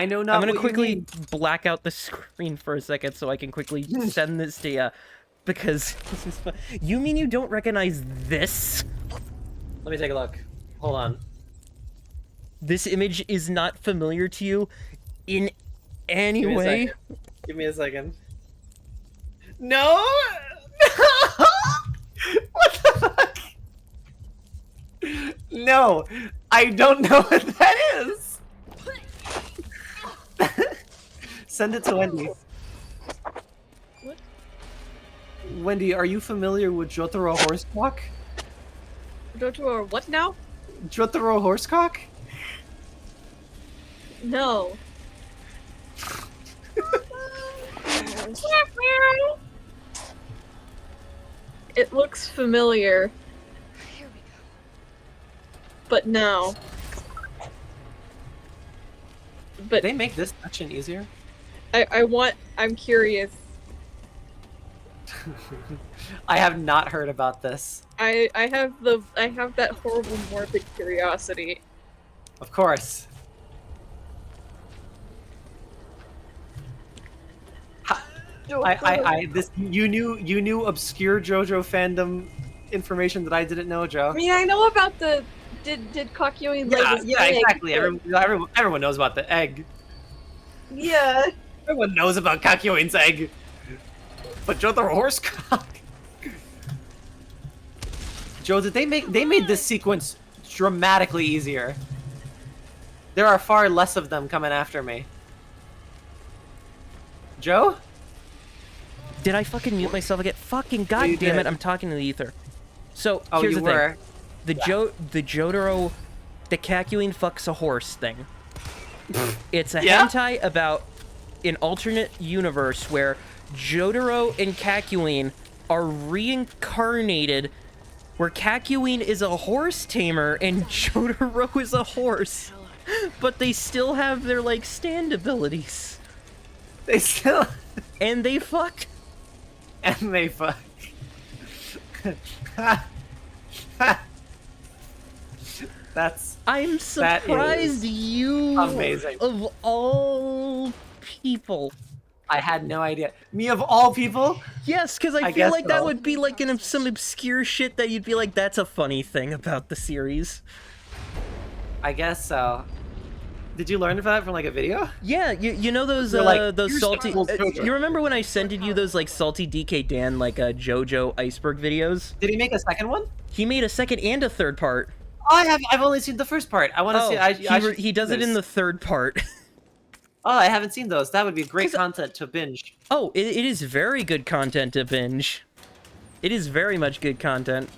know not I'm gonna what you quickly mean. black out the screen for a second so I can quickly send this to you. Because this is fun. You mean you don't recognize this? Let me take a look. Hold on. This image is not familiar to you in any Give me a way? second. Give me a second. No! What the fuck? No, I don't know what that is. Send it to Wendy. What? Wendy, are you familiar with Jotaro Horsecock? Jotaro, what now? Jotaro Horsecock? No. It looks familiar. Here we go. But no. But they make this section easier? I'm curious. I have not heard about this. I have that horrible morbid curiosity. Of course. You knew obscure JoJo fandom information that I didn't know, Joe. I mean, I know about the did Kakyoin lay his egg, exactly. but- Everyone knows about the egg. Yeah. Everyone knows about Kakyoin's egg. But Jotaro Horsecock. Joe, they made this sequence dramatically easier. There are far less of them coming after me. Joe? Did I fucking mute myself again? Fucking goddamn it, I'm talking to the ether. So, Oh, here's you the were. thing. The Jotaro, the Kakyoin fucks a horse thing. It's a hentai about an alternate universe where Jotaro and Kakyoin are reincarnated, where Kakyoin is a horse tamer and Jotaro is a horse. But they still have their, like, stand abilities. They still... And they fuck. And they fuck. I'm surprised you, amazing. of all people. I had no idea. Me of all people? Yes, because I feel like that would be like some obscure shit that you'd be like, that's a funny thing about the series. I guess so. Did you learn about it from like a video? Yeah, you know those those salty. You remember when I sent you those like salty DK Dan like JoJo iceberg videos? Did he make a second one? He made a second and a third part. Oh, I've only seen the first part. I want to see. He does it in the third part. Oh, I haven't seen those. That would be great content to binge. Oh, it is very good content to binge. It is very much good content.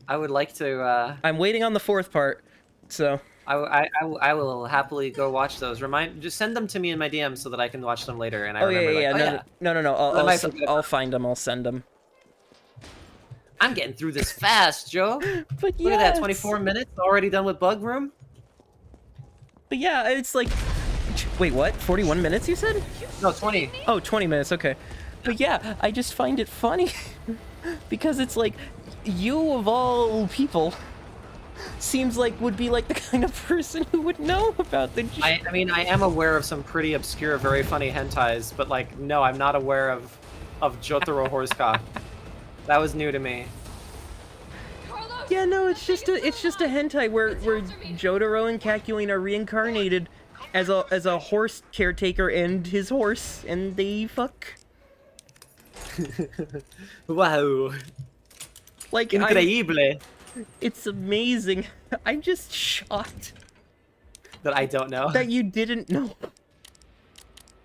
I would like to. I'm waiting on the fourth part, so. I will happily go watch those. Just send them to me in my DMs so that I can watch them later. And I remember. No. I'll find them. I'll send them. I'm getting through this fast, Joe. But Look at that, 24 minutes already done with Bug Room. But yeah, it's like, wait, what? 41 minutes? You said? No, 20. Oh, 20 minutes. Okay. But yeah, I just find it funny because it's like, you of all people. Seems like would be like the kind of person who would know about the. I mean, I am aware of some pretty obscure, very funny hentais, but like, no, I'm not aware of Jotaro Horsecock. That was new to me. Yeah, no, it's just a hentai where Jotaro and Kakyoin are reincarnated as a horse caretaker and his horse, and they fuck. Wow. Like increíble. It's amazing. I'm just shocked that I don't know. That you didn't know.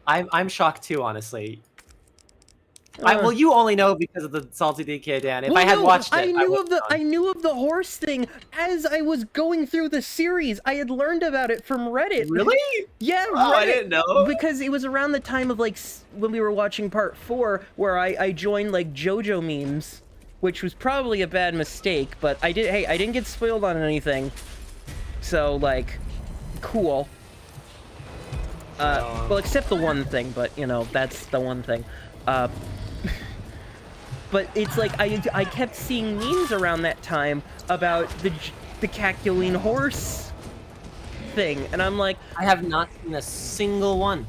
I'm shocked too, honestly. Well, you only know because of the Salty DK Dan. If I had watched it, I knew of the horse thing as I was going through the series. I had learned about it from Reddit. Really? Yeah, oh, Reddit. I didn't know. Because it was around the time of like when we were watching part 4, where I joined like JoJo memes. Which was probably a bad mistake, but I didn't get spoiled on anything. So, like, cool. Well, except the one thing, but, you know, that's the one thing. But it's like, I kept seeing memes around that time about the Caculine horse thing, and I'm like... I have not seen a single one.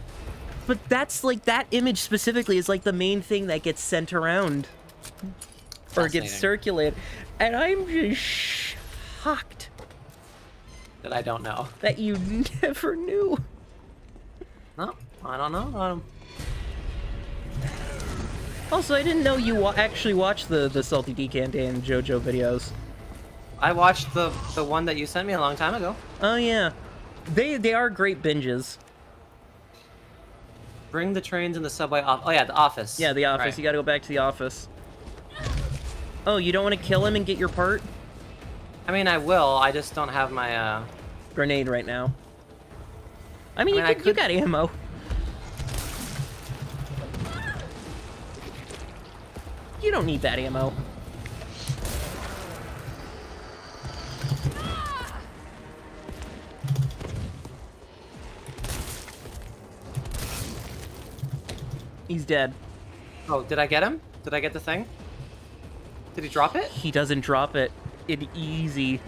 But that's, like, that image specifically is, like, the main thing that gets sent around. Or gets circulated. And I'm just shocked. That I don't know. That you never knew. No, I don't know. Also, I didn't know you actually watched the Salty Decant and JoJo videos. I watched the one that you sent me a long time ago. Oh yeah, they are great binges. Bring the trains and the subway off. Oh yeah, the office. Yeah, the office. Right. You gotta go back to the office. Oh, you don't want to kill him and get your part? I mean, I will. I just don't have my grenade right now. I mean, you got ammo. You don't need that ammo. He's dead. Oh, did I get him? Did I get the thing? Did he drop it? He doesn't drop it. Easy.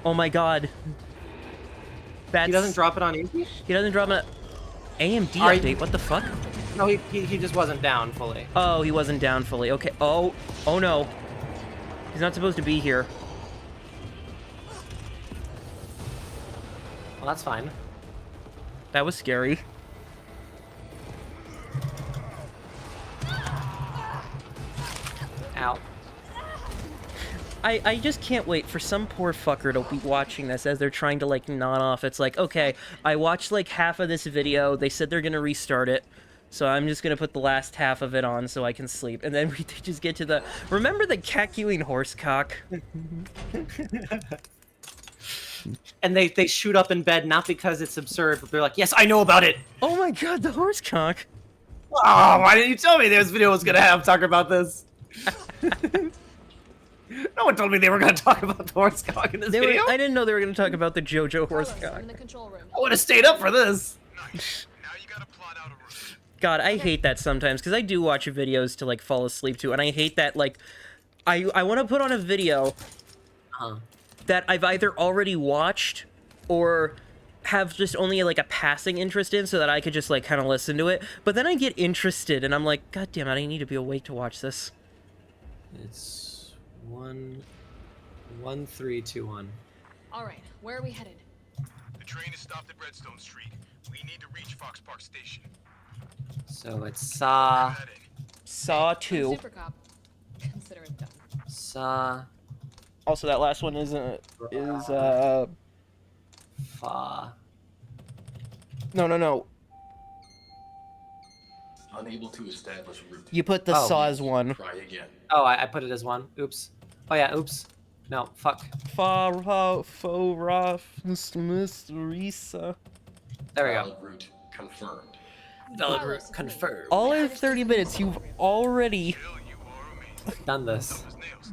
Oh my god. He doesn't drop it on easy? He doesn't drop it. AMD update, what the fuck? No, he just wasn't down fully. Oh, he wasn't down fully. Okay. Oh no. He's not supposed to be here. Well, that's fine. That was scary. Ow. I just can't wait for some poor fucker to be watching this as they're trying to, like, nod off. It's like, okay, I watched, like, half of this video. They said they're gonna restart it. So I'm just gonna put the last half of it on so I can sleep. And then we just get to the... Remember the Caculine horsecock? And they shoot up in bed, not because it's absurd, but they're like, yes, I know about it! Oh my god, the horsecock! Oh, why didn't you tell me this video was gonna have talk about this? No one told me they were gonna talk about the horsecock in this video. I didn't know they were gonna talk about the JoJo horsecock. I would have stayed up for this. God, I hate that sometimes, because I do watch videos to, like, fall asleep to, and I hate that, like, I want to put on a video that I've either already watched or have just only, like, a passing interest in so that I could just, like, kind of listen to it, but then I get interested, and I'm like, god damn it, I need to be awake to watch this. It's 1-3-2-1. All right, where are we headed? The train is stopped at Redstone Street. We need to reach Fox Park Station. So it's Saw 2. Super cop. Consider it done. Saw. Also, that last one is Fa. No. Unable to establish route. You put the Saw as 1. Try again. Oh, I put it as 1. Oops. Oh yeah, oops. No, fuck. Mysterisa. There we go. Valid route confirmed. Valid route confirmed. All in 30 minutes, you've already done this.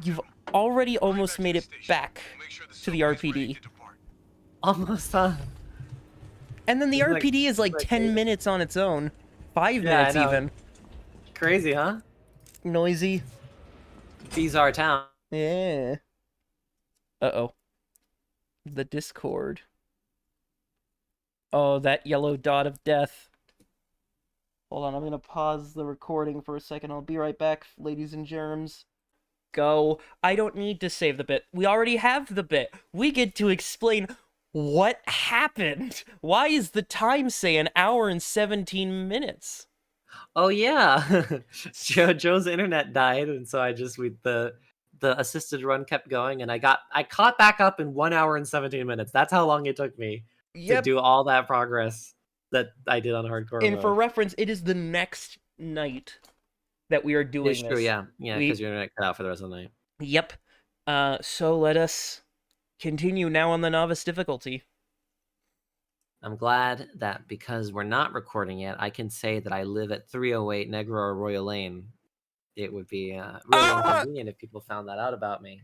You've already almost made it back to the RPD. Almost, huh? And then the It's RPD is like 10 minutes on its own. 5 minutes even. Crazy, huh? Noisy. Bizarre town. Yeah. Uh-oh. The Discord. Oh, that yellow dot of death. Hold on, I'm gonna pause the recording for a second. I'll be right back, ladies and germs. Go. I don't need to save the bit. We already have the bit. We get to explain what happened. Why is the time say an hour and 17 minutes? Oh yeah, Joe's internet died, and so the assisted run kept going, and I caught back up in 1 hour and 17 minutes. That's how long it took me to do all that progress that I did on hardcore. And mode. for reference, it is the next night that we are doing It's this. true, yeah, because your internet cut out for the rest of the night. Yep. So let us continue now on the novice difficulty. I'm glad that because we're not recording yet, I can say that I live at 308 Negro Arroyo Lane. It would be really inconvenient if people found that out about me.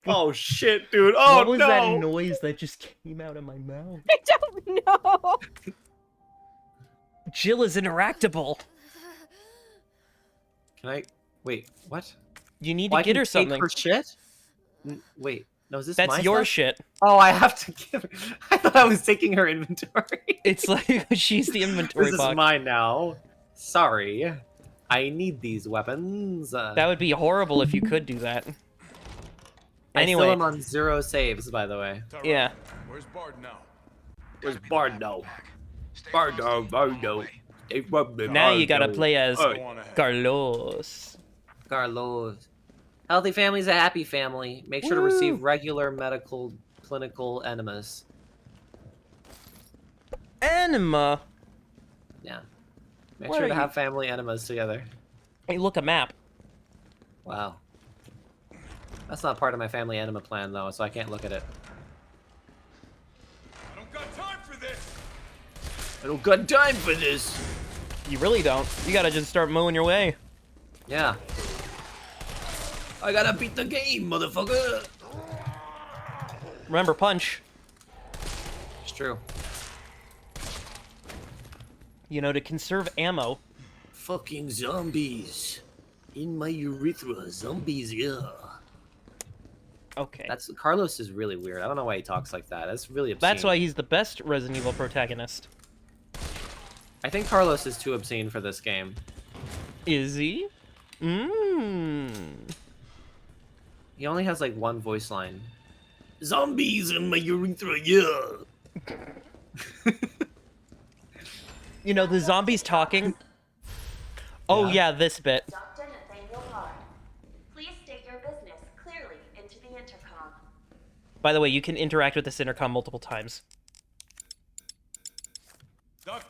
Oh shit, dude. Oh what was no. that noise that just came out of my mouth? I don't know. Jill is interactable. Can I wait? What? You need Well, to get her something. Take her shit? Wait, no, is this That's my your stuff? shit. Oh, I have to give her. I thought I was taking her inventory. It's like she's the inventory This is box. mine now. Sorry. I need these weapons. That would be horrible if you could do that. I Anyway. still am on 0 saves, by the way. Yeah. Where's Bard now? Where's Bardo? Bardo. Now you gotta play as Carlos. Carlos. Healthy family's a happy family. Make sure to receive regular medical clinical enemas. Enema. Yeah. Make Where sure are to you? have family enemas together. Hey, look, a map. Wow. That's not part of my family enema plan, though, so I can't look at it. I don't got time for this. I don't got time for this. You really don't. You gotta just start mowing your way. Yeah. I gotta beat the game, motherfucker. Remember, punch. It's true. You know, to conserve ammo. Fucking zombies. In my urethra, zombies, yeah. Okay. That's Carlos is really weird. I don't know why he talks like that. That's really obscene. That's why he's the best Resident Evil protagonist. I think Carlos is too obscene for this game. Is he? Mmm. He only has like one voice line. Zombies in my urethra, yeah. You know, the zombies talking. Oh yeah, this bit. Please state your business clearly into the intercom. By the way, you can interact with this intercom multiple times. Dr.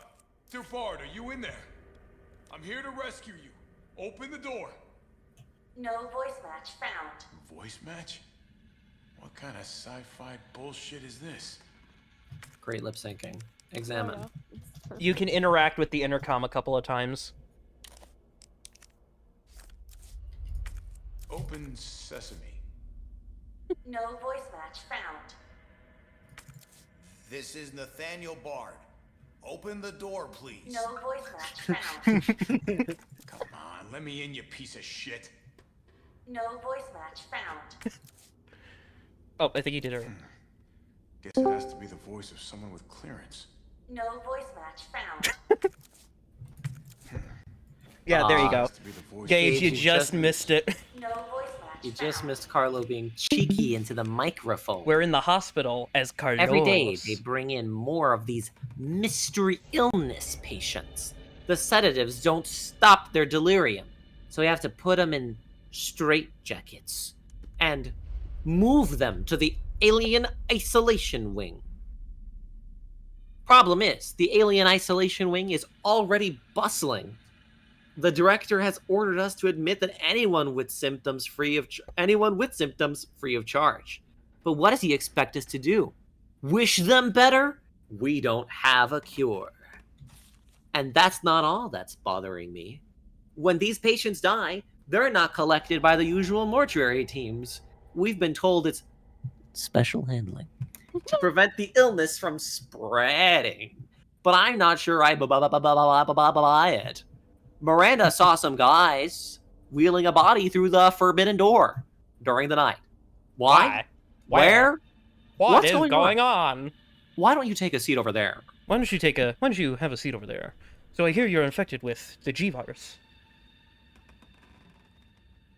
Bard, are you in there? I'm here to rescue you. Open the door. No voice match found. Voice match? What kind of sci-fi bullshit is this? Great lip syncing. Examine. You can interact with the intercom a couple of times. Open sesame. No voice match found. This is Nathaniel Bard. Open the door, please. No voice match found. Come on, let me in, you piece of shit. No voice match found. Oh, I think he did it. Guess it has to be the voice of someone with clearance. No voice match found. Yeah, there you go. Gage, you Gage, just missed it. No voice match. You just missed Carlo being cheeky into the microphone. We're in the hospital as Carlos. Every day, they bring in more of these mystery illness patients. The sedatives don't stop their delirium, so we have to put them in straitjackets and move them to the alien isolation wing. Problem is, the alien isolation wing is already bustling. The director has ordered us to admit that anyone with symptoms free of charge. But what does he expect us to do? Wish them better? We don't have a cure. And that's not all that's bothering me. When these patients die, they're not collected by the usual mortuary teams. We've been told it's special handling to prevent the illness from spreading. But I'm not sure I buy it. Miranda saw some guys wheeling a body through the forbidden door during the night. Why? Where? What is What's going on? Why don't you take a seat over there? Why don't you have a seat over there? So I hear you're infected with the G virus.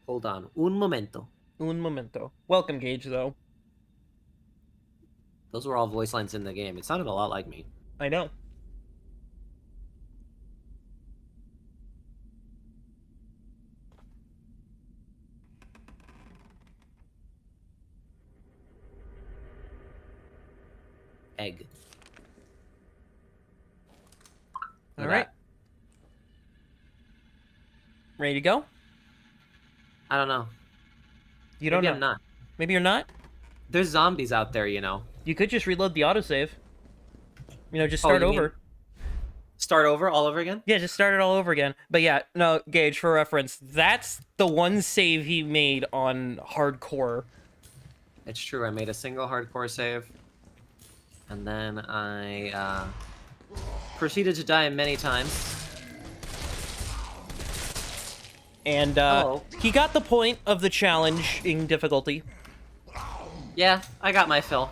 Hold on. Un momento. Un momento. Welcome, Gage, though. Those were all voice lines in the game. It sounded a lot like me. I know. Egg. All right. Ready to go? I don't know. You don't Maybe know? I'm not. Maybe you're not? There's zombies out there, you know. You could just reload the autosave. You know, just Oh, start you mean over. Start over all over again? Yeah, just start it all over again. But yeah, no, Gage, for reference, that's the one save he made on hardcore. It's true, I made a single hardcore save. And then I proceeded to die many times. And he got the point of the challenging difficulty. Yeah, I got my fill.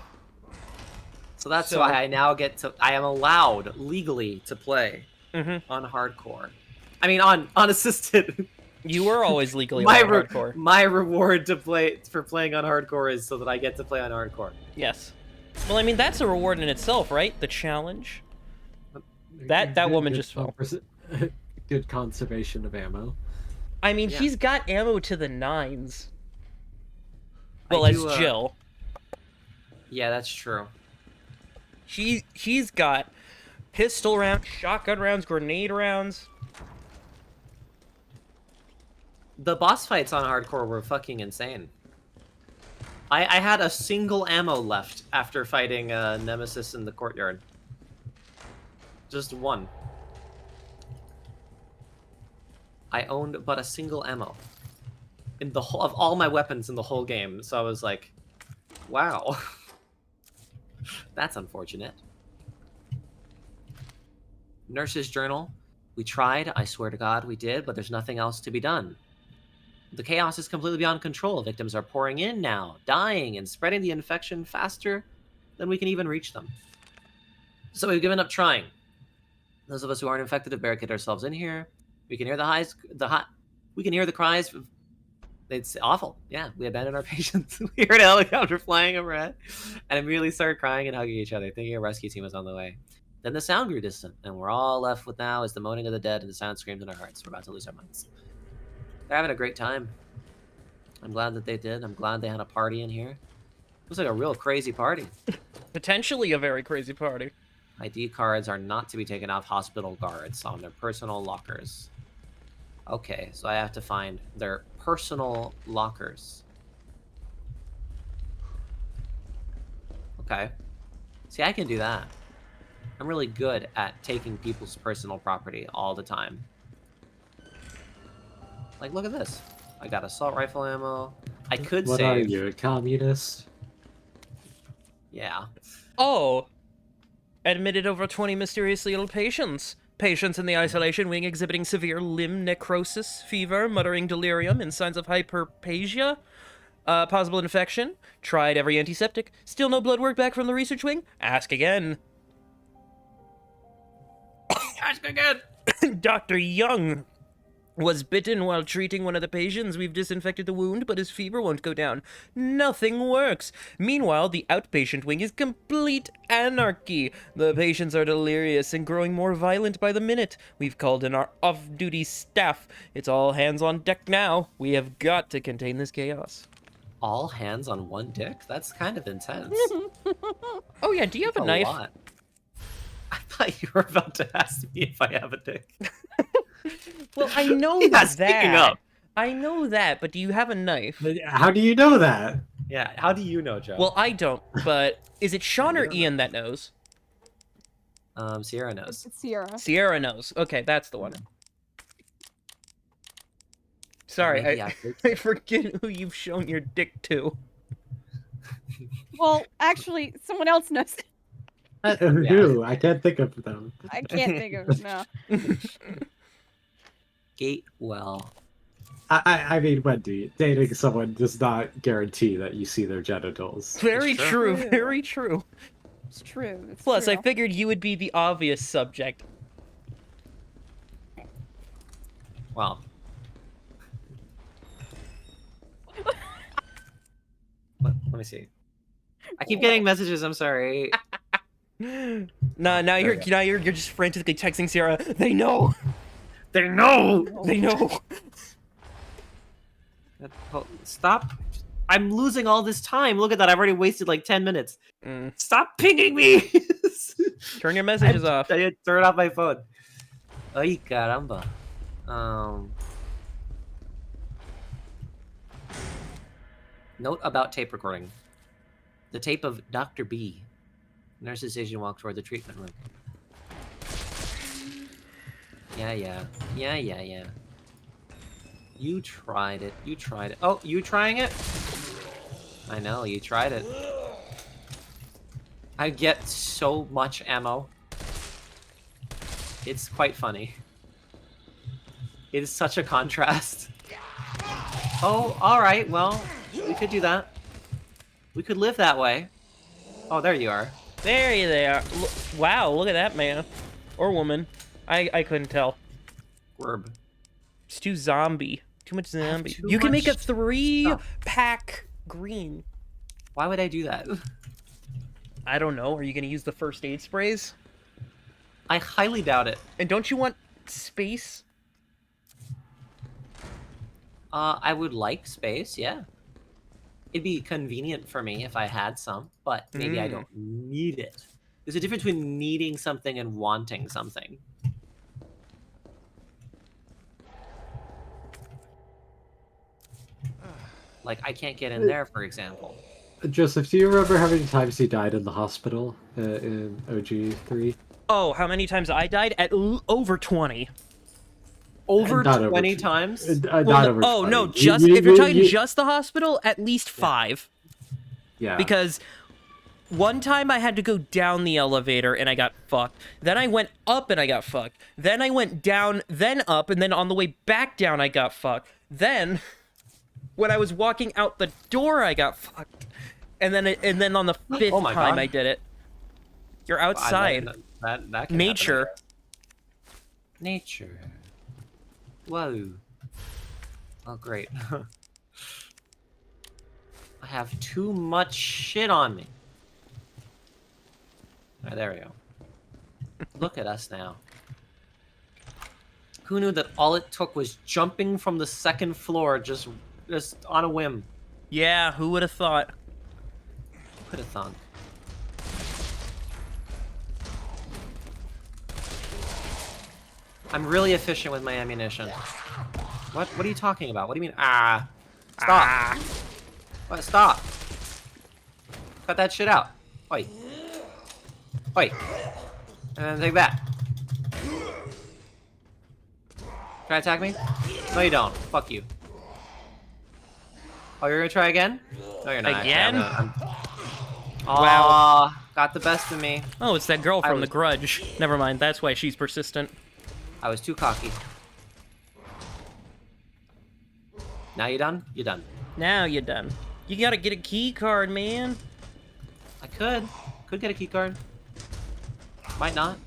So that's why I now I am allowed legally to play on hardcore. I mean, on unassisted. You were always legally on hardcore. My reward for playing on hardcore is so that I get to play on hardcore. Yes. Well, I mean, that's a reward in itself, right? The challenge. That woman just fell. Good conservation of ammo. I mean, he's got ammo to the 9s. Well, as Jill. Yeah, that's true. He's got pistol rounds, shotgun rounds, grenade rounds. The boss fights on hardcore were fucking insane. I had a single ammo left after fighting Nemesis in the courtyard. Just one. I owned but a single ammo in the whole of all my weapons in the whole game, so I was like, wow. That's unfortunate. Nurse's journal. We tried, I swear to God we did, but there's nothing else to be done. The chaos is completely beyond control. Victims are pouring in now, dying and spreading the infection faster than we can even reach them. So we've given up trying. Those of us who aren't infected have barricaded ourselves in here. We can hear we can hear the cries. It's awful. Yeah, we abandoned our patients. We heard a helicopter flying overhead and immediately started crying and hugging each other, thinking a rescue team was on the way. Then the sound grew distant, and we're all left with now is the moaning of the dead and the silent screams in our hearts. We're about to lose our minds. They're having a great time. I'm glad that they did. I'm glad they had a party in here. It was like a real crazy party. Potentially a very crazy party. ID cards are not to be taken off hospital guards on their personal lockers. Okay, so I have to find their personal lockers. Okay. See, I can do that. I'm really good at taking people's personal property all the time. Like, look at this. I got assault rifle ammo. I could What save. are you, a communist? Yeah. Oh. Admitted over 20 mysteriously ill patients. Patients in the isolation wing exhibiting severe limb necrosis, fever, muttering delirium, and signs of hyperphagia. Possible infection. Tried every antiseptic. Still no blood work back from the research wing? Ask again. Ask again! Dr. Young was bitten while treating one of the patients. We've disinfected the wound, but his fever won't go down. Nothing works. Meanwhile, the outpatient wing is complete anarchy. The patients are delirious and growing more violent by the minute. We've called in our off-duty staff. It's all hands on deck now. We have got to contain this chaos. All hands on one dick? That's kind of intense. Oh yeah, do you have a knife? Lot. I thought you were about to ask me if I have a dick. Well, I know Yeah, that. speaking up. I know that, but do you have a knife? How do you know that? Yeah, how do you know, Joe? Well, I don't, but is it Sean or Ian that knows? Sierra knows. It's Sierra. Sierra knows. Okay, that's the one. Sorry, Maybe I forget who you've shown your dick to. Well, actually, someone else knows. Who? I can't think of them. I can't think of it now. Gatewell. I mean, Wendy, dating someone does not guarantee that you see their genitals. Very true. Very true. It's true. It's Plus, true. I figured you would be the obvious subject. Well. Let me see. I keep getting messages. I'm sorry. Now you're just frantically texting Sierra. They know. They know. They know. Stop. I'm losing all this time. Look at that. I've already wasted like 10 minutes. Stop pinging me. Turn your messages off. I turn off my phone. Ay, caramba. Note about tape recording. The tape of Dr. B. Nurse's agent walked toward the treatment room. Yeah. You tried it. Oh, you trying it? I know, you tried it. I get so much ammo. It's quite funny. It is such a contrast. Oh, alright, well, we could do that. We could live that way. Oh, there you are. There they are. Wow, look at that man. Or woman. I couldn't tell. Werb. It's too zombie. Too much zombie. Too You can make a much 3-pack green. Why would I do that? I don't know. Are you going to use the first aid sprays? I highly doubt it. And don't you want space? I would like space, yeah. It'd be convenient for me if I had some, but maybe I don't need it. There's a difference between needing something and wanting something. Like, I can't get in there, for example. Joseph, do you remember how many times you died in the hospital in OG3? Oh, how many times I died? At over 20. Over Not 20 over, times? Not over Oh, 20. no, just if you're talking just the hospital, at least 5. Yeah. Because one time I had to go down the elevator and I got fucked. Then I went up and I got fucked. Then I went down, then up, and then on the way back down I got fucked. Then, when I was walking out the door, I got fucked. And then on the 5th my time God. I did it. You're outside. That can Nature. happen. Nature. Whoa. Oh, great. I have too much shit on me. Alright, there we go. Look at us now. Who knew that all it took was jumping from the 2nd floor just on a whim? Yeah, who would have thought? Who could have thunk? I'm really efficient with my ammunition. What are you talking about? What do you mean, ah? Stop! What? Stop! Cut that shit out. Oi. Oi. And then take that. Try to attack me? No, you don't. Fuck you. Oh, you're gonna try again? No, you're not. Again? Wow. Got the best of me. Oh, it's that girl from The Grudge. Never mind, that's why she's persistent. I was too cocky. Now you done? You done. Now you're done. You gotta get a key card, man. I could. Could get a key card. Might not.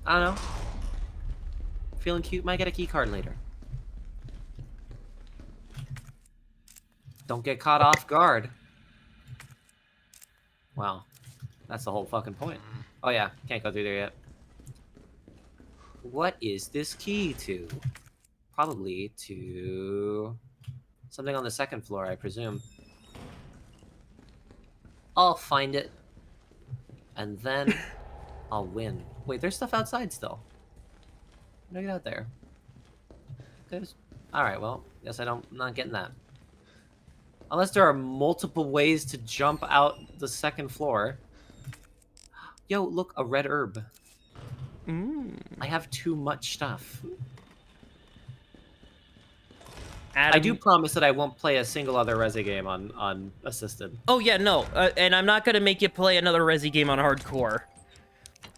I don't know. Feeling cute, might get a key card later. Don't get caught off guard. Wow. That's the whole fucking point. Oh yeah, can't go through there yet. What is this key to? Probably to something on the 2nd floor, I presume. I'll find it. And then I'll win. Wait, there's stuff outside still. How do I get out there? Alright, well, guess I'm not getting that. Unless there are multiple ways to jump out the 2nd floor. Yo, look, a red herb. I have too much stuff. I do promise that I won't play a single other Resi game on assisted. Oh yeah, no, and I'm not gonna make you play another Resi game on hardcore.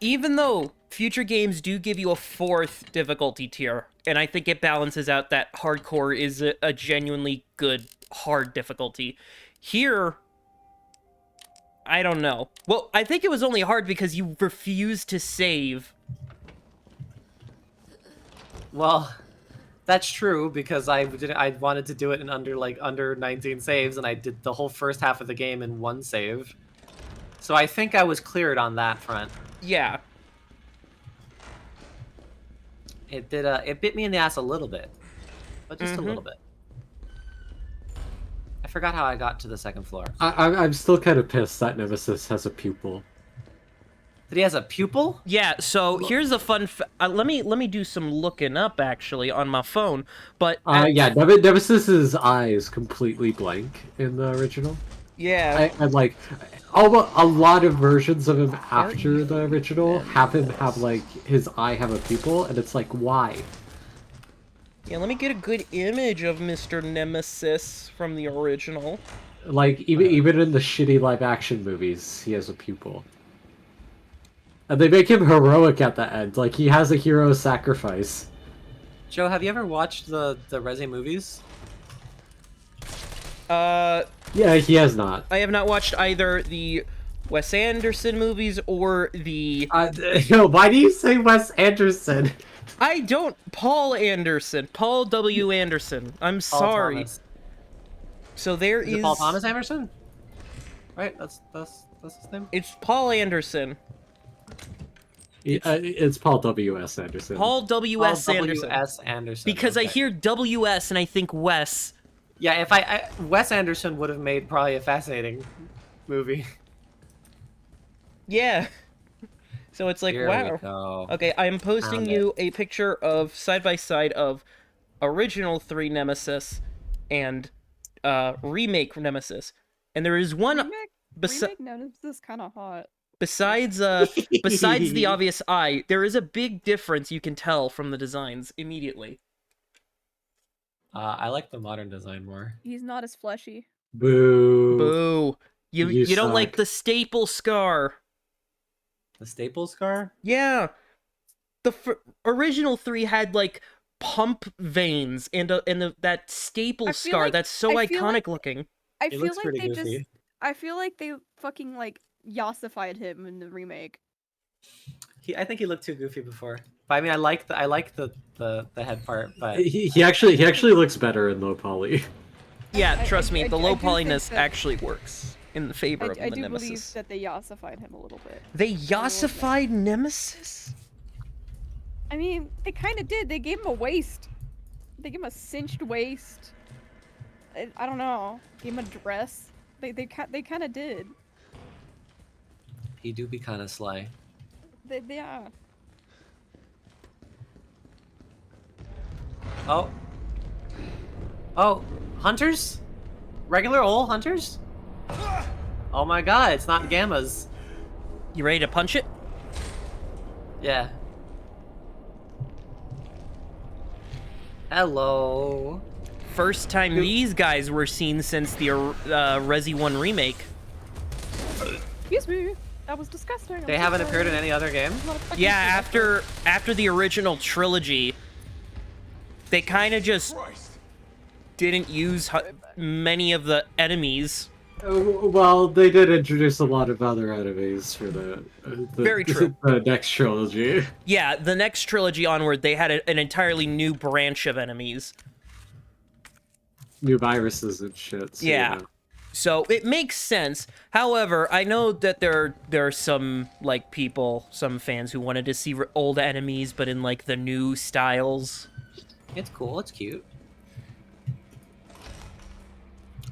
Even though future games do give you a 4th difficulty tier, and I think it balances out that hardcore is a genuinely good hard difficulty. Here, I don't know. Well, I think it was only hard because you refused to save. Well, that's true because I wanted to do it in under 19 saves, and I did the whole first half of the game in 1 save. So I think I was cleared on that front. Yeah. It did. It bit me in the ass a little bit, but just a little bit. I forgot how I got to the 2nd floor. I'm still kind of pissed that Nemesis has a pupil. That he has a pupil? Yeah, so here's a fun let me do some looking up actually on my phone. But yeah, Nemesis's eye is completely blank in the original. Yeah. And like almost a lot of versions of him after the original have him have like his eye have a pupil, and it's like, why? Yeah, let me get a good image of Mr. Nemesis from the original. Like even in the shitty live action movies, he has a pupil. And they make him heroic at the end. Like he has a hero sacrifice. Joe, have you ever watched the Resi movies? Yeah, he has not. I have not watched either the Wes Anderson movies or the... No, why do you say Wes Anderson? I don't... Paul Anderson. Paul W. Anderson. I'm Paul sorry. Thomas. So there Is it Paul Thomas Anderson? Right, that's his name? It's Paul Anderson. It's Paul W.S. Anderson. Paul W.S. Anderson. W.S. Anderson. Because I okay. hear W.S. and I think Wes. Yeah, if Wes Anderson would have made probably a fascinating movie. Yeah. So it's like, Here wow. we go. Okay, I'm posting Found you a picture of side-by-side of original 3 Nemesis and remake Nemesis. And there is one... Remake Nemesis is kind of hot. Besides besides the obvious eye, there is a big difference you can tell from the designs immediately. I like the modern design more. He's not as fleshy. Boo. Boo. You don't like the staple scar. The staple scar? Yeah. The original 3 had like pump veins and that staple scar like, that's so iconic looking. I feel like they fucking like yassified him in the remake. I think he looked too goofy before. But I mean, I like the head part, but He actually looks better in low poly. Yeah, trust me, the low do think polyness that- actually works in the favor of I the do Nemesis. believe that they yassified him a little bit. They yassified Nemesis? I mean, they kind of did. They gave him a waist. They gave him a cinched waist. I don't know. Gave him a dress. They kind of did. he do be kind of sly. Yeah. Oh. Oh, hunters? Regular old hunters? Oh my god, it's not gammas. You ready to punch it? Yeah. Hello. First time these guys were seen since the Resi 1 remake. Excuse me. That was disgusting. They haven't appeared in any other game? Yeah, after the original trilogy, they kind of just didn't use many of the enemies. Well, they did introduce a lot of other enemies for the Very true. the next trilogy. Yeah, the next trilogy onward, they had an entirely new branch of enemies. New viruses and shit. So, Yeah. you know. So it makes sense. However, I know that there are some like people, some fans who wanted to see old enemies, but in like the new styles. It's cool, it's cute.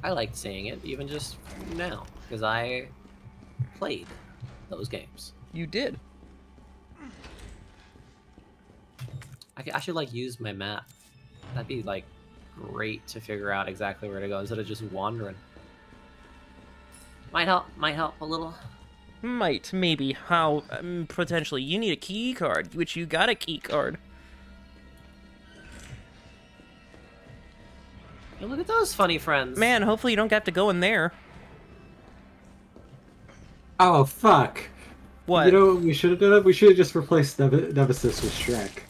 I liked seeing it, even just now, because I played those games. You did. I should like use my map. That'd be like great to figure out exactly where to go instead of just wandering. Might help a little. Might, maybe. How? Potentially. You need a key card, which you got a key card. Hey, look at those funny friends. Man, hopefully you don't have to go in there. Oh fuck! What? You know what we should have done? We should have just replaced Nemesis with Shrek.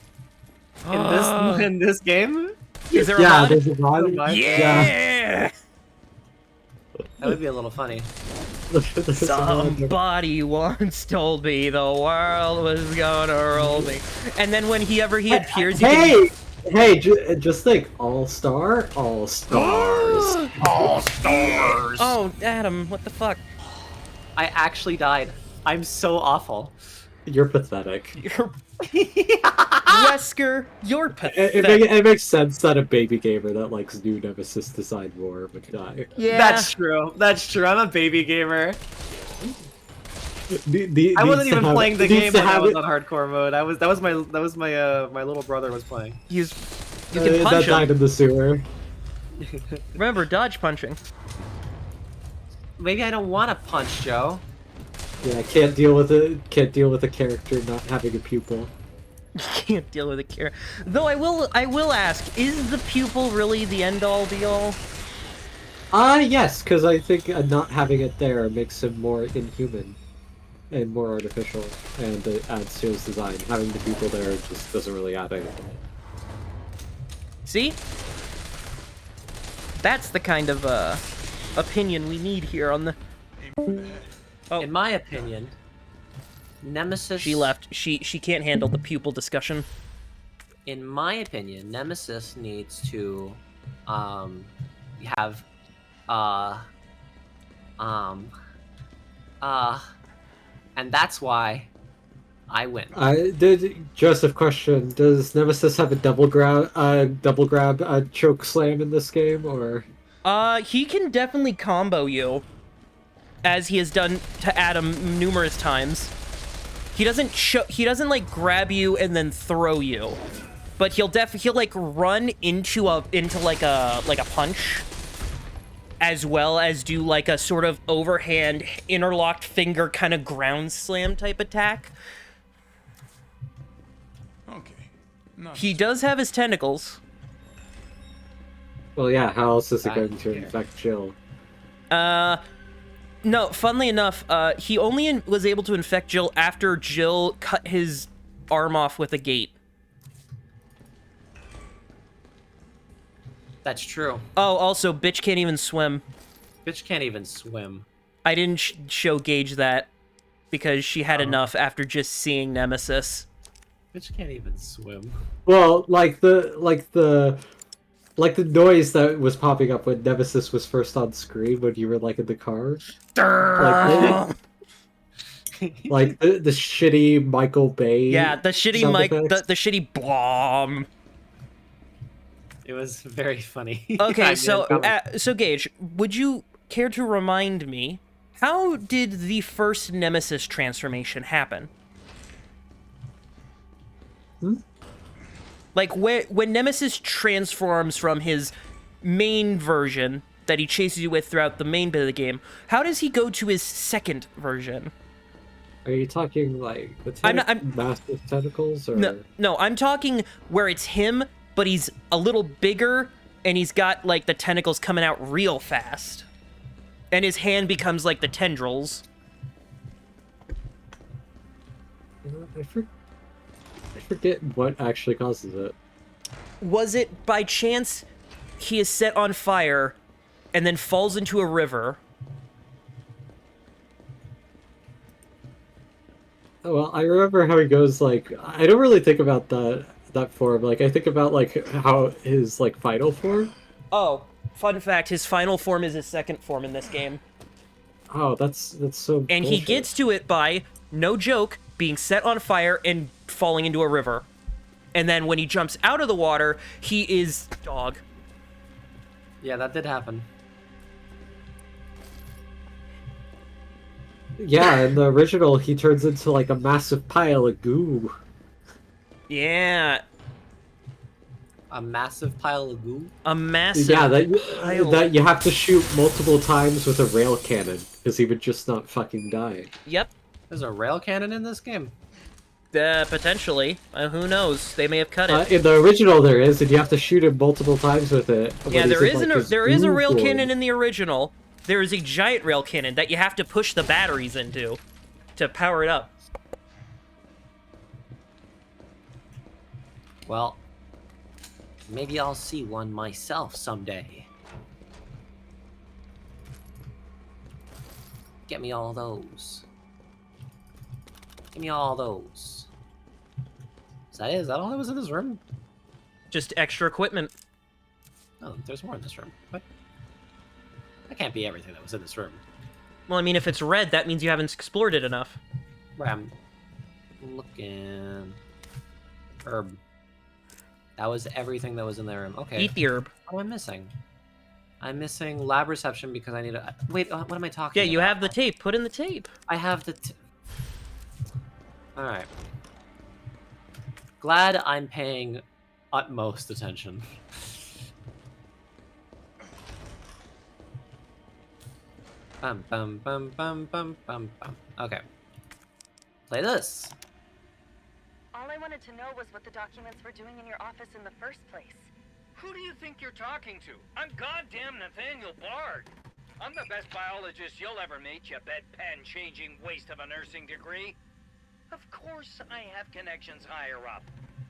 In this game? Is there a mod? There's a mod. Yeah! That would be a little funny. Somebody once told me the world was gonna roll me. And then when he appears, you can... Hey, just think, all stars. All stars! Oh, Adam, what the fuck? I actually died. I'm so awful. You're pathetic. Wesker, you're pathetic. It makes sense that a baby gamer that likes new Nemesis design more would die. Yeah, that's true. That's true. I'm a baby gamer. I wasn't even playing the game when I was on hardcore mode. That was my little brother was playing. You can punch that died in the sewer. Remember, dodge punching. Maybe I don't want to punch, Joe. Yeah, can't deal with a character not having a pupil. Can't deal with a character. Though I will ask, is the pupil really the end all be all? Yes, because I think not having it there makes him more inhuman and more artificial, and it adds to his design. Having the people there just doesn't really add anything. See? That's the kind of opinion we need here on the. Oh. In my opinion, Nemesis. She left. She can't handle the pupil discussion. In my opinion, Nemesis needs to have and that's why I win. Joseph, question: does Nemesis have a double grab, choke slam in this game, or? He can definitely combo you, as he has done to Adam numerous times. He doesn't like grab you and then throw you, but he'll like run into like a punch, as well as do like a sort of overhand interlocked finger kind of ground slam type attack. Okay. He does have his tentacles. Well, yeah. How else is it going to infect Jill? No, funnily enough, he only was able to infect Jill after Jill cut his arm off with a gate. That's true. Oh, also, bitch can't even swim. Bitch can't even swim. I didn't show Gage that because she had enough after just seeing Nemesis. Bitch can't even swim. Well, like the noise that was popping up when Nemesis was first on screen when you were like in the car. Like the shitty Michael Bay. Yeah, the shitty the shitty bomb. It was very funny. Okay, so Gage, would you care to remind me, how did the first Nemesis transformation happen? Like, when Nemesis transforms from his main version that he chases you with throughout the main bit of the game, how does he go to his second version? Are you talking like the massive tentacles, or no, I'm talking where it's him, but he's a little bigger and he's got like the tentacles coming out real fast, and his hand becomes like the tendrils. I forget what actually causes it. Was it by chance he is set on fire and then falls into a river? Oh, well, I remember how he goes, like, I don't really think about that form. Like, I think about, like, how his, like, final form. Oh, fun fact, his final form is his second form in this game. Oh, that's so And bullshit. he gets to it by, no joke, being set on fire and falling into a river. And then when he jumps out of the water, he is dog. Yeah, that did happen. Yeah, in the original, he turns into, like, a massive pile of goo. Yeah. A massive pile of goo? A massive pile. that you have to shoot multiple times with a rail cannon, because he would just not fucking die. Yep. There's a rail cannon in this game? Potentially. Who knows? They may have cut it. In the original there is, and you have to shoot him multiple times with it. Yeah, there is a rail cannon in the original. There is a giant rail cannon that you have to push the batteries into to power it up. Well, maybe I'll see one myself someday. Get me all those. Give me all those. Is that all that was in this room? Just extra equipment. Oh, there's more in this room. What? That can't be everything that was in this room. Well, I mean, if it's red, that means you haven't explored it enough. Right, I'm looking. Herb. That was everything that was in the room. Okay. Eat the herb. What am I missing? I'm missing lab reception because I need to... Wait, what am I talking about? Yeah, you have the tape. Put in the tape. I have the... Alright. Glad I'm paying utmost attention. Bum, bum, bum, bum, bum, bum, bum. Okay. Play this. All I wanted to know was what the documents were doing in your office in the first place. Who do you think you're talking to? I'm goddamn Nathaniel Bard. I'm the best biologist you'll ever meet, you bedpan-changing waste of a nursing degree. Of course I have connections higher up.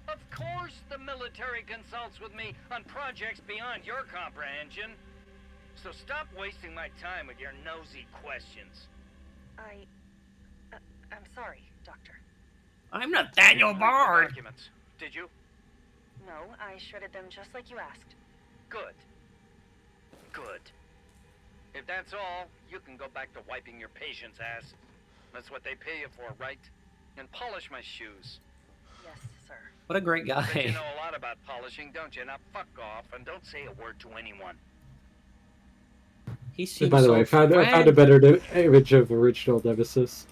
Of course the military consults with me on projects beyond your comprehension. So stop wasting my time with your nosy questions. I'm sorry, Doctor. I'm Nathaniel Bard. Documents, did you? No, I shredded them just like you asked. Good. Good. If that's all, you can go back to wiping your patient's ass. That's what they pay you for, right? And polish my shoes. Yes, sir. What a great Bet you guy. know a lot about polishing, don't you? Now fuck off and don't say a word to anyone. He And seems by the so way, I found a friendly. better image of original Nemesis.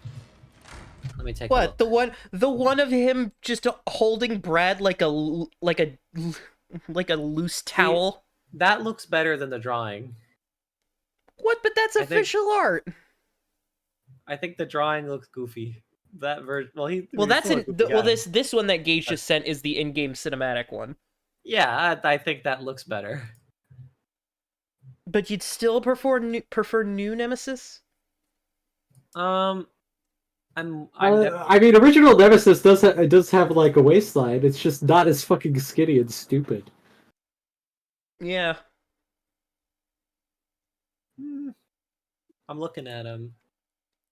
Let me take a What look. the one of him just holding Brad like a loose towel? That looks better than the drawing. What? But that's official art. I think the drawing looks goofy. That version. Well, Well, he's that's still a goofy well guy. this one that Gage just sent is the in-game cinematic one. Yeah, I think that looks better. But you'd still prefer new Nemesis? I'm I mean, original Nemesis does have like a waistline. It's just not as fucking skinny and stupid. Yeah. I'm looking at him.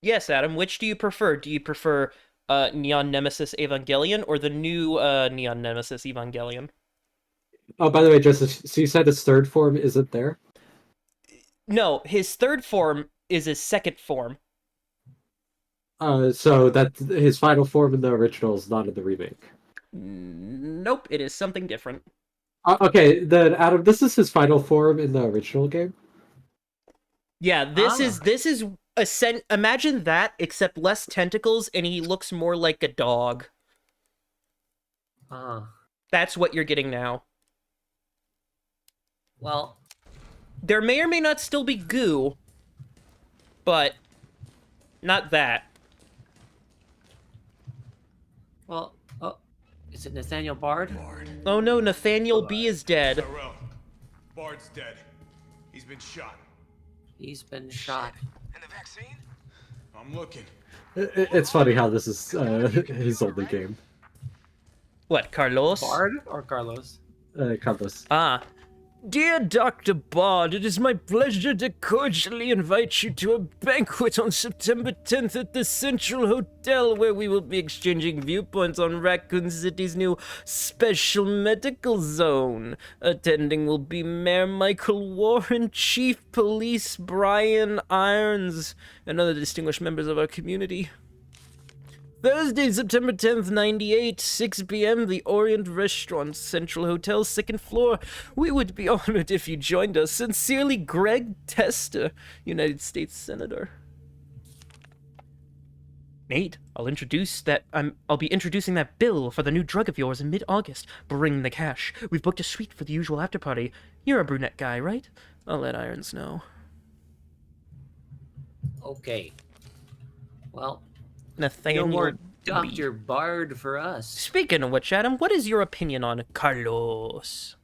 Yes, Adam. Which do you prefer? Do you prefer Neon Nemesis Evangelion or the new Neon Nemesis Evangelion? Oh, by the way, Justice, so you said his third form isn't there? No, his third form is his second form. So that his final form in the original is not in the remake. Nope, it is something different. Okay, then Adam, this is his final form in the original game. Yeah, this is imagine that except less tentacles and he looks more like a dog. That's what you're getting now. Well, there may or may not still be goo, but not that. Well, is it Nathaniel Bard? Oh no, Nathaniel B is dead. Tyrell, Bard's dead. He's been shot. He's been shot. And the vaccine? I'm looking. It's funny how this is his only game. What, Carlos? Bard or Carlos? Carlos. Ah. Dear Dr. Bard, it is my pleasure to cordially invite you to a banquet on September 10th at the Central Hotel, where we will be exchanging viewpoints on Raccoon City's new special medical zone. Attending will be Mayor Michael Warren, Chief Police Brian Irons, and other distinguished members of our community. Thursday, September 10th, 98, 6 p.m., the Orient Restaurant, Central Hotel, 2nd floor. We would be honored if you joined us. Sincerely, Greg Tester, United States Senator. Nate, I'll be introducing that bill for the new drug of yours in mid-August. Bring the cash. We've booked a suite for the usual after-party. You're a brunette guy, right? I'll let Irons know. Okay. Well, Nathaniel no more B. Dr. Bard for us. Speaking of which, Adam, what is your opinion on Carlos?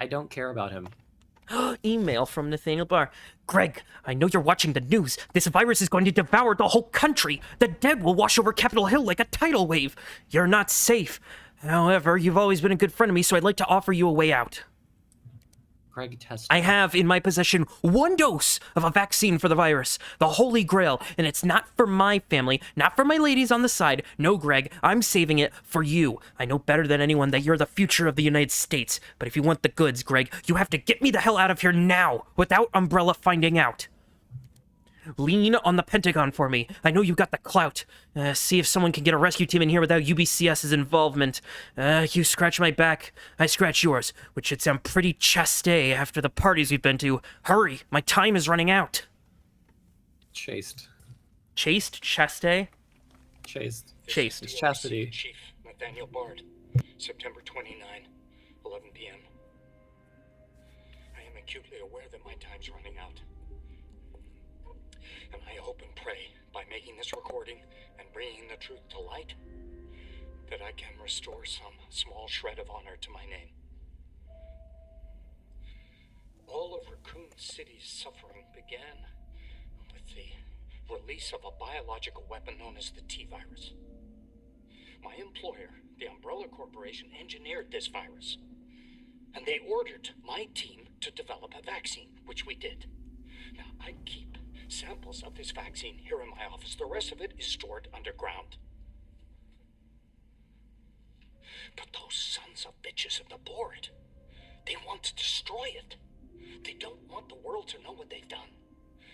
I don't care about him. Email from Nathaniel Barr. Greg, I know you're watching the news. This virus is going to devour the whole country. The dead will wash over Capitol Hill like a tidal wave. You're not safe. However, you've always been a good friend of me, so I'd like to offer you a way out. Greg Tester. I have in my possession 1 dose of a vaccine for the virus, the Holy Grail, and it's not for my family, not for my ladies on the side. No, Greg, I'm saving it for you. I know better than anyone that you're the future of the United States, but if you want the goods, Greg, you have to get me the hell out of here now, without Umbrella finding out. Lean on the Pentagon for me. I know you've got the clout. See if someone can get a rescue team in here without UBCS's involvement. You scratch my back, I scratch yours, which should sound pretty chaste after the parties we've been to. Hurry, my time is running out. Chaste. Chaste? Chaste? Chaste. Chaste. It's chastity. Chief Nathaniel Bard, September 29, 11 p.m. I am acutely aware that my time's running out. And I hope and pray, by making this recording and bringing the truth to light, that I can restore some small shred of honor to my name. city's suffering began with the release of a biological weapon known as the T-virus. My employer, the Umbrella Corporation, engineered this virus, and they ordered my team to develop a vaccine, which we did. Now, I keep samples of this vaccine here in my office. The rest of it is stored underground. But those sons of bitches at the board, they want to destroy it. They don't want the world to know what they've done.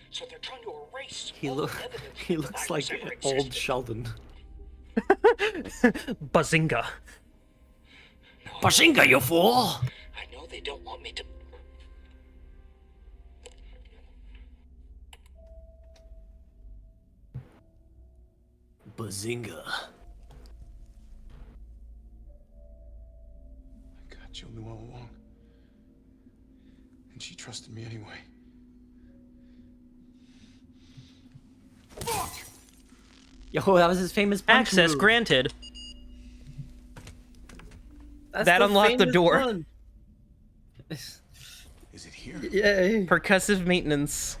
So they're trying to erase all the evidence He that the looks virus like ever old existed. Sheldon. Bazinga. Bazinga, you fool! I know they don't want me to. Bazinga. God, Jill knew all along. And she trusted me anyway. Fuck! Yo, that was his famous punch Access move. granted. That's That the unlocked the famous door. one. Is it here? Yay. Percussive maintenance.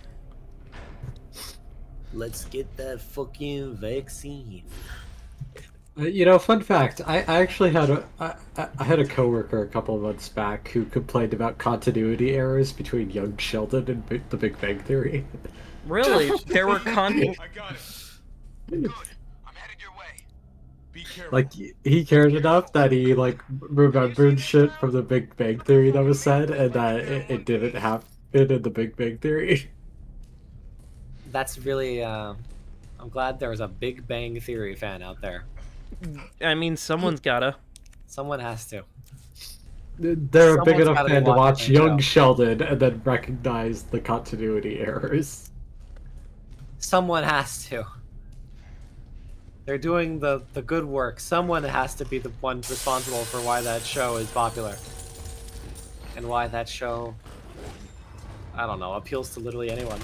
Let's get that fucking vaccine. You know, fun fact. I actually had I had a coworker a couple of months back who complained about continuity errors between Young Sheldon and The Big Bang Theory. Really? There were I got it. Good. I'm headed your way. Be careful. Like, he cared enough that he, like, remembered shit from The Big Bang Theory that was said, and that it didn't happen in The Big Bang Theory. That's really, I'm glad there was a Big Bang Theory fan out there. I mean, someone's gotta. Someone has to. They're a big Someone's enough gotta fan to watch watch that Young show. Sheldon and then recognize the continuity errors. Someone has to. They're doing the good work. Someone has to be the one responsible for why that show is popular. And why that show, I don't know, appeals to literally anyone.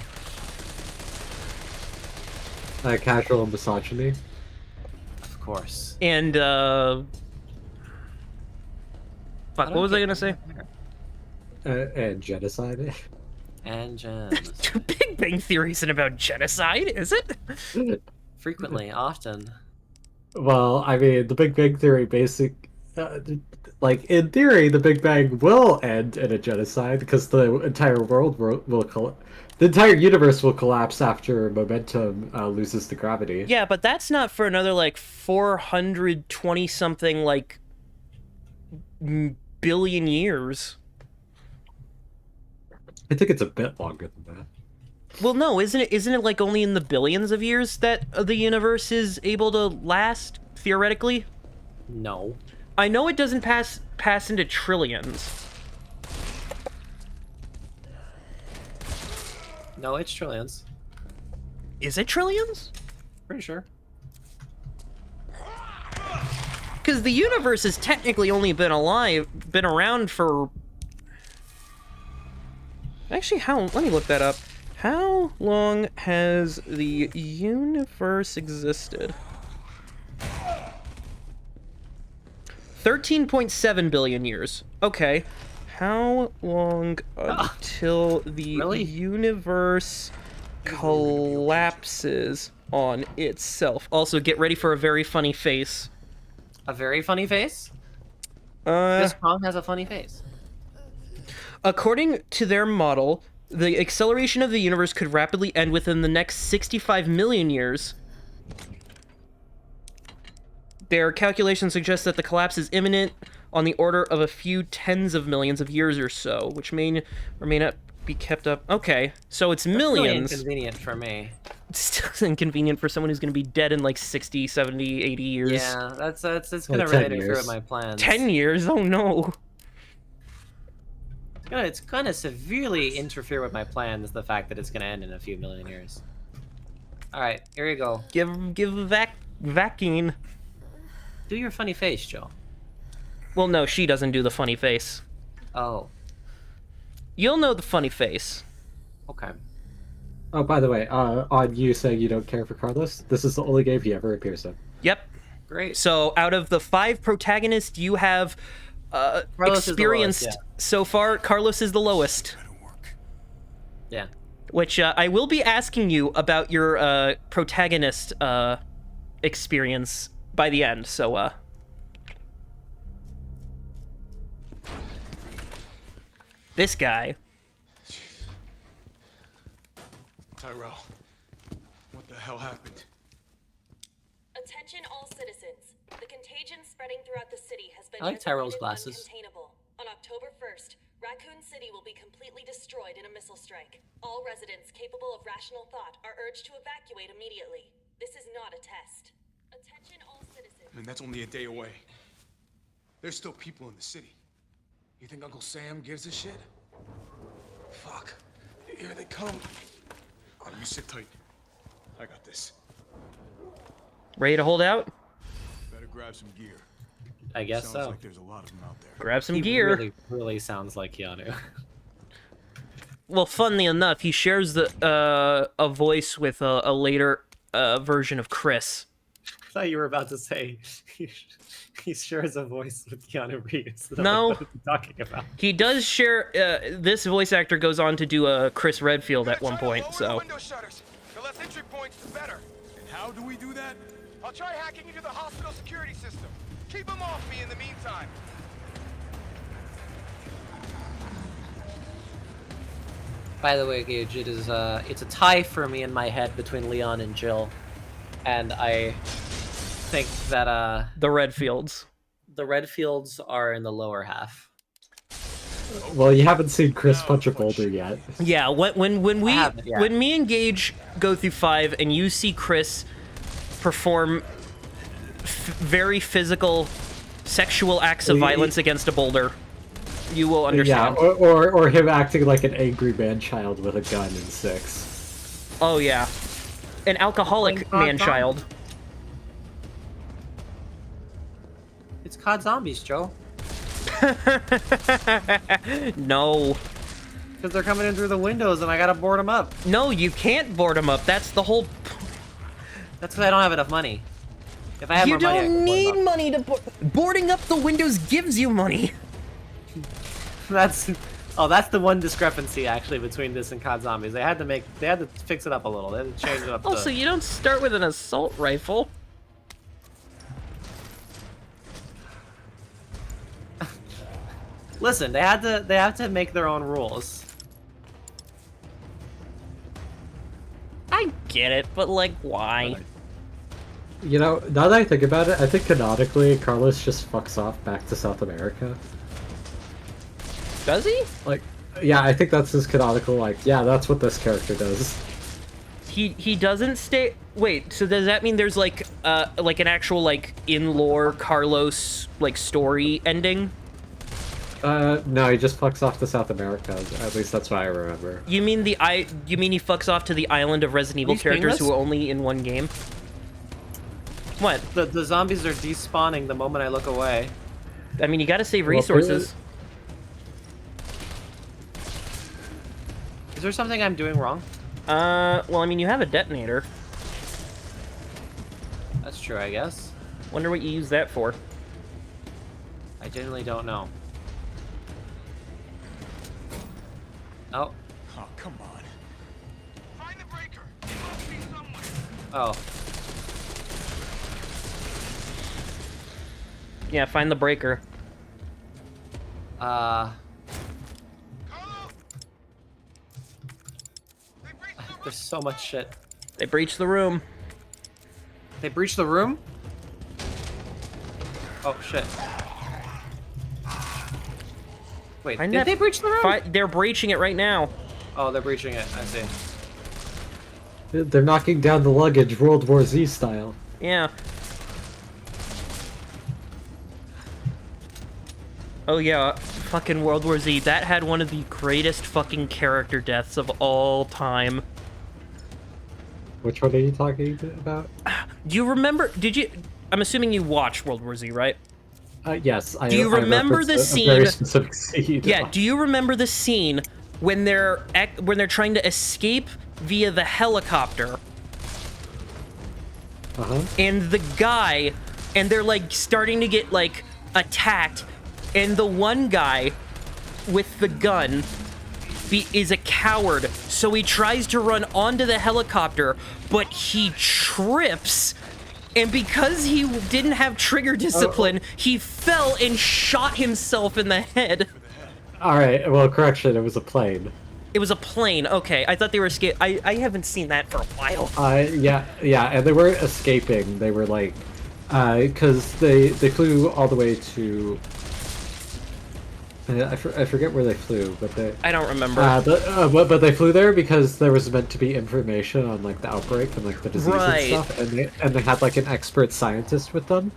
Casual misogyny. Of course. And, fuck, what was I gonna say? And genocide. And genocide. Big Bang Theory isn't about genocide, is it? Frequently, often. Well, I mean, the Big Bang Theory like, in theory, the Big Bang will end in a genocide because the entire world will the entire universe will collapse after momentum loses the gravity. Yeah, but that's not for another, like, 420-something, like, billion years. I think it's a bit longer than that. Well, no, isn't it like only in the billions of years that the universe is able to last, theoretically? No. I know it doesn't pass into trillions. No, it's trillions. Is it trillions? Pretty sure. Because the universe has technically only been around for... Actually, let me look that up. How long has the universe existed? 13.7 billion years. Okay. How long until the universe collapses on itself? Also, get ready for a very funny face. A very funny face? This Kong has a funny face. According to their model, the acceleration of the universe could rapidly end within the next 65 million years. Their calculations suggest that the collapse is imminent on the order of a few tens of millions of years or so, which may or may not be kept up. Okay, so it's millions. That's really inconvenient for me. It's still inconvenient for someone who's going to be dead in like 60, 70, 80 years. Yeah, it's gonna Like really 10 interfere years. with my plans. 10 years? Oh no. It's gonna severely interfere with my plans, the fact that it's gonna end in a few million years. Alright, here you go. Give vaccine. Do your funny face, Joe. Well, no, she doesn't do the funny face. Oh. You'll know the funny face. Okay. Oh, by the way, on you saying you don't care for Carlos, this is the only game he ever appears in. Yep. Great. So, out of the 5 protagonists you have Carlos is the experienced lowest, so far, Carlos is the lowest. Yeah. Which I will be asking you about your protagonist experience by the end, so this guy. Tyrell, what the hell happened? Attention all citizens. The contagion spreading throughout the city has been I like Tyrell's glasses. uncontainable. On October 1st, Raccoon City will be completely destroyed in a missile strike. All residents capable of rational thought are urged to evacuate immediately. This is not a test. Attention all citizens. I mean, that's only a day away. There's still people in the city. You think Uncle Sam gives a shit? Fuck. Here they come. Oh, you sit tight. I got this. Ready to hold out? Better grab some gear. I guess Sounds so. like there's a lot of them out there. Grab some He gear. really sounds like Keanu. Well, funnily enough, he shares the a voice with a later version of Chris. I thought you were about to say he shares a voice with Keanu Reeves. No. What are you talking about? He does share. This voice actor goes on to do a Chris Redfield at one point. So. Window shutters. The less entry points, the better. And how do we do that? I'll try hacking into the hospital security system. Keep them off me in the meantime. By the way, Gage, it's a tie for me in my head between Leon and Jill, and I think that the Redfields. The Redfields are in the lower half. Well, you haven't seen Chris punch a boulder yet. Yeah, when me and Gage go through 5 and you see Chris perform very physical, sexual acts of violence against a boulder, you will understand. Yeah, or him acting like an angry man-child with a gun in 6. Oh yeah, an alcoholic man-child. It's COD Zombies, Joe. No. Because they're coming in through the windows and I gotta board them up. No, you can't board them up. That's the whole... That's because I don't have enough money. If I had You more money, I don't could board 'em need up. money to... Boarding up the windows gives you money. That's the one discrepancy actually between this and COD Zombies. They had to fix it up a little. They had to change it up. Also, you don't start with an assault rifle. Listen, they have to make their own rules. I get it, but like, why? You know, now that I think about it, I think canonically, Carlos just fucks off back to South America. Does he? Like, yeah, I think that's his canonical, like, yeah, that's what this character does. He doesn't stay... Wait, so does that mean there's like an actual, like, in-lore Carlos, like, story ending? No, he just fucks off to South America. At least that's what I remember. You mean he fucks off to the island of Resident Evil characters who are only in one game? What? The zombies are despawning the moment I look away. I mean, you gotta save resources. Is there something I'm doing wrong? Well, I mean, you have a detonator. That's true, I guess. Wonder what you use that for. I genuinely don't know. Oh. Oh, come on. Find the breaker. It must be somewhere. Oh. Yeah, find the breaker. There's so much shit. They breached the room. They breached the room? Oh, shit. Wait, did they breach the room? They're breaching it right now. Oh, they're breaching it. I see. They're knocking down the luggage, World War Z style. Yeah. Oh yeah, fucking World War Z. That had one of the greatest fucking character deaths of all time. Which one are you talking about? Do you remember? I'm assuming you watched World War Z, right? Yes. Do you remember the scene? A very specific scene. Yeah. Do you remember the scene when they're trying to escape via the helicopter? And the guy, and they're like starting to get like attacked, and the one guy with the gun is a coward, so he tries to run onto the helicopter, but he trips, and because he didn't have trigger discipline, he fell and shot himself in the head. Alright, well, correction, it was a plane. It was a plane. Okay, I thought they were escaping. I haven't seen that for a while. Yeah, and they weren't escaping. They were like, because they flew all the way to. I forget where they flew, but they. I don't remember. But they flew there because there was meant to be information on like the outbreak and like the disease Right. and stuff, and they had like an expert scientist with them.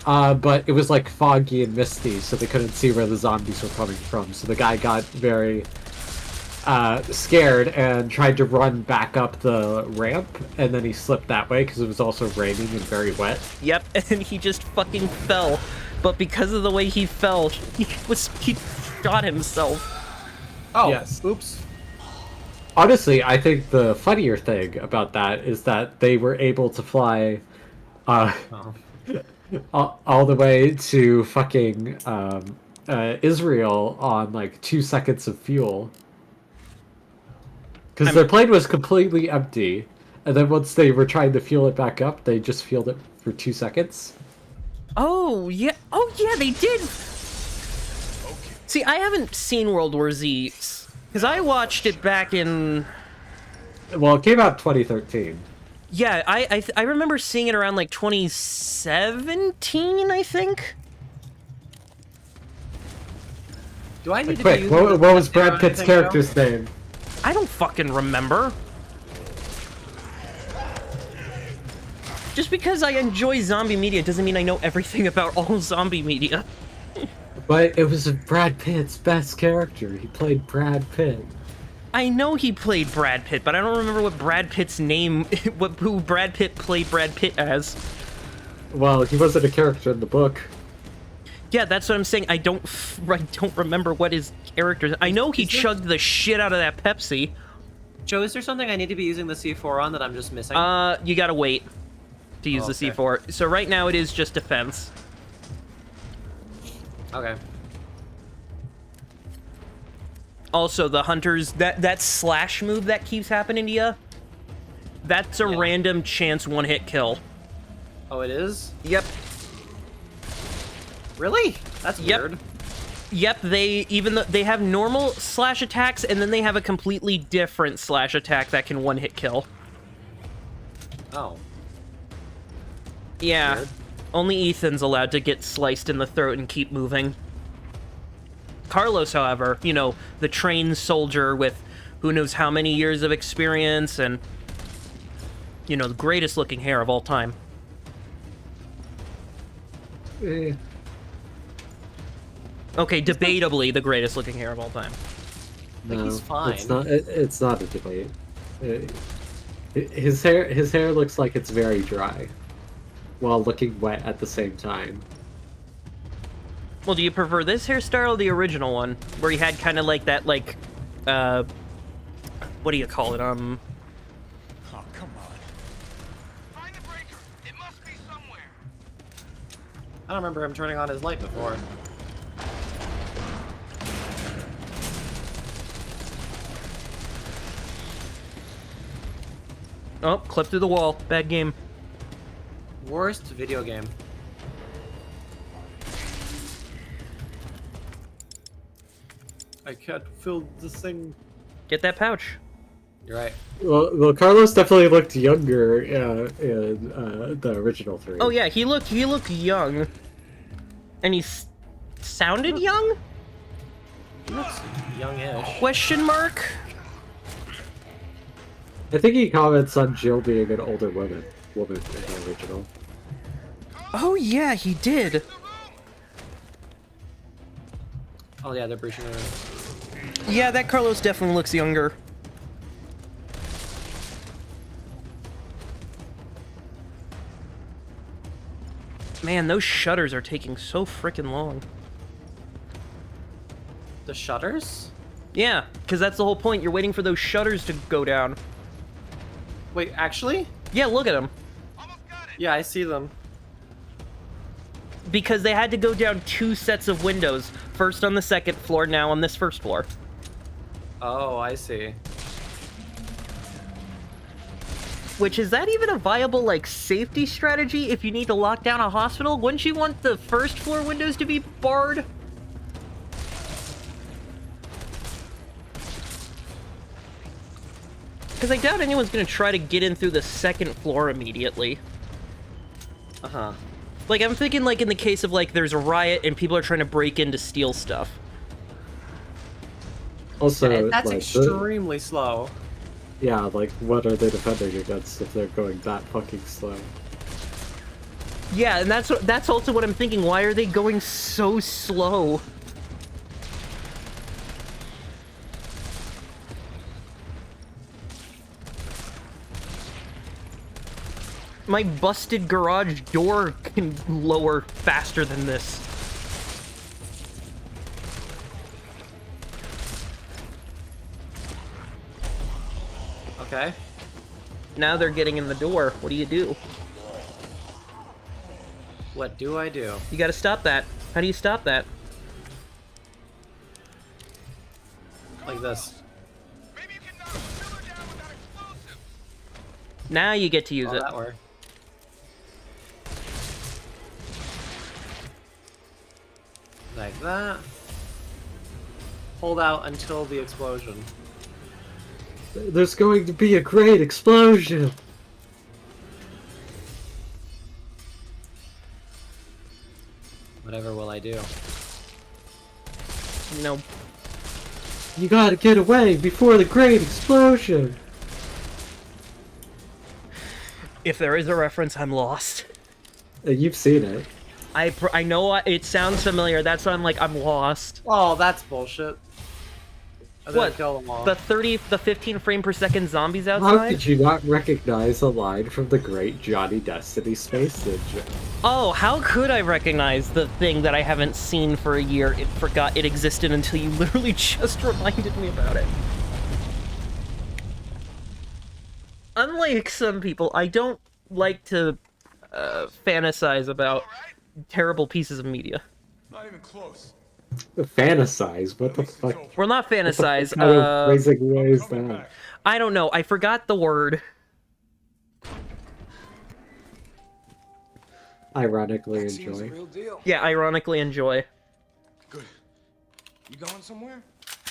But it was like foggy and misty, so they couldn't see where the zombies were coming from. So the guy got very scared and tried to run back up the ramp, and then he slipped that way because it was also raining and very wet. Yep, and he just fucking fell. But because of the way he fell, he shot himself. Oh, yes. Oops. Honestly, I think the funnier thing about that is that they were able to fly all the way to fucking Israel on like 2 seconds of fuel. Because their plane was completely empty, and then once they were trying to fuel it back up, they just fueled it for 2 seconds. Oh yeah, they did. See, I haven't seen World War Z because I watched it back in. Well, it came out 2013. Yeah, I remember seeing it around like 2017, I think. Do I need to Quick, be what was Brad Pitt's character's name? I don't fucking remember. Just because I enjoy zombie media doesn't mean I know everything about all zombie media. But it was Brad Pitt's best character. He played Brad Pitt. I know he played Brad Pitt, but I don't remember what Brad Pitt's name, who Brad Pitt played Brad Pitt as. Well, he wasn't a character in the book. Yeah, that's what I'm saying. I don't remember what his character is. I know he chugged the shit out of that Pepsi. Joe, is there something I need to be using the C4 on that I'm just missing? You gotta wait to use the C4. So right now it is just defense. Okay. Also, the hunters, that slash move that keeps happening to you, that's a random chance one-hit kill. Oh, it is? Yep. Really? That's weird. Yep, they have normal slash attacks, and then they have a completely different slash attack that can one-hit kill. Oh. Yeah. Weird. Only Ethan's allowed to get sliced in the throat and keep moving. Carlos, however, you know, the trained soldier with who knows how many years of experience and, you know, the greatest looking hair of all time. Okay, debatably the greatest looking hair of all time. I think he's fine. It's not a debate. His hair looks like it's very dry, while looking wet at the same time. Well, do you prefer this hairstyle or the original one, where he had kind of like that, like, what do you call it? Oh, come on. Find the breaker. It must be somewhere. I don't remember him turning on his light before. Oh, clip through the wall. Bad game. Worst video game. I can't fill this thing. Get that pouch. You're right. Well, Carlos definitely looked younger in the original 3. Oh yeah, he looked young, and he sounded young. He looks youngish. Question mark. I think he comments on Jill being an older woman in the original. Oh yeah, he did. Oh yeah, they're breaching the room. Yeah, that Carlos definitely looks younger. Man, those shutters are taking so freaking long. The shutters? Yeah, because that's the whole point. You're waiting for those shutters to go down. Wait, actually? Yeah, look at them. Yeah, I see them. Because they had to go down 2 sets of windows. First on the second floor, now on this first floor. Oh, I see. Which, is that even a viable, like, safety strategy if you need to lock down a hospital? Wouldn't you want the first floor windows to be barred? Because I doubt anyone's gonna try to get in through the second floor immediately. Uh-huh. Like, I'm thinking, like, in the case of, like, there's a riot and people are trying to break in to steal stuff. Also, That's like, extremely slow. yeah, like, what are they defending against if they're going that fucking slow? Yeah, and that's also what I'm thinking. Why are they going so slow? My busted garage door can lower faster than this. Okay. Now they're getting in the door. What do you do? What do I do? You gotta stop that. How do you stop that? Like this. Now you get to use it. That worked. Like that. Hold out until the explosion. There's going to be a great explosion! Whatever will I do? No. You gotta get away before the great explosion! If there is a reference, I'm lost. You've seen it. I know it sounds familiar. That's why I'm like, I'm lost. Oh, that's bullshit. What? Kill them all. The 15 frame per second zombies How outside? could you not recognize a line from the great Johnny Destiny Space Ninja? Oh, how could I recognize the thing that I haven't seen for a year? It forgot it existed until you literally just reminded me about it. Unlike some people, I don't like to fantasize about terrible pieces of media. Not even close. Fantasize? What the fuck? Well, not fantasize. What kind of phrasing way is that? I don't know. I forgot the word. Ironically That seems enjoy. a real deal. Yeah, ironically enjoy. Good. You going somewhere?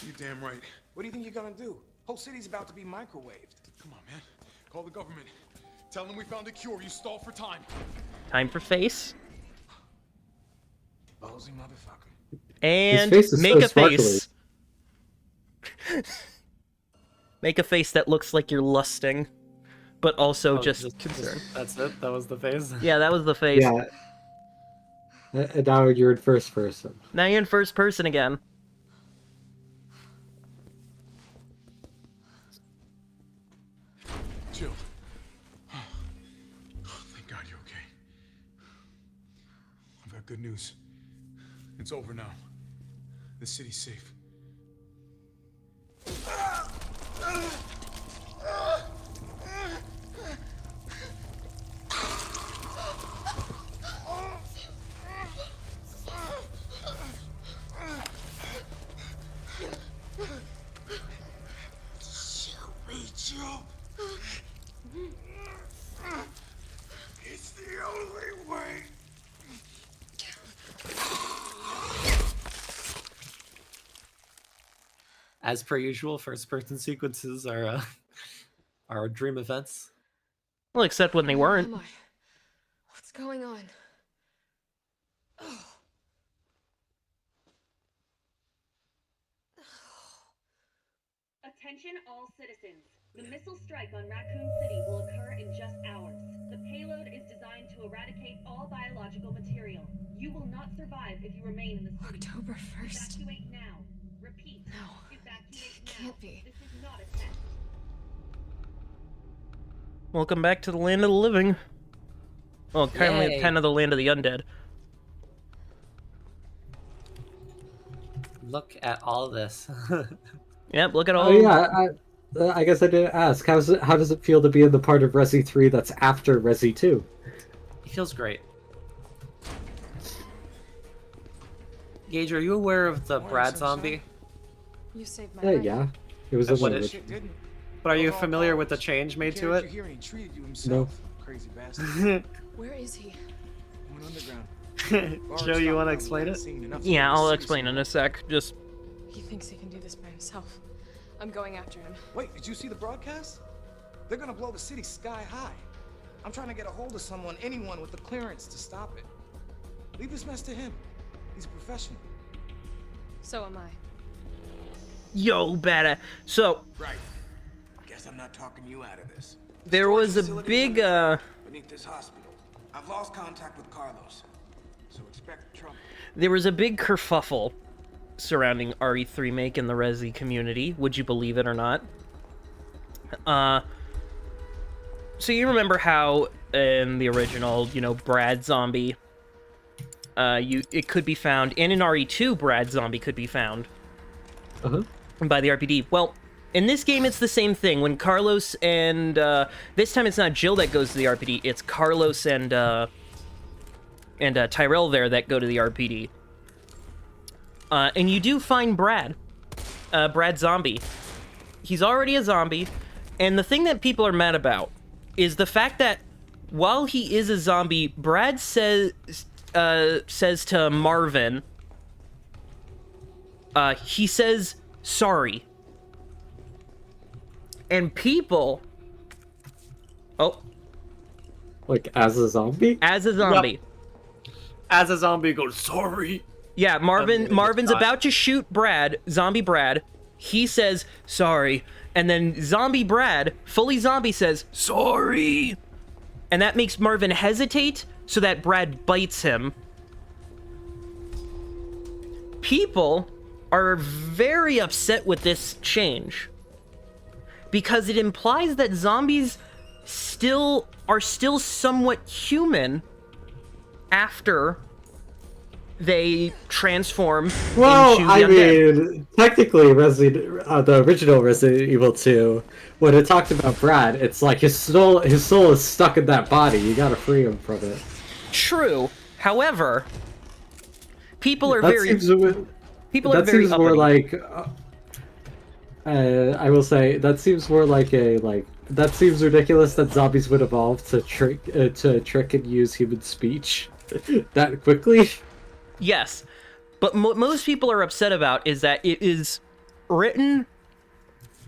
You damn right. What do you think you're gonna do? Whole city's about to be microwaved. Come on, man. Call the government. Tell them we found a cure. You stall for time. Time for face. Ballsy motherfucker. And His face is make so a face. Make a face that looks like you're lusting, but also just concerned. That's it? That was the face? Yeah, that was the face. Yeah. And now you're in first person. Now you're in first person again. Jill. Thank God you're okay. I've got good news. It's over now. The city's safe. It's the only way. As per usual, first-person sequences are dream events. Well, except when they weren't. Where am I? What's going on? Attention all citizens. The missile strike on Raccoon City will occur in just hours. The payload is designed to eradicate all biological material. You will not survive if you remain in the city. October 1st. Evacuate now. Repeat. No. Evacuate It now. can't be. This is not a test. Welcome back to the land of the living. Well, Yay. kind of the land of the undead. Look at all this. Yep, look at all. Oh yeah, I guess I didn't ask. How does it feel to be in the part of Resi 3 that's after Resi 2? It feels great. Gage, are you aware of the Brad zombie? You saved my life. Yeah. It was in What the is- original. But are you familiar with the change made to it? Here and he treated you himself. Crazy bastard. Where is he? Went underground. Joe, you want to explain it? Yeah, I'll explain in a sec. Just He thinks he can do this by himself. I'm going after him. Wait, did you see the broadcast? They're gonna blow the city sky high. I'm trying to get a hold of someone, anyone with the clearance to stop it. Leave this mess to him. He's a professional. So am I. yo, badass. So Right. Guess I'm not talking you out of this. there was a big Beneath this hospital. I've lost contact with Carlos, so expect trouble. there was a big kerfuffle surrounding RE3 Remake in the Resi community. Would you believe it or not? So you remember how in the original, you know, Brad Zombie, it could be found, and in RE2, Brad Zombie could be found by the RPD. Well, in this game, it's the same thing. When Carlos and this time it's not Jill that goes to the RPD; it's Carlos and Tyrell there that go to the RPD. And you do find Brad Zombie. He's already a zombie, and the thing that people are mad about is the fact that while he is a zombie, Brad says to Marvin, he says sorry. And people... Oh. Like, as a zombie? As a zombie. Yep. As a zombie goes, sorry. Yeah, Marvin's about to shoot Brad, zombie Brad. He says, sorry. And then zombie Brad, fully zombie, says, sorry. And that makes Marvin hesitate so that Brad bites him. People are very upset with this change because it implies that zombies are still somewhat human after they transform into the undead. Mean, technically, the original Resident Evil 2, when it talked about Brad, it's like his soul is stuck in that body. You gotta free him from it. True. However, people are That very seems more like I will say that seems more like that seems ridiculous that zombies would evolve to trick and use human speech that quickly. Yes, but what most people are upset about is that it is written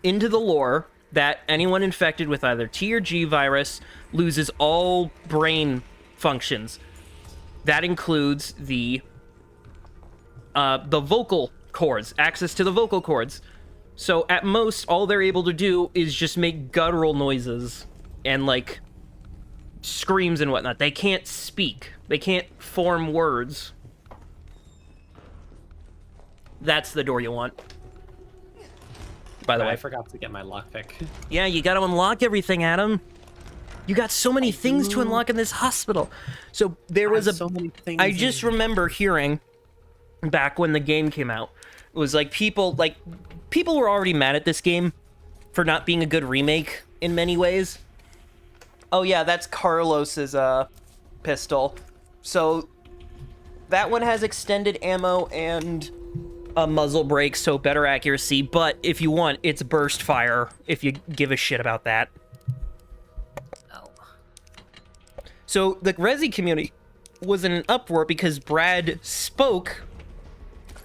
into the lore that anyone infected with either T or G virus loses all brain functions. That includes the vocal cords, access to the vocal cords. So at most, all they're able to do is just make guttural noises and like screams and whatnot. They can't speak. They can't form words. That's the door you want. By the way, I forgot to get my lockpick. Yeah, you gotta unlock everything, Adam. You got so many things to unlock in this hospital. So there was so many things. I just remember hearing back when the game came out, it was like people were already mad at this game for not being a good remake in many ways. Oh yeah, that's Carlos's pistol. So that one has extended ammo and a muzzle brake, so better accuracy, but if you want, it's burst fire, if you give a shit about that. Oh. So the Resi community was in an uproar because Brad spoke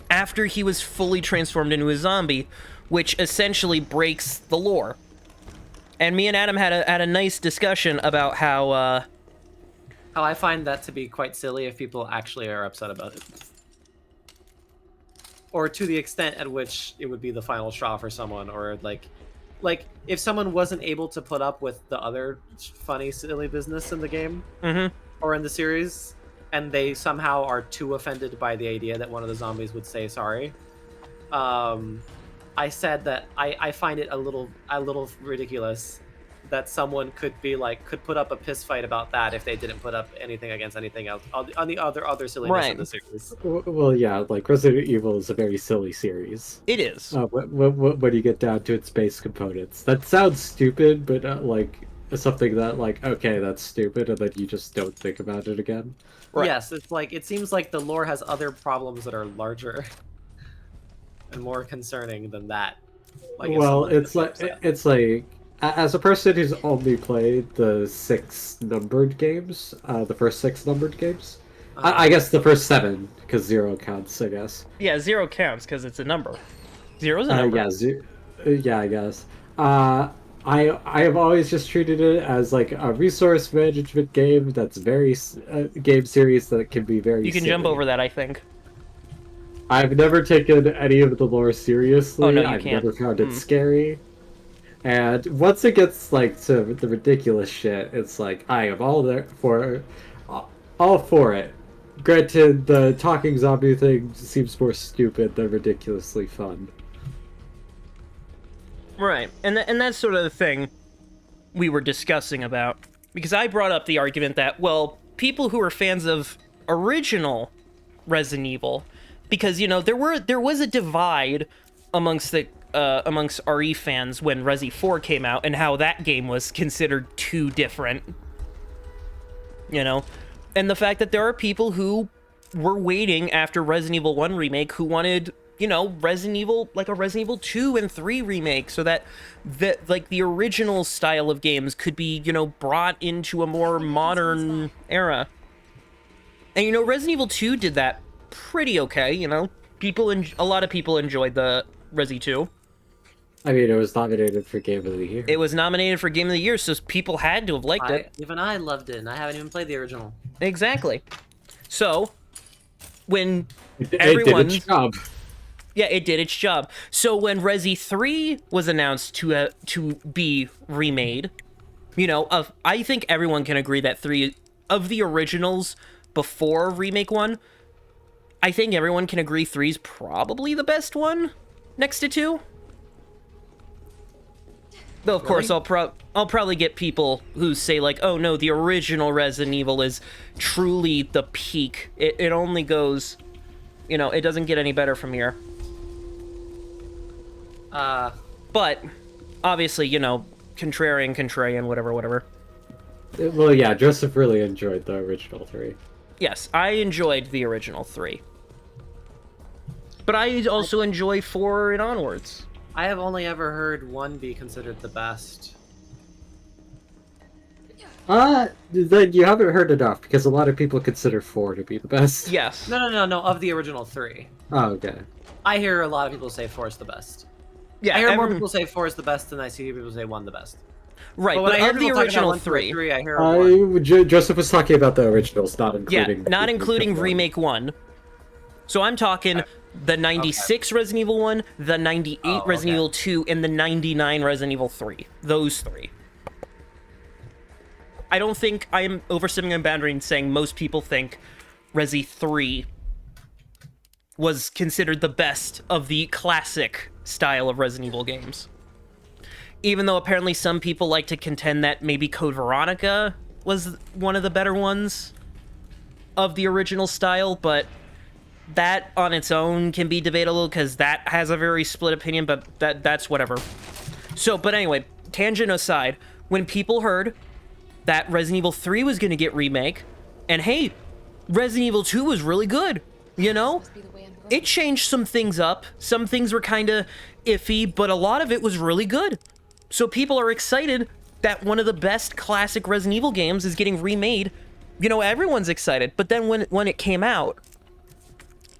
after he was fully transformed into a zombie, which essentially breaks the lore. And me and Adam had a nice discussion about how I find that to be quite silly if people actually are upset about it. Or to the extent at which it would be the final straw for someone, or like if someone wasn't able to put up with the other funny, silly business in the game, or in the series, and they somehow are too offended by the idea that one of the zombies would say sorry. I said that I find it a little ridiculous that someone could put up a piss fight about that if they didn't put up anything against anything else on the other silliness in the series. Well, yeah, like Resident Evil is a very silly series. It is. When you get down to its base components, that sounds stupid, but like something that like okay, that's stupid, and then you just don't think about it again. Right. Yes, it's like it seems like the lore has other problems that are larger and more concerning than that. I guess Well, someone it's could be like upset. as a person who's only played the 6 numbered games, the first 6 numbered games. I guess the first 7 because 0 counts. I guess. Yeah, 0 counts because it's a number. 0's a number. Yeah, I guess. I have always just treated it as like a resource management game that's very game series that can be very. You can jump over that, I think. I've never taken any of the lore seriously. Oh, no, you I've can't. never found it scary. And once it gets like to the ridiculous shit, it's like I am all for it. Granted, the talking zombie thing seems more stupid than ridiculously fun. Right, and that's sort of the thing we were discussing about. Because I brought up the argument that, well, people who are fans of original Resident Evil, because, you know, there was a divide amongst RE fans when Resi 4 came out, and how that game was considered too different. You know? And the fact that there are people who were waiting after Resident Evil 1 Remake who wanted, you know, Resident Evil, like a Resident Evil 2 and 3 remake, so that like the original style of games could be, you know, brought into a more modern era. And, you know, Resident Evil 2 did that pretty okay, you know? A lot of people enjoyed the Resi 2. I mean, it was nominated for Game of the Year. It was nominated for Game of the Year, so people had to have liked it. Even I loved it, and I haven't even played the original. Exactly. So, when it did its job. Yeah, it did its job. So when Resi 3 was announced to be remade, you know, I think everyone can agree that 3 of the originals before Remake 1, I think everyone can agree 3's probably the best one next to 2. Though, of course, I'll probably get people who say, like, oh, no, the original Resident Evil is truly the peak. It only goes, you know, it doesn't get any better from here. But, obviously, you know, contrarian, whatever. Well, yeah, Joseph really enjoyed the original 3. Yes, I enjoyed the original 3. But I also enjoy 4 and onwards. I have only ever heard 1 be considered the best. Then you haven't heard enough, because a lot of people consider 4 to be the best. Yes. No, of the original 3. Oh, okay. I hear a lot of people say 4 is the best. Yeah, I hear more people say 4 is the best than I see people say 1 the best. Right, but when I hear of the people talk original about 1, 2, or 3, 3, I hear 1. Joseph was talking about the originals, not including... Yeah, not including Remake 1. So I'm talking the 96 Resident Evil 1, the 98 Resident Evil 2, and the 99 Resident Evil 3. Those 3. I don't think I am overstepping a boundary and saying most people think Resi 3 was considered the best of the classic style of Resident Evil games. Even though apparently some people like to contend that maybe Code Veronica was one of the better ones of the original style, but that on its own can be debatable because that has a very split opinion, but that's whatever. So, but anyway, tangent aside, when people heard that Resident Evil 3 was going to get remake, and hey, Resident Evil 2 was really good, you know? It changed some things up. Some things were kind of iffy, but a lot of it was really good. So people are excited that one of the best classic Resident Evil games is getting remade. You know, everyone's excited. But then when it came out,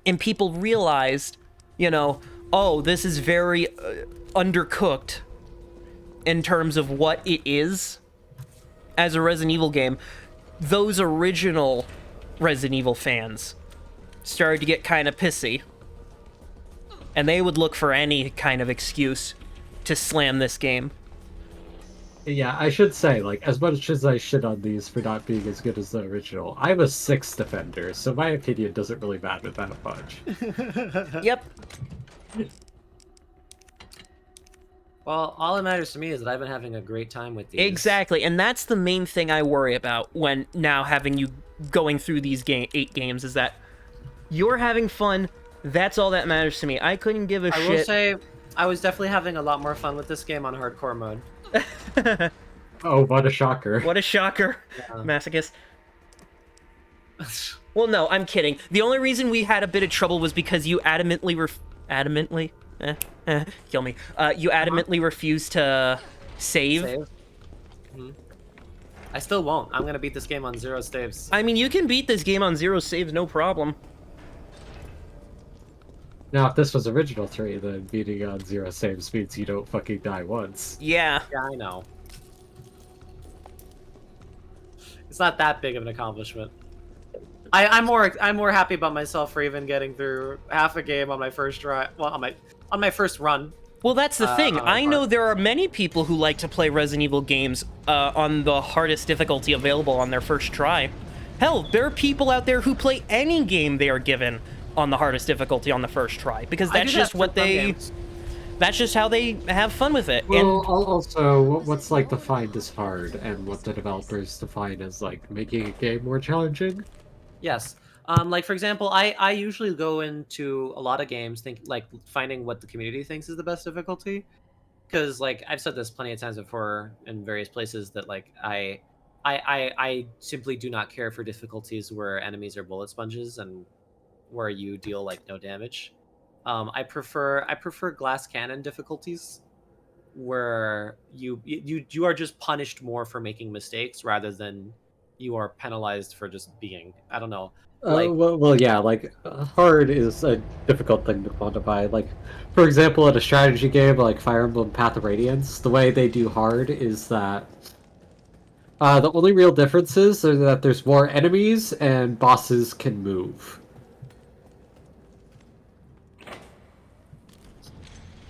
and people realized, you know, oh, this is very undercooked in terms of what it is as a Resident Evil game, those original Resident Evil fans started to get kind of pissy. And they would look for any kind of excuse to slam this game. Yeah, I should say, like, as much as I shit on these for not being as good as the original, I'm a 6 defender, so my opinion doesn't really matter that much. Yep. Well, all that matters to me is that I've been having a great time with these. Exactly, and that's the main thing I worry about when now having you going through these 8 games, is that you're having fun. That's all that matters to me. I couldn't give a shit. I will say, I was definitely having a lot more fun with this game on hardcore mode. Oh, what a shocker. What a shocker, yeah. Masochist. Well, no, I'm kidding. The only reason we had a bit of trouble was because you adamantly Kill me. You adamantly refuse to save. Mhm. I still won't. I'm gonna beat this game on 0 saves. I mean, you can beat this game on 0 saves, no problem. Now, if this was original 3, then beating on 0 saves means you don't fucking die once. Yeah. Yeah, I know. It's not that big of an accomplishment. I'm more happy about myself for even getting through half a game on my first try. Well, on my first run. Well, that's the thing. I know there are many people who like to play Resident Evil games on the hardest difficulty available on their first try. Hell, there are people out there who play any game they are given on the hardest difficulty on the first try, because that's just what they... That's just how they have fun with it. Well, also, what's like defined as hard, and what the developers define as like making a game more challenging? Yes. Like for example, I usually go into a lot of games finding what the community thinks is the best difficulty, because like I've said this plenty of times before in various places that like I simply do not care for difficulties where enemies are bullet sponges and where you deal like no damage. I prefer glass cannon difficulties where you are just punished more for making mistakes rather than you are penalized for just being. I don't know. Well, yeah, like, hard is a difficult thing to quantify. Like, for example, in a strategy game like Fire Emblem Path of Radiance, the way they do hard is that the only real differences are that there's more enemies and bosses can move.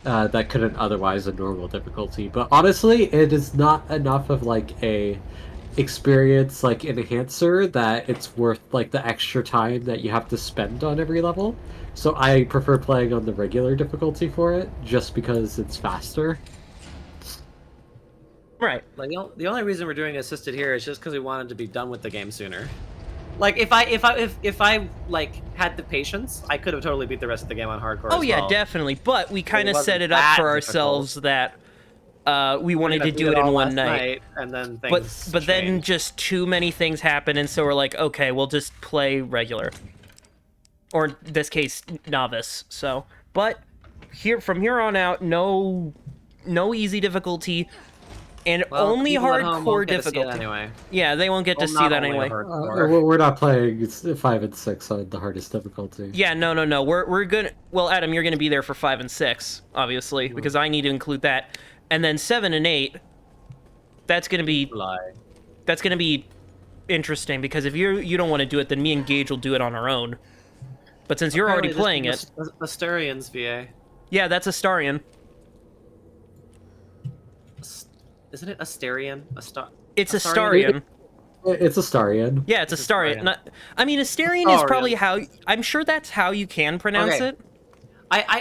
That couldn't otherwise a normal difficulty. But honestly, it is not enough of like a experience like enhancer that it's worth like the extra time that you have to spend on every level. So I prefer playing on the regular difficulty for it, just because it's faster. Right. Like the only reason we're doing assisted here is just because we wanted to be done with the game sooner. Like if I like had the patience, I could have totally beat the rest of the game on hardcore. Oh as yeah, well. definitely. But we kind of wasn't set it up that for difficult. ourselves that we wanted to beat do it in all one last night. and then But then just too many things happen, and so we're like, okay, we'll just play regular, or in this case, novice. So, but from here on out, no easy difficulty. And Well, only people at home hardcore won't get to see it difficulty. anyway. Yeah, they won't get to Well, see not that only anyway. We're not playing 5 and 6 on the hardest difficulty. Yeah, no. We're gonna. Well, Adam, you're gonna be there for 5 and 6, obviously, because I need to include that. And then 7 and 8. That's gonna be. That's gonna be interesting, because if you don't want to do it, then me and Gage will do it on our own. But since you're already playing it, Asterian's VA. Yeah, that's Astarian. Isn't it Astarian? It's Astarian. It's Astarian. Yeah, it's Astarian. I mean, Astarian is probably how... I'm sure that's how you can pronounce it.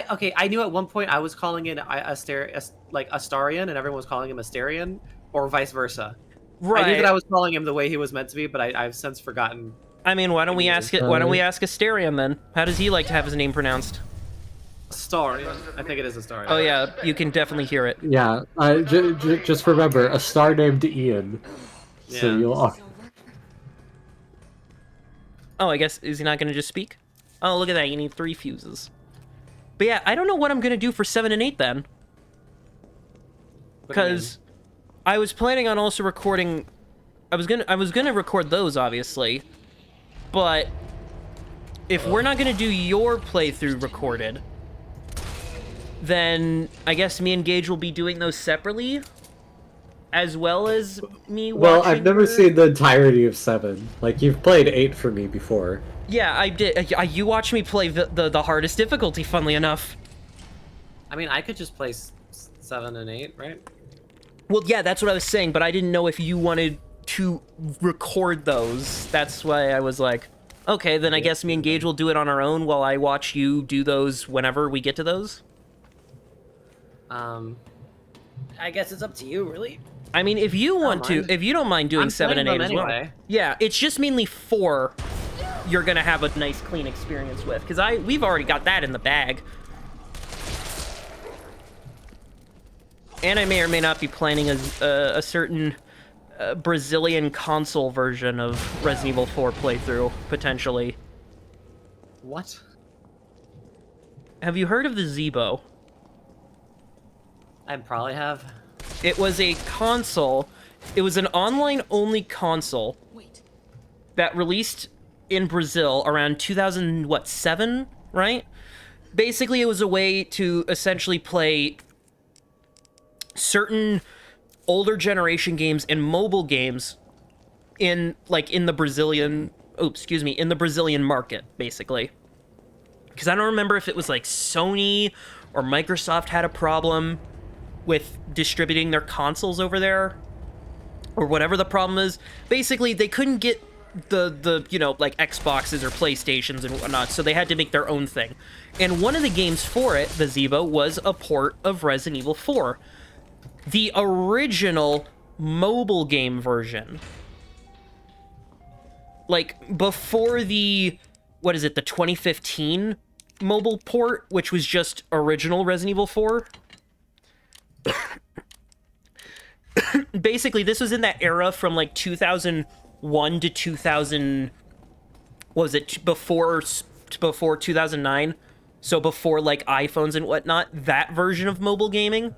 Okay, I knew at one point I was calling it Astarian, and everyone was calling him Astarian, or vice versa. Right. I knew that I was calling him the way he was meant to be, but I've since forgotten. I mean, why don't we ask it? Why don't we ask Astarian then? How does he like to have his name pronounced? Astarian. I think it is Astarian. Oh yeah, you can definitely hear it. Yeah, just remember, a star named Ian. So Yeah. you'll... Oh, I guess, is he not going to just speak? Oh, look at that, you need 3 fuses. But yeah, I don't know what I'm going to do for 7 and 8 then. Because I was planning on also recording... I was gonna record those, obviously. But if we're not going to do your playthrough recorded, then I guess me and Gage will be doing those separately, as well as me watching. Well, I've never seen the entirety of 7. Like, you've played 8 for me before. Yeah, I did. You watched me play the hardest difficulty, funnily enough. I mean, I could just play 7 and 8, right? Well, yeah, that's what I was saying, but I didn't know if you wanted to record those. That's why I was like, okay, then I guess me and Gage will do it on our own while I watch you do those whenever we get to those. I guess it's up to you, really. I mean, if you want to, if you don't mind doing 7 and 8 as well. Anyway. Yeah, it's just mainly 4 you're gonna have a nice clean experience with, because we've already got that in the bag. And I may or may not be planning a certain Brazilian console version of Resident Evil 4 playthrough, potentially. What? Have you heard of the Zeebo? I probably have. It was a console. It was an online-only console that released in Brazil around 2007, right? Basically, it was a way to essentially play certain older generation games and mobile games in the Brazilian, in the Brazilian market, basically. Because I don't remember if it was like Sony or Microsoft had a problem with distributing their consoles over there, or whatever the problem is. Basically, they couldn't get the you know, like Xboxes or PlayStations and whatnot, so they had to make their own thing. And one of the games for it, the Zevo, was a port of Resident Evil 4. The original mobile game version. Like, before the, what is it, the 2015 mobile port, which was just original Resident Evil 4. Basically, this was in that era from like 2001 to 2000. What was it, before 2009? So before like iPhones and whatnot. That version of mobile gaming.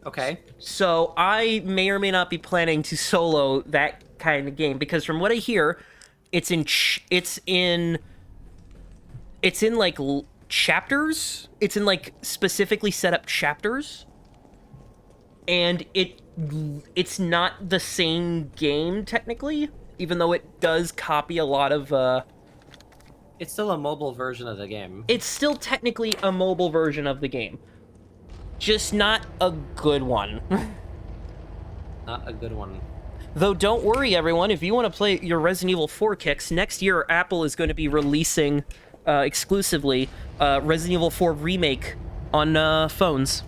Okay. So I may or may not be planning to solo that kind of game, because from what I hear, it's in like chapters. It's in like specifically set up chapters, and it's not the same game technically, even though it does copy a lot of It's still a mobile version of the game. It's still technically a mobile version of the game, just not a good one. Not a good one. Though don't worry, everyone, if you want to play your Resident Evil 4 kicks, next year Apple is going to be releasing exclusively Resident Evil 4 Remake on phones.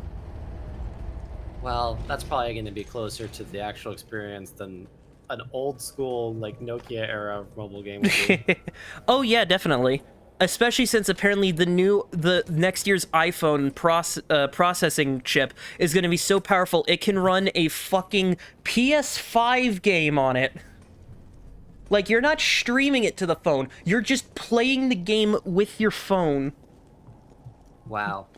Well, that's probably going to be closer to the actual experience than an old school, like, Nokia era mobile game would be. Oh yeah, definitely. Especially since apparently the next year's iPhone processing chip is going to be so powerful it can run a fucking PS5 game on it. Like, you're not streaming it to the phone, you're just playing the game with your phone. Wow.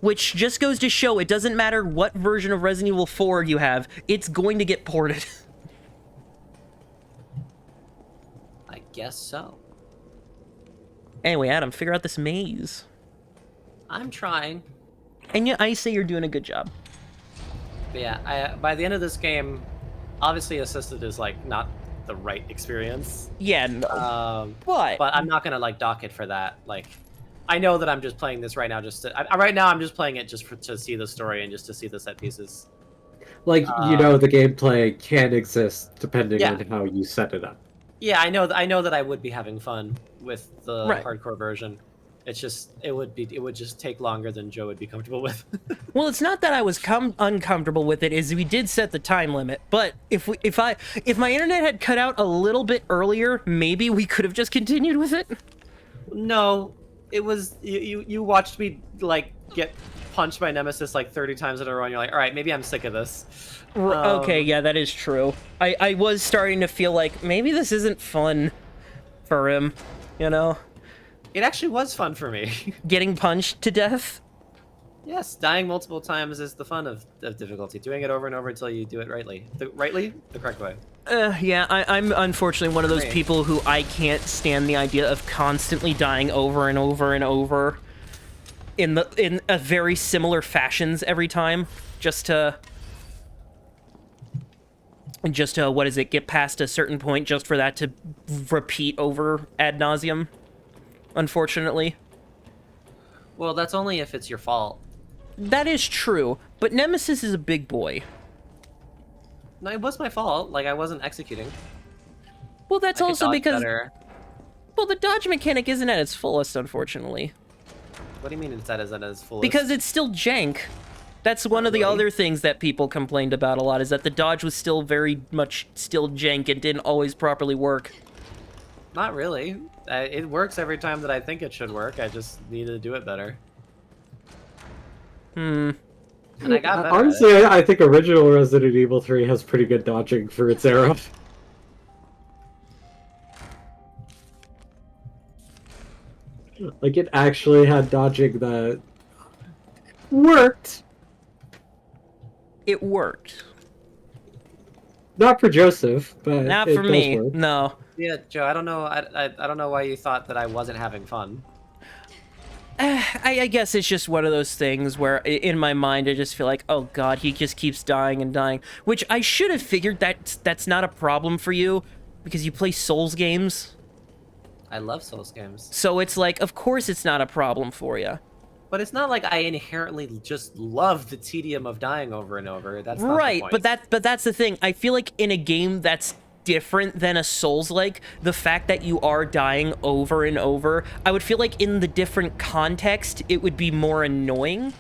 Which just goes to show it doesn't matter what version of Resident Evil 4 you have, it's going to get ported. I guess so. Anyway, Adam, figure out this maze. I'm trying. And yeah, I say you're doing a good job. But yeah, by the end of this game, obviously assisted is like not the right experience. Yeah, no. But I'm not gonna like dock it for that. Like, I know that I'm just playing this right now just to, right now I'm just playing it just to see the story and just to see the set pieces. Like, you know, the gameplay can exist depending yeah. on how you set it up. Yeah, I know that I would be having fun with the Right. hardcore version. It's just it would just take longer than Joe would be comfortable with. Well, it's not that I was uncomfortable with it, is we did set the time limit. But if my internet had cut out a little bit earlier, maybe we could have just continued with it. No, it was you watched me like get punched by Nemesis like 30 times in a row, and you're like, all right, maybe I'm sick of this. Okay, yeah, that is true. I was starting to feel like maybe this isn't fun for him, you know? It actually was fun for me. Getting punched to death? Yes, dying multiple times is the fun of difficulty. Doing it over and over until you do it rightly. The correct way. Yeah, I'm unfortunately one of those people who I can't stand the idea of constantly dying over and over and over in a very similar fashions every time, just to what is it, get past a certain point just for that to repeat over ad nauseum, unfortunately. Well, that's only if it's your fault. That is true, but Nemesis is a big boy. No, it was my fault. Like, I wasn't executing. Well, that's I could also dodge because... better. Well, the dodge mechanic isn't at its fullest, unfortunately. What do you mean it's at its fullest? Because it's still jank. That's one of the other things that people complained about a lot, is that the dodge was still very much still jank and didn't always properly work. Not really. It works every time that I think it should work. I just need to do it better. Hmm. And I got better. Honestly, I think original Resident Evil 3 has pretty good dodging for its era. Like, it actually had dodging that worked. It worked. Not for Joseph, but Not it for does me. work. No. Yeah, Joe, I don't know. I don't know why you thought that I wasn't having fun. I guess it's just one of those things where in my mind I just feel like, oh god, he just keeps dying and dying. Which I should have figured that's not a problem for you because you play Souls games. I love Souls games. So it's like, of course it's not a problem for you. But it's not like I inherently just love the tedium of dying over and over. That's not right, the point. but that's the thing. I feel like in a game that's different than a Souls-like, the fact that you are dying over and over, I would feel like in the different context, it would be more annoying.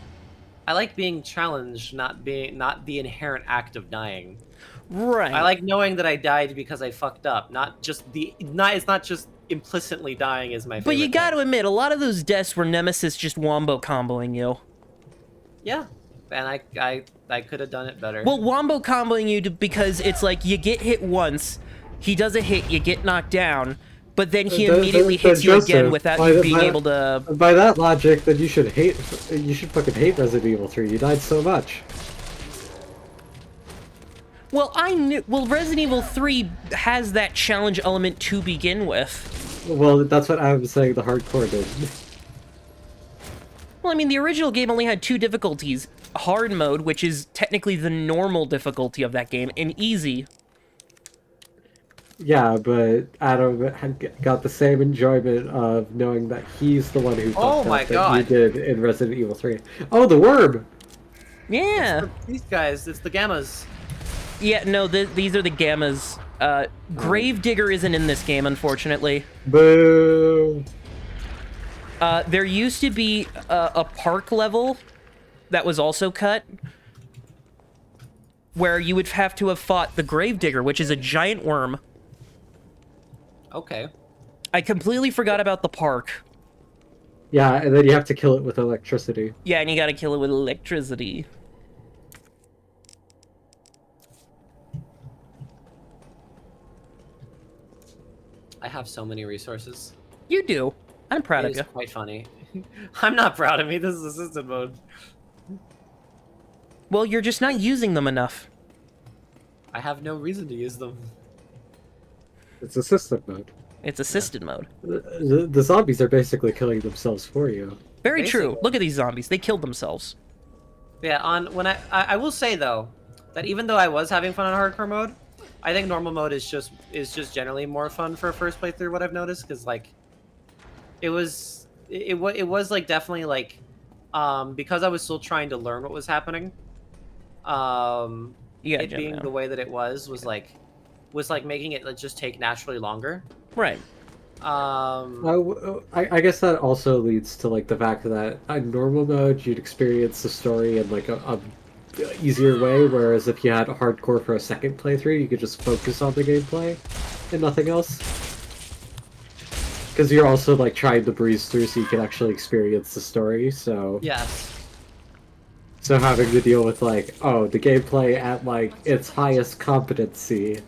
I like being challenged, not the inherent act of dying. Right. I like knowing that I died because I fucked up, it's not just implicitly dying is my favorite. But you got to admit, a lot of those deaths were Nemesis just wombo comboing you. Yeah, and I could have done it better. Well, wombo comboing you because it's like you get hit once, he does a hit, you get knocked down, but then he immediately hits you again without you being able to. By that logic, then you should fucking hate Resident Evil 3. You died so much. Well, Resident Evil 3 has that challenge element to begin with. Well, that's what I'm saying the hardcore did. Well, I mean, the original game only had 2 difficulties. Hard mode, which is technically the normal difficulty of that game, and easy. Yeah, but Adam got the same enjoyment of knowing that he's the one who fucked up that you did in Resident Evil 3. Oh, the worm! Yeah! These guys, it's the gammas. Yeah, no, these are the gammas. Gravedigger isn't in this game, unfortunately. Boo! There used to be a park level that was also cut, where you would have to have fought the Gravedigger, which is a giant worm. Okay. I completely forgot about the park. Yeah, and then you have to kill it with electricity. Yeah, and you gotta kill it with electricity. I have so many resources. You do. I'm proud of you. It's quite funny. I'm not proud of me. This is assistant mode. Well, you're just not using them enough. I have no reason to use them. It's assistant mode. It's assisted mode. The zombies are basically killing themselves for you. Very true. Look at these zombies. They killed themselves. Yeah, I will say though, that even though I was having fun on hardcore mode, I think normal mode is just generally more fun for a first playthrough. What I've noticed, because like, it was like definitely like, because I was still trying to learn what was happening. It being the way that it was like making it just take naturally longer. Right. I guess that also leads to like the fact that on normal mode you'd experience the story in like a easier way, whereas if you had hardcore for a second playthrough, you could just focus on the gameplay and nothing else. Because you're also like trying to breeze through so you can actually experience the story. So yes. So having to deal with like, oh, the gameplay at like its highest competency.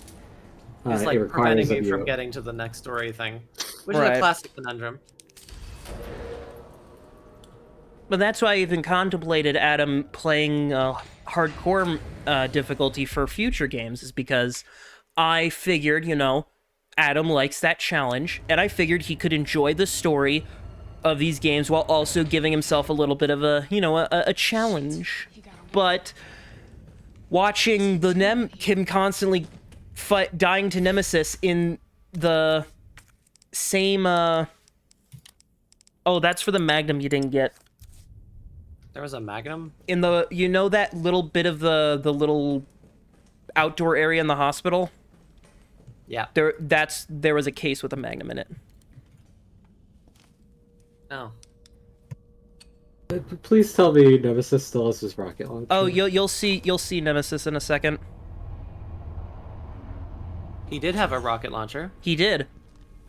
It's like preventing me from getting to the next story thing, which is a classic conundrum. But that's why I even contemplated Adam playing hardcore difficulty for future games, is because I figured, you know, Adam likes that challenge, and I figured he could enjoy the story of these games while also giving himself a little bit of a, you know, a challenge. But watching him constantly dying to Nemesis in the same, oh, that's for the Magnum you didn't get. There was a Magnum? In the, you know that little bit of the little outdoor area in the hospital? Yeah. There was a case with a Magnum in it. Oh. Please tell me Nemesis still has his rocket launcher. Oh, you'll see Nemesis in a second. He did have a rocket launcher. He did.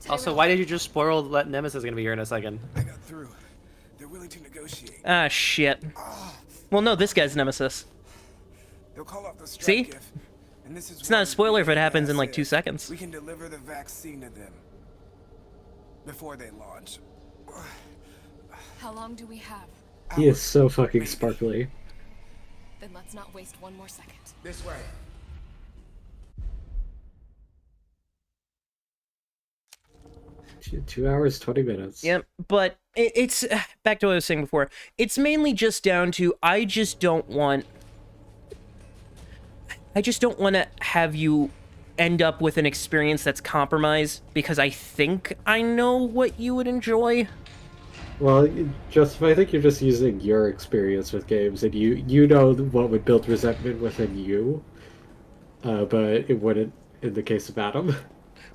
Also, why did you just spoil that Nemesis is gonna be here in a second? I got through. They're willing to negotiate. Ah, shit. Well, no, this guy's Nemesis. They'll call off the strike See? and this is It's not a spoiler if it happens in like 2 seconds. We can deliver the vaccine to them before they launch. How long do we have? He is so fucking sparkly. Then let's not waste one more second. This way. 2 hours, 20 minutes. Yep, but it's back to what I was saying before. It's mainly just down to I just don't want to have you end up with an experience that's compromised because I think I know what you would enjoy. Well, Joseph, I think you're just using your experience with games, and you know what would build resentment within you, but it wouldn't in the case of Adam.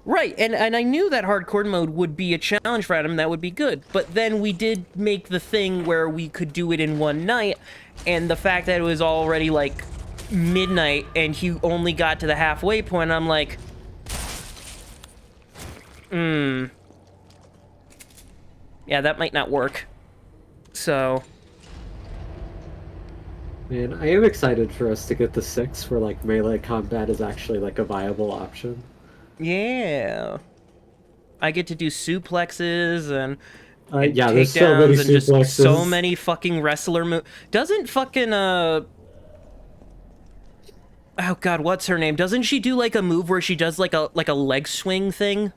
Right, and I knew that hardcore mode would be a challenge for Adam, that would be good. But then we did make the thing where we could do it in one night, and the fact that it was already, like, midnight, and he only got to the halfway point, I'm like... Yeah, that might not work. So... Man, I am excited for us to get the 6 where, like, melee combat is actually, like, a viable option. Yeah. I get to do suplexes and yeah, there's so many takedowns and just suplexes. so many fucking wrestler moves. Doesn't fucking oh god, what's her name? Doesn't she do like a move where she does like a leg swing thing?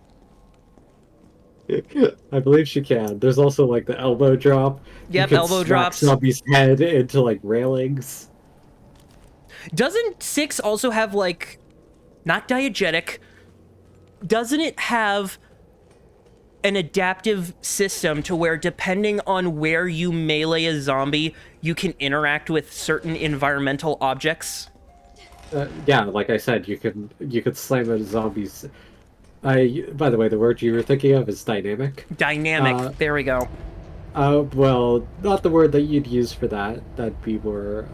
I believe she can. There's also like the elbow drop. Yep, you can elbow smack drops. Zombie's head into like railings. Doesn't 6 also have like not diegetic? Doesn't it have an adaptive system to where depending on where you melee a zombie, you can interact with certain environmental objects? Yeah, like I said, you could slam a zombie's. By the way, the word you were thinking of is dynamic. Dynamic. There we go. Well, not the word that you'd use for that. That'd be more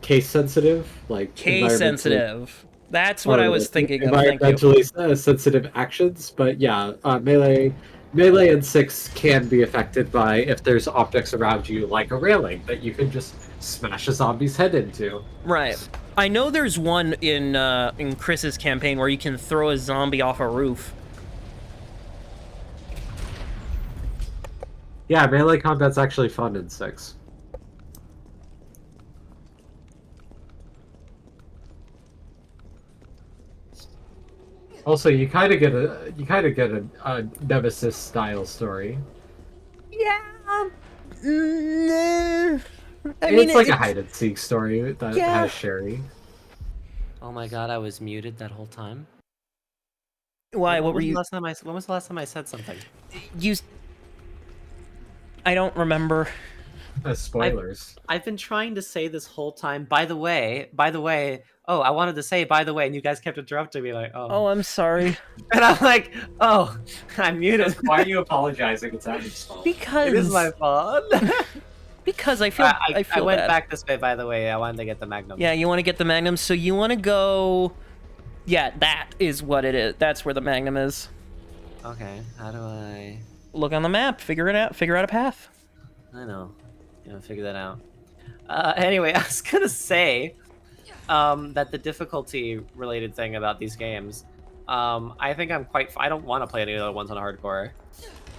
case sensitive, like Case sensitive. That's what I was thinking of. Thank you. Environmentally sensitive actions, but yeah, melee and 6 can be affected by if there's objects around you, like a railing, that you can just smash a zombie's head into. Right. I know there's one in Chris's campaign where you can throw a zombie off a roof. Yeah, melee combat's actually fun in 6. Also, you kind of get a Nemesis style story. Yeah. I mean, it's like a hide and seek story that has Sherry. Oh my god, I was muted that whole time. Why? What were you? When was the last time I said something? I don't remember. Spoilers. I've been trying to say this whole time. By the way. Oh, I wanted to say by the way, and you guys kept interrupting me like, oh. Oh, I'm sorry. And I'm like, oh, I'm muted. Why are you apologizing? It's Adam's fault. Because it is my fault. Because I feel I went bad. back this way. By the way, I wanted to get the Magnum. Yeah, you want to get the Magnum, so you want to go. Yeah, that is what it is. That's where the Magnum is. Okay, how do I look on the map? Figure it out. Figure out a path. I know. Figure that out. Anyway, I was gonna say that the difficulty related thing about these games, I think I don't want to play any other ones on hardcore.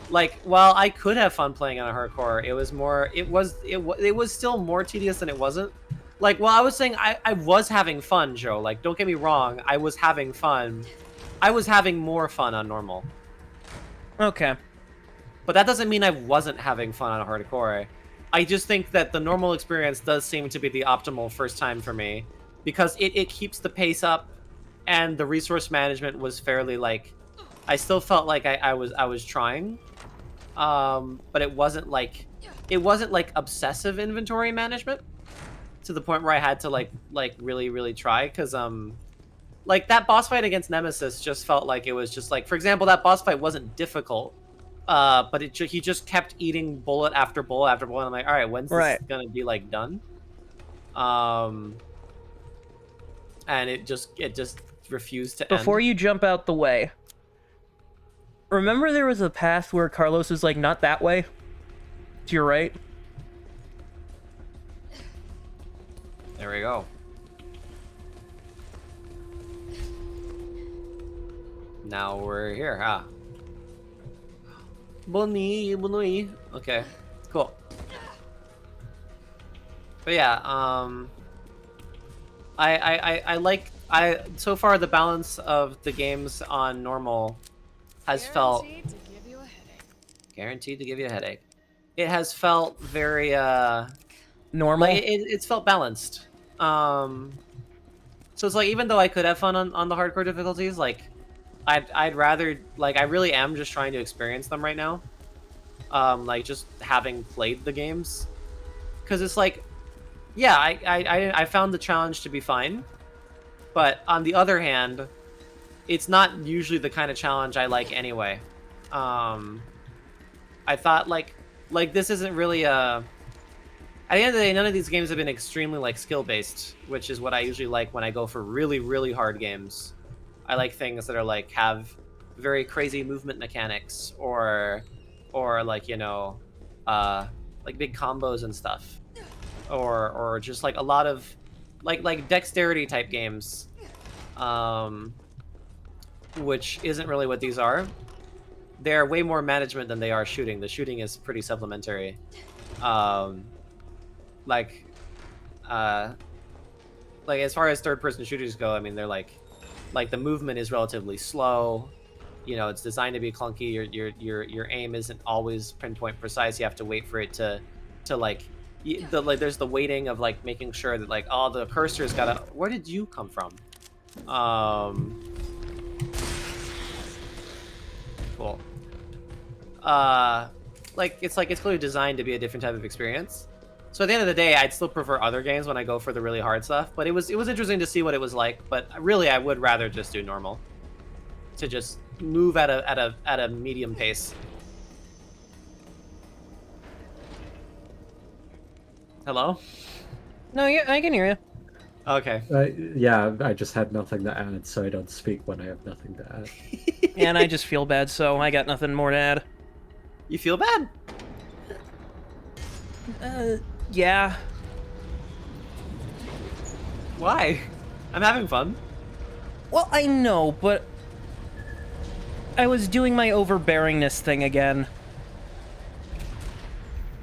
Like, while I could have fun playing on a hardcore, it was still more tedious than it wasn't. Like, well, I was saying I was having fun, Joe. Like, don't get me wrong, I was having fun. I was having more fun on normal. Okay. But that doesn't mean I wasn't having fun on hardcore. I just think that the normal experience does seem to be the optimal first time for me, because it keeps the pace up, and the resource management was fairly like, I still felt like I was trying, but it wasn't like obsessive inventory management to the point where I had to like really try, because like that boss fight against Nemesis just felt like it was just like, for example, that boss fight wasn't difficult. But he just kept eating bullet after bullet after bullet. I'm like, all right, when's this gonna be like done? And it just refused to end. Before you jump out the way, remember there was a path where Carlos was like, not that way? To your right? There we go. Now we're here, huh? Bonnie. Okay, Cool. But yeah, I like so far the balance of the games on normal has felt Guaranteed to give you a headache. guaranteed to give you a headache. It has felt very normal. like it's felt balanced. So it's like even though I could have fun on the hardcore difficulties, like I'd rather like I really am just trying to experience them right now. Like just having played the games, because it's like, yeah, I found the challenge to be fine, but on the other hand, it's not usually the kind of challenge I like anyway. I thought like this isn't really a. At the end of the day, none of these games have been extremely like skill based, which is what I usually like when I go for really really hard games. I like things that are like have very crazy movement mechanics or like, you know, like big combos and stuff, or just like a lot of like dexterity type games, which isn't really what these are. They're way more management than they are shooting. The shooting is pretty supplementary. Like as far as third-person shooters go, I mean, they're like the movement is relatively slow. You know, it's designed to be clunky. Your aim isn't always pinpoint precise. You have to wait for it to like there's the waiting of like making sure that like, oh, the cursor's gotta. Where did you come from? Cool. Like it's clearly designed to be a different type of experience. So at the end of the day, I'd still prefer other games when I go for the really hard stuff. But it was interesting to see what it was like. But really, I would rather just do normal, to just move at a medium pace. Hello? No, yeah, I can hear you. Okay. Yeah, I just had nothing to add, so I don't speak when I have nothing to add. And I just feel bad, so I got nothing more to add. You feel bad? Yeah. Why? I'm having fun. Well, I know, but I was doing my overbearingness thing again.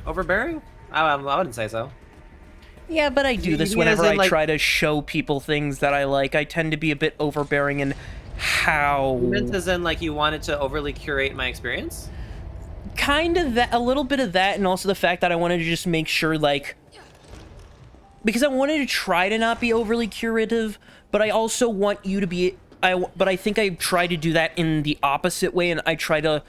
Overbearing? I wouldn't say so. Yeah, but I do this whenever I try to show people things that I like. I tend to be a bit overbearing in how... You meant as in, like, you wanted to overly curate my experience? Kind of that, a little bit of that, and also the fact that I wanted to just make sure, like... Because I wanted to try to not be overly curative, but I also want you to be... But I think I try to do that in the opposite way, and I try to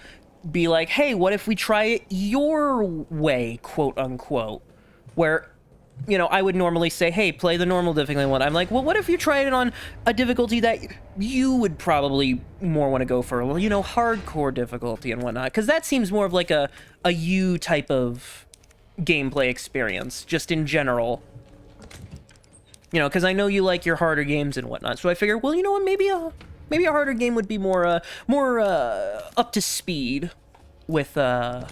be like, hey, what if we try it your way, quote unquote? Where, you know, I would normally say, hey, play the normal difficulty one. I'm like, well, what if you tried it on a difficulty that you would probably more want to go for, well, you know, hardcore difficulty and whatnot? Because that seems more of like a you type of gameplay experience, just in general. You know, because I know you like your harder games and whatnot, so I figured, well, you know what, maybe a harder game would be more up to speed with the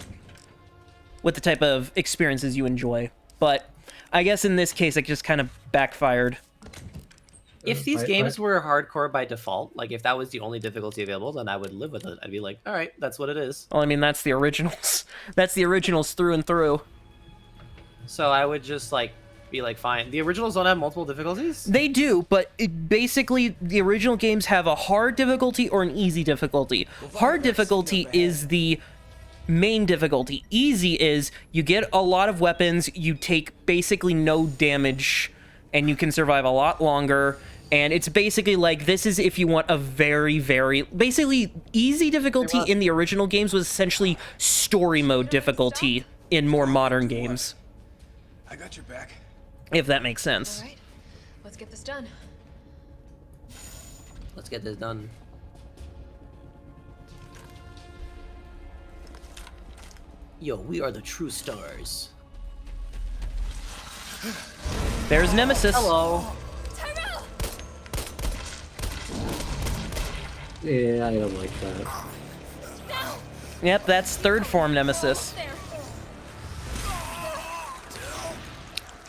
type of experiences you enjoy. But I guess in this case, it just kind of backfired. If these games were hardcore by default, like if that was the only difficulty available, then I would live with it. I'd be like, all right, that's what it is. Well, I mean, that's the originals. That's the originals through and through. So I would just like be like, fine. The originals don't have multiple difficulties? They do, but basically the original games have a hard difficulty or an easy difficulty. Hard difficulty is the main difficulty. Easy is you get a lot of weapons, you take basically no damage, and you can survive a lot longer. And it's basically like, this is if you want a very, very... Basically, easy difficulty in the original games was essentially story mode difficulty in more modern games. I got your back. If that makes sense. All right, let's get this done. Let's get this done. Yo, we are the true stars. There's Nemesis. Hello. Yeah, I don't like that. Yep, that's third form Nemesis.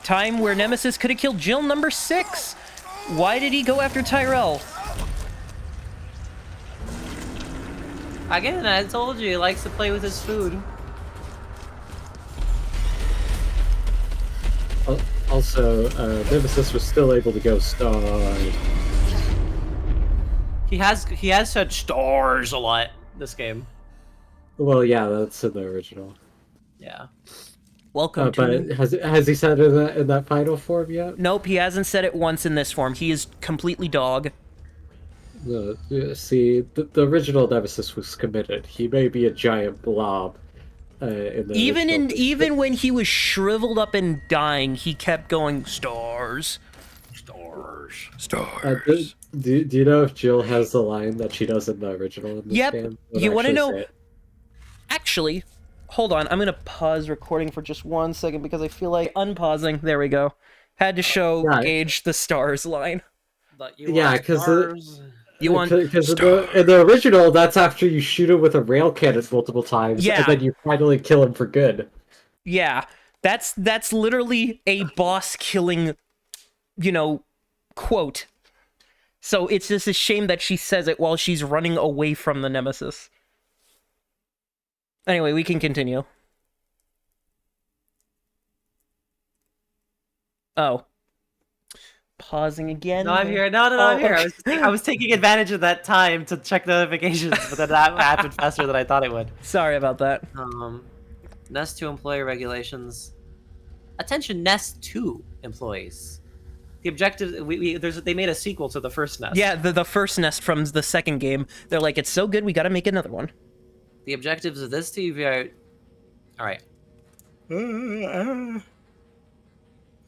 Time where Nemesis could have killed Jill number 6. Why did he go after Tyrell? Again, I told you, he likes to play with his food. Also, Nemesis was still able to go starred. He has said stars a lot this game. Well, yeah, that's in the original. Yeah. Welcome but to... has he said it in that final form yet? Nope, he hasn't said it once in this form. He is completely dog. See, the original Nemesis was committed. He may be a giant blob. Even when he was shriveled up and dying, he kept going, stars. Stars. Stars. Do you know if Jill has the line that she does in the original in this game? You want to know? Actually, hold on. I'm going to pause recording for just 1 second because I feel like unpausing. There we go. Had to show Gage the stars line. Yeah, because you want because in the original, that's after you shoot him with a rail cannon multiple times, and then you finally kill him for good. Yeah, that's literally a boss killing, quote. So it's just a shame that she says it while she's running away from the Nemesis. Anyway, we can continue. Oh. Pausing again. No, I'm here. No, I'm here. Okay. I was taking advantage of that time to check notifications, but then that happened faster than I thought it would. Sorry about that. Nest 2 employee regulations. Attention, Nest 2 employees. The objective, they made a sequel to the first Nest. Yeah, the first Nest from the second game. They're like, it's so good, we gotta make another one. The objectives of this TV are... Alright.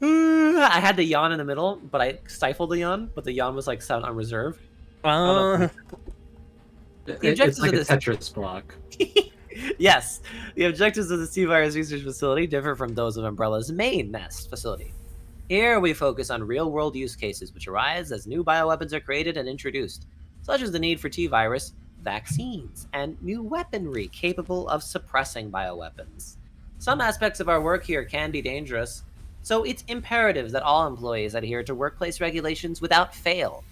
I had the yawn in the middle, but I stifled the yawn, but the yawn was like set on reserve. It's like a Tetris block. Yes. The objectives of the T-Virus research facility differ from those of Umbrella's main Nest facility. Here we focus on real-world use cases which arise as new bioweapons are created and introduced, such as the need for T-Virus vaccines and new weaponry capable of suppressing bioweapons. Some aspects of our work here can be dangerous, so it's imperative that all employees adhere to workplace regulations without fail.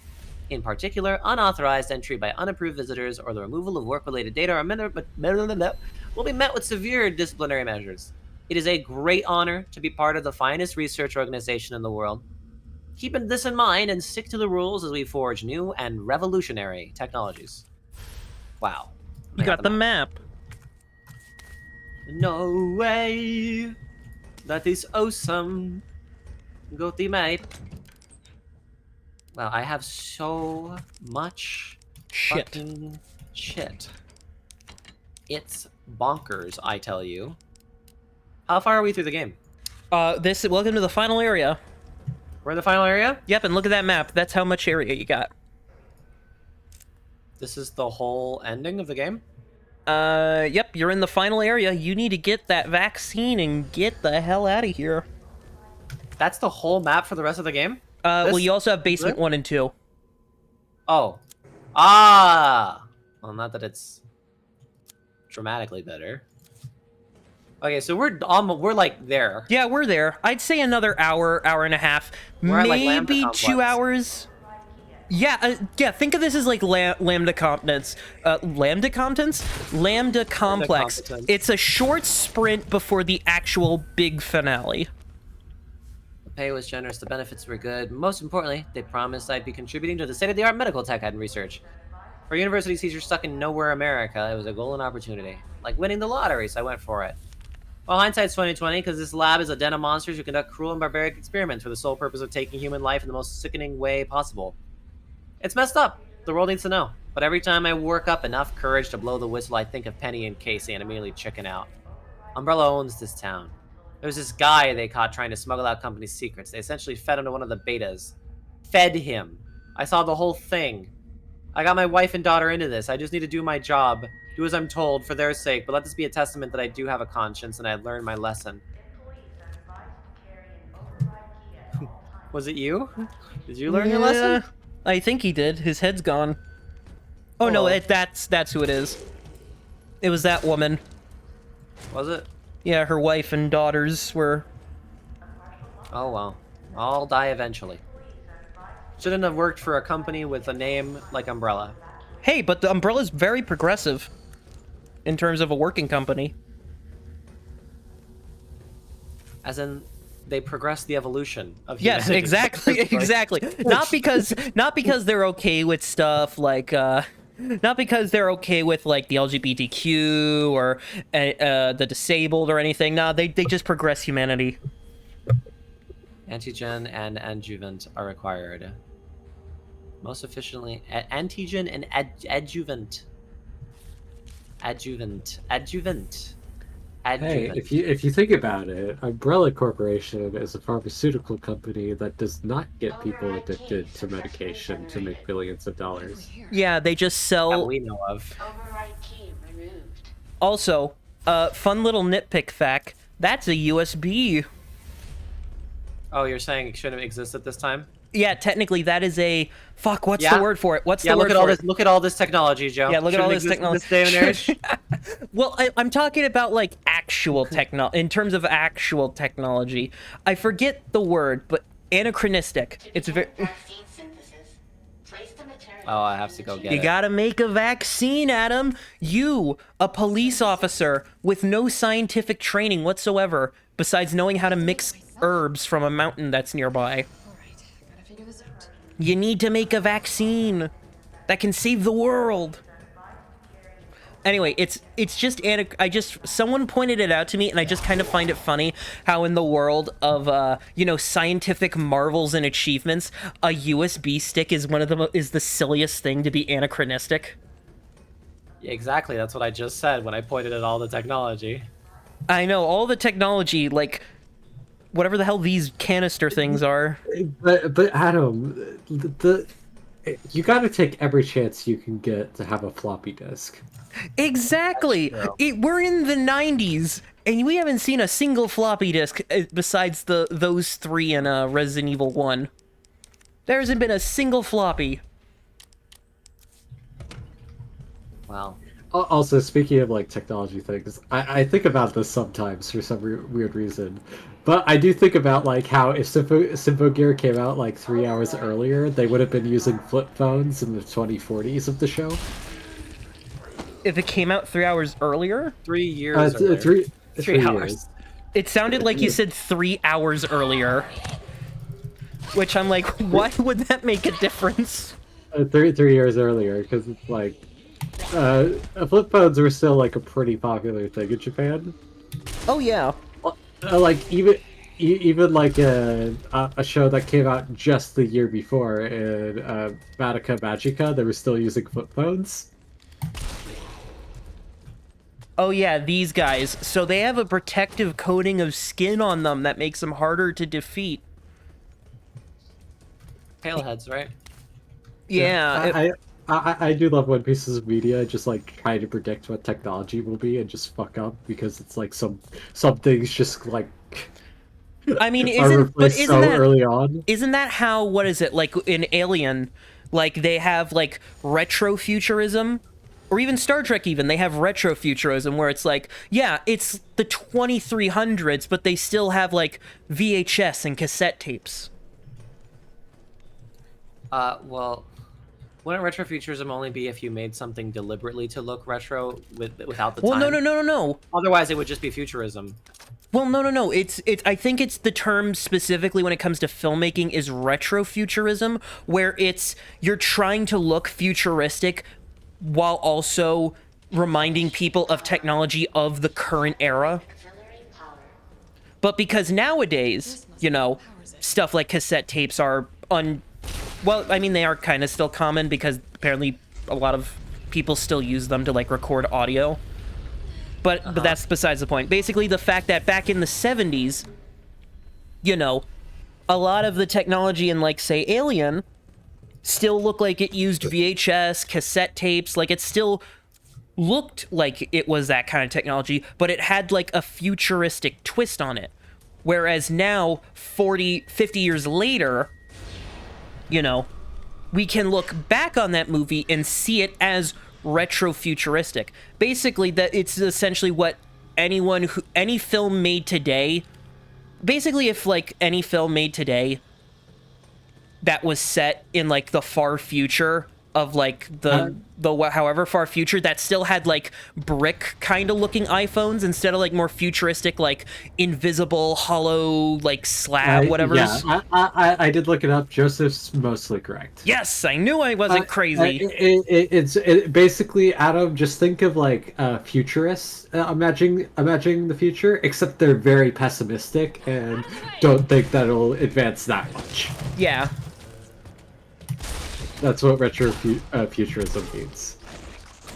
In particular, unauthorized entry by unapproved visitors or the removal of work-related data will be met with severe disciplinary measures. It is a great honor to be part of the finest research organization in the world. Keep this in mind and stick to the rules as we forge new and revolutionary technologies. Wow. You got the map. No way. That is awesome. Got the map. Wow, I have so much fucking shit. It's bonkers, I tell you. How far are we through the game? Welcome to the final area. We're in the final area? Yep, and look at that map. That's how much area you got. This is the whole ending of the game? Yep, you're in the final area. You need to get that vaccine and get the hell out of here. That's the whole map for the rest of the game? Well, you also have basement 1 and 2. Oh. Ah! Well, not that it's dramatically better. Okay, so we're like there. Yeah, we're there. I'd say another hour, hour and a half, maybe like 2 hours. Yeah, yeah. Think of this as like Lambda Competence. Lambda Competence? Lambda Complex. It's a short sprint before the actual big finale. The pay was generous, the benefits were good. Most importantly, they promised I'd be contributing to the state-of-the-art medical tech and research. For a university teacher stuck in nowhere America, it was a golden opportunity. Like winning the lottery, so I went for it. Well, hindsight's 20/20, because this lab is a den of monsters who conduct cruel and barbaric experiments for the sole purpose of taking human life in the most sickening way possible. It's messed up. The world needs to know. But every time I work up enough courage to blow the whistle, I think of Penny and Casey and immediately chicken out. Umbrella owns this town. There was this guy they caught trying to smuggle out company secrets. They essentially fed him to one of the betas. Fed him. I saw the whole thing. I got my wife and daughter into this. I just need to do my job. Do as I'm told for their sake, but let this be a testament that I do have a conscience and I learned my lesson. Was it you? Did you learn your lesson? I think he did. His head's gone. Oh no, that's who it is. It was that woman. Was it? Yeah, her wife and daughters were... Oh well. I'll die eventually. Shouldn't have worked for a company with a name like Umbrella. Hey, but the Umbrella's very progressive in terms of a working company. As in, they progress the evolution of Yes, humanity. exactly, exactly. Not because they're okay with stuff like not because they're okay with like the LGBTQ or the disabled or anything. No, they just progress humanity. Antigen and adjuvant are required. Most efficiently, antigen and adjuvant. Adjuvant. Hey, if you think about it, Umbrella Corporation is a pharmaceutical company that does not get people addicted to medication to make billions of dollars. Yeah, they just sell. That we know of. Also, fun little nitpick fact. That's a USB. Oh, you're saying it shouldn't exist at this time? Yeah, technically that is a fuck. What's the word for it? What's the word look at for all it? this. Look at all this technology, Joe. Yeah, look at all this Shouldn't exist technology. in this day and age. Well, I'm talking about like actual technology. In terms of actual technology, I forget the word, but anachronistic. It's very. Oh, I have to go get it. You gotta make a vaccine, Adam. You, a police officer with no scientific training whatsoever, besides knowing how to mix herbs from a mountain that's nearby. You need to make a vaccine that can save the world. Anyway, it's just someone pointed it out to me, and I just kind of find it funny how in the world of scientific marvels and achievements, a USB stick is is the silliest thing to be anachronistic. Yeah, exactly. That's what I just said when I pointed at all the technology. I know all the technology, like whatever the hell these canister things are. But Adam, you got to take every chance you can get to have a floppy disk. Exactly. We're in the 90s, and we haven't seen a single floppy disk besides those three in Resident Evil 1. There hasn't been a single floppy. Wow. Also, speaking of like technology things, I think about this sometimes for some weird reason. But I do think about like how if Symphogear came out like 3 hours earlier, they would have been using flip phones in the 2040s of the show. If it came out 3 hours earlier? 3 years earlier. 3 hours. years. It sounded like you said 3 hours earlier. Which I'm like, why would that make a difference? 3 years earlier, because it's like flip phones were still like a pretty popular thing in Japan. Oh yeah. Like even like a show that came out just the year before in Madoka Magica, they were still using flip phones. Oh yeah, these guys. So they have a protective coating of skin on them that makes them harder to defeat. Pale heads, right? Yeah. I do love when pieces of media just like try to predict what technology will be and just fuck up because it's like some things just like I mean, isn't that early on? Isn't that how, what is it, like in Alien, like they have like retrofuturism? Or even Star Trek even, they have retrofuturism where it's like, yeah, it's the 2300s, but they still have like VHS and cassette tapes. Well, wouldn't retrofuturism only be if you made something deliberately to look retro without the time? Well, no. Otherwise, it would just be futurism. Well, no. It's. I think it's the term specifically when it comes to filmmaking is retrofuturism, where you're trying to look futuristic while also reminding people of technology of the current era. But because nowadays, stuff like cassette tapes are well, I mean, they are kind of still common because apparently a lot of people still use them to like record audio. But that's besides the point. Basically, the fact that back in the 70s, a lot of the technology in like say Alien still looked like it used VHS, cassette tapes, like it still looked like it was that kind of technology, but it had like a futuristic twist on it. Whereas now, 40, 50 years later, we can look back on that movie and see it as retrofuturistic. Basically, that it's essentially what any film made today, basically if like any film made today that was set in like the far future of like the however far future that still had like brick kind of looking iPhones instead of like more futuristic like invisible hollow like slab whatever. Yeah, I did look it up. Joseph's mostly correct. Yes, I knew I wasn't crazy. It's basically, Adam, just think of like futurists imagining the future, except they're very pessimistic and don't think that it'll advance that much. Yeah. That's what retro futurism means.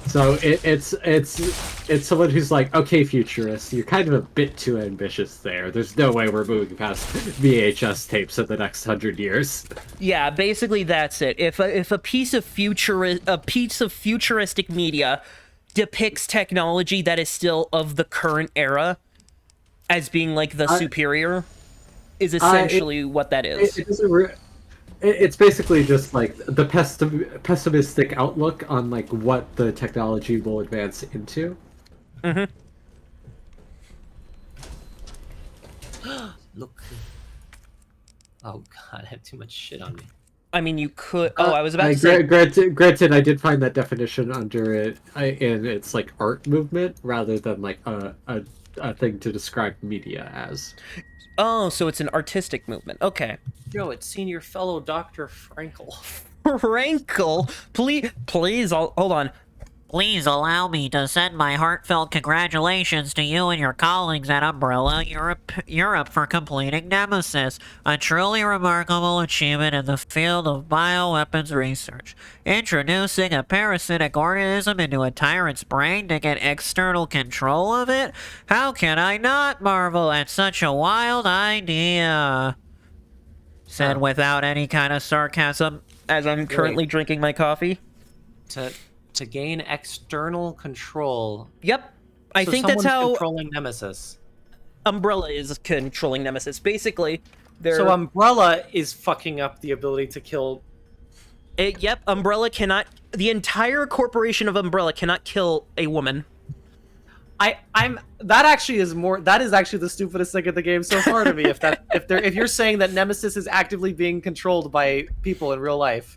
So it's someone who's like, okay, futurist, you're kind of a bit too ambitious there. There's no way we're moving past VHS tapes in the next 100 years. Yeah, basically that's it. If a piece of futuristic media depicts technology that is still of the current era as being like the superior, is essentially what that is. It's basically just like the pessimistic outlook on like what the technology will advance into. Mm-hmm. Look. Oh god, I have too much shit on me. I mean, you could. Oh, I was about to say. Granted, I did find that definition under it in its like art movement rather than like a thing to describe media as. Oh, so it's an artistic movement. Okay. Yo, it's senior fellow Dr. Frankel. Frankel? Please, hold on. Please allow me to send my heartfelt congratulations to you and your colleagues at Umbrella Europe for completing Nemesis, a truly remarkable achievement in the field of bioweapons research. Introducing a parasitic organism into a tyrant's brain to get external control of it? How can I not marvel at such a wild idea? Said without any kind of sarcasm, as I'm currently drinking my coffee. To gain external control. Yep. I think that's how controlling Nemesis. Umbrella is controlling Nemesis. Basically, so Umbrella is fucking up the ability to kill. Yep. Umbrella cannot. The entire corporation of Umbrella cannot kill a woman. That is actually the stupidest thing of the game so far to me. If you're saying that Nemesis is actively being controlled by people in real life.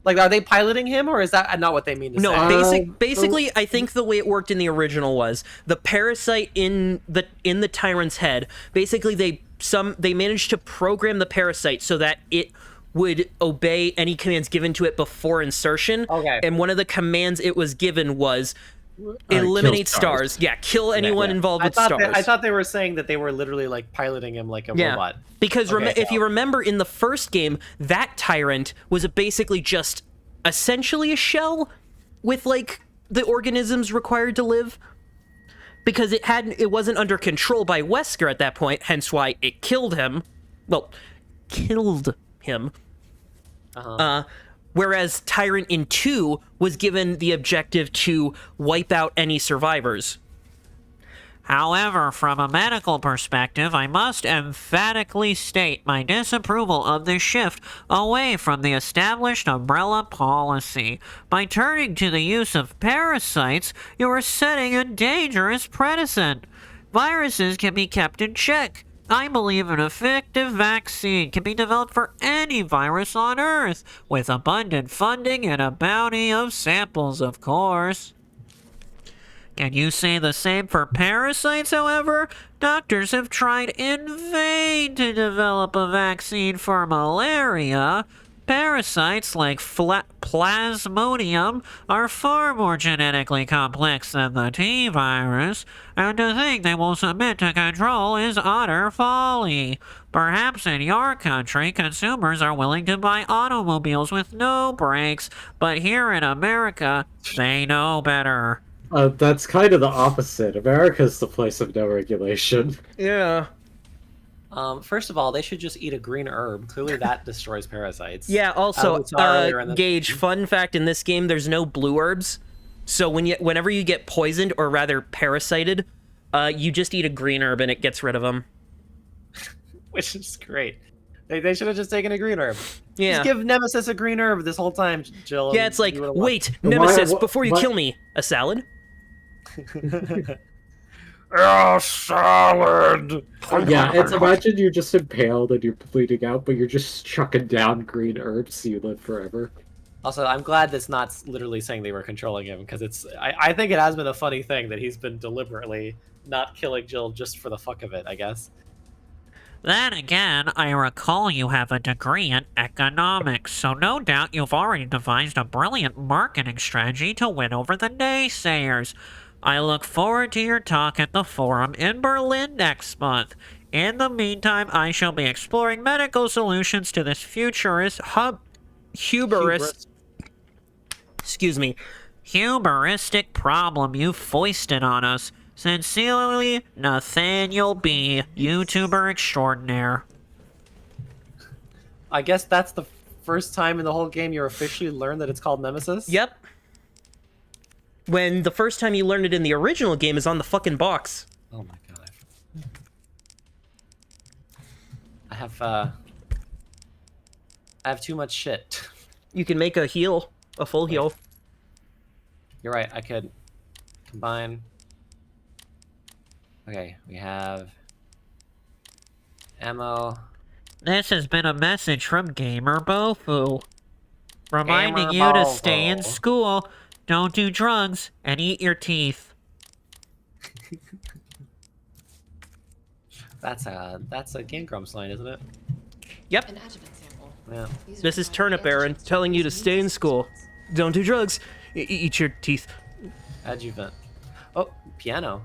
Like, are they piloting him, or is that not what they mean to say? No, basically, I think the way it worked in the original was the parasite in the tyrant's head. Basically, they managed to program the parasite so that it would obey any commands given to it before insertion. Okay. And one of the commands it was given was eliminate stars. Yeah, kill anyone involved with stars. I thought they were saying that they were literally like piloting him like a robot. Because if you remember in the first game, that tyrant was basically just essentially a shell with like the organisms required to live. Because it wasn't under control by Wesker at that point, hence why it killed him. Well, killed him. Whereas Tyrant in 2 was given the objective to wipe out any survivors. However, from a medical perspective, I must emphatically state my disapproval of this shift away from the established Umbrella policy. By turning to the use of parasites, you are setting a dangerous precedent. Viruses can be kept in check. I believe an effective vaccine can be developed for any virus on Earth, with abundant funding and a bounty of samples, of course. Can you say the same for parasites, however? Doctors have tried in vain to develop a vaccine for malaria. Parasites like Plasmodium are far more genetically complex than the T-virus, and to think they will submit to control is utter folly. Perhaps in your country, consumers are willing to buy automobiles with no brakes, but here in America, they know better. That's kind of the opposite. America's the place of no regulation. Yeah. First of all, they should just eat a green herb. Clearly that destroys parasites. Yeah, also, Gage, fun fact, in this game, there's no blue herbs. So whenever you get poisoned, or rather parasited, you just eat a green herb and it gets rid of them. Which is great. They should have just taken a green herb. Yeah. Just give Nemesis a green herb this whole time, Jill. Yeah, it's like, wait, Nemesis, before you kill me, a salad? A salad! Yeah, it's imagine you're just impaled and you're bleeding out, but you're just chucking down green herbs so you live forever. Also, I'm glad that's not literally saying they were controlling him, because I think it has been a funny thing that he's been deliberately not killing Jill just for the fuck of it, I guess. Then again, I recall you have a degree in economics, so no doubt you've already devised a brilliant marketing strategy to win over the naysayers. I look forward to your talk at the forum in Berlin next month. In the meantime, I shall be exploring medical solutions to this futurist hubristic problem you foisted on us. Sincerely, Nathaniel B., YouTuber extraordinaire. I guess that's the first time in the whole game you officially learned that it's called Nemesis? Yep. When the first time you learned it in the original game is on the fucking box. Oh my god. I have too much shit. You can make a heal, a full heal. You're right, I could combine. Okay, we have ammo. This has been a message from Gamer Bofu, reminding you to stay in school, don't do drugs, and eat your teeth. That's a Game Grumps line, isn't it? Yep. An adjuvant sample. Yeah. This is Turnip Aaron telling you to stay in school. Don't do drugs. Eat your teeth. Adjuvant. Oh, piano.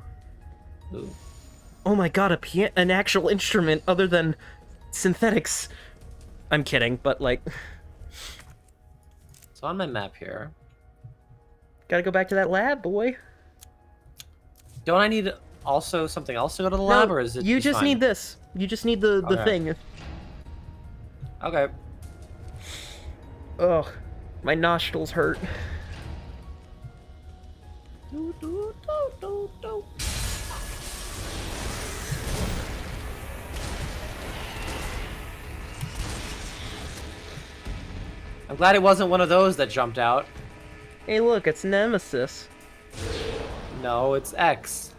Ooh. Oh my god, an actual instrument other than synthetics. I'm kidding, but like... So on my map here... Gotta go back to that lab, boy. Don't I need also something else to go to the lab, No, or is it you just fine? need this. You just need the Okay. thing. Okay. Ugh. My nostrils hurt. I'm glad it wasn't one of those that jumped out. Hey look, it's Nemesis. No, it's X.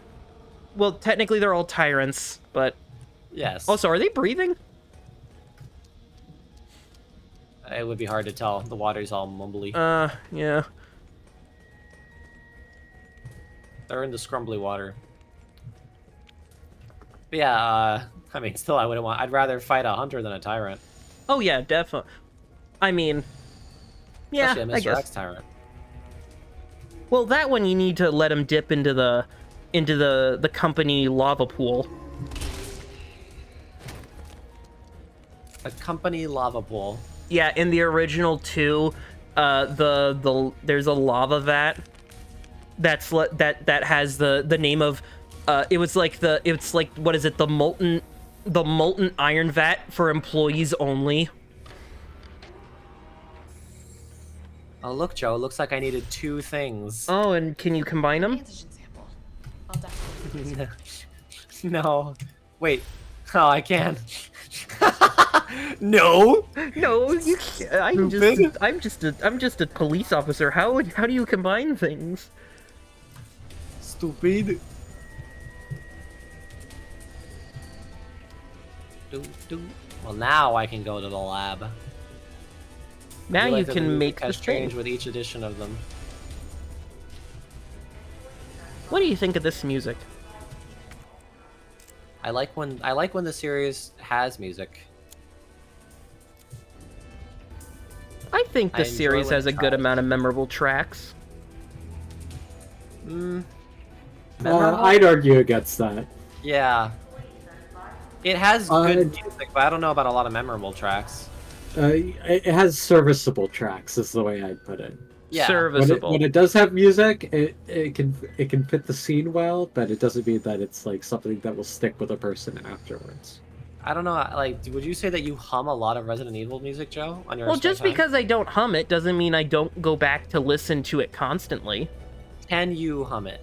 Well, technically they're all tyrants, but... Yes. Also, are they breathing? It would be hard to tell. The water's all mumbly. Yeah. They're in the scrumbly water. But yeah, I mean, still, I wouldn't want... I'd rather fight a hunter than a tyrant. Oh yeah, definitely. I mean... Yeah, Especially a I Mr. guess. X tyrant. Well, that one you need to let him dip into the company lava pool. A company lava pool. Yeah, in the original 2, there's a lava vat that has the name of it's like what is it, the molten iron vat for employees only. Oh look, Joe, looks like I needed 2 things. Oh, and can you combine them? No. Wait. Oh, I can. No. No, you can't. I'm just a police officer. How do you combine things? Stupid. Well, now I can go to the lab. Now you can make the has changed thing. with each edition of them. What do you think of this music? I like when the series has music. I think I the enjoy series when has a it good tries. amount of memorable tracks. I'd argue against that. Yeah. It has good music, but I don't know about a lot of memorable tracks. It has serviceable tracks, is the way I'd put it. Yeah. Serviceable. When it does have music, it can fit the scene well, but it doesn't mean that it's like something that will stick with a person afterwards. I don't know, like, would you say that you hum a lot of Resident Evil music, Joe, on your Well, spare just time? because I don't hum it doesn't mean I don't go back to listen to it constantly. Can you hum it?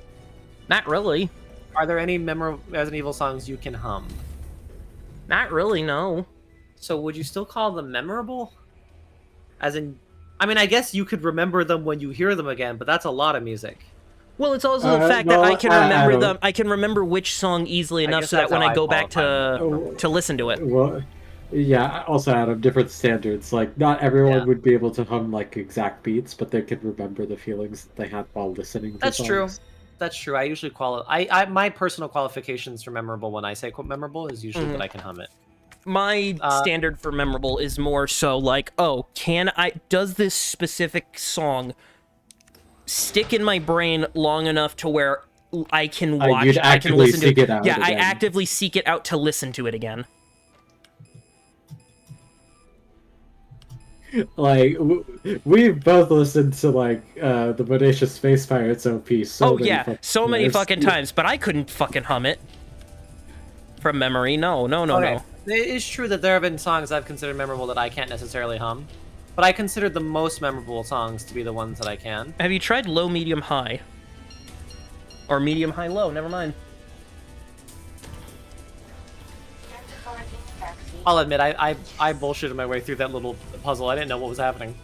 Not really. Are there any memorable Resident Evil songs you can hum? Not really, no. So would you still call them memorable? As in, I mean, I guess you could remember them when you hear them again, but that's a lot of music. Well, it's also the fact that I can remember them. I can remember which song easily enough guess so that that's when how I I go back qualify to listen to it. Yeah, also out of different standards. Like, not everyone Yeah. would be able to hum like exact beats, but they could remember the feelings that they had while listening to That's true. songs. That's true. I usually my personal qualifications for memorable when I say memorable is usually that Mhm. I can hum it. My standard for memorable is more so like, oh, does this specific song stick in my brain long enough to where I can watch, You'd I can actively listen to seek it. it out Yeah, I again. actively seek it out to listen to it again. Like, we've both listened to, like, the Bodacious Space Pirates OP so many yeah, fucking so many times. fucking times, but I couldn't fucking hum it from memory. No. Okay, it is true that there have been songs I've considered memorable that I can't necessarily hum, but I consider the most memorable songs to be the ones that I can. Have you tried low, medium, high? Or medium, high, low? Never mind. I'll admit, I bullshitted my way through that little puzzle. I didn't know what was happening.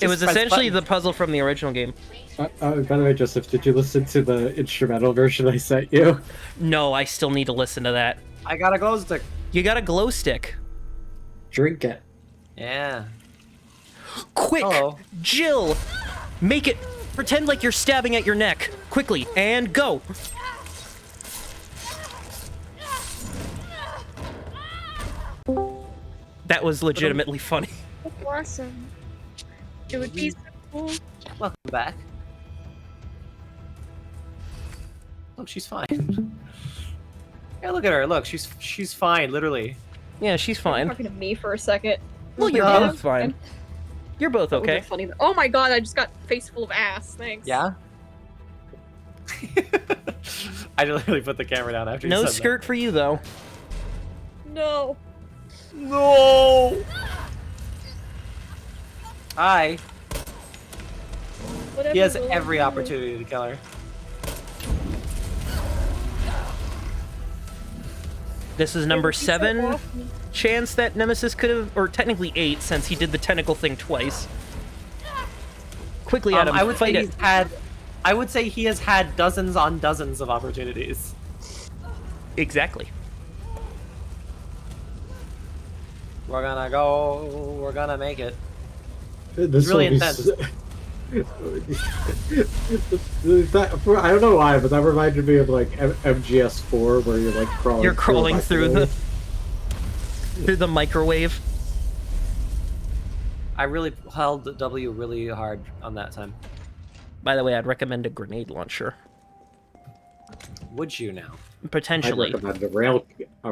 It was essentially the puzzle from the original game. By the way, Joseph, did you listen to the instrumental version I sent you? No, I still need to listen to that. I got a glow stick. You got a glow stick. Drink it. Yeah. Quick, Jill, make it. Pretend like you're stabbing at your neck. Quickly, and go. That was legitimately funny. That's awesome. It would be so cool. Welcome back. Look, she's fine. Yeah, look at her. Look, she's fine, literally. Yeah, she's fine. Talking to me for a second. Well, you're Yeah. both fine. You're both That would've okay. been funny. Oh my god, I just got face full of ass. Thanks. Yeah? I literally put the camera down after you No said skirt for you though. No. No. Hi. Whatever He has will I every do? opportunity to kill her. This is It number would be so 7 awesome. chance that Nemesis could have, or technically 8 since he did the tentacle thing twice. Quickly, Adam, I would fight say it. he's had. I would say he has had dozens on dozens of opportunities. Exactly. We're gonna go. We're gonna make it. This It's really will be intense. I don't know why, but that reminded me of like MGS4, where you're like crawling. You're crawling through the microwave. through the microwave. I really held W really hard on that time. By the way, I'd recommend a grenade launcher. Would you now? Potentially. I'd recommend a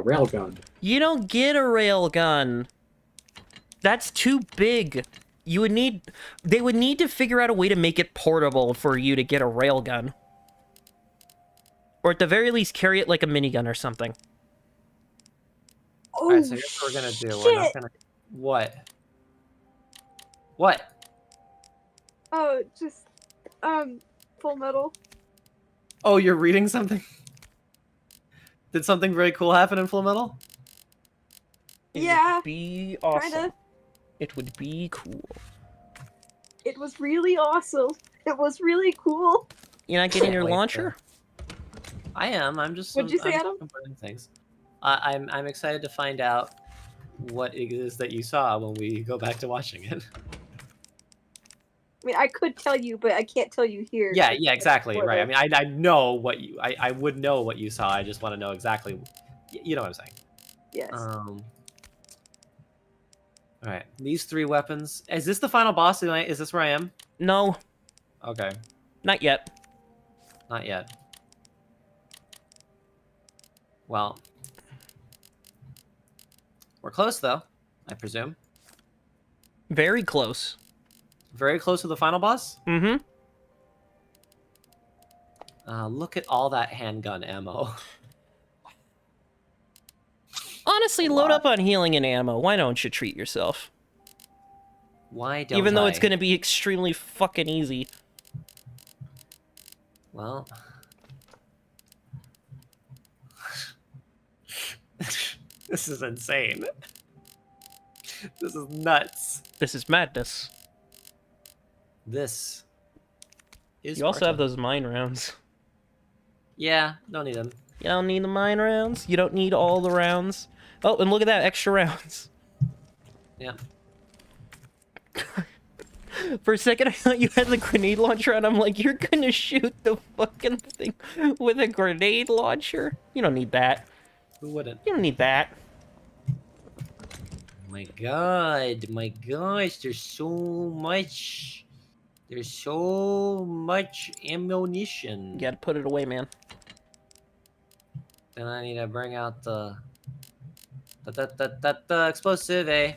rail gun. You don't get a railgun. That's too big. You would need. They would need to figure out a way to make it portable for you to get a railgun. Or at the very least, carry it like a minigun or something. Oh, Alright, so here's what we're gonna do. We're not gonna. What? What? Oh, just Full Metal. Oh, you're reading something? Did something very cool happen in Full Metal? Yeah. Be awesome. Kinda. It would be cool. It was really awesome. It was really cool. You're not getting your Wait, launcher? I am. I'm just. What'd you say, I'm Adam? putting things. I'm excited to find out what it is that you saw when we go back to watching it. I mean, I could tell you, but I can't tell you here. Yeah, 'cause yeah, exactly. spoiler. Right. I mean, I know what you. I would know what you saw. I just want to know exactly. You know what I'm saying? Yes. All right. These 3 weapons. Is this the final boss? Is this where I am? No. Okay. Not yet. Not yet. Well, we're close though. I presume. Very close. Very close to the final boss. Mm-hmm. Look at all that handgun ammo. Honestly, load up on healing and ammo. Why don't you treat yourself? Why don't Even though it's I? going to be extremely fucking easy. Well, this is insane. This is nuts. This is madness. This is. You also Sparta. have those mine rounds. Yeah, don't need them. You don't need the mine rounds. You don't need all the rounds. Oh, and look at that, extra rounds. Yeah. For a second, I thought you had the grenade launcher, and I'm like, you're gonna shoot the fucking thing with a grenade launcher? You don't need that. Who wouldn't? You don't need that. My god, my gosh, there's so much. There's so much ammunition. You gotta put it away, man. Then I need to bring out the explosive, eh?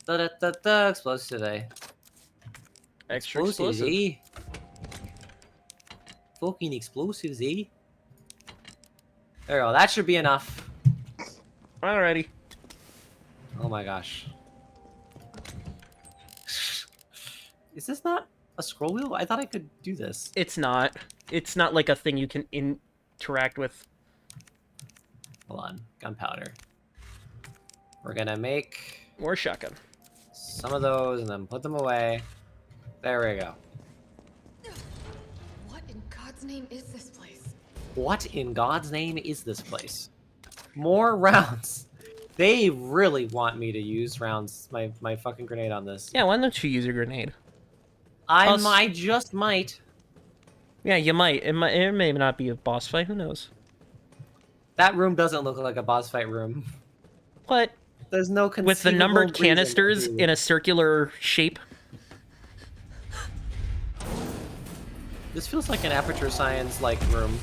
Explosive, eh? Extra Explosives, explosive. eh? Fucking explosives, eh? There we go. That should be enough. Alrighty. Oh my gosh. Is this not a scroll wheel? I thought I could do this. It's not. It's not like a thing you can interact with. Hold on. Gunpowder. We're gonna make more shotgun. Some of those and then put them away. There we go. What in God's name is this place? What in God's name is this place? More rounds. They really want me to use rounds, my fucking grenade on this. Yeah, why don't you use your grenade? I just might. Yeah, you might. It may not be a boss fight. Who knows? That room doesn't look like a boss fight room. What? There's no With the conceivable numbered reason canisters to- in a circular shape. This feels like an aperture science like room.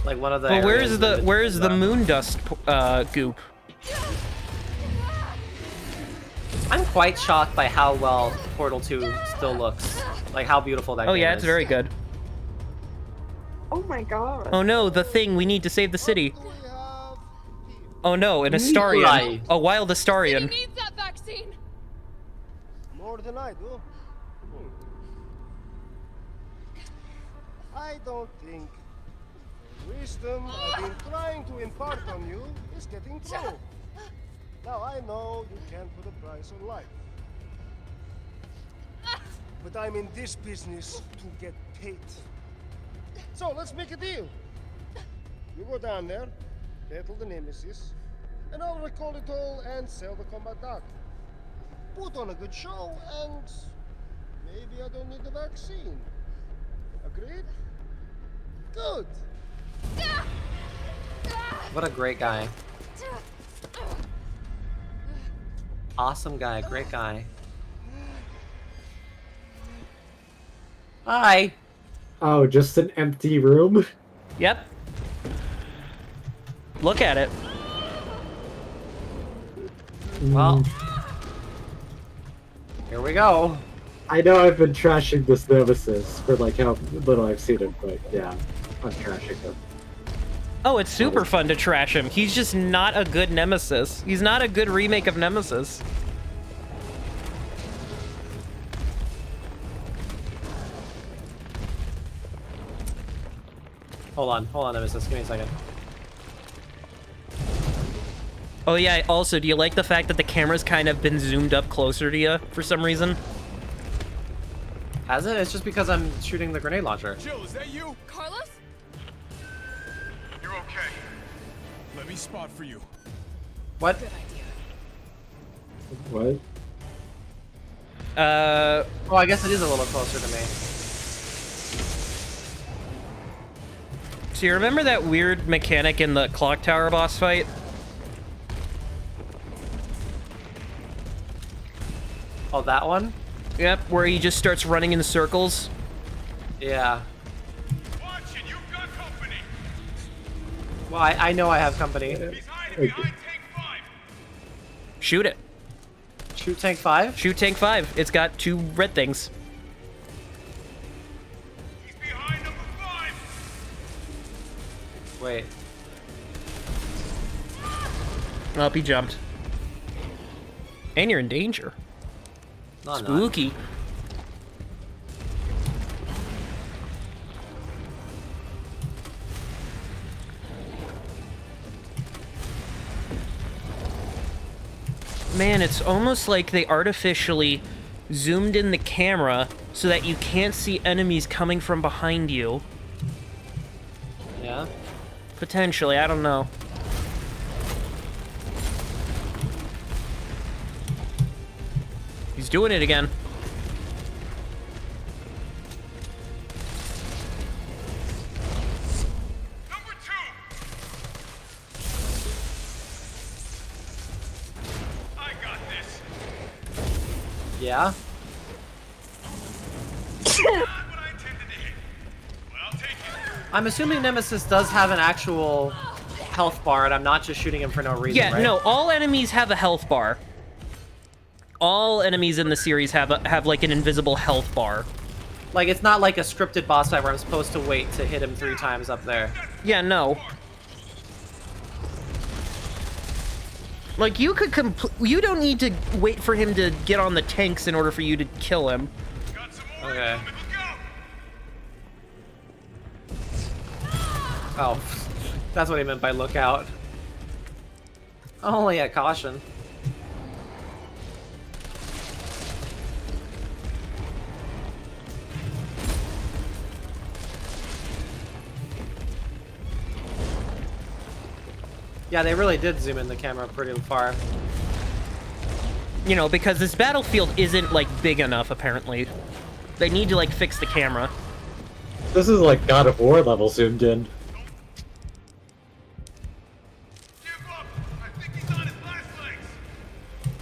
Like one of the. But areas where's the moon dust goop? I'm quite shocked by how well Portal 2 still looks. Like how beautiful that Oh game yeah, is. it's very good. Oh my god. Oh no, the thing, we need to save the city. Oh no, an Nikolai. Astarian. A wild Astarian. Needs that vaccine. More than I do. I don't think the wisdom I've been trying to impart on you is getting through. Now I know you can't put a price on life. But I'm in this business to get paid. So let's make a deal. You go down there, battle the Nemesis, and I'll recall it all and sell the combat dog. Put on a good show, and maybe I don't need the vaccine. Agreed? Good. What a great guy. Awesome guy, great guy. Hi. Oh, just an empty room? Yep. Look at it. Well, here we go. I know I've been trashing this Nemesis for like how little I've seen him, but yeah, I'm trashing him. Oh, it's super fun to trash him. He's just not a good Nemesis. He's not a good remake of Nemesis. Hold on, Nemesis. Give me a second. Oh yeah, also, do you like the fact that the camera's kind of been zoomed up closer to you for some reason? Has it? It's just because I'm shooting the grenade launcher. Jill, is that you? Carlos? You're okay. Let me spot for you. What? Good idea. What? Oh, I guess it is a little closer to me. So you remember that weird mechanic in the clock tower boss fight? Oh, that one? Yep, where he just starts running in circles. Yeah. Well, I know I have company. Shoot it. Shoot Tank 5? Shoot Tank 5. It's got 2 red things. Wait. Up he jumped. And you're in danger. No, I'm not. Spooky. Man, it's almost like they artificially zoomed in the camera so that you can't see enemies coming from behind you. Yeah? Potentially, I don't know. He's doing it again. Yeah? I'm assuming Nemesis does have an actual health bar, and I'm not just shooting him for no reason, Yeah, right? no, all enemies have a health bar. All enemies in the series have like an invisible health bar. Like, it's not like a scripted boss fight where I'm supposed to wait to hit him 3 times up there. Yeah, no. Like, you could you don't need to wait for him to get on the tanks in order for you to kill him. Okay. Oh, that's what he meant by look out. Only at caution. Yeah, they really did zoom in the camera pretty far. You know, because this battlefield isn't, like, big enough, apparently. They need to, like, fix the camera. This is like God of War level zoomed in.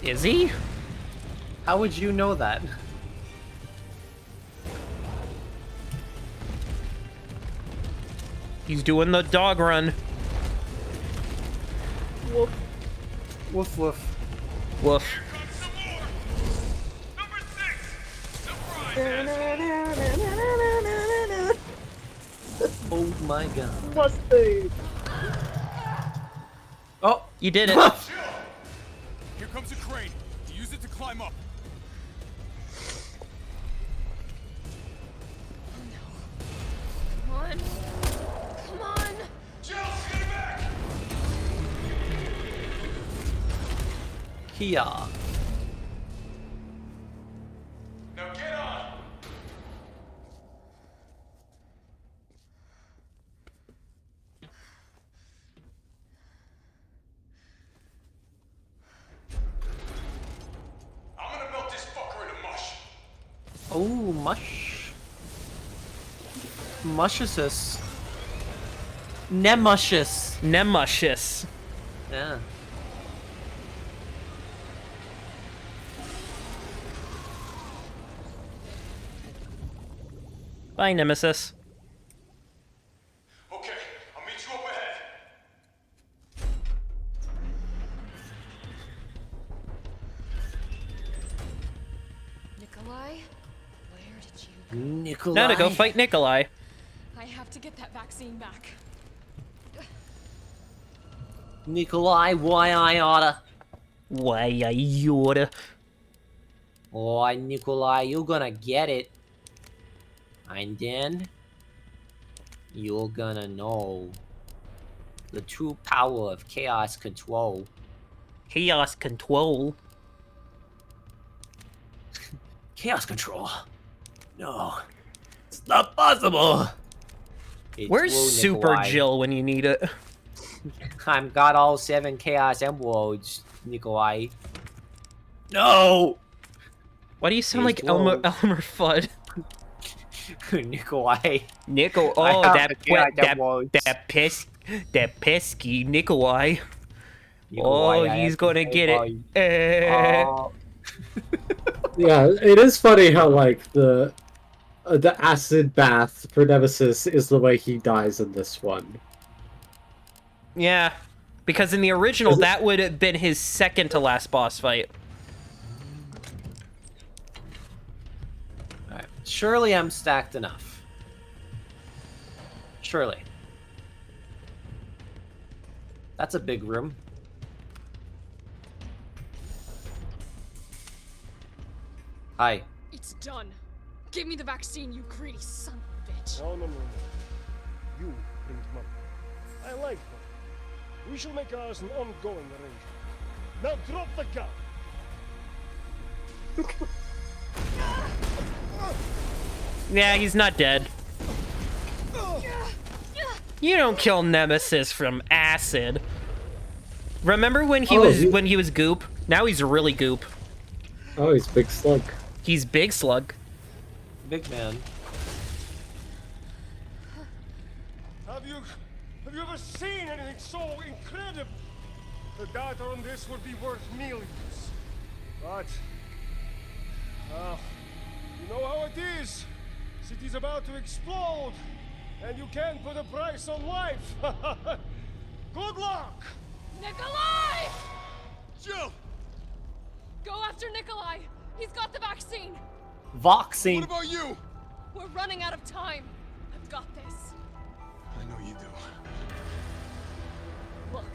Is he? How would you know that? He's doing the dog run. Woof. Woof woof. Woof. Oh my god. Mustard. Oh, you did it. Here comes a crane. Use it to climb up. Come on. Come on. Kia. Now get on. I'm gonna melt this fucker into mush. Oh, mush. Mushusus. Nemuscious. Nemuscious. Yeah. Bye, Nemesis. Okay, I'll meet you up ahead. Nikolai? Where did you go? Nikolai. Now to go fight Nikolai. I have to get that vaccine back. Nikolai, why I oughta? Why I oughta? Oh, Nikolai, you're gonna get it. And then you're gonna know the true power of chaos control. Chaos control? Chaos control? No, it's not possible. It's Where's true, Super Nikolai. Jill when you need it? I've got all 7 Chaos Emeralds, Nikolai. No! Why do you sound It's like Elmer low. Fudd? Nikolai. Nickel. I Oh, have that the Chaos Emeralds. that pesky Nikolai. Nikolai, Oh, I he's have gonna to get say it. Oh. Yeah, it is funny how like the acid bath for Nemesis is the way he dies in this one. Yeah, because in the original, that would have been his second to last boss fight. Alright, surely I'm stacked enough. Surely. That's a big room. Hi. It's done. Give me the vaccine, you greedy son of a bitch. No. You bring him up. I like her. We shall make ours an ongoing arrangement. Now drop the gun. Yeah, he's not dead. You don't kill Nemesis from acid. Remember when he was goop? Now he's really goop. Oh, he's Big Slug. He's Big Slug. Big man. Have you ever seen anything so incredible? The data on this would be worth millions. But, you know how it is. City's about to explode, and you can't put a price on life. Good luck! Nikolai! Jill! Go after Nikolai! He's got the vaccine! Voxing. What about you? We're running out of time. I've got this. I know you do. Look,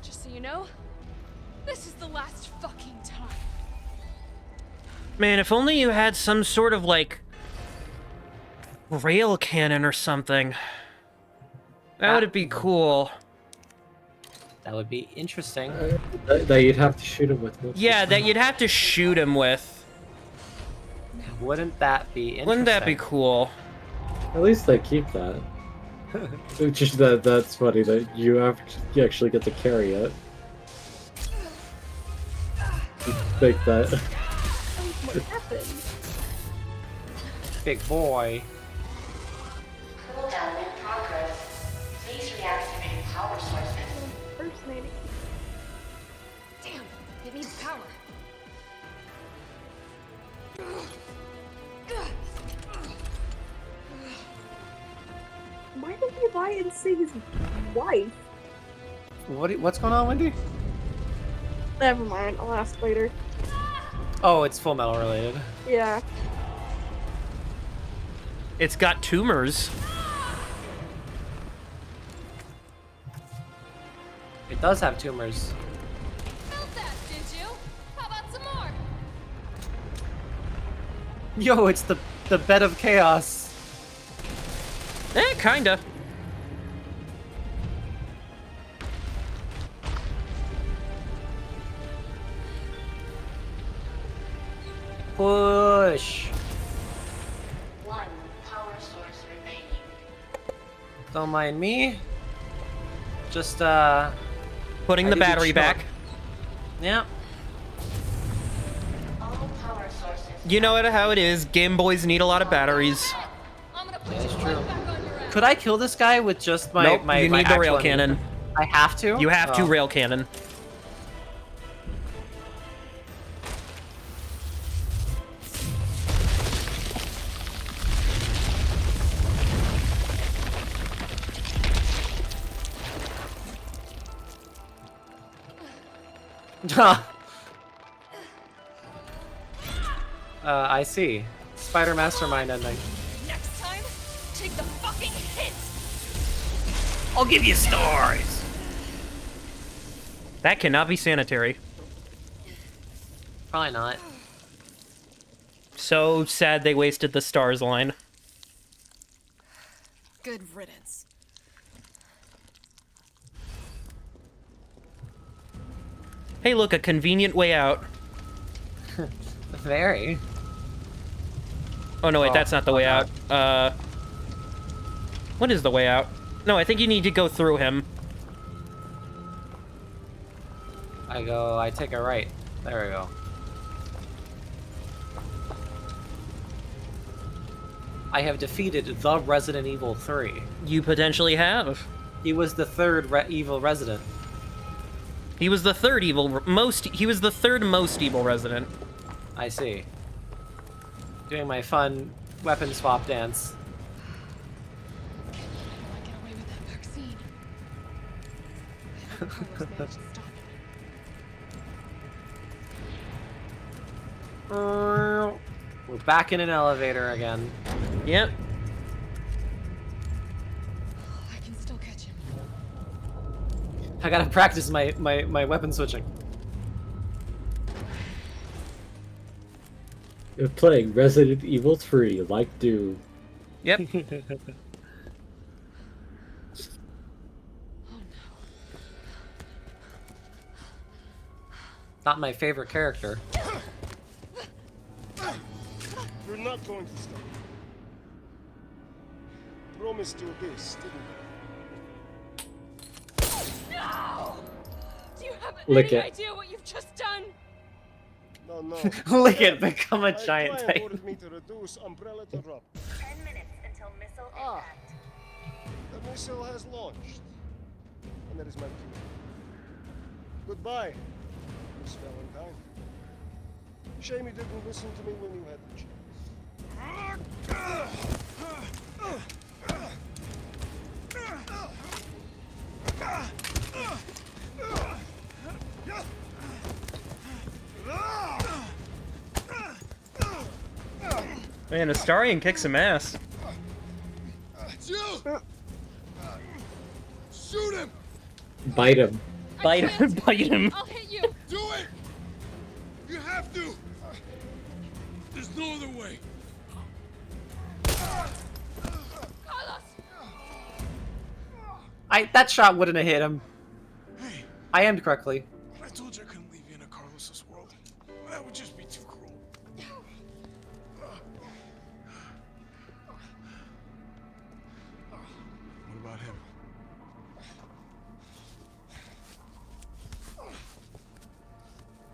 just so you know, this is the last fucking time. Man, if only you had some sort of, like, rail cannon or something. That would be cool. That would be interesting. That you'd have to shoot him with. Yeah, that you'd have to shoot him with. Wouldn't that be interesting? Wouldn't that be cool? At least they keep that. Just that's funny that you actually get to carry it. Think that. What happened? Big boy. Cooldown in progress. Please reactivate power sources. Impersonating. Damn, it needs power. Why did he lie and say his wife? What's going on, Wendy? Never mind, I'll ask later. Oh, it's Full Metal related. Yeah. It's got tumors. It does have tumors. Felt that, did you? How about some more? Yo, it's the bed of chaos. Kinda. Push. One power source remaining. Don't mind me. Just putting the battery back. Yeah. All power sources. You know how it is. Game Boys need a lot of batteries. It's true. Could I kill this guy with just my Nope, my you my need the rail actual cannon. ammunition? I have to. You have to Oh. rail cannon. I see. Spider Mastermind ending. Next time, take the fucking hit! I'll give you stars. That cannot be sanitary. Probably not. So sad they wasted the stars line. Good riddance. Hey, look, a convenient way out. Very. Oh, no, wait, Oh, that's not the way out. What is the way out? No, I think you need to go through him. I take a right. There we go. I have defeated the Resident Evil 3. You potentially have. He was the third evil resident. He was the third he was the third most evil resident. I see. Doing my fun weapon swap dance. Get away with that vaccine. I hope Carlos managed to stop it. We're back in an elevator again. Yep. I can still catch him. I gotta practice my weapon switching. You're playing Resident Evil 3 like Doom. Yep. Not my favorite character. You're not going to stop. Promised you this, didn't No! Do you have Lick any it. idea what you've just done? No, no. Look at become a My giant client titan. ordered me to reduce Umbrella to drop. 10 minutes until missile impact. The missile has launched. And that is my cue. Goodbye, Miss Valentine. Shame you didn't listen to me when you had the Man, Astarion kicks some ass. Jill! Shoot him! Bite him. Bite him. Bite him. I'll hit you. Do it! You have to! There's no other way. Carlos! That shot wouldn't have hit him. I aimed correctly. I told you I couldn't leave you in a Carlos's world. That would just be too cruel. What about him?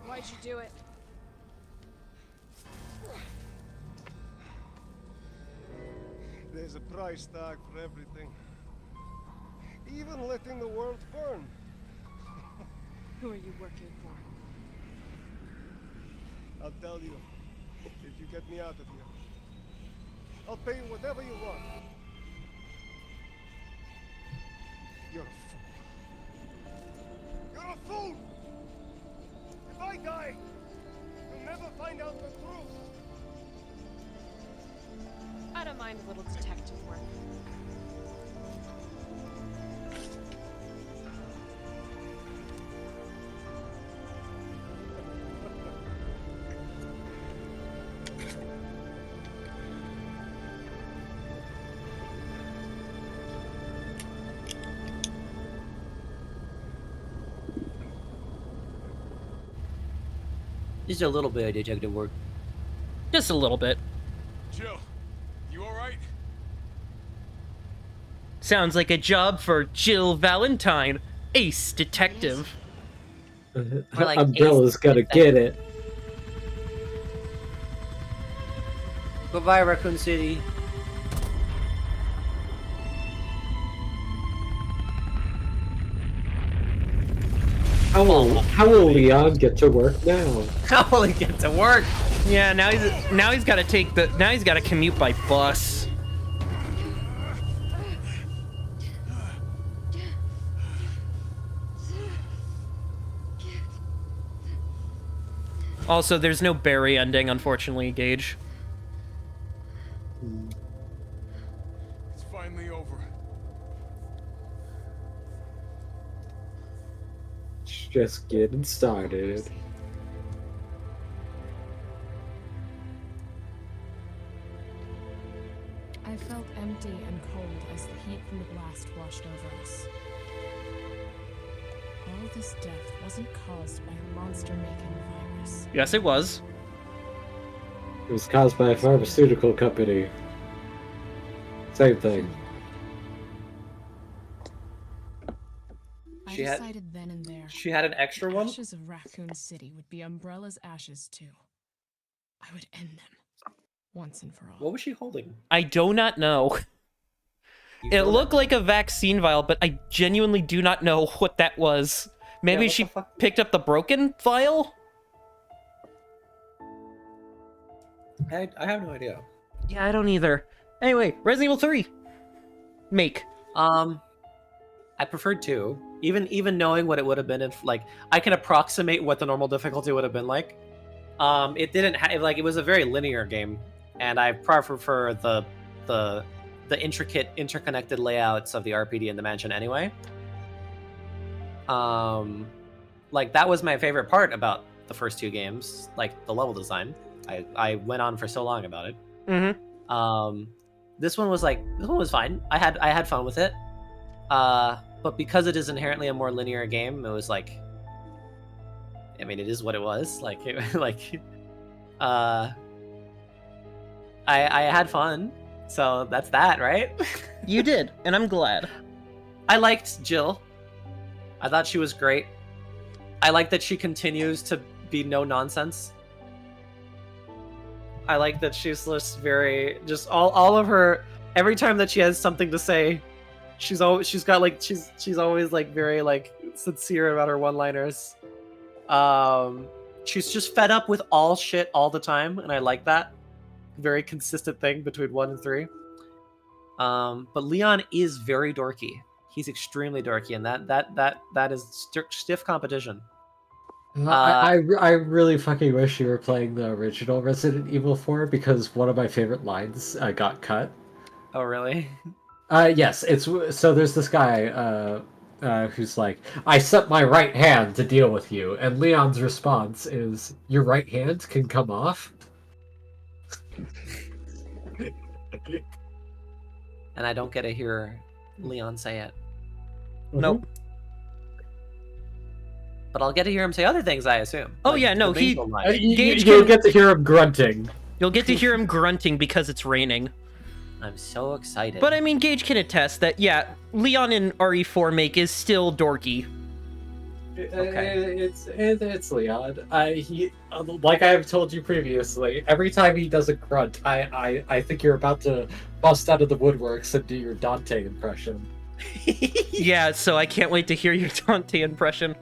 Why'd you do it? There's a price tag for everything. Even letting the world burn. Who are you working for? I'll tell you, if you get me out of here. I'll pay you whatever you want. You're a fool. You're a fool! If I die, you'll never find out the truth. I don't mind a little detective work. Just a little bit of detective work. Just a little bit. Jill, you alright? Sounds like a job for Jill Valentine, ace detective. like Umbrella's gotta get it. Goodbye, Raccoon City. How will Leon get to work now? How will he get to work? Yeah, now he's got to commute by bus. Also, there's no Barry ending, unfortunately, Gage. It's finally over. Just getting started. I felt empty and cold as the heat from the blast washed over us. All this death wasn't caused by a monster-making virus. Yes, it was. It was caused by a pharmaceutical company. Same thing. I She had- decided then and there. She had an extra the one? Ashes of Raccoon City would be Umbrella's ashes too. I would end them once and for all. What was she holding? I do not know. It looked like a vaccine vial, but I genuinely do not know what that was. Maybe she picked up the broken vial? I have no idea. Yeah, I don't either. Anyway, Resident Evil 3. Make. I preferred 2. Even knowing what it would have been if, like, I can approximate what the normal difficulty would have been like. It didn't have, like, it was a very linear game, and I prefer the intricate, interconnected layouts of the RPD in the mansion anyway. Like, that was my favorite part about the first 2 games, like, the level design. I went on for so long about it. Mm-hmm. This one was fine. I had fun with it. But because it is inherently a more linear game, it was like, I mean, it is what it was. Like, I had fun, so that's that, right? You did, and I'm glad. I liked Jill. I thought she was great. I like that she continues to be no nonsense. I like that she's just very just all of her every time that she has something to say, she's always she's always like very like sincere about her one-liners. She's just fed up with all shit all the time, and I like that. Very consistent thing between 1 and 3. But Leon is very dorky. He's extremely dorky, and that is stiff competition. I really fucking wish you were playing the original Resident Evil 4 because one of my favorite lines got cut. Oh, really? Yes, it's so there's this guy who's like, I set my right hand to deal with you, and Leon's response is, your right hand can come off? And I don't get to hear Leon say it. Nope. But I'll get to hear him say other things, I assume. Oh Like yeah, no, the he Basil line. You'll get to hear him grunting. You'll get to hear him grunting because it's raining. I'm so excited. But I mean, Gage can attest that, yeah, Leon in RE4 Make is still dorky. Okay. It's Leon. He, like I have told you previously, every time he does a grunt, I think you're about to bust out of the woodworks and do your Dante impression. Yeah, so I can't wait to hear your Dante impression.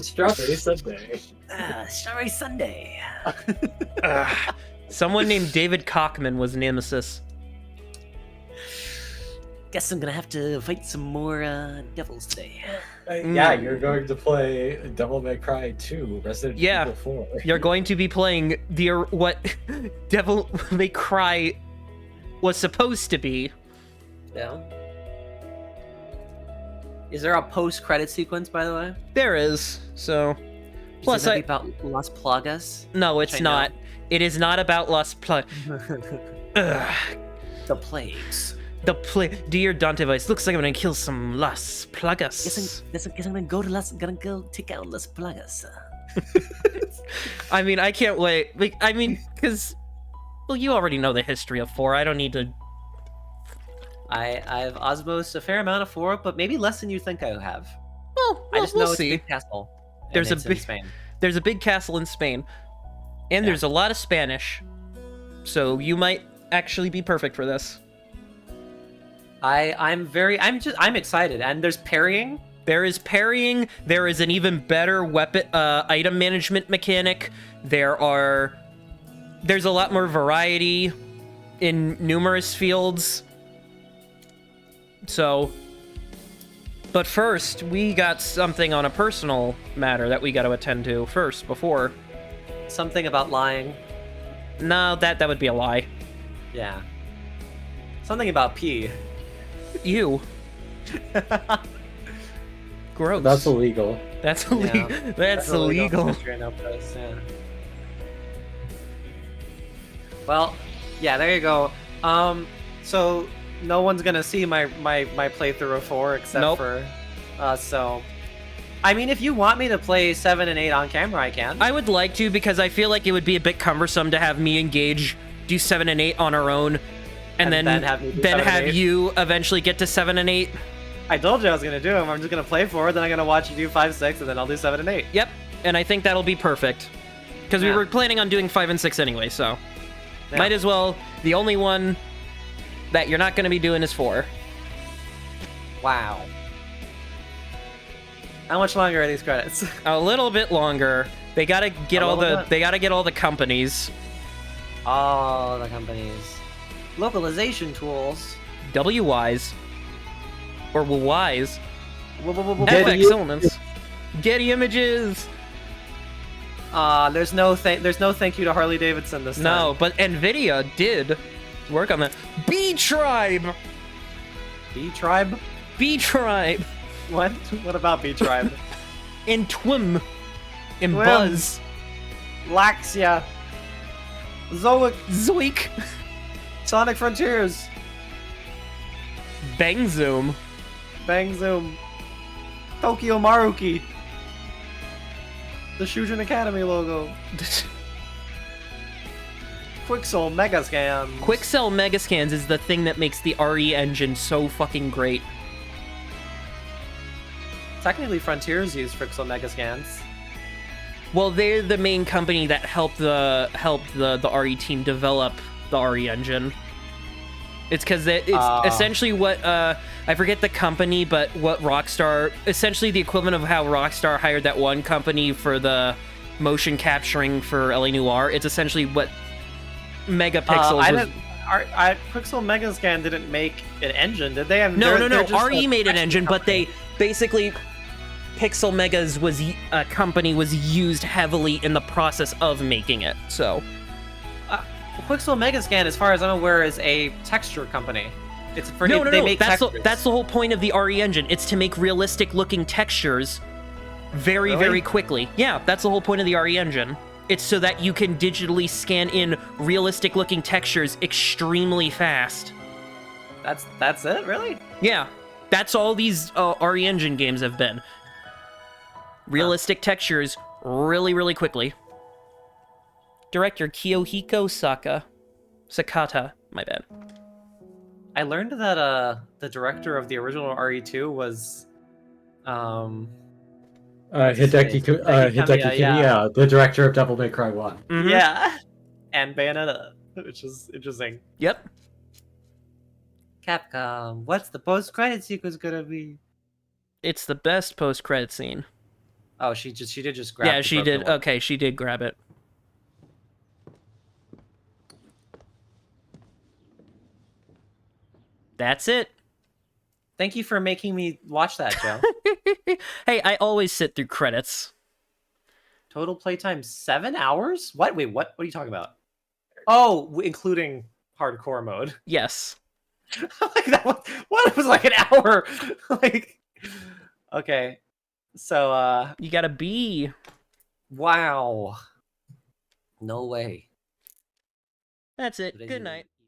Strawberry Sunday. Strawberry Sunday. Someone named David Cockman was Nemesis. Guess I'm gonna have to fight some more devils today. Yeah, you're going to play Devil May Cry 2, Resident Evil 4. You're going to be playing what Devil May Cry was supposed to be. Yeah. Is there a post-credit sequence, by the way? There is. So, Plus, it about Las Plagas? No, it's not. It is not about Las Plagas. The plagues. Dear Dante voice, looks like I'm gonna kill some Las Plagas. Guess I'm gonna go take out Las Plagas. I mean, I can't wait. Like, I mean, because, well, you already know the history of 4. I don't need to. I've osmosed a fair amount of 4, but maybe less than you think I have. Well, I just we'll know see. it's a big castle. There's in Spain. There's a big castle in Spain, and there's a lot of Spanish, so you might actually be perfect for this. I'm excited, and there's parrying. There is parrying. There is an even better weapon item management mechanic. There's a lot more variety in numerous fields. So, but first, we got something on a personal matter that we got to attend to first before. Something about lying. No, that would be a lie. Yeah. Something about pee. You. Gross. That's illegal. That's illegal. Yeah. That's illegal. Yeah. Well, yeah, there you go. So no one's gonna see my playthrough of 4 except for so. I mean, if you want me to play 7 and 8 on camera, I can. I would like to, because I feel like it would be a bit cumbersome to have me engage, do 7 and 8 on our own, and then have you eventually get to 7 and 8. I told you I was gonna do them. I'm just gonna play 4, then I'm gonna watch you do 5, 6, and then I'll do 7 and 8. Yep, and I think that'll be perfect. Because we were planning on doing 5 and 6 anyway, so might as well. The only one that you're not gonna be doing is 4. Wow. How much longer are these credits? A little bit longer. They gotta get all the companies. All the companies. Localization tools. WYs. Or Ys. Getty FX elements. Getty images. There's no thank you to Harley Davidson this time. No, but Nvidia did work on that. B-Tribe. B-Tribe? B-Tribe. What? What about B-Tribe? In Twim. In Buzz. Laxia. Zoic. Zoik. Sonic Frontiers. Bang Zoom. Bang Zoom. Tokyo Maruki. The Shujin Academy logo. Quixel Megascans. Quixel Megascans is the thing that makes the RE engine so fucking great. Technically, Frontiers use Quixel Megascans. Well, they're the main company that helped the RE team develop the RE engine. It's because it's essentially what I forget the company, but what Rockstar, essentially the equivalent of how Rockstar hired that one company for the motion capturing for LA Noire. It's essentially what Megapixels was. Pixel Megascan didn't make an engine, did they? No. RE made an engine, but they basically Pixel Megas was a company was used heavily in the process of making it. So Pixel Megascan, as far as I'm aware, is a texture company. It's for no. Make that's textures. that's the whole point of the RE engine. It's to make realistic looking textures very very quickly. Yeah, that's the whole point of the RE engine. It's so that you can digitally scan in realistic looking textures extremely fast. That's it, really? Yeah, that's all these RE engine games have been. Realistic textures really quickly. Director Kiyohiko Sakata, my bad. I learned that the director of the original RE2 was Hideki Kamiya, the director of Devil May Cry 1. Mm-hmm. Yeah, and Bayonetta, which is interesting. Yep. Capcom, what's the post-credit sequence gonna be? It's the best post-credit scene. Oh, she did just grab. Yeah, she did. Okay, she did grab it. That's it. Thank you for making me watch that, Joe. Hey, I always sit through credits. Total playtime 7 hours? What? Wait, what? What are you talking about? Oh, including hardcore mode. Yes. Like that was, what? It was like an hour. Like, okay. So, you got a B. Wow. No way. That's it. Good night.